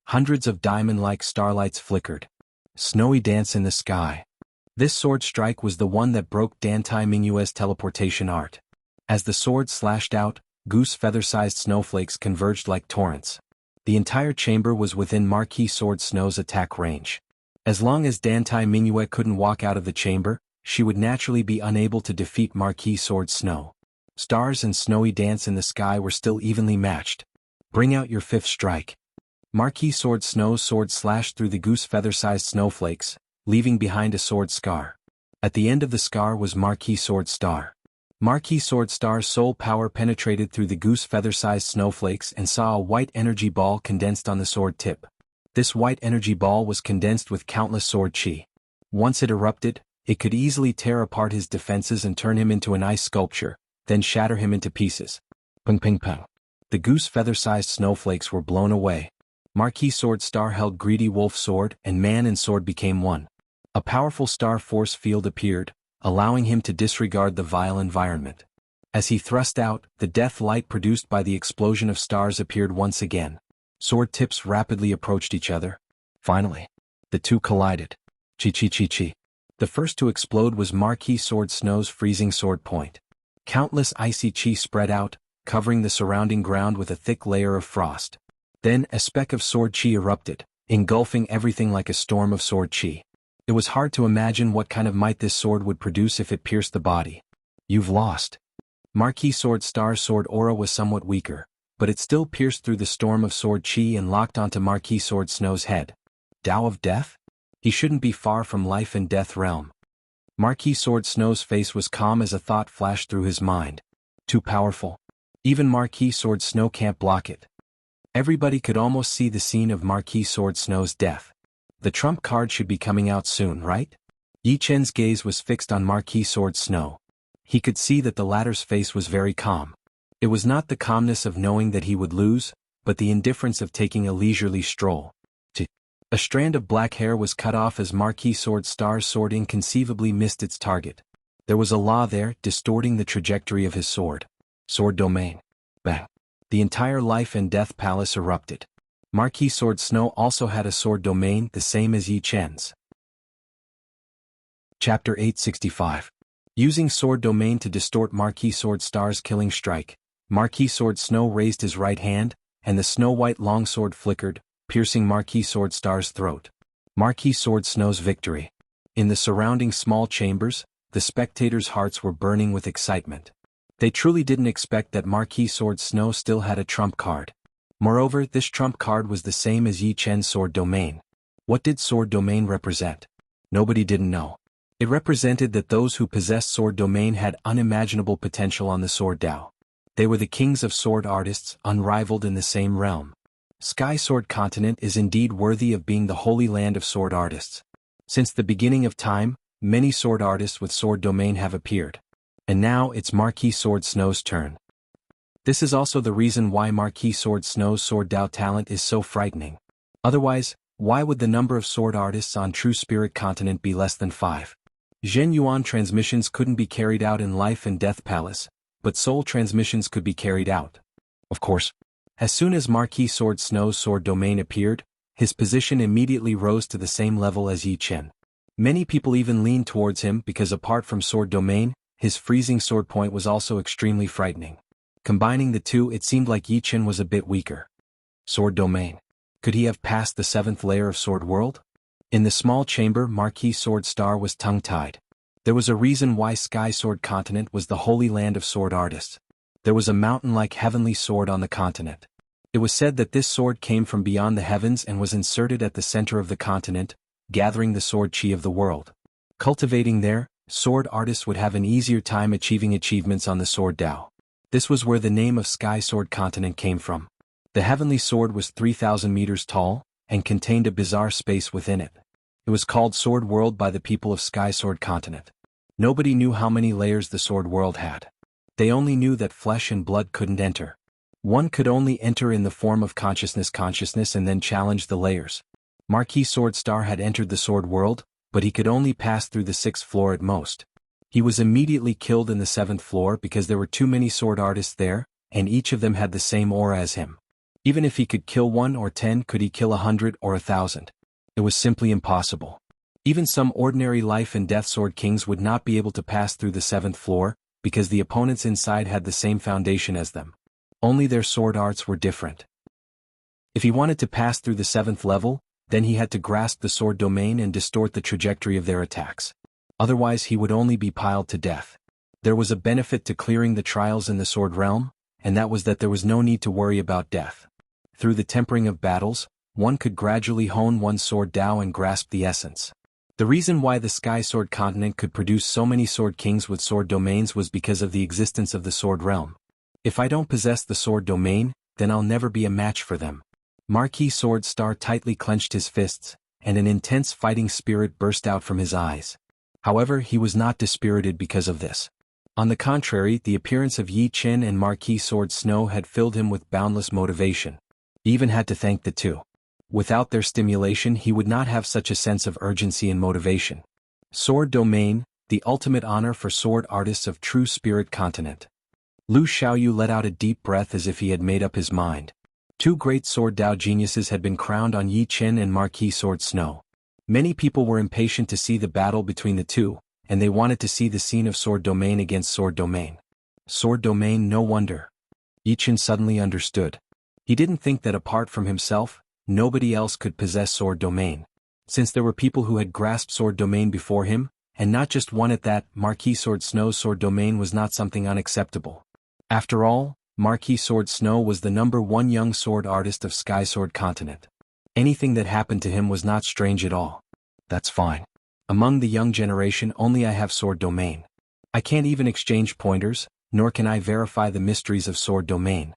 Hundreds of diamond-like starlights flickered. Snowy dance in the sky. This sword strike was the one that broke Dantai Mingyue's teleportation art. As the sword slashed out, goose feather-sized snowflakes converged like torrents. The entire chamber was within Marquis Sword Snow's attack range. As long as Dantai Mingyue couldn't walk out of the chamber, she would naturally be unable to defeat Marquis Sword Snow. Stars and snowy dance in the sky were still evenly matched. Bring out your 5th strike. Marquis Sword Snow's sword slashed through the goose feather-sized snowflakes, leaving behind a sword scar. At the end of the scar was Marquis Sword Star. Marquis Sword Star's soul power penetrated through the goose feather-sized snowflakes and saw a white energy ball condensed on the sword tip. This white energy ball was condensed with countless sword chi. Once it erupted, it could easily tear apart his defenses and turn him into an ice sculpture, then shatter him into pieces. Ping ping ping. The goose feather-sized snowflakes were blown away. Marquis Sword Star held Greedy Wolf Sword and man and sword became one. A powerful star force field appeared, allowing him to disregard the vile environment. As he thrust out, the death light produced by the explosion of stars appeared once again. Sword tips rapidly approached each other. Finally, the two collided. Chi. The first to explode was Marquis Sword Snow's freezing sword point. Countless icy chi spread out, covering the surrounding ground with a thick layer of frost. Then a speck of sword chi erupted, engulfing everything like a storm of sword chi. It was hard to imagine what kind of might this sword would produce if it pierced the body. You've lost. Marquis Sword Star's sword aura was somewhat weaker, but it still pierced through the storm of sword chi and locked onto Marquis Sword Snow's head. Tao of Death? He shouldn't be far from life and death realm. Marquis Sword Snow's face was calm as a thought flashed through his mind. Too powerful. Even Marquis Sword Snow can't block it. Everybody could almost see the scene of Marquis Sword Snow's death. The trump card should be coming out soon, right? Yi Chen's gaze was fixed on Marquis Sword Snow. He could see that the latter's face was very calm. It was not the calmness of knowing that he would lose, but the indifference of taking a leisurely stroll. A strand of black hair was cut off as Marquis Sword Star's sword inconceivably missed its target. There was a law there, distorting the trajectory of his sword. Sword domain. Bang. The entire life and death palace erupted. Marquis Sword Snow also had a sword domain the same as Yi Chen's. Chapter 865. Using sword domain to distort Marquis Sword Star's killing strike, Marquis Sword Snow raised his right hand, and the snow-white longsword flickered, piercing Marquis Sword Star's throat. Marquis Sword Snow's victory. In the surrounding small chambers, the spectators' hearts were burning with excitement. They truly didn't expect that Marquis Sword Snow still had a trump card. Moreover, this trump card was the same as Yi Chen's sword domain. What did sword domain represent? Nobody didn't know. It represented that those who possessed sword domain had unimaginable potential on the sword Dao. They were the kings of sword artists, unrivaled in the same realm. Sky Sword Continent is indeed worthy of being the holy land of sword artists. Since the beginning of time, many sword artists with sword domain have appeared. And now it's Marquis Sword Snow's turn. This is also the reason why Marquis Sword Snow's sword Dao talent is so frightening. Otherwise, why would the number of sword artists on True Spirit Continent be less than 5? Zhen Yuan transmissions couldn't be carried out in Life and Death Palace, but soul transmissions could be carried out. Of course. As soon as Marquis Sword Snow's sword domain appeared, his position immediately rose to the same level as Yi Chen. Many people even leaned towards him because apart from sword domain, his freezing sword point was also extremely frightening. Combining the two, it seemed like Yi Chen was a bit weaker. Sword domain. Could he have passed the 7th layer of Sword World? In the small chamber, Marquis Sword Star was tongue-tied. There was a reason why Sky Sword Continent was the holy land of sword artists. There was a mountain-like heavenly sword on the continent. It was said that this sword came from beyond the heavens and was inserted at the center of the continent, gathering the sword chi of the world. Cultivating there, sword artists would have an easier time achieving achievements on the sword Dao. This was where the name of Sky Sword Continent came from. The heavenly sword was 3,000 meters tall, and contained a bizarre space within it. It was called Sword World by the people of Sky Sword Continent. Nobody knew how many layers the Sword World had. They only knew that flesh and blood couldn't enter. One could only enter in the form of consciousness and then challenge the layers. Marquis Sword Star had entered the Sword World, but he could only pass through the 6th floor at most. He was immediately killed in the 7th floor because there were too many sword artists there, and each of them had the same aura as him. Even if he could kill 1 or 10, could he kill 100 or 1,000? It was simply impossible. Even some ordinary life and death sword kings would not be able to pass through the 7th floor, because the opponents inside had the same foundation as them. Only their sword arts were different. If he wanted to pass through the 7th level, then he had to grasp the sword domain and distort the trajectory of their attacks. Otherwise he would only be piled to death. There was a benefit to clearing the trials in the sword realm, and that was that there was no need to worry about death. Through the tempering of battles, one could gradually hone one's sword Dao and grasp the essence. The reason why the Sky Sword Continent could produce so many sword kings with sword domains was because of the existence of the sword realm. If I don't possess the sword domain, then I'll never be a match for them. Marquis Sword Star tightly clenched his fists, and an intense fighting spirit burst out from his eyes. However, he was not dispirited because of this. On the contrary, the appearance of Yi Chen and Marquis Sword Snow had filled him with boundless motivation. He even had to thank the two. Without their stimulation he would not have such a sense of urgency and motivation. Sword domain, the ultimate honor for sword artists of True Spirit Continent. Lu Xiaoyu let out a deep breath as if he had made up his mind. Two great sword Dao geniuses had been crowned on Yi Qin and Marquis Sword Snow. Many people were impatient to see the battle between the two, and they wanted to see the scene of Sword Domain against Sword Domain. Sword Domain, no wonder. Yi Qin suddenly understood. He didn't think that apart from himself, nobody else could possess Sword Domain. Since there were people who had grasped Sword Domain before him, and not just one at that, Marquis Sword Snow's Sword Domain was not something unacceptable. After all, Marquis Sword Snow was the #1 young sword artist of Sky Sword Continent. Anything that happened to him was not strange at all. That's fine. Among the young generation only I have Sword Domain. I can't even exchange pointers, nor can I verify the mysteries of Sword Domain.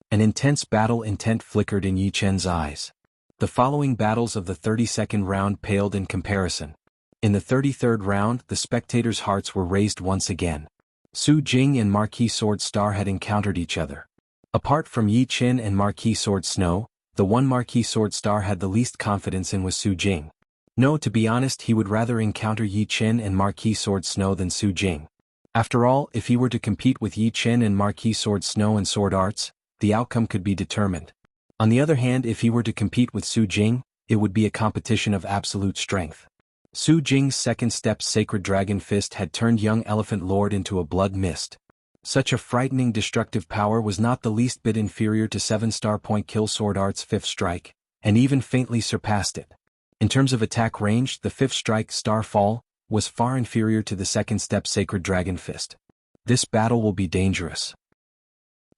An intense battle intent flickered in Yi Chen's eyes. The following battles of the 32nd round paled in comparison. In the 33rd round, the spectators' hearts were raised once again. Su Jing and Marquis Sword Star had encountered each other. Apart from Yi Qin and Marquis Sword Snow, the one Marquis Sword Star had the least confidence in was Su Jing. No, to be honest, he would rather encounter Yi Qin and Marquis Sword Snow than Su Jing. After all, if he were to compete with Yi Qin and Marquis Sword Snow in sword arts, the outcome could be determined. On the other hand, if he were to compete with Su Jing, it would be a competition of absolute strength. Su Jing's second step Sacred Dragon Fist had turned young Elephant Lord into a blood mist. Such a frightening destructive power was not the least bit inferior to 7-star point kill sword art's 5th strike, and even faintly surpassed it. In terms of attack range, the 5th strike Star Fall was far inferior to the 2nd step Sacred Dragon Fist. This battle will be dangerous.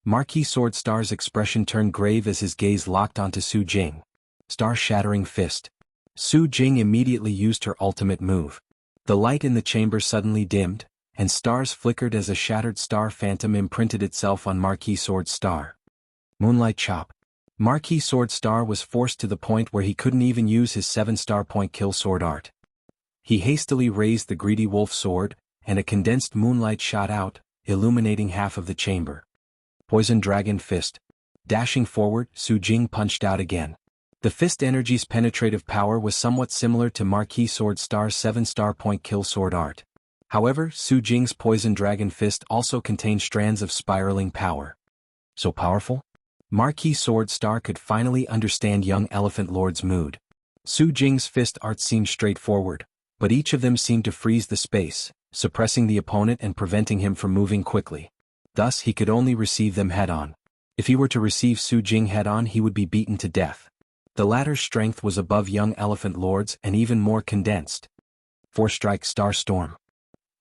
Marquis Sword Star's expression turned grave as his gaze locked onto Su Jing. Star-shattering fist. Su Jing immediately used her ultimate move. The light in the chamber suddenly dimmed, and stars flickered as a shattered star phantom imprinted itself on Marquis Sword Star. Moonlight Chop. Marquis Sword Star was forced to the point where he couldn't even use his 7-star point kill sword art. He hastily raised the Greedy Wolf sword, and a condensed moonlight shot out, illuminating half of the chamber. Poison Dragon Fist. Dashing forward, Su Jing punched out again. The fist energy's penetrative power was somewhat similar to Marquis Sword Star's 7-star point kill sword art. However, Su Jing's Poison Dragon Fist also contained strands of spiraling power. So powerful? Marquis Sword Star could finally understand young Elephant Lord's mood. Su Jing's fist art seemed straightforward, but each of them seemed to freeze the space, suppressing the opponent and preventing him from moving quickly. Thus he could only receive them head-on. If he were to receive Su Jing head-on, he would be beaten to death. The latter's strength was above young Elephant Lord's and even more condensed. 4-strike Star Storm.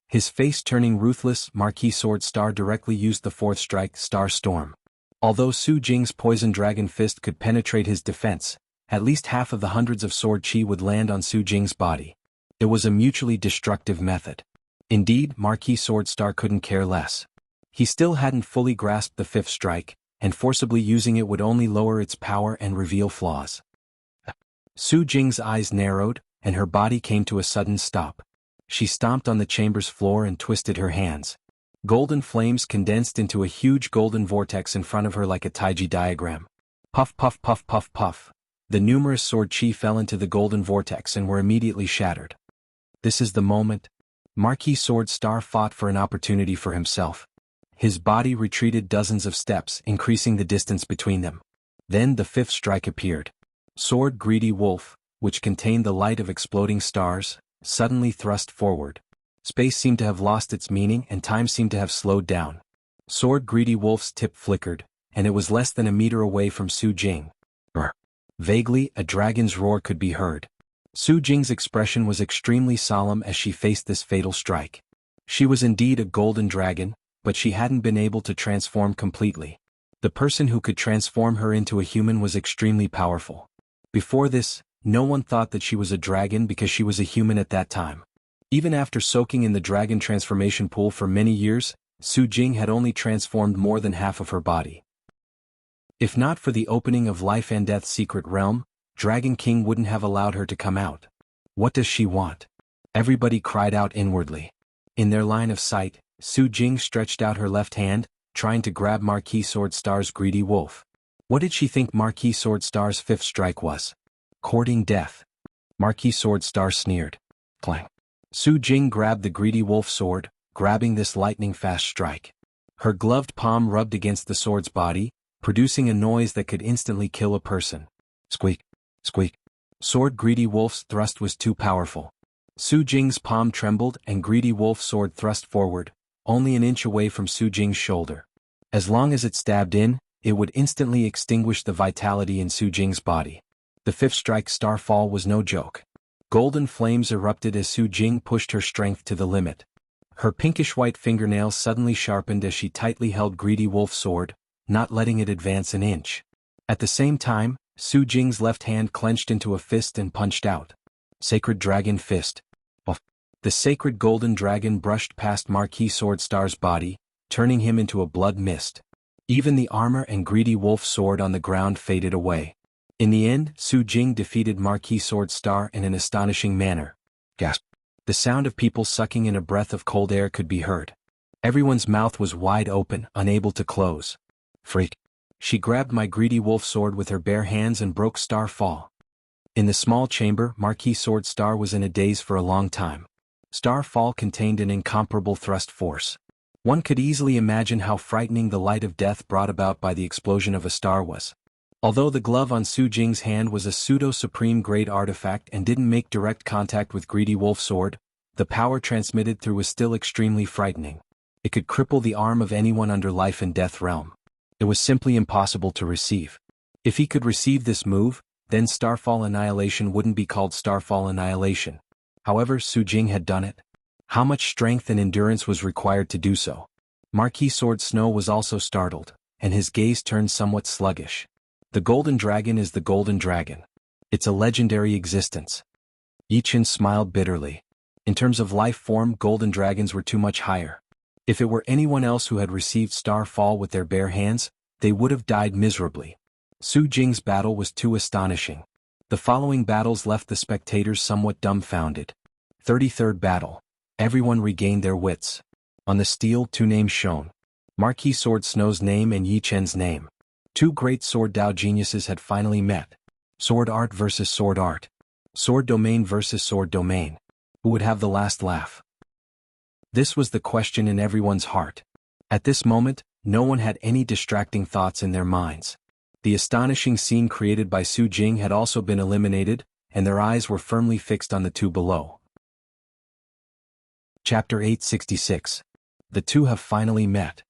His face turning ruthless, Marquis Sword Star directly used the 4th strike Star Storm. Although Su Jing's Poison Dragon Fist could penetrate his defense, at least half of the hundreds of sword chi would land on Su Jing's body. It was a mutually destructive method. Indeed, Marquis Sword Star couldn't care less. He still hadn't fully grasped the 5th strike, and forcibly using it would only lower its power and reveal flaws. Su Jing's eyes narrowed, and her body came to a sudden stop. She stomped on the chamber's floor and twisted her hands. Golden flames condensed into a huge golden vortex in front of her like a Taiji diagram. Puff puff puff puff puff. The numerous sword chi fell into the golden vortex and were immediately shattered. This is the moment. Marquis Sword Star fought for an opportunity for himself. His body retreated dozens of steps, increasing the distance between them. Then the 5th strike appeared. Sword Greedy Wolf, which contained the light of exploding stars, suddenly thrust forward. Space seemed to have lost its meaning and time seemed to have slowed down. Sword Greedy Wolf's tip flickered, and it was less than a meter away from Su Jing. Brr. Vaguely, a dragon's roar could be heard. Su Jing's expression was extremely solemn as she faced this fatal strike. She was indeed a golden dragon, but she hadn't been able to transform completely. The person who could transform her into a human was extremely powerful. Before this, no one thought that she was a dragon because she was a human at that time. Even after soaking in the dragon transformation pool for many years, Su Jing had only transformed more than half of her body. If not for the opening of Life and Death's secret realm, Dragon King wouldn't have allowed her to come out. What does she want? Everybody cried out inwardly. In their line of sight, Su Jing stretched out her left hand, trying to grab Marquis Sword Star's Greedy Wolf. What did she think Marquis Sword Star's 5th strike was? Courting death. Marquis Sword Star sneered. Clang. Su Jing grabbed the Greedy Wolf sword, grabbing this lightning-fast strike. Her gloved palm rubbed against the sword's body, producing a noise that could instantly kill a person. Squeak, squeak. Sword Greedy Wolf's thrust was too powerful. Su Jing's palm trembled and Greedy Wolf's sword thrust forward, only an inch away from Su Jing's shoulder. As long as it stabbed in, it would instantly extinguish the vitality in Su Jing's body. The fifth strike Starfall was no joke. Golden flames erupted as Su Jing pushed her strength to the limit. Her pinkish-white fingernails suddenly sharpened as she tightly held Greedy Wolf's sword, not letting it advance an inch. At the same time, Su Jing's left hand clenched into a fist and punched out. Sacred Dragon Fist. The sacred golden dragon brushed past Marquis Swordstar's body, turning him into a blood mist. Even the armor and Greedy Wolf's sword on the ground faded away. In the end, Su Jing defeated Marquis Swordstar in an astonishing manner. Gasp. The sound of people sucking in a breath of cold air could be heard. Everyone's mouth was wide open, unable to close. Freak. She grabbed my Greedy Wolf sword with her bare hands and broke Starfall. In the small chamber, Marquis Swordstar was in a daze for a long time. Starfall contained an incomparable thrust force. One could easily imagine how frightening the light of death brought about by the explosion of a star was. Although the glove on Su Jing's hand was a pseudo-supreme grade artifact and didn't make direct contact with Greedy Wolf's sword, the power transmitted through was still extremely frightening. It could cripple the arm of anyone under life and death realm. It was simply impossible to receive. If he could receive this move, then Starfall Annihilation wouldn't be called Starfall Annihilation. However, Su Jing had done it. How much strength and endurance was required to do so? Marquis Sword Snow was also startled, and his gaze turned somewhat sluggish. The Golden Dragon is the Golden Dragon. It's a legendary existence. Yichen smiled bitterly. In terms of life form, Golden Dragons were too much higher. If it were anyone else who had received Starfall with their bare hands, they would have died miserably. Su Jing's battle was too astonishing. The following battles left the spectators somewhat dumbfounded. 33rd Battle. Everyone regained their wits. On the steel, two names shown. Marquis Sword Snow's name and Yi Chen's name. Two great sword Dao geniuses had finally met. Sword art versus sword art. Sword domain versus sword domain. Who would have the last laugh? This was the question in everyone's heart. At this moment, no one had any distracting thoughts in their minds. The astonishing scene created by Su Jing had also been eliminated, and their eyes were firmly fixed on the two below. Chapter 866. The two have finally met.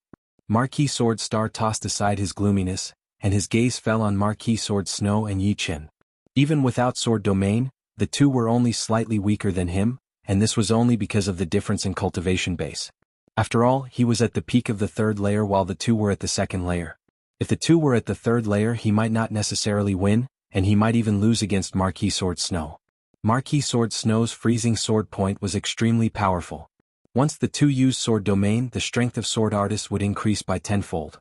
Marquis Swordstar tossed aside his gloominess, and his gaze fell on Marquis Sword Snow and Yi Chen. Even without sword domain, the two were only slightly weaker than him, and this was only because of the difference in cultivation base. After all, he was at the peak of the third layer while the two were at the second layer. If the two were at the third layer, he might not necessarily win, and he might even lose against Marquis Sword Snow. Marquis Sword Snow's freezing sword point was extremely powerful. Once the two used sword domain, the strength of sword artists would increase by tenfold.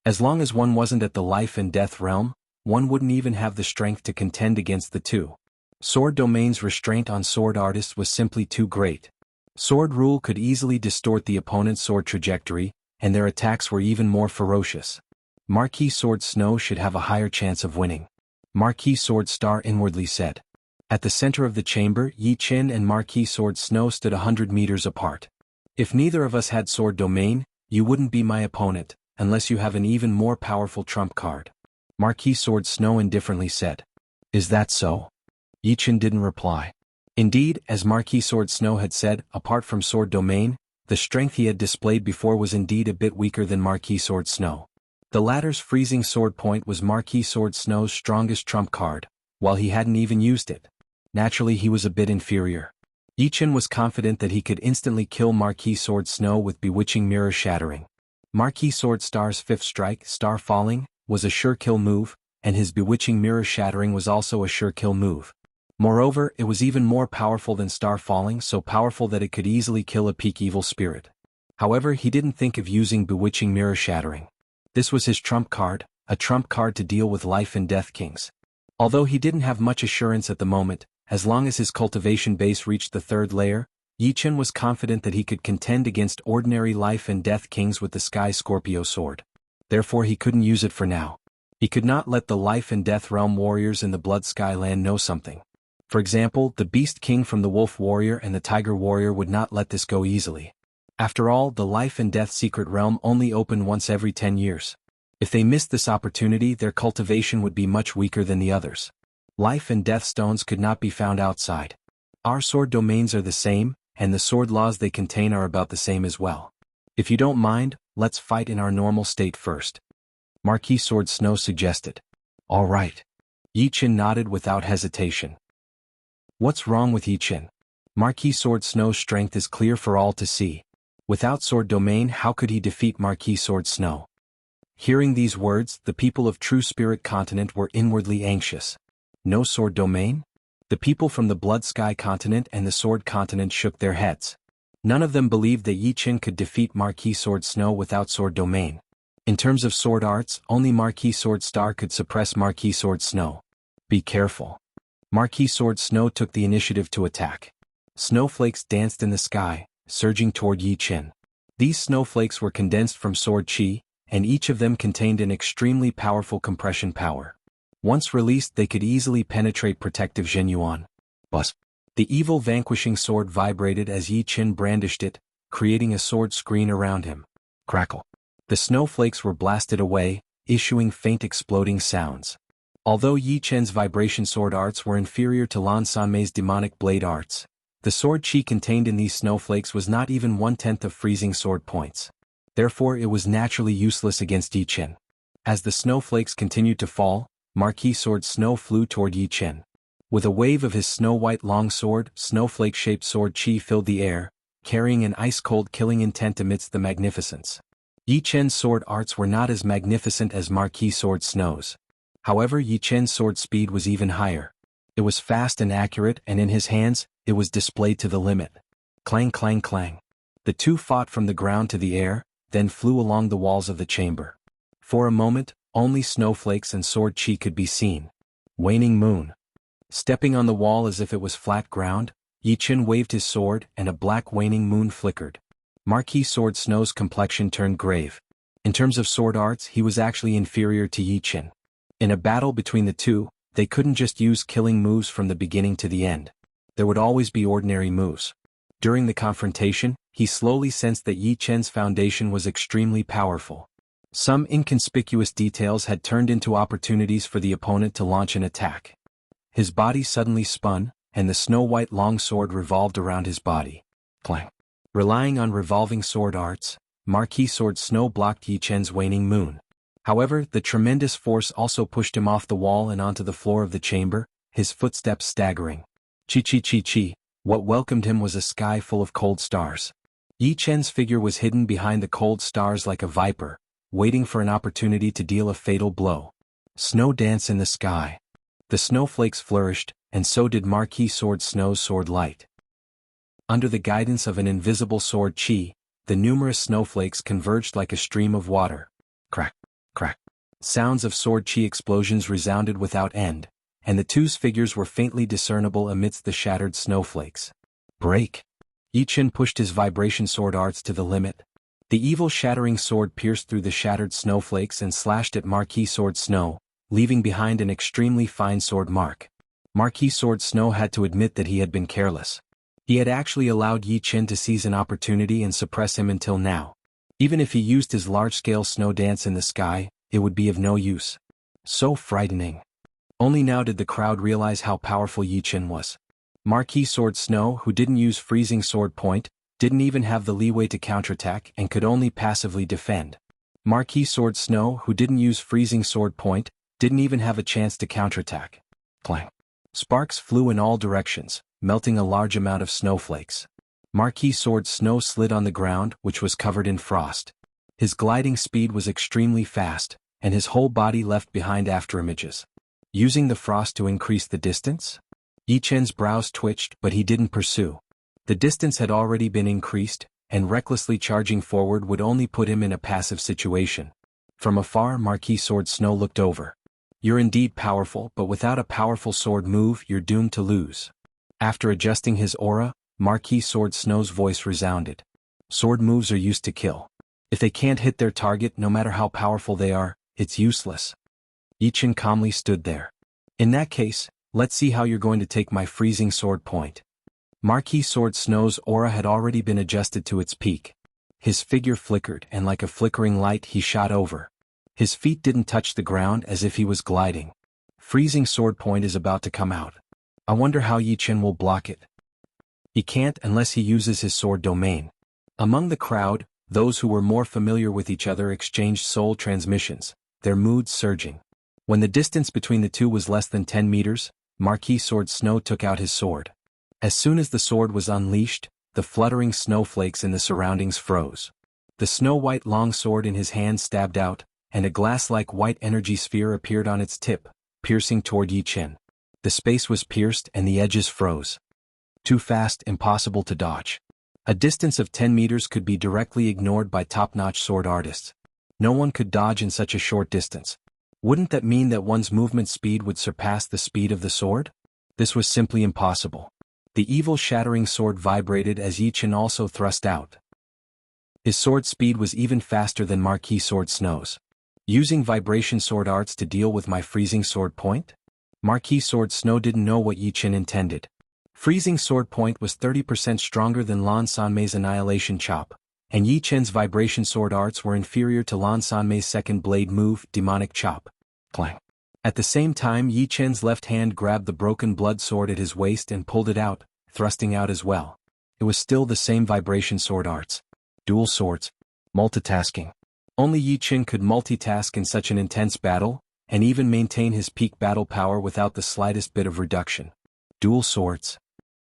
As long as one wasn't at the life and death realm, one wouldn't even have the strength to contend against the two. Sword domain's restraint on sword artists was simply too great. Sword rule could easily distort the opponent's sword trajectory, and their attacks were even more ferocious. Marquis Sword Snow should have a higher chance of winning. Marquis Sword Star inwardly said. At the center of the chamber, Yi Chen and Marquis Sword Snow stood 100 meters apart. If neither of us had sword domain, you wouldn't be my opponent, unless you have an even more powerful trump card. Marquis Sword Snow indifferently said. Is that so? Yi Chen didn't reply. Indeed, as Marquis Sword Snow had said, apart from sword domain, the strength he had displayed before was indeed a bit weaker than Marquis Sword Snow. The latter's freezing sword point was Marquis Sword Snow's strongest trump card, while he hadn't even used it. Naturally, he was a bit inferior. Yi Chen was confident that he could instantly kill Marquis Sword Snow with Bewitching Mirror Shattering. Marquis Sword Star's fifth strike, Star Falling, was a sure kill move, and his Bewitching Mirror Shattering was also a sure kill move. Moreover, it was even more powerful than Star Falling, so powerful that it could easily kill a peak evil spirit. However, he didn't think of using Bewitching Mirror Shattering. This was his trump card, a trump card to deal with life and death kings. Although he didn't have much assurance at the moment, as long as his cultivation base reached the third layer, Yi Chen was confident that he could contend against ordinary life and death kings with the Sky Scorpio sword. Therefore he couldn't use it for now. He could not let the life and death realm warriors in the Blood Sky land know something. For example, the Beast King from the Wolf Warrior and the Tiger Warrior would not let this go easily. After all, the life and death secret realm only open once every 10 years. If they missed this opportunity, their cultivation would be much weaker than the others. Life and death stones could not be found outside. Our sword domains are the same, and the sword laws they contain are about the same as well. If you don't mind, let's fight in our normal state first, Marquis Sword Snow suggested. All right. Yi Qin nodded without hesitation. What's wrong with Yi Qin? Marquis Sword Snow's strength is clear for all to see. Without sword domain, how could he defeat Marquis Sword Snow? Hearing these words, the people of True Spirit Continent were inwardly anxious. No sword domain? The people from the Blood Sky Continent and the Sword Continent shook their heads. None of them believed that Yi Qin could defeat Marquis Sword Snow without sword domain. In terms of sword arts, only Marquis Sword Star could suppress Marquis Sword Snow. Be careful. Marquis Sword Snow took the initiative to attack. Snowflakes danced in the sky, surging toward Yi Qin. These snowflakes were condensed from sword chi, and each of them contained an extremely powerful compression power. Once released, they could easily penetrate protective Zhenyuan. Buzz. The evil vanquishing sword vibrated as Yi Qin brandished it, creating a sword screen around him. Crackle. The snowflakes were blasted away, issuing faint exploding sounds. Although Yi Qin's vibration sword arts were inferior to Lan Sanmei's demonic blade arts, the sword chi contained in these snowflakes was not even 1/10 of freezing sword points. Therefore it was naturally useless against Yi Qin. As the snowflakes continued to fall, Marquis Sword Snow flew toward Yi Qin. With a wave of his snow-white longsword, snowflake-shaped sword chi filled the air, carrying an ice-cold killing intent amidst the magnificence. Yi Qin's sword arts were not as magnificent as Marquis Sword Snow's. However, Yi Qin's sword speed was even higher. It was fast and accurate, and in his hands, it was displayed to the limit. Clang clang clang. The two fought from the ground to the air, then flew along the walls of the chamber. For a moment, only snowflakes and sword chi could be seen. Waning moon. Stepping on the wall as if it was flat ground, Yi Qin waved his sword and a black waning moon flickered. Marquis Sword Snow's complexion turned grave. In terms of sword arts, he was actually inferior to Yi Qin. In a battle between the two, they couldn't just use killing moves from the beginning to the end. There would always be ordinary moves. During the confrontation, he slowly sensed that Yi Qin's foundation was extremely powerful. Some inconspicuous details had turned into opportunities for the opponent to launch an attack. His body suddenly spun, and the snow-white longsword revolved around his body. Clang. Relying on revolving sword arts, Marquis Sword Snow blocked Yi Qin's waning moon. However, the tremendous force also pushed him off the wall and onto the floor of the chamber, his footsteps staggering. Chi. What welcomed him was a sky full of cold stars. Yi Qin's figure was hidden behind the cold stars like a viper, waiting for an opportunity to deal a fatal blow. Snow dance in the sky. The snowflakes flourished, and so did Marquis Sword Snow's sword light. Under the guidance of an invisible sword chi, the numerous snowflakes converged like a stream of water. Crack, crack. Sounds of sword chi explosions resounded without end, and the two's figures were faintly discernible amidst the shattered snowflakes. Break. Yi Qin pushed his vibration sword arts to the limit. The evil shattering sword pierced through the shattered snowflakes and slashed at Marquis Sword Snow, leaving behind an extremely fine sword mark. Marquis Sword Snow had to admit that he had been careless. He had actually allowed Yi Qin to seize an opportunity and suppress him until now. Even if he used his large-scale snow dance in the sky, it would be of no use. So frightening. Only now did the crowd realize how powerful Yi Qin was. Marquis Sword Snow, who didn't use freezing sword point, didn't even have the leeway to counterattack and could only passively defend. Marquis Sword Snow, who didn't use freezing sword point, didn't even have a chance to counterattack. Clang. Sparks flew in all directions, melting a large amount of snowflakes. Marquis Sword Snow slid on the ground, which was covered in frost. His gliding speed was extremely fast, and his whole body left behind afterimages. Using the frost to increase the distance? Yi Qin's brows twitched, but he didn't pursue. The distance had already been increased, and recklessly charging forward would only put him in a passive situation. From afar, Marquis Sword Snow looked over. You're indeed powerful, but without a powerful sword move, you're doomed to lose. After adjusting his aura, Marquis Sword Snow's voice resounded. Sword moves are used to kill. If they can't hit their target, no matter how powerful they are, it's useless. Yi Qin calmly stood there. In that case, let's see how you're going to take my freezing sword point. Marquis Sword Snow's aura had already been adjusted to its peak. His figure flickered and like a flickering light he shot over. His feet didn't touch the ground as if he was gliding. Freezing sword point is about to come out. I wonder how Yi Chen will block it. He can't unless he uses his sword domain. Among the crowd, those who were more familiar with each other exchanged soul transmissions, their moods surging. When the distance between the two was less than 10 meters, Marquis Sword Snow took out his sword. As soon as the sword was unleashed, the fluttering snowflakes in the surroundings froze. The snow-white long sword in his hand stabbed out, and a glass-like white energy sphere appeared on its tip, piercing toward Yi Chen. The space was pierced and the edges froze. Too fast, impossible to dodge. A distance of 10 meters could be directly ignored by top-notch sword artists. No one could dodge in such a short distance. Wouldn't that mean that one's movement speed would surpass the speed of the sword? This was simply impossible. The evil shattering sword vibrated as Yi Chen also thrust out. His sword speed was even faster than Marquis Sword Snow's. Using vibration sword arts to deal with my freezing sword point? Marquis Sword Snow didn't know what Yi Chen intended. Freezing sword point was 30% stronger than Lan Sanmei's annihilation chop, and Yi Chen's vibration sword arts were inferior to Lan Sanmei's second blade move, demonic chop. Clang. At the same time, Yi Chen's left hand grabbed the broken blood sword at his waist and pulled it out, thrusting out as well. It was still the same vibration sword arts. Dual swords. Multitasking. Only Yi Chen could multitask in such an intense battle, and even maintain his peak battle power without the slightest bit of reduction. Dual swords.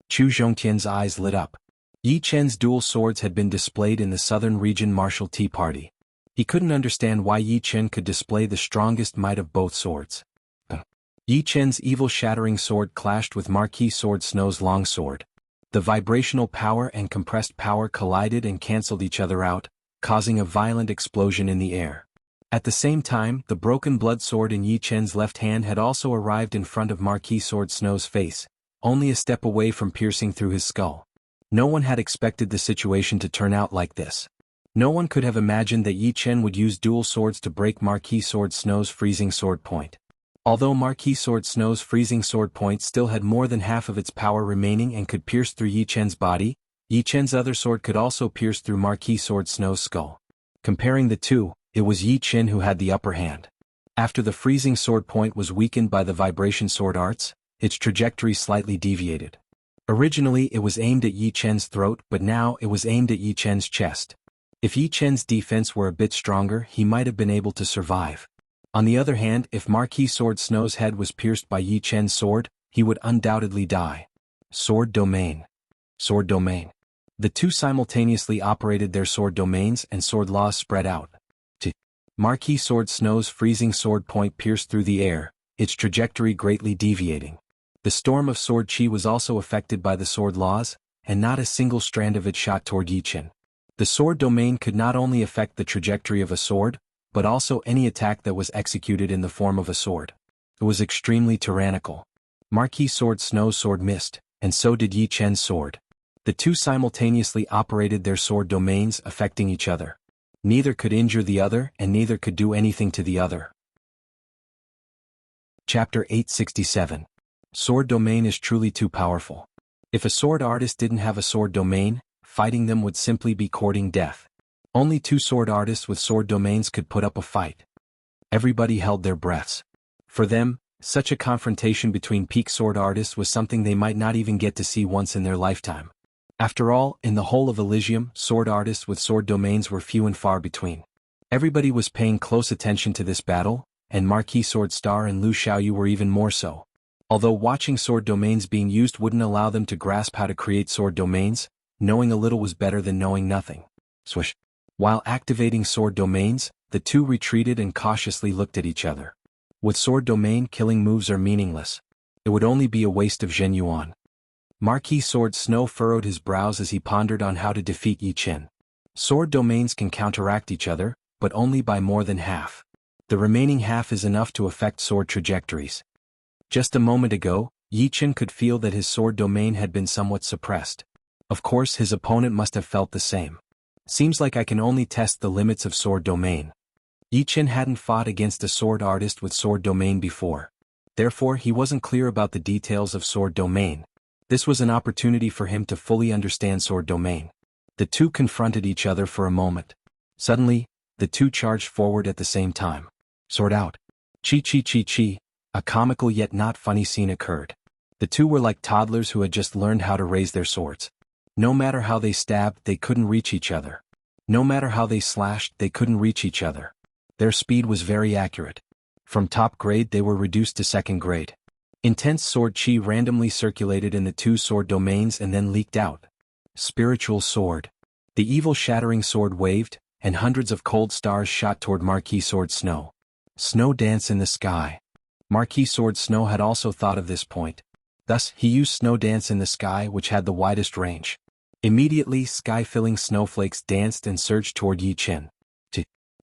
Chu Zhongtian's eyes lit up. Yi Chen's dual swords had been displayed in the Southern Region Martial Tea Party. He couldn't understand why Yi Chen could display the strongest might of both swords. Yi Chen's evil shattering sword clashed with Marquis Sword Snow's long sword. The vibrational power and compressed power collided and cancelled each other out, causing a violent explosion in the air. At the same time, the broken blood sword in Yi Chen's left hand had also arrived in front of Marquis Sword Snow's face, only a step away from piercing through his skull. No one had expected the situation to turn out like this. No one could have imagined that Yi Chen would use dual swords to break Marquis Sword Snow's freezing sword point. Although Marquis Sword Snow's freezing sword point still had more than half of its power remaining and could pierce through Yi Chen's body, Yi Chen's other sword could also pierce through Marquis Sword Snow's skull. Comparing the two, it was Yi Chen who had the upper hand. After the freezing sword point was weakened by the vibration sword arts, its trajectory slightly deviated. Originally it was aimed at Yi Chen's throat, but now it was aimed at Yi Chen's chest. If Yi Chen's defense were a bit stronger, he might have been able to survive. On the other hand, if Marquis Sword Snow's head was pierced by Yi Chen's sword, he would undoubtedly die. Sword domain. Sword domain. The two simultaneously operated their sword domains and sword laws spread out. Marquis Sword Snow's freezing sword point pierced through the air, its trajectory greatly deviating. The storm of sword chi was also affected by the sword laws, and not a single strand of it shot toward Yi Chen. The sword domain could not only affect the trajectory of a sword, but also any attack that was executed in the form of a sword. It was extremely tyrannical. Marquis Sword Snow's sword missed, and so did Yi Chen's sword. The two simultaneously operated their sword domains, affecting each other. Neither could injure the other and neither could do anything to the other. Chapter 867. Sword domain is truly too powerful. If a sword artist didn't have a sword domain, fighting them would simply be courting death. Only two sword artists with sword domains could put up a fight. Everybody held their breaths. For them, such a confrontation between peak sword artists was something they might not even get to see once in their lifetime. After all, in the whole of Elysium, sword artists with sword domains were few and far between. Everybody was paying close attention to this battle, and Marquis Sword Star and Lu Xiaoyu were even more so. Although watching sword domains being used wouldn't allow them to grasp how to create sword domains, knowing a little was better than knowing nothing. Swish. While activating sword domains, the two retreated and cautiously looked at each other. With sword domain, killing moves are meaningless. It would only be a waste of Zhen Yuan. Marquis Sword Snow furrowed his brows as he pondered on how to defeat Yi Chen. Sword domains can counteract each other, but only by more than half. The remaining half is enough to affect sword trajectories. Just a moment ago, Yi Chen could feel that his sword domain had been somewhat suppressed. Of course, his opponent must have felt the same. Seems like I can only test the limits of sword domain. Yi Chen hadn't fought against a sword artist with sword domain before. Therefore, he wasn't clear about the details of sword domain. This was an opportunity for him to fully understand sword domain. The two confronted each other for a moment. Suddenly, the two charged forward at the same time. Sword out. Chi chi chi chi, a comical yet not funny scene occurred. The two were like toddlers who had just learned how to raise their swords. No matter how they stabbed, they couldn't reach each other. No matter how they slashed, they couldn't reach each other. Their speed was very accurate. From top grade they were reduced to second grade. Intense sword chi randomly circulated in the two sword domains and then leaked out. Spiritual sword. The evil shattering sword waved, and hundreds of cold stars shot toward Marquis Sword Snow. Snow dance in the sky. Marquis Sword Snow had also thought of this point. Thus, he used Snow Dance in the sky, which had the widest range. Immediately, sky-filling snowflakes danced and surged toward Yi Chen.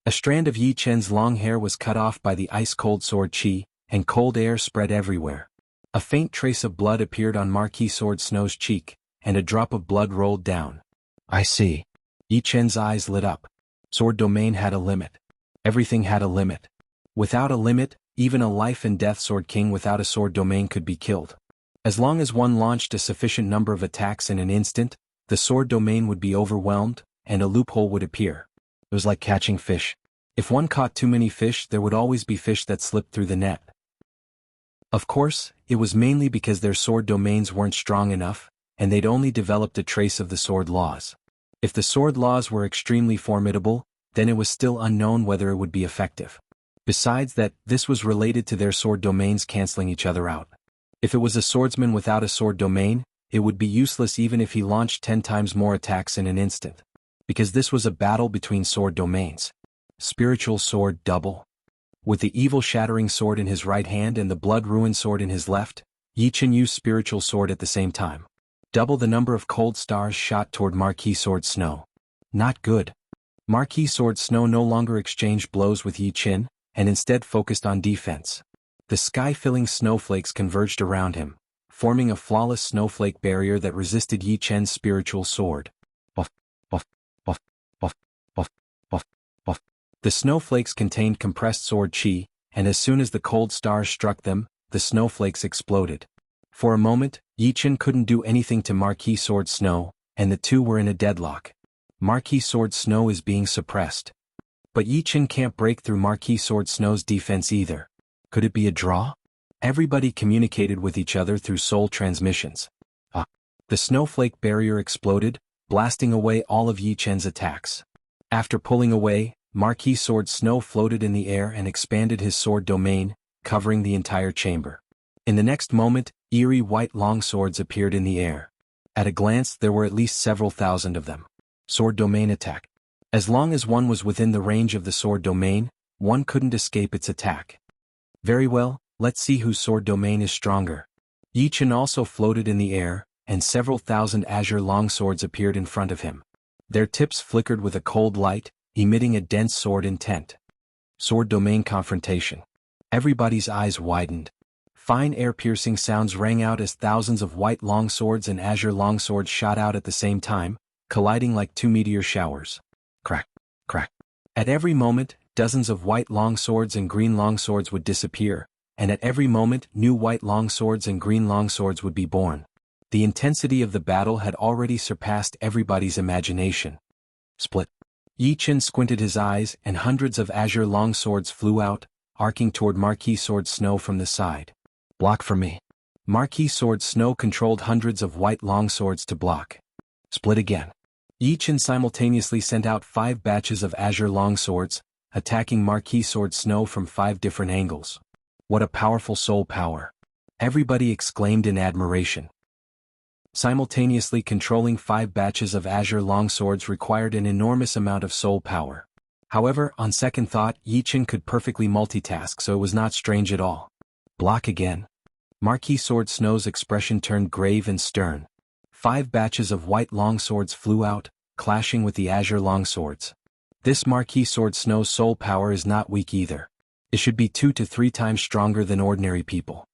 A strand of Yi Chen's long hair was cut off by the ice-cold sword chi, and cold air spread everywhere. A faint trace of blood appeared on Marquis Sword Snow's cheek, and a drop of blood rolled down. I see. Yi Chen's eyes lit up. Sword domain had a limit. Everything had a limit. Without a limit, even a life and death sword king without a sword domain could be killed. As long as one launched a sufficient number of attacks in an instant, the sword domain would be overwhelmed, and a loophole would appear. It was like catching fish. If one caught too many fish, there would always be fish that slipped through the net. Of course, it was mainly because their sword domains weren't strong enough, and they'd only developed a trace of the sword laws. If the sword laws were extremely formidable, then it was still unknown whether it would be effective. Besides that, this was related to their sword domains canceling each other out. If it was a swordsman without a sword domain, it would be useless even if he launched 10 times more attacks in an instant. Because this was a battle between sword domains. Spiritual sword double. With the evil shattering sword in his right hand and the blood-ruined sword in his left, Yi Chen used spiritual sword at the same time. Double the number of cold stars shot toward Marquis Sword Snow. Not good. Marquis Sword Snow no longer exchanged blows with Yi Chen, and instead focused on defense. The sky-filling snowflakes converged around him, forming a flawless snowflake barrier that resisted Yi Chen's spiritual sword. Buff, buff, buff, buff, buff, buff, buff. The snowflakes contained compressed sword chi, and as soon as the cold stars struck them, the snowflakes exploded. For a moment, Yi Chen couldn't do anything to Marquis Sword Snow, and the two were in a deadlock. Marquis Sword Snow is being suppressed. But Yi Chen can't break through Marquis Sword Snow's defense either. Could it be a draw? Everybody communicated with each other through soul transmissions. The snowflake barrier exploded, blasting away all of Yi Chen's attacks. After pulling away, Marquis Sword Snow floated in the air and expanded his sword domain, covering the entire chamber. In the next moment, eerie white longswords appeared in the air. At a glance, there were at least several thousand of them. Sword domain attack. As long as one was within the range of the sword domain, one couldn't escape its attack. Very well, let's see whose sword domain is stronger. Yi Chen also floated in the air, and several thousand azure longswords appeared in front of him. Their tips flickered with a cold light, emitting a dense sword intent. Sword domain confrontation. Everybody's eyes widened. Fine air-piercing sounds rang out as thousands of white longswords and azure longswords shot out at the same time, colliding like two meteor showers. Crack, crack. At every moment, dozens of white longswords and green longswords would disappear, and at every moment new white longswords and green longswords would be born. The intensity of the battle had already surpassed everybody's imagination. Split. Yi Chen squinted his eyes and hundreds of azure longswords flew out, arcing toward Marquis Sword Snow from the side. Block for me. Marquis Sword Snow controlled hundreds of white longswords to block. Split again. Yi Chen simultaneously sent out 5 batches of azure longswords, attacking Marquis Sword Snow from 5 different angles. What a powerful soul power. Everybody exclaimed in admiration. Simultaneously controlling 5 batches of azure longswords required an enormous amount of soul power. However, on second thought, Yi Chen could perfectly multitask, so it was not strange at all. Block again. Marquis Sword Snow's expression turned grave and stern. 5 batches of white longswords flew out, clashing with the azure longswords. This Marquis Sword Snow's soul power is not weak either. It should be 2 to 3 times stronger than ordinary people.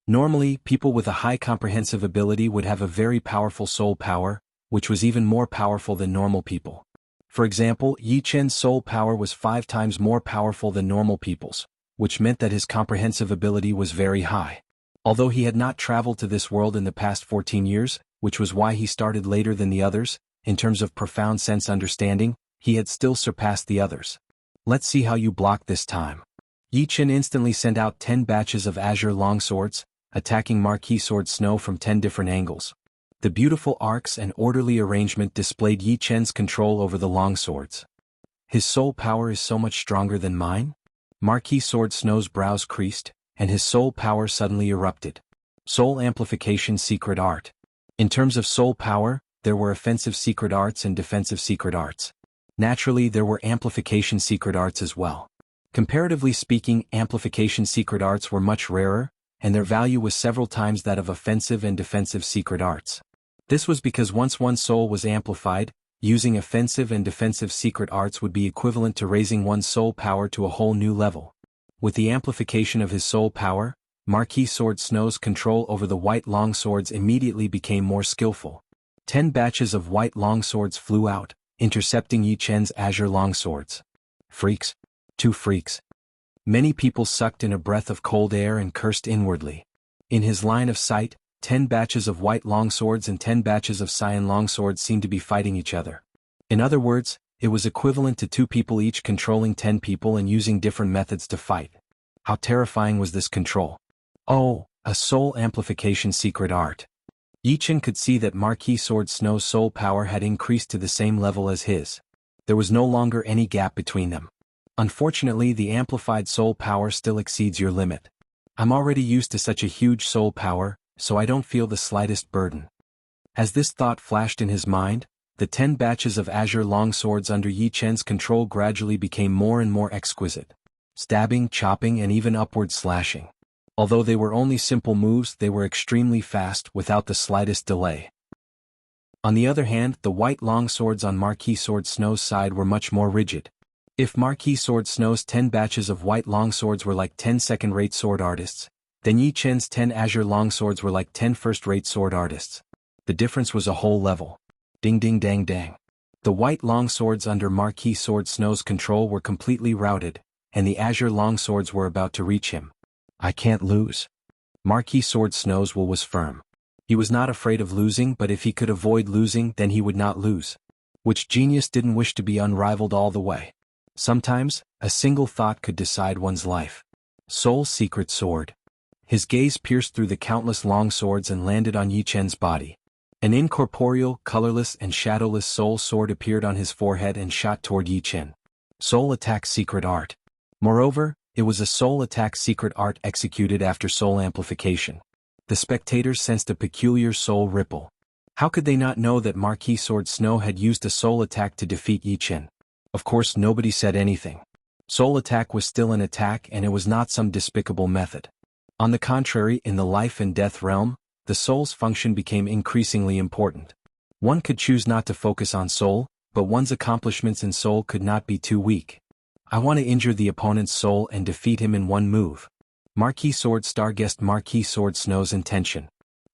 Normally, people with a high comprehensive ability would have a very powerful soul power, which was even more powerful than normal people. For example, Yi Chen's soul power was 5 times more powerful than normal people's, which meant that his comprehensive ability was very high. Although he had not traveled to this world in the past 14 years, which was why he started later than the others, in terms of profound sense understanding, he had still surpassed the others. Let's see how you block this time. Yi Chen instantly sent out 10 batches of azure longswords, attacking Marquis Sword Snow from 10 different angles. The beautiful arcs and orderly arrangement displayed Yi Chen's control over the longswords. His soul power is so much stronger than mine? Marquis Sword Snow's brows creased, and his soul power suddenly erupted. Soul Amplification Secret Art. In terms of soul power, there were offensive secret arts and defensive secret arts. Naturally, there were amplification secret arts as well. Comparatively speaking, amplification secret arts were much rarer, and their value was several times that of offensive and defensive secret arts. This was because once one's soul was amplified, using offensive and defensive secret arts would be equivalent to raising one's soul power to a whole new level. With the amplification of his soul power, Marquis Sword Snow's control over the white longswords immediately became more skillful. 10 batches of white longswords flew out, intercepting Yi Chen's azure longswords. Freaks. 2 freaks. Many people sucked in a breath of cold air and cursed inwardly. In his line of sight, 10 batches of white longswords and 10 batches of cyan longswords seemed to be fighting each other. In other words, it was equivalent to 2 people each controlling 10 people and using different methods to fight. How terrifying was this control? Oh, a soul amplification secret art. Yi Chen could see that Marquis Sword Snow's soul power had increased to the same level as his. There was no longer any gap between them. Unfortunately, the amplified soul power still exceeds your limit. I'm already used to such a huge soul power, so I don't feel the slightest burden. As this thought flashed in his mind, the 10 batches of azure longswords under Yi Chen's control gradually became more and more exquisite. Stabbing, chopping, and even upward slashing. Although they were only simple moves, they were extremely fast without the slightest delay. On the other hand, the white longswords on Marquis Sword Snow's side were much more rigid. If Marquis Sword Snow's 10 batches of white longswords were like 10 second-rate sword artists, then Yi Chen's 10 azure longswords were like 10 first-rate sword artists. The difference was a whole level. Ding ding dang dang. The white longswords under Marquis Sword Snow's control were completely routed, and the azure longswords were about to reach him. I can't lose. Marquis Sword Snow's will was firm. He was not afraid of losing, but if he could avoid losing, then he would not lose. Which genius didn't wish to be unrivaled all the way? Sometimes, a single thought could decide one's life. Soul Secret Sword. His gaze pierced through the countless long swords and landed on Yi Chen's body. An incorporeal, colorless, and shadowless soul sword appeared on his forehead and shot toward Yi Chen. Soul Attack Secret Art. Moreover, it was a soul attack secret art executed after soul amplification. The spectators sensed a peculiar soul ripple. How could they not know that Marquis Sword Snow had used a soul attack to defeat Yi Chen? Of course, nobody said anything. Soul attack was still an attack, and it was not some despicable method. On the contrary, in the life and death realm, the soul's function became increasingly important. One could choose not to focus on soul, but one's accomplishments in soul could not be too weak. I want to injure the opponent's soul and defeat him in one move. Marquis Sword Star guessed Marquis Sword Snow's intention.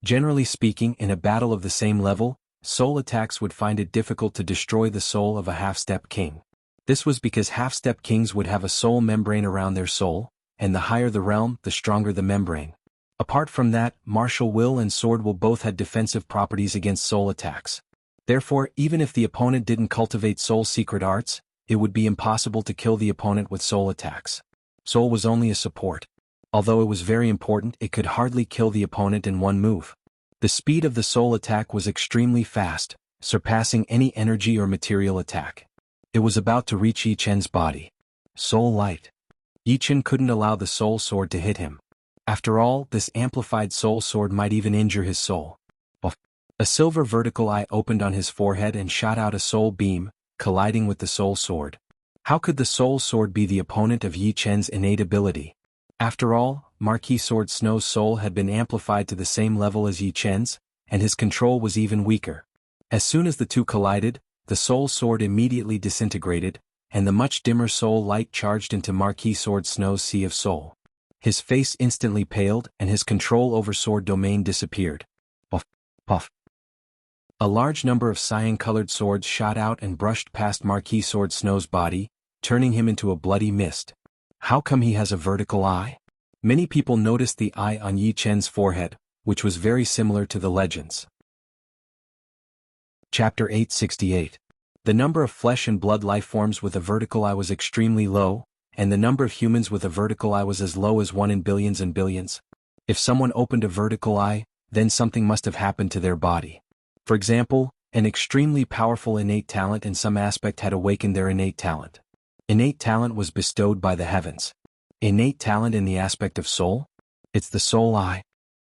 Generally speaking, in a battle of the same level, soul attacks would find it difficult to destroy the soul of a half-step king. This was because half-step kings would have a soul membrane around their soul, and the higher the realm, the stronger the membrane. Apart from that, martial will and sword will both had defensive properties against soul attacks. Therefore, even if the opponent didn't cultivate soul secret arts, it would be impossible to kill the opponent with soul attacks. Soul was only a support. Although it was very important, it could hardly kill the opponent in one move. The speed of the soul attack was extremely fast, surpassing any energy or material attack. It was about to reach Yi Chen's body. Soul Light. Yi Chen couldn't allow the soul sword to hit him. After all, this amplified soul sword might even injure his soul. A silver vertical eye opened on his forehead and shot out a soul beam, colliding with the soul sword. How could the soul sword be the opponent of Yi Chen's innate ability? After all, Marquis Sword Snow's soul had been amplified to the same level as Yi Chen's, and his control was even weaker. As soon as the two collided, the soul sword immediately disintegrated, and the much dimmer soul light charged into Marquis Sword Snow's sea of soul. His face instantly paled, and his control over sword domain disappeared. Puff, puff. A large number of cyan-colored swords shot out and brushed past Marquis Sword Snow's body, turning him into a bloody mist. How come he has a vertical eye? Many people noticed the eye on Yi Chen's forehead, which was very similar to the legends. Chapter 868. The number of flesh and blood life forms with a vertical eye was extremely low, and the number of humans with a vertical eye was as low as 1 in billions and billions. If someone opened a vertical eye, then something must have happened to their body. For example, an extremely powerful innate talent in some aspect had awakened their innate talent. Innate talent was bestowed by the heavens. Innate talent in the aspect of soul? It's the soul eye.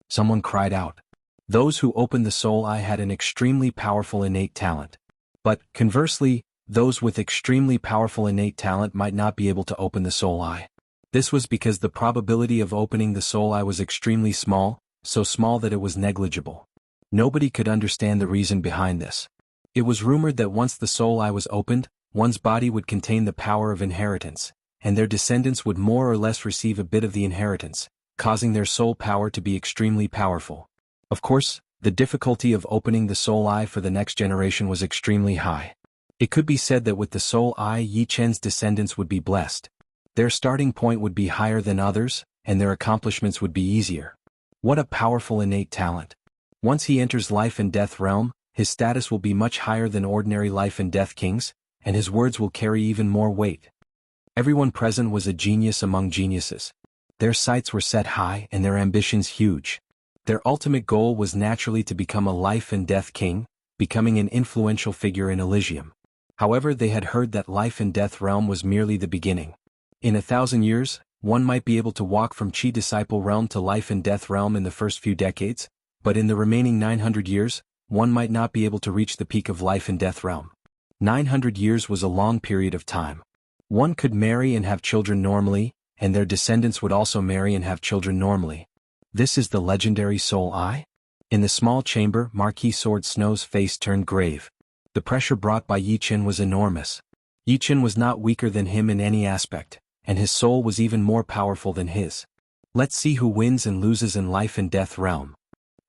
Someone cried out. Those who opened the soul eye had an extremely powerful innate talent. But, conversely, those with extremely powerful innate talent might not be able to open the soul eye. This was because the probability of opening the soul eye was extremely small, so small that it was negligible. Nobody could understand the reason behind this. It was rumored that once the soul eye was opened, one's body would contain the power of inheritance, and their descendants would more or less receive a bit of the inheritance, causing their soul power to be extremely powerful. Of course, the difficulty of opening the soul eye for the next generation was extremely high. It could be said that with the soul eye Yi Chen's descendants would be blessed. Their starting point would be higher than others, and their accomplishments would be easier. What a powerful innate talent. Once he enters life and death realm, his status will be much higher than ordinary life and death kings, and his words will carry even more weight. Everyone present was a genius among geniuses. Their sights were set high and their ambitions huge. Their ultimate goal was naturally to become a life and death king, becoming an influential figure in Elysium. However, they had heard that life and death realm was merely the beginning. In 1,000 years, one might be able to walk from Qi disciple realm to life and death realm in the first few decades, but in the remaining 900 years, one might not be able to reach the peak of life and death realm. 900 years was a long period of time. One could marry and have children normally, and their descendants would also marry and have children normally. This is the legendary soul eye? In the small chamber, Marquis Sword Snow's face turned grave. The pressure brought by Yi Chen was enormous. Yi Chen was not weaker than him in any aspect, and his soul was even more powerful than his. Let's see who wins and loses in life and death realm.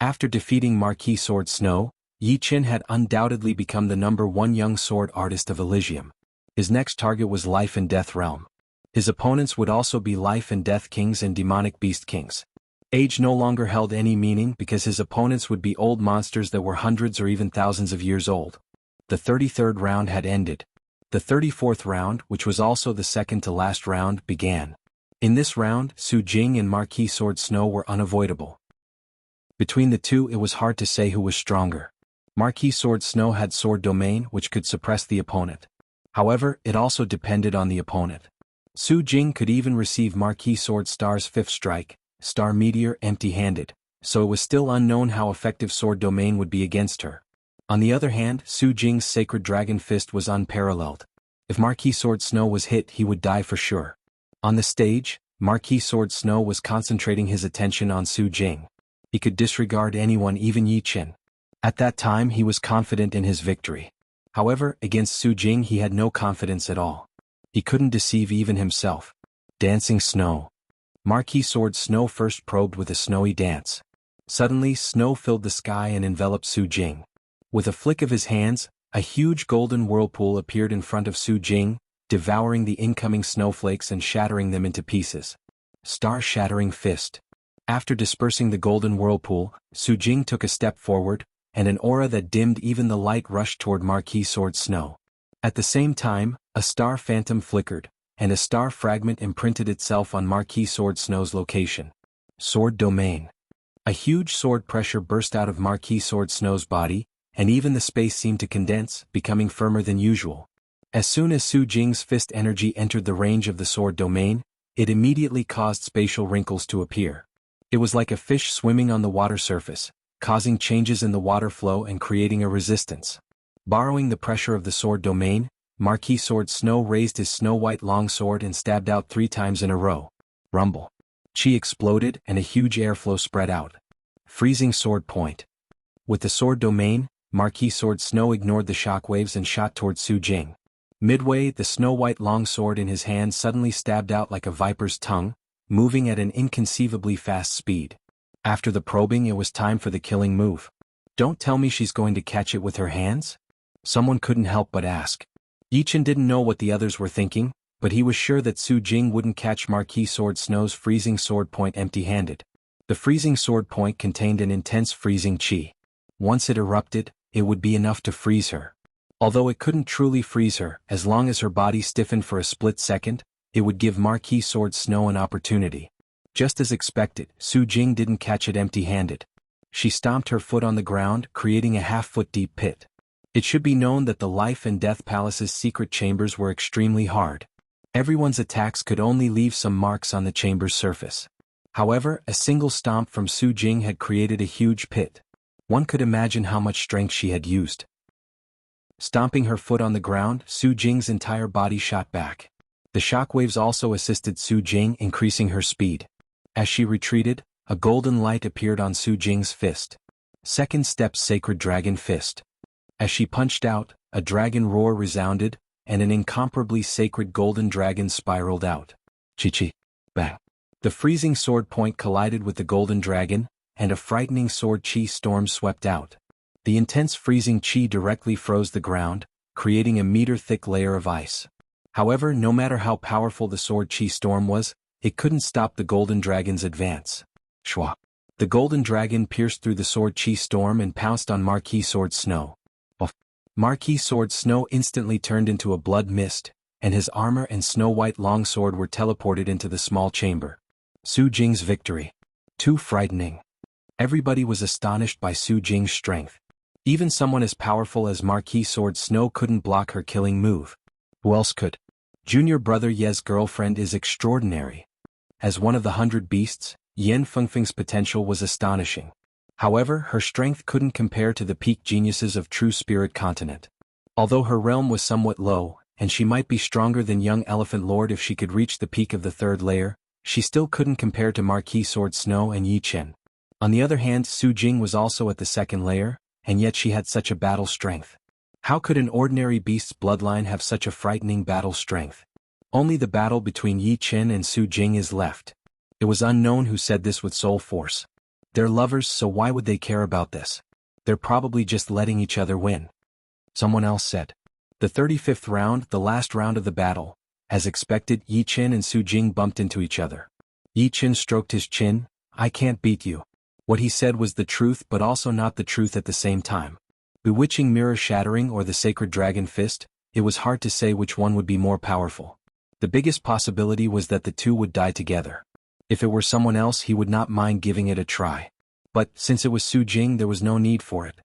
After defeating Marquis Sword Snow, Yi Chen had undoubtedly become the #1 young sword artist of Elysium. His next target was life and death realm. His opponents would also be life and death kings and demonic beast kings. Age no longer held any meaning because his opponents would be old monsters that were hundreds or even thousands of years old. The 33rd round had ended. The 34th round, which was also the second to last round, began. In this round, Su Jing and Marquis Sword Snow were unavoidable. Between the two it was hard to say who was stronger. Marquis Sword Snow had sword domain which could suppress the opponent. However, it also depended on the opponent. Su Jing could even receive Marquis Sword Star's 5th strike, Star Meteor, empty-handed, so it was still unknown how effective sword domain would be against her. On the other hand, Su Jing's Sacred Dragon Fist was unparalleled. If Marquis Sword Snow was hit, he would die for sure. On the stage, Marquis Sword Snow was concentrating his attention on Su Jing. He could disregard anyone, even Yi Chen. At that time he was confident in his victory. However, against Su Jing he had no confidence at all. He couldn't deceive even himself. Dancing snow. Marquis Sword Snow first probed with a snowy dance. Suddenly snow filled the sky and enveloped Su Jing. With a flick of his hands, a huge golden whirlpool appeared in front of Su Jing, devouring the incoming snowflakes and shattering them into pieces. Star-shattering fist. After dispersing the golden whirlpool, Su Jing took a step forward, and an aura that dimmed even the light rushed toward Marquis Sword Snow. At the same time, a star phantom flickered, and a star fragment imprinted itself on Marquis Sword Snow's location. Sword domain. A huge sword pressure burst out of Marquis Sword Snow's body, and even the space seemed to condense, becoming firmer than usual. As soon as Su Jing's fist energy entered the range of the sword domain, it immediately caused spatial wrinkles to appear. It was like a fish swimming on the water surface, causing changes in the water flow and creating a resistance. Borrowing the pressure of the sword domain, Marquis Sword Snow raised his snow-white longsword and stabbed out 3 times in a row. Rumble. Qi exploded and a huge airflow spread out. Freezing sword point. With the sword domain, Marquis Sword Snow ignored the shockwaves and shot toward Su Jing. Midway, the snow-white longsword in his hand suddenly stabbed out like a viper's tongue, moving at an inconceivably fast speed. After the probing, it was time for the killing move. Don't tell me she's going to catch it with her hands? Someone couldn't help but ask. Yi Chen didn't know what the others were thinking, but he was sure that Su Jing wouldn't catch Marquis Sword Snow's freezing sword point empty-handed. The freezing sword point contained an intense freezing qi. Once it erupted, it would be enough to freeze her. Although it couldn't truly freeze her, as long as her body stiffened for a split second, it would give Marquis Sword Snow an opportunity. Just as expected, Su Jing didn't catch it empty-handed. She stomped her foot on the ground, creating a half-foot-deep pit. It should be known that the Life and Death Palace's secret chambers were extremely hard. Everyone's attacks could only leave some marks on the chamber's surface. However, a single stomp from Su Jing had created a huge pit. One could imagine how much strength she had used. Stomping her foot on the ground, Su Jing's entire body shot back. The shockwaves also assisted Su Jing, increasing her speed. As she retreated, a golden light appeared on Su Jing's fist. Second step, Sacred Dragon Fist. As she punched out, a dragon roar resounded, and an incomparably sacred golden dragon spiraled out. Chi-chi. Bang. The freezing sword point collided with the golden dragon, and a frightening sword chi storm swept out. The intense freezing chi directly froze the ground, creating a meter-thick layer of ice. However, no matter how powerful the sword chi storm was, it couldn't stop the golden dragon's advance. Shwa. The golden dragon pierced through the sword chi storm and pounced on Marquis Sword Snow. Marquis Sword Snow instantly turned into a blood mist, and his armor and snow-white longsword were teleported into the small chamber. Su Jing's victory. Too frightening. Everybody was astonished by Su Jing's strength. Even someone as powerful as Marquis Sword Snow couldn't block her killing move. Who else could? Junior brother Ye's girlfriend is extraordinary. As one of the 100 beasts, Yen Fengfeng's potential was astonishing. However, her strength couldn't compare to the peak geniuses of True Spirit Continent. Although her realm was somewhat low, and she might be stronger than Young Elephant Lord if she could reach the peak of the third layer, she still couldn't compare to Marquis Sword Snow and Yi Chen. On the other hand, Su Jing was also at the second layer, and yet she had such a battle strength. How could an ordinary beast's bloodline have such a frightening battle strength? Only the battle between Yi Chen and Su Jing is left. It was unknown who said this with soul force. They're lovers, so why would they care about this? They're probably just letting each other win. Someone else said. The 35th round, the last round of the battle. As expected, Yi Chen and Su Jing bumped into each other. Yi Chen stroked his chin. I can't beat you. What he said was the truth but also not the truth at the same time. Bewitching Mirror Shattering or the Sacred Dragon Fist, it was hard to say which one would be more powerful. The biggest possibility was that the two would die together. If it were someone else, he would not mind giving it a try. But, since it was Su Jing, there was no need for it.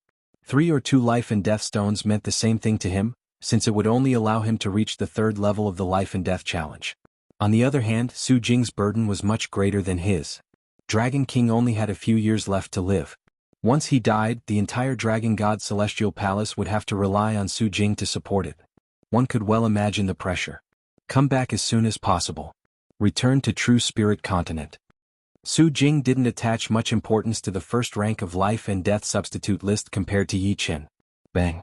3 or 2 life and death stones meant the same thing to him, since it would only allow him to reach the third level of the life and death challenge. On the other hand, Su Jing's burden was much greater than his. Dragon King only had a few years left to live. Once he died, the entire Dragon God Celestial Palace would have to rely on Su Jing to support it. One could well imagine the pressure. Come back as soon as possible. Return to True Spirit Continent. Su Jing didn't attach much importance to the first rank of life and death substitute list compared to Yi Chen. Bang.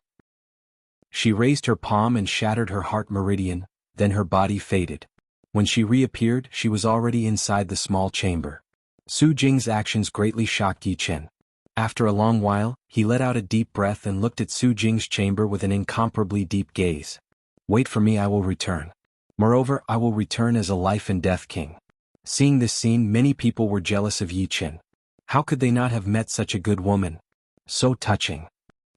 She raised her palm and shattered her heart meridian, then her body faded. When she reappeared, she was already inside the small chamber. Su Jing's actions greatly shocked Yi Chen. After a long while, he let out a deep breath and looked at Su Jing's chamber with an incomparably deep gaze. Wait for me, I will return. Moreover, I will return as a life and death king. Seeing this scene, many people were jealous of Yi Chen. How could they not have met such a good woman? So touching.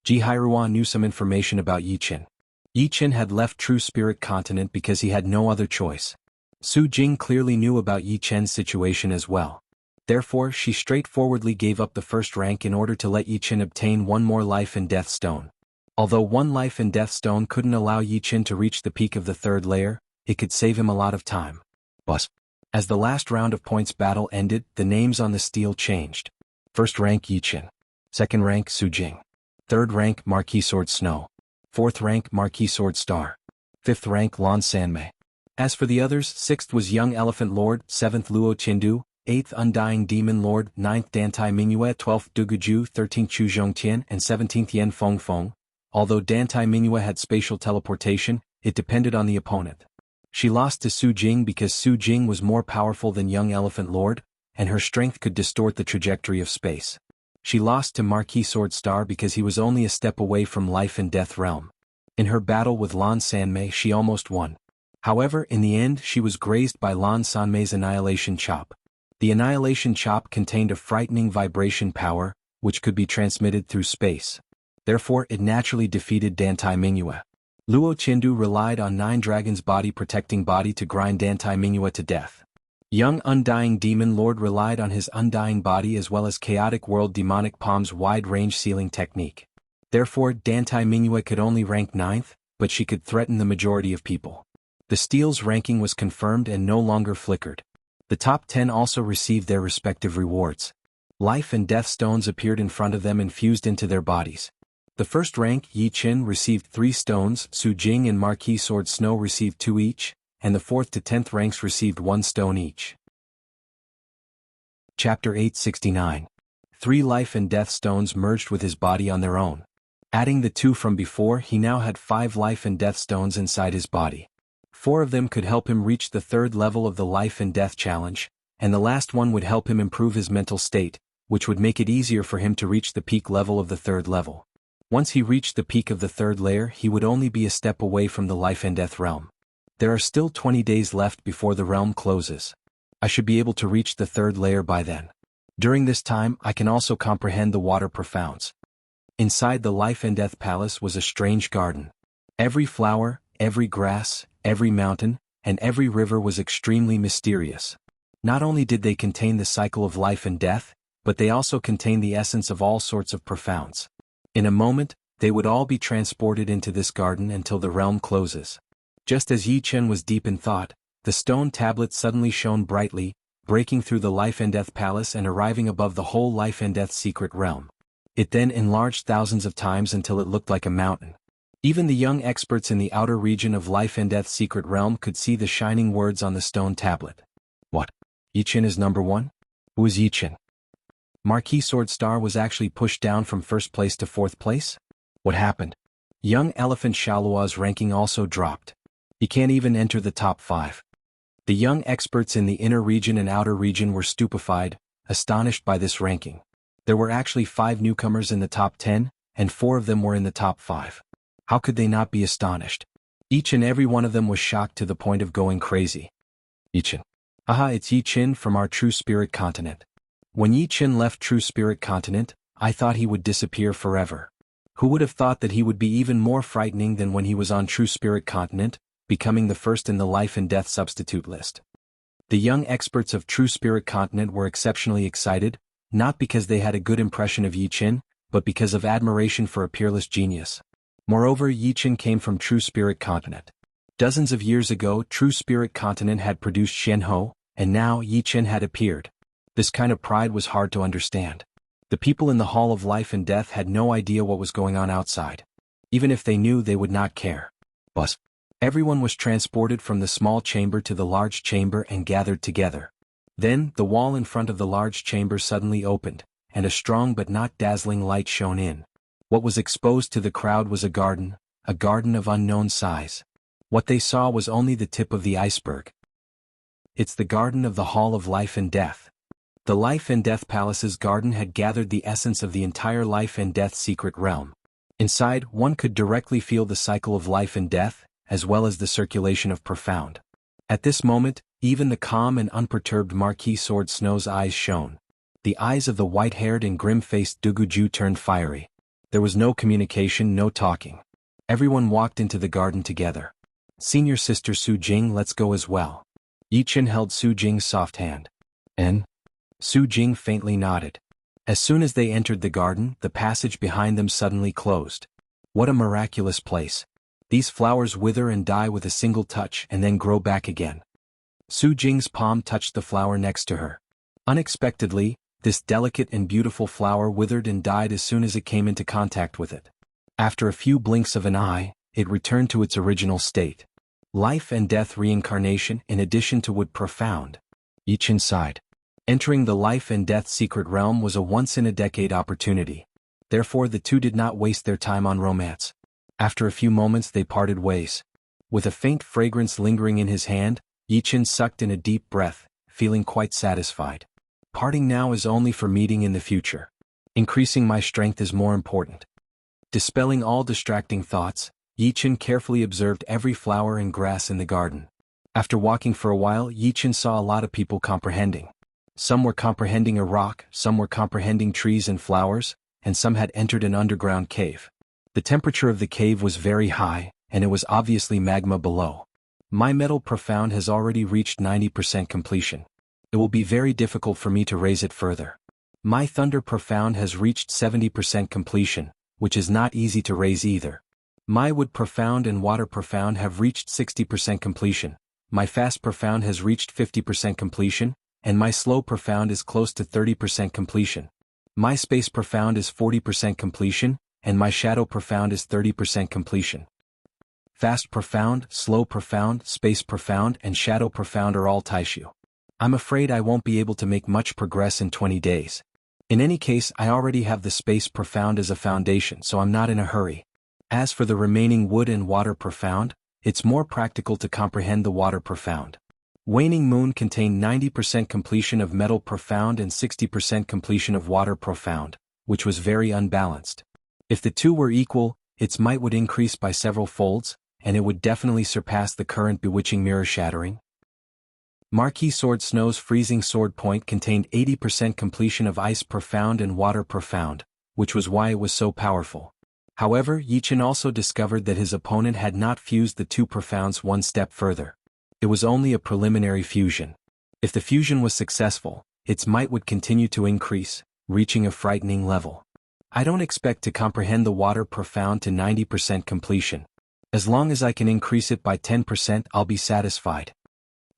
Ji Hairuan knew some information about Yi Chen. Yi Chen had left True Spirit Continent because he had no other choice. Su Jing clearly knew about Yi Chen's situation as well. Therefore, she straightforwardly gave up the first rank in order to let Yi Chen obtain one more life and death stone. Although one life and death stone couldn't allow Yi Chen to reach the peak of the third layer, it could save him a lot of time. But, as the last round of points battle ended, the names on the steel changed. First rank Yi Chen. Second rank Su Jing. Third rank Marquis Sword Snow. Fourth rank Marquis Sword Star. Fifth rank Lan Sanmei. As for the others, sixth was Young Elephant Lord, seventh Luo Qindu, 8th Undying Demon Lord, 9th Dantai Mingyue, 12th Duguju, 13th Chu Zhongtian, and 17th Yen Fengfeng. Although Dantai Mingyue had spatial teleportation, it depended on the opponent. She lost to Su Jing because Su Jing was more powerful than Young Elephant Lord, and her strength could distort the trajectory of space. She lost to Marquis Sword Star because he was only a step away from life and death realm. In her battle with Lan Sanmei, she almost won. However, in the end, she was grazed by Lan Sanmei's Annihilation Chop. The Annihilation Chop contained a frightening vibration power, which could be transmitted through space. Therefore it naturally defeated Dantai Mingyue. Luo Qindu relied on 9 dragons' body protecting body to grind Dantai Mingyue to death. Young Undying Demon Lord relied on his undying body as well as Chaotic World Demonic Palm's wide-range sealing technique. Therefore Dantai Mingyue could only rank 9th, but she could threaten the majority of people. The Steel's ranking was confirmed and no longer flickered. The top 10 also received their respective rewards. Life and death stones appeared in front of them and fused into their bodies. The first rank, Yi Qin, received 3 stones, Su Jing and Marquis Sword Snow received 2 each, and the 4th to 10th ranks received 1 stone each. Chapter 869. 3 life and death stones merged with his body on their own. Adding the 2 from before, he now had 5 life and death stones inside his body. 4 of them could help him reach the 3rd level of the life and death challenge, and the last one would help him improve his mental state, which would make it easier for him to reach the peak level of the 3rd level. Once he reached the peak of the 3rd layer, he would only be a step away from the life and death realm. There are still 20 days left before the realm closes. I should be able to reach the 3rd layer by then. During this time, I can also comprehend the water profounds. Inside the life and death palace was a strange garden. Every flower, every grass, every mountain, and every river was extremely mysterious. Not only did they contain the cycle of life and death, but they also contained the essence of all sorts of profounds. In a moment, they would all be transported into this garden until the realm closes. Just as Yi Chen was deep in thought, the stone tablet suddenly shone brightly, breaking through the life and death palace and arriving above the whole life and death secret realm. It then enlarged thousands of times until it looked like a mountain. Even the young experts in the outer region of life and death secret realm could see the shining words on the stone tablet. What? Yi Chen is number 1? Who is Yi Chen? Marquis Sword Star was actually pushed down from 1st place to 4th place? What happened? Young Elephant Shalua's ranking also dropped. He can't even enter the top 5. The young experts in the inner region and outer region were stupefied, astonished by this ranking. There were actually 5 newcomers in the top 10, and 4 of them were in the top 5. How could they not be astonished? Each and every one of them was shocked to the point of going crazy. Yi Chen. Haha, it's Yi Chen from our True Spirit continent. When Yi Chen left True Spirit continent, I thought he would disappear forever. Who would have thought that he would be even more frightening than when he was on True Spirit continent, becoming the first in the life and death substitute list. The young experts of True Spirit continent were exceptionally excited, not because they had a good impression of Yi Chen, but because of admiration for a peerless genius. Moreover, Yi Chen came from True Spirit continent. Dozens of years ago, True Spirit continent had produced Shenhe, and now Yi Chen had appeared. This kind of pride was hard to understand. The people in the Hall of Life and Death had no idea what was going on outside. Even if they knew, they would not care. But everyone was transported from the small chamber to the large chamber and gathered together. Then, the wall in front of the large chamber suddenly opened, and a strong but not dazzling light shone in. What was exposed to the crowd was a garden of unknown size. What they saw was only the tip of the iceberg. It's the garden of the Hall of Life and Death. The Life and Death Palace's garden had gathered the essence of the entire life and death secret realm. Inside, one could directly feel the cycle of life and death, as well as the circulation of profound. At this moment, even the calm and unperturbed Marquis Sword Snow's eyes shone. The eyes of the white-haired and grim-faced Duguju turned fiery. There was no communication, no talking. Everyone walked into the garden together. Senior sister Su Jing, let's go as well. Yi Chen held Su Jing's soft hand. And? Su Jing faintly nodded. As soon as they entered the garden, the passage behind them suddenly closed. What a miraculous place. These flowers wither and die with a single touch and then grow back again. Su Jing's palm touched the flower next to her. Unexpectedly, this delicate and beautiful flower withered and died as soon as it came into contact with it. After a few blinks of an eye, it returned to its original state. Life and death reincarnation in addition to wood profound. Yi Chen sighed. Entering the life and death secret realm was a once-in-a-decade opportunity. Therefore the two did not waste their time on romance. After a few moments they parted ways. With a faint fragrance lingering in his hand, Yi Chen sucked in a deep breath, feeling quite satisfied. Parting now is only for meeting in the future. Increasing my strength is more important. Dispelling all distracting thoughts, Yi Chen carefully observed every flower and grass in the garden. After walking for a while, Yi Chen saw a lot of people comprehending. Some were comprehending a rock, some were comprehending trees and flowers, and some had entered an underground cave. The temperature of the cave was very high, and it was obviously magma below. My metal profound has already reached 90% completion. It will be very difficult for me to raise it further. My thunder profound has reached 70% completion, which is not easy to raise either. My wood profound and water profound have reached 60% completion. My fast profound has reached 50% completion, and my slow profound is close to 30% completion. My space profound is 40% completion, and my shadow profound is 30% completion. Fast profound, slow profound, space profound, and shadow profound are all Taishu. I'm afraid I won't be able to make much progress in 20 days. In any case, I already have the space profound as a foundation, so I'm not in a hurry. As for the remaining wood and water profound, it's more practical to comprehend the water profound. Waning Moon contained 90% completion of metal profound and 60% completion of water profound, which was very unbalanced. If the two were equal, its might would increase by several folds, and it would definitely surpass the current bewitching mirror shattering. Marquis Sword Snow's freezing sword point contained 80% completion of ice profound and water profound, which was why it was so powerful. However, Yichen also discovered that his opponent had not fused the two profounds one step further. It was only a preliminary fusion. If the fusion was successful, its might would continue to increase, reaching a frightening level. I don't expect to comprehend the water profound to 90% completion. As long as I can increase it by 10%, I'll be satisfied.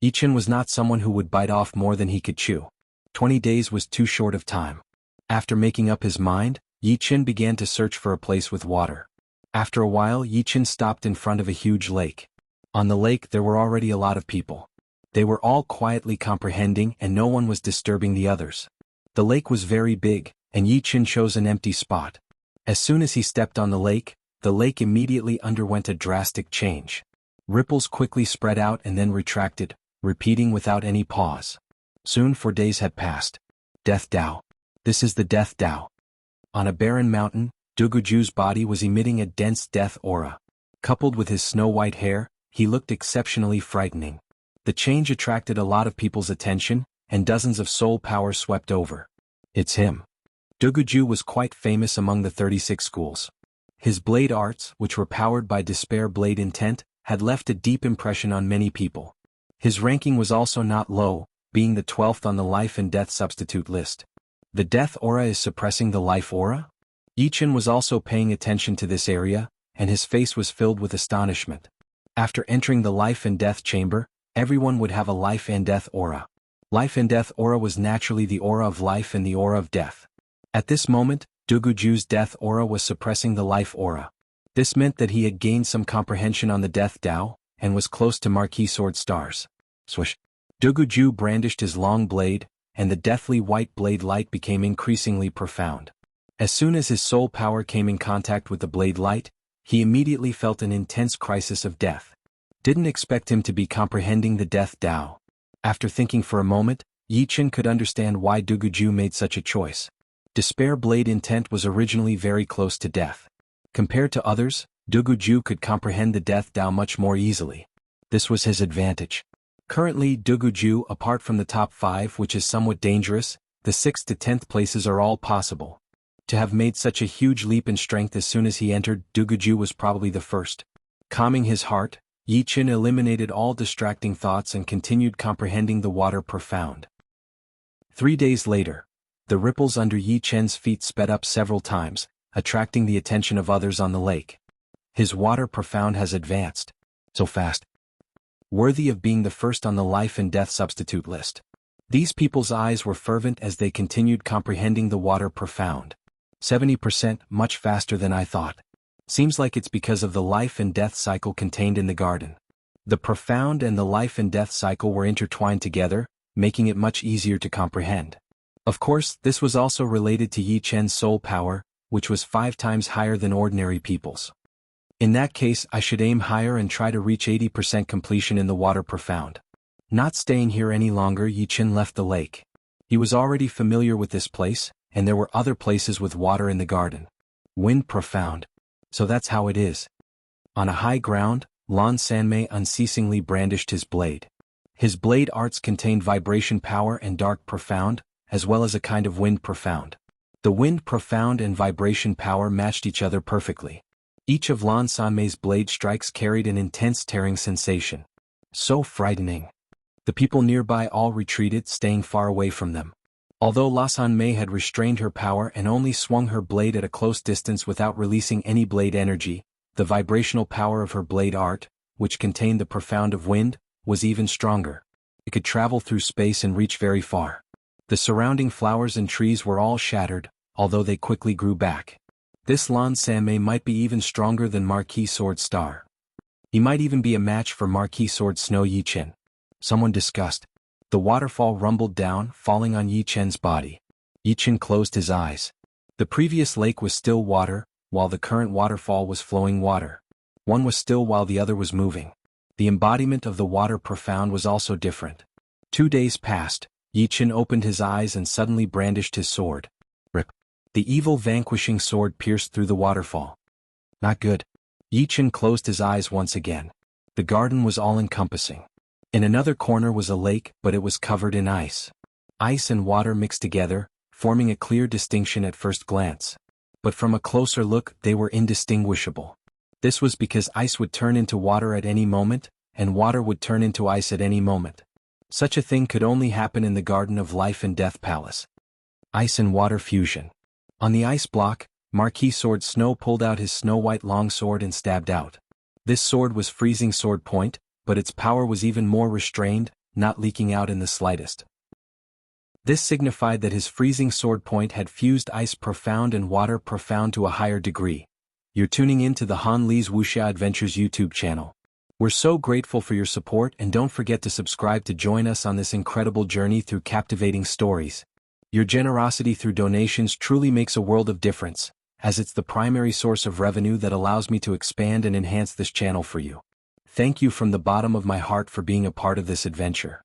Yichen was not someone who would bite off more than he could chew. 20 days was too short of time. After making up his mind, Yichen began to search for a place with water. After a while, Yichen stopped in front of a huge lake. On the lake there were already a lot of people. They were all quietly comprehending and no one was disturbing the others. The lake was very big, and Yichen chose an empty spot. As soon as he stepped on the lake immediately underwent a drastic change. Ripples quickly spread out and then retracted, repeating without any pause. Soon 4 days had passed. Death Dao. This is the Death Dao. On a barren mountain, Duguju's body was emitting a dense death aura. Coupled with his snow-white hair, he looked exceptionally frightening. The change attracted a lot of people's attention, and dozens of soul power swept over. It's him. Duguju was quite famous among the 36 schools. His blade arts, which were powered by despair blade intent, had left a deep impression on many people. His ranking was also not low, being the 12th on the life and death substitute list. The death aura is suppressing the life aura? Yichen was also paying attention to this area, and his face was filled with astonishment. After entering the life and death chamber, everyone would have a life and death aura. Life and death aura was naturally the aura of life and the aura of death. At this moment, Duguju's death aura was suppressing the life aura. This meant that he had gained some comprehension on the Death Dao, and was close to Marquis Sword Stars. Swish. Duguju brandished his long blade, and the deathly white blade light became increasingly profound. As soon as his soul power came in contact with the blade light, he immediately felt an intense crisis of death. Didn't expect him to be comprehending the Death Dao. After thinking for a moment, Yichen could understand why Duguju made such a choice. Despair blade intent was originally very close to death. Compared to others, Duguju could comprehend the Death Dao much more easily. This was his advantage. Currently, Duguju, apart from the top 5, which is somewhat dangerous, the 6th to 10th places are all possible. To have made such a huge leap in strength as soon as he entered, Duguju was probably the first. Calming his heart, Yichen eliminated all distracting thoughts and continued comprehending the water profound. 3 days later, the ripples under Yichen's feet sped up several times, attracting the attention of others on the lake. His water profound has advanced. So fast. Worthy of being the first on the life and death substitute list. These people's eyes were fervent as they continued comprehending the water profound. 70%, much faster than I thought. Seems like it's because of the life and death cycle contained in the garden. The profound and the life and death cycle were intertwined together, making it much easier to comprehend. Of course, this was also related to Yichen's soul power, which was 5 times higher than ordinary people's. In that case, I should aim higher and try to reach 80% completion in the water profound. Not staying here any longer, Yichen left the lake. He was already familiar with this place, and there were other places with water in the garden. Wind profound. So that's how it is. On a high ground, Lan Sanmei unceasingly brandished his blade. His blade arts contained vibration power and dark profound, as well as a kind of wind profound. The wind profound and vibration power matched each other perfectly. Each of Lan Sanmei's blade strikes carried an intense tearing sensation. So frightening. The people nearby all retreated, staying far away from them. Although La Sanmei had restrained her power and only swung her blade at a close distance without releasing any blade energy, the vibrational power of her blade art, which contained the profound of wind, was even stronger. It could travel through space and reach very far. The surrounding flowers and trees were all shattered, although they quickly grew back. This Lan Sanmei might be even stronger than Marquis Sword Star. He might even be a match for Marquis Sword Snow Yichen. Someone discussed. The waterfall rumbled down, falling on Yi Chen's body. Yi Chen closed his eyes. The previous lake was still water, while the current waterfall was flowing water. One was still while the other was moving. The embodiment of the water profound was also different. 2 days passed. Yi Chen opened his eyes and suddenly brandished his sword. Rip. The evil vanquishing sword pierced through the waterfall. Not good. Yi Chen closed his eyes once again. The garden was all-encompassing. In another corner was a lake, but it was covered in ice. Ice and water mixed together, forming a clear distinction at first glance. But from a closer look, they were indistinguishable. This was because ice would turn into water at any moment, and water would turn into ice at any moment. Such a thing could only happen in the Garden of Life and Death Palace. Ice and water fusion. On the ice block, Marquis Sword Snow pulled out his snow-white longsword and stabbed out. This sword was freezing sword point, but its power was even more restrained, not leaking out in the slightest. This signified that his freezing sword point had fused ice profound and water profound to a higher degree. You're tuning in to the Han Li's Wuxia Adventures YouTube channel. We're so grateful for your support, and don't forget to subscribe to join us on this incredible journey through captivating stories. Your generosity through donations truly makes a world of difference, as it's the primary source of revenue that allows me to expand and enhance this channel for you. Thank you from the bottom of my heart for being a part of this adventure.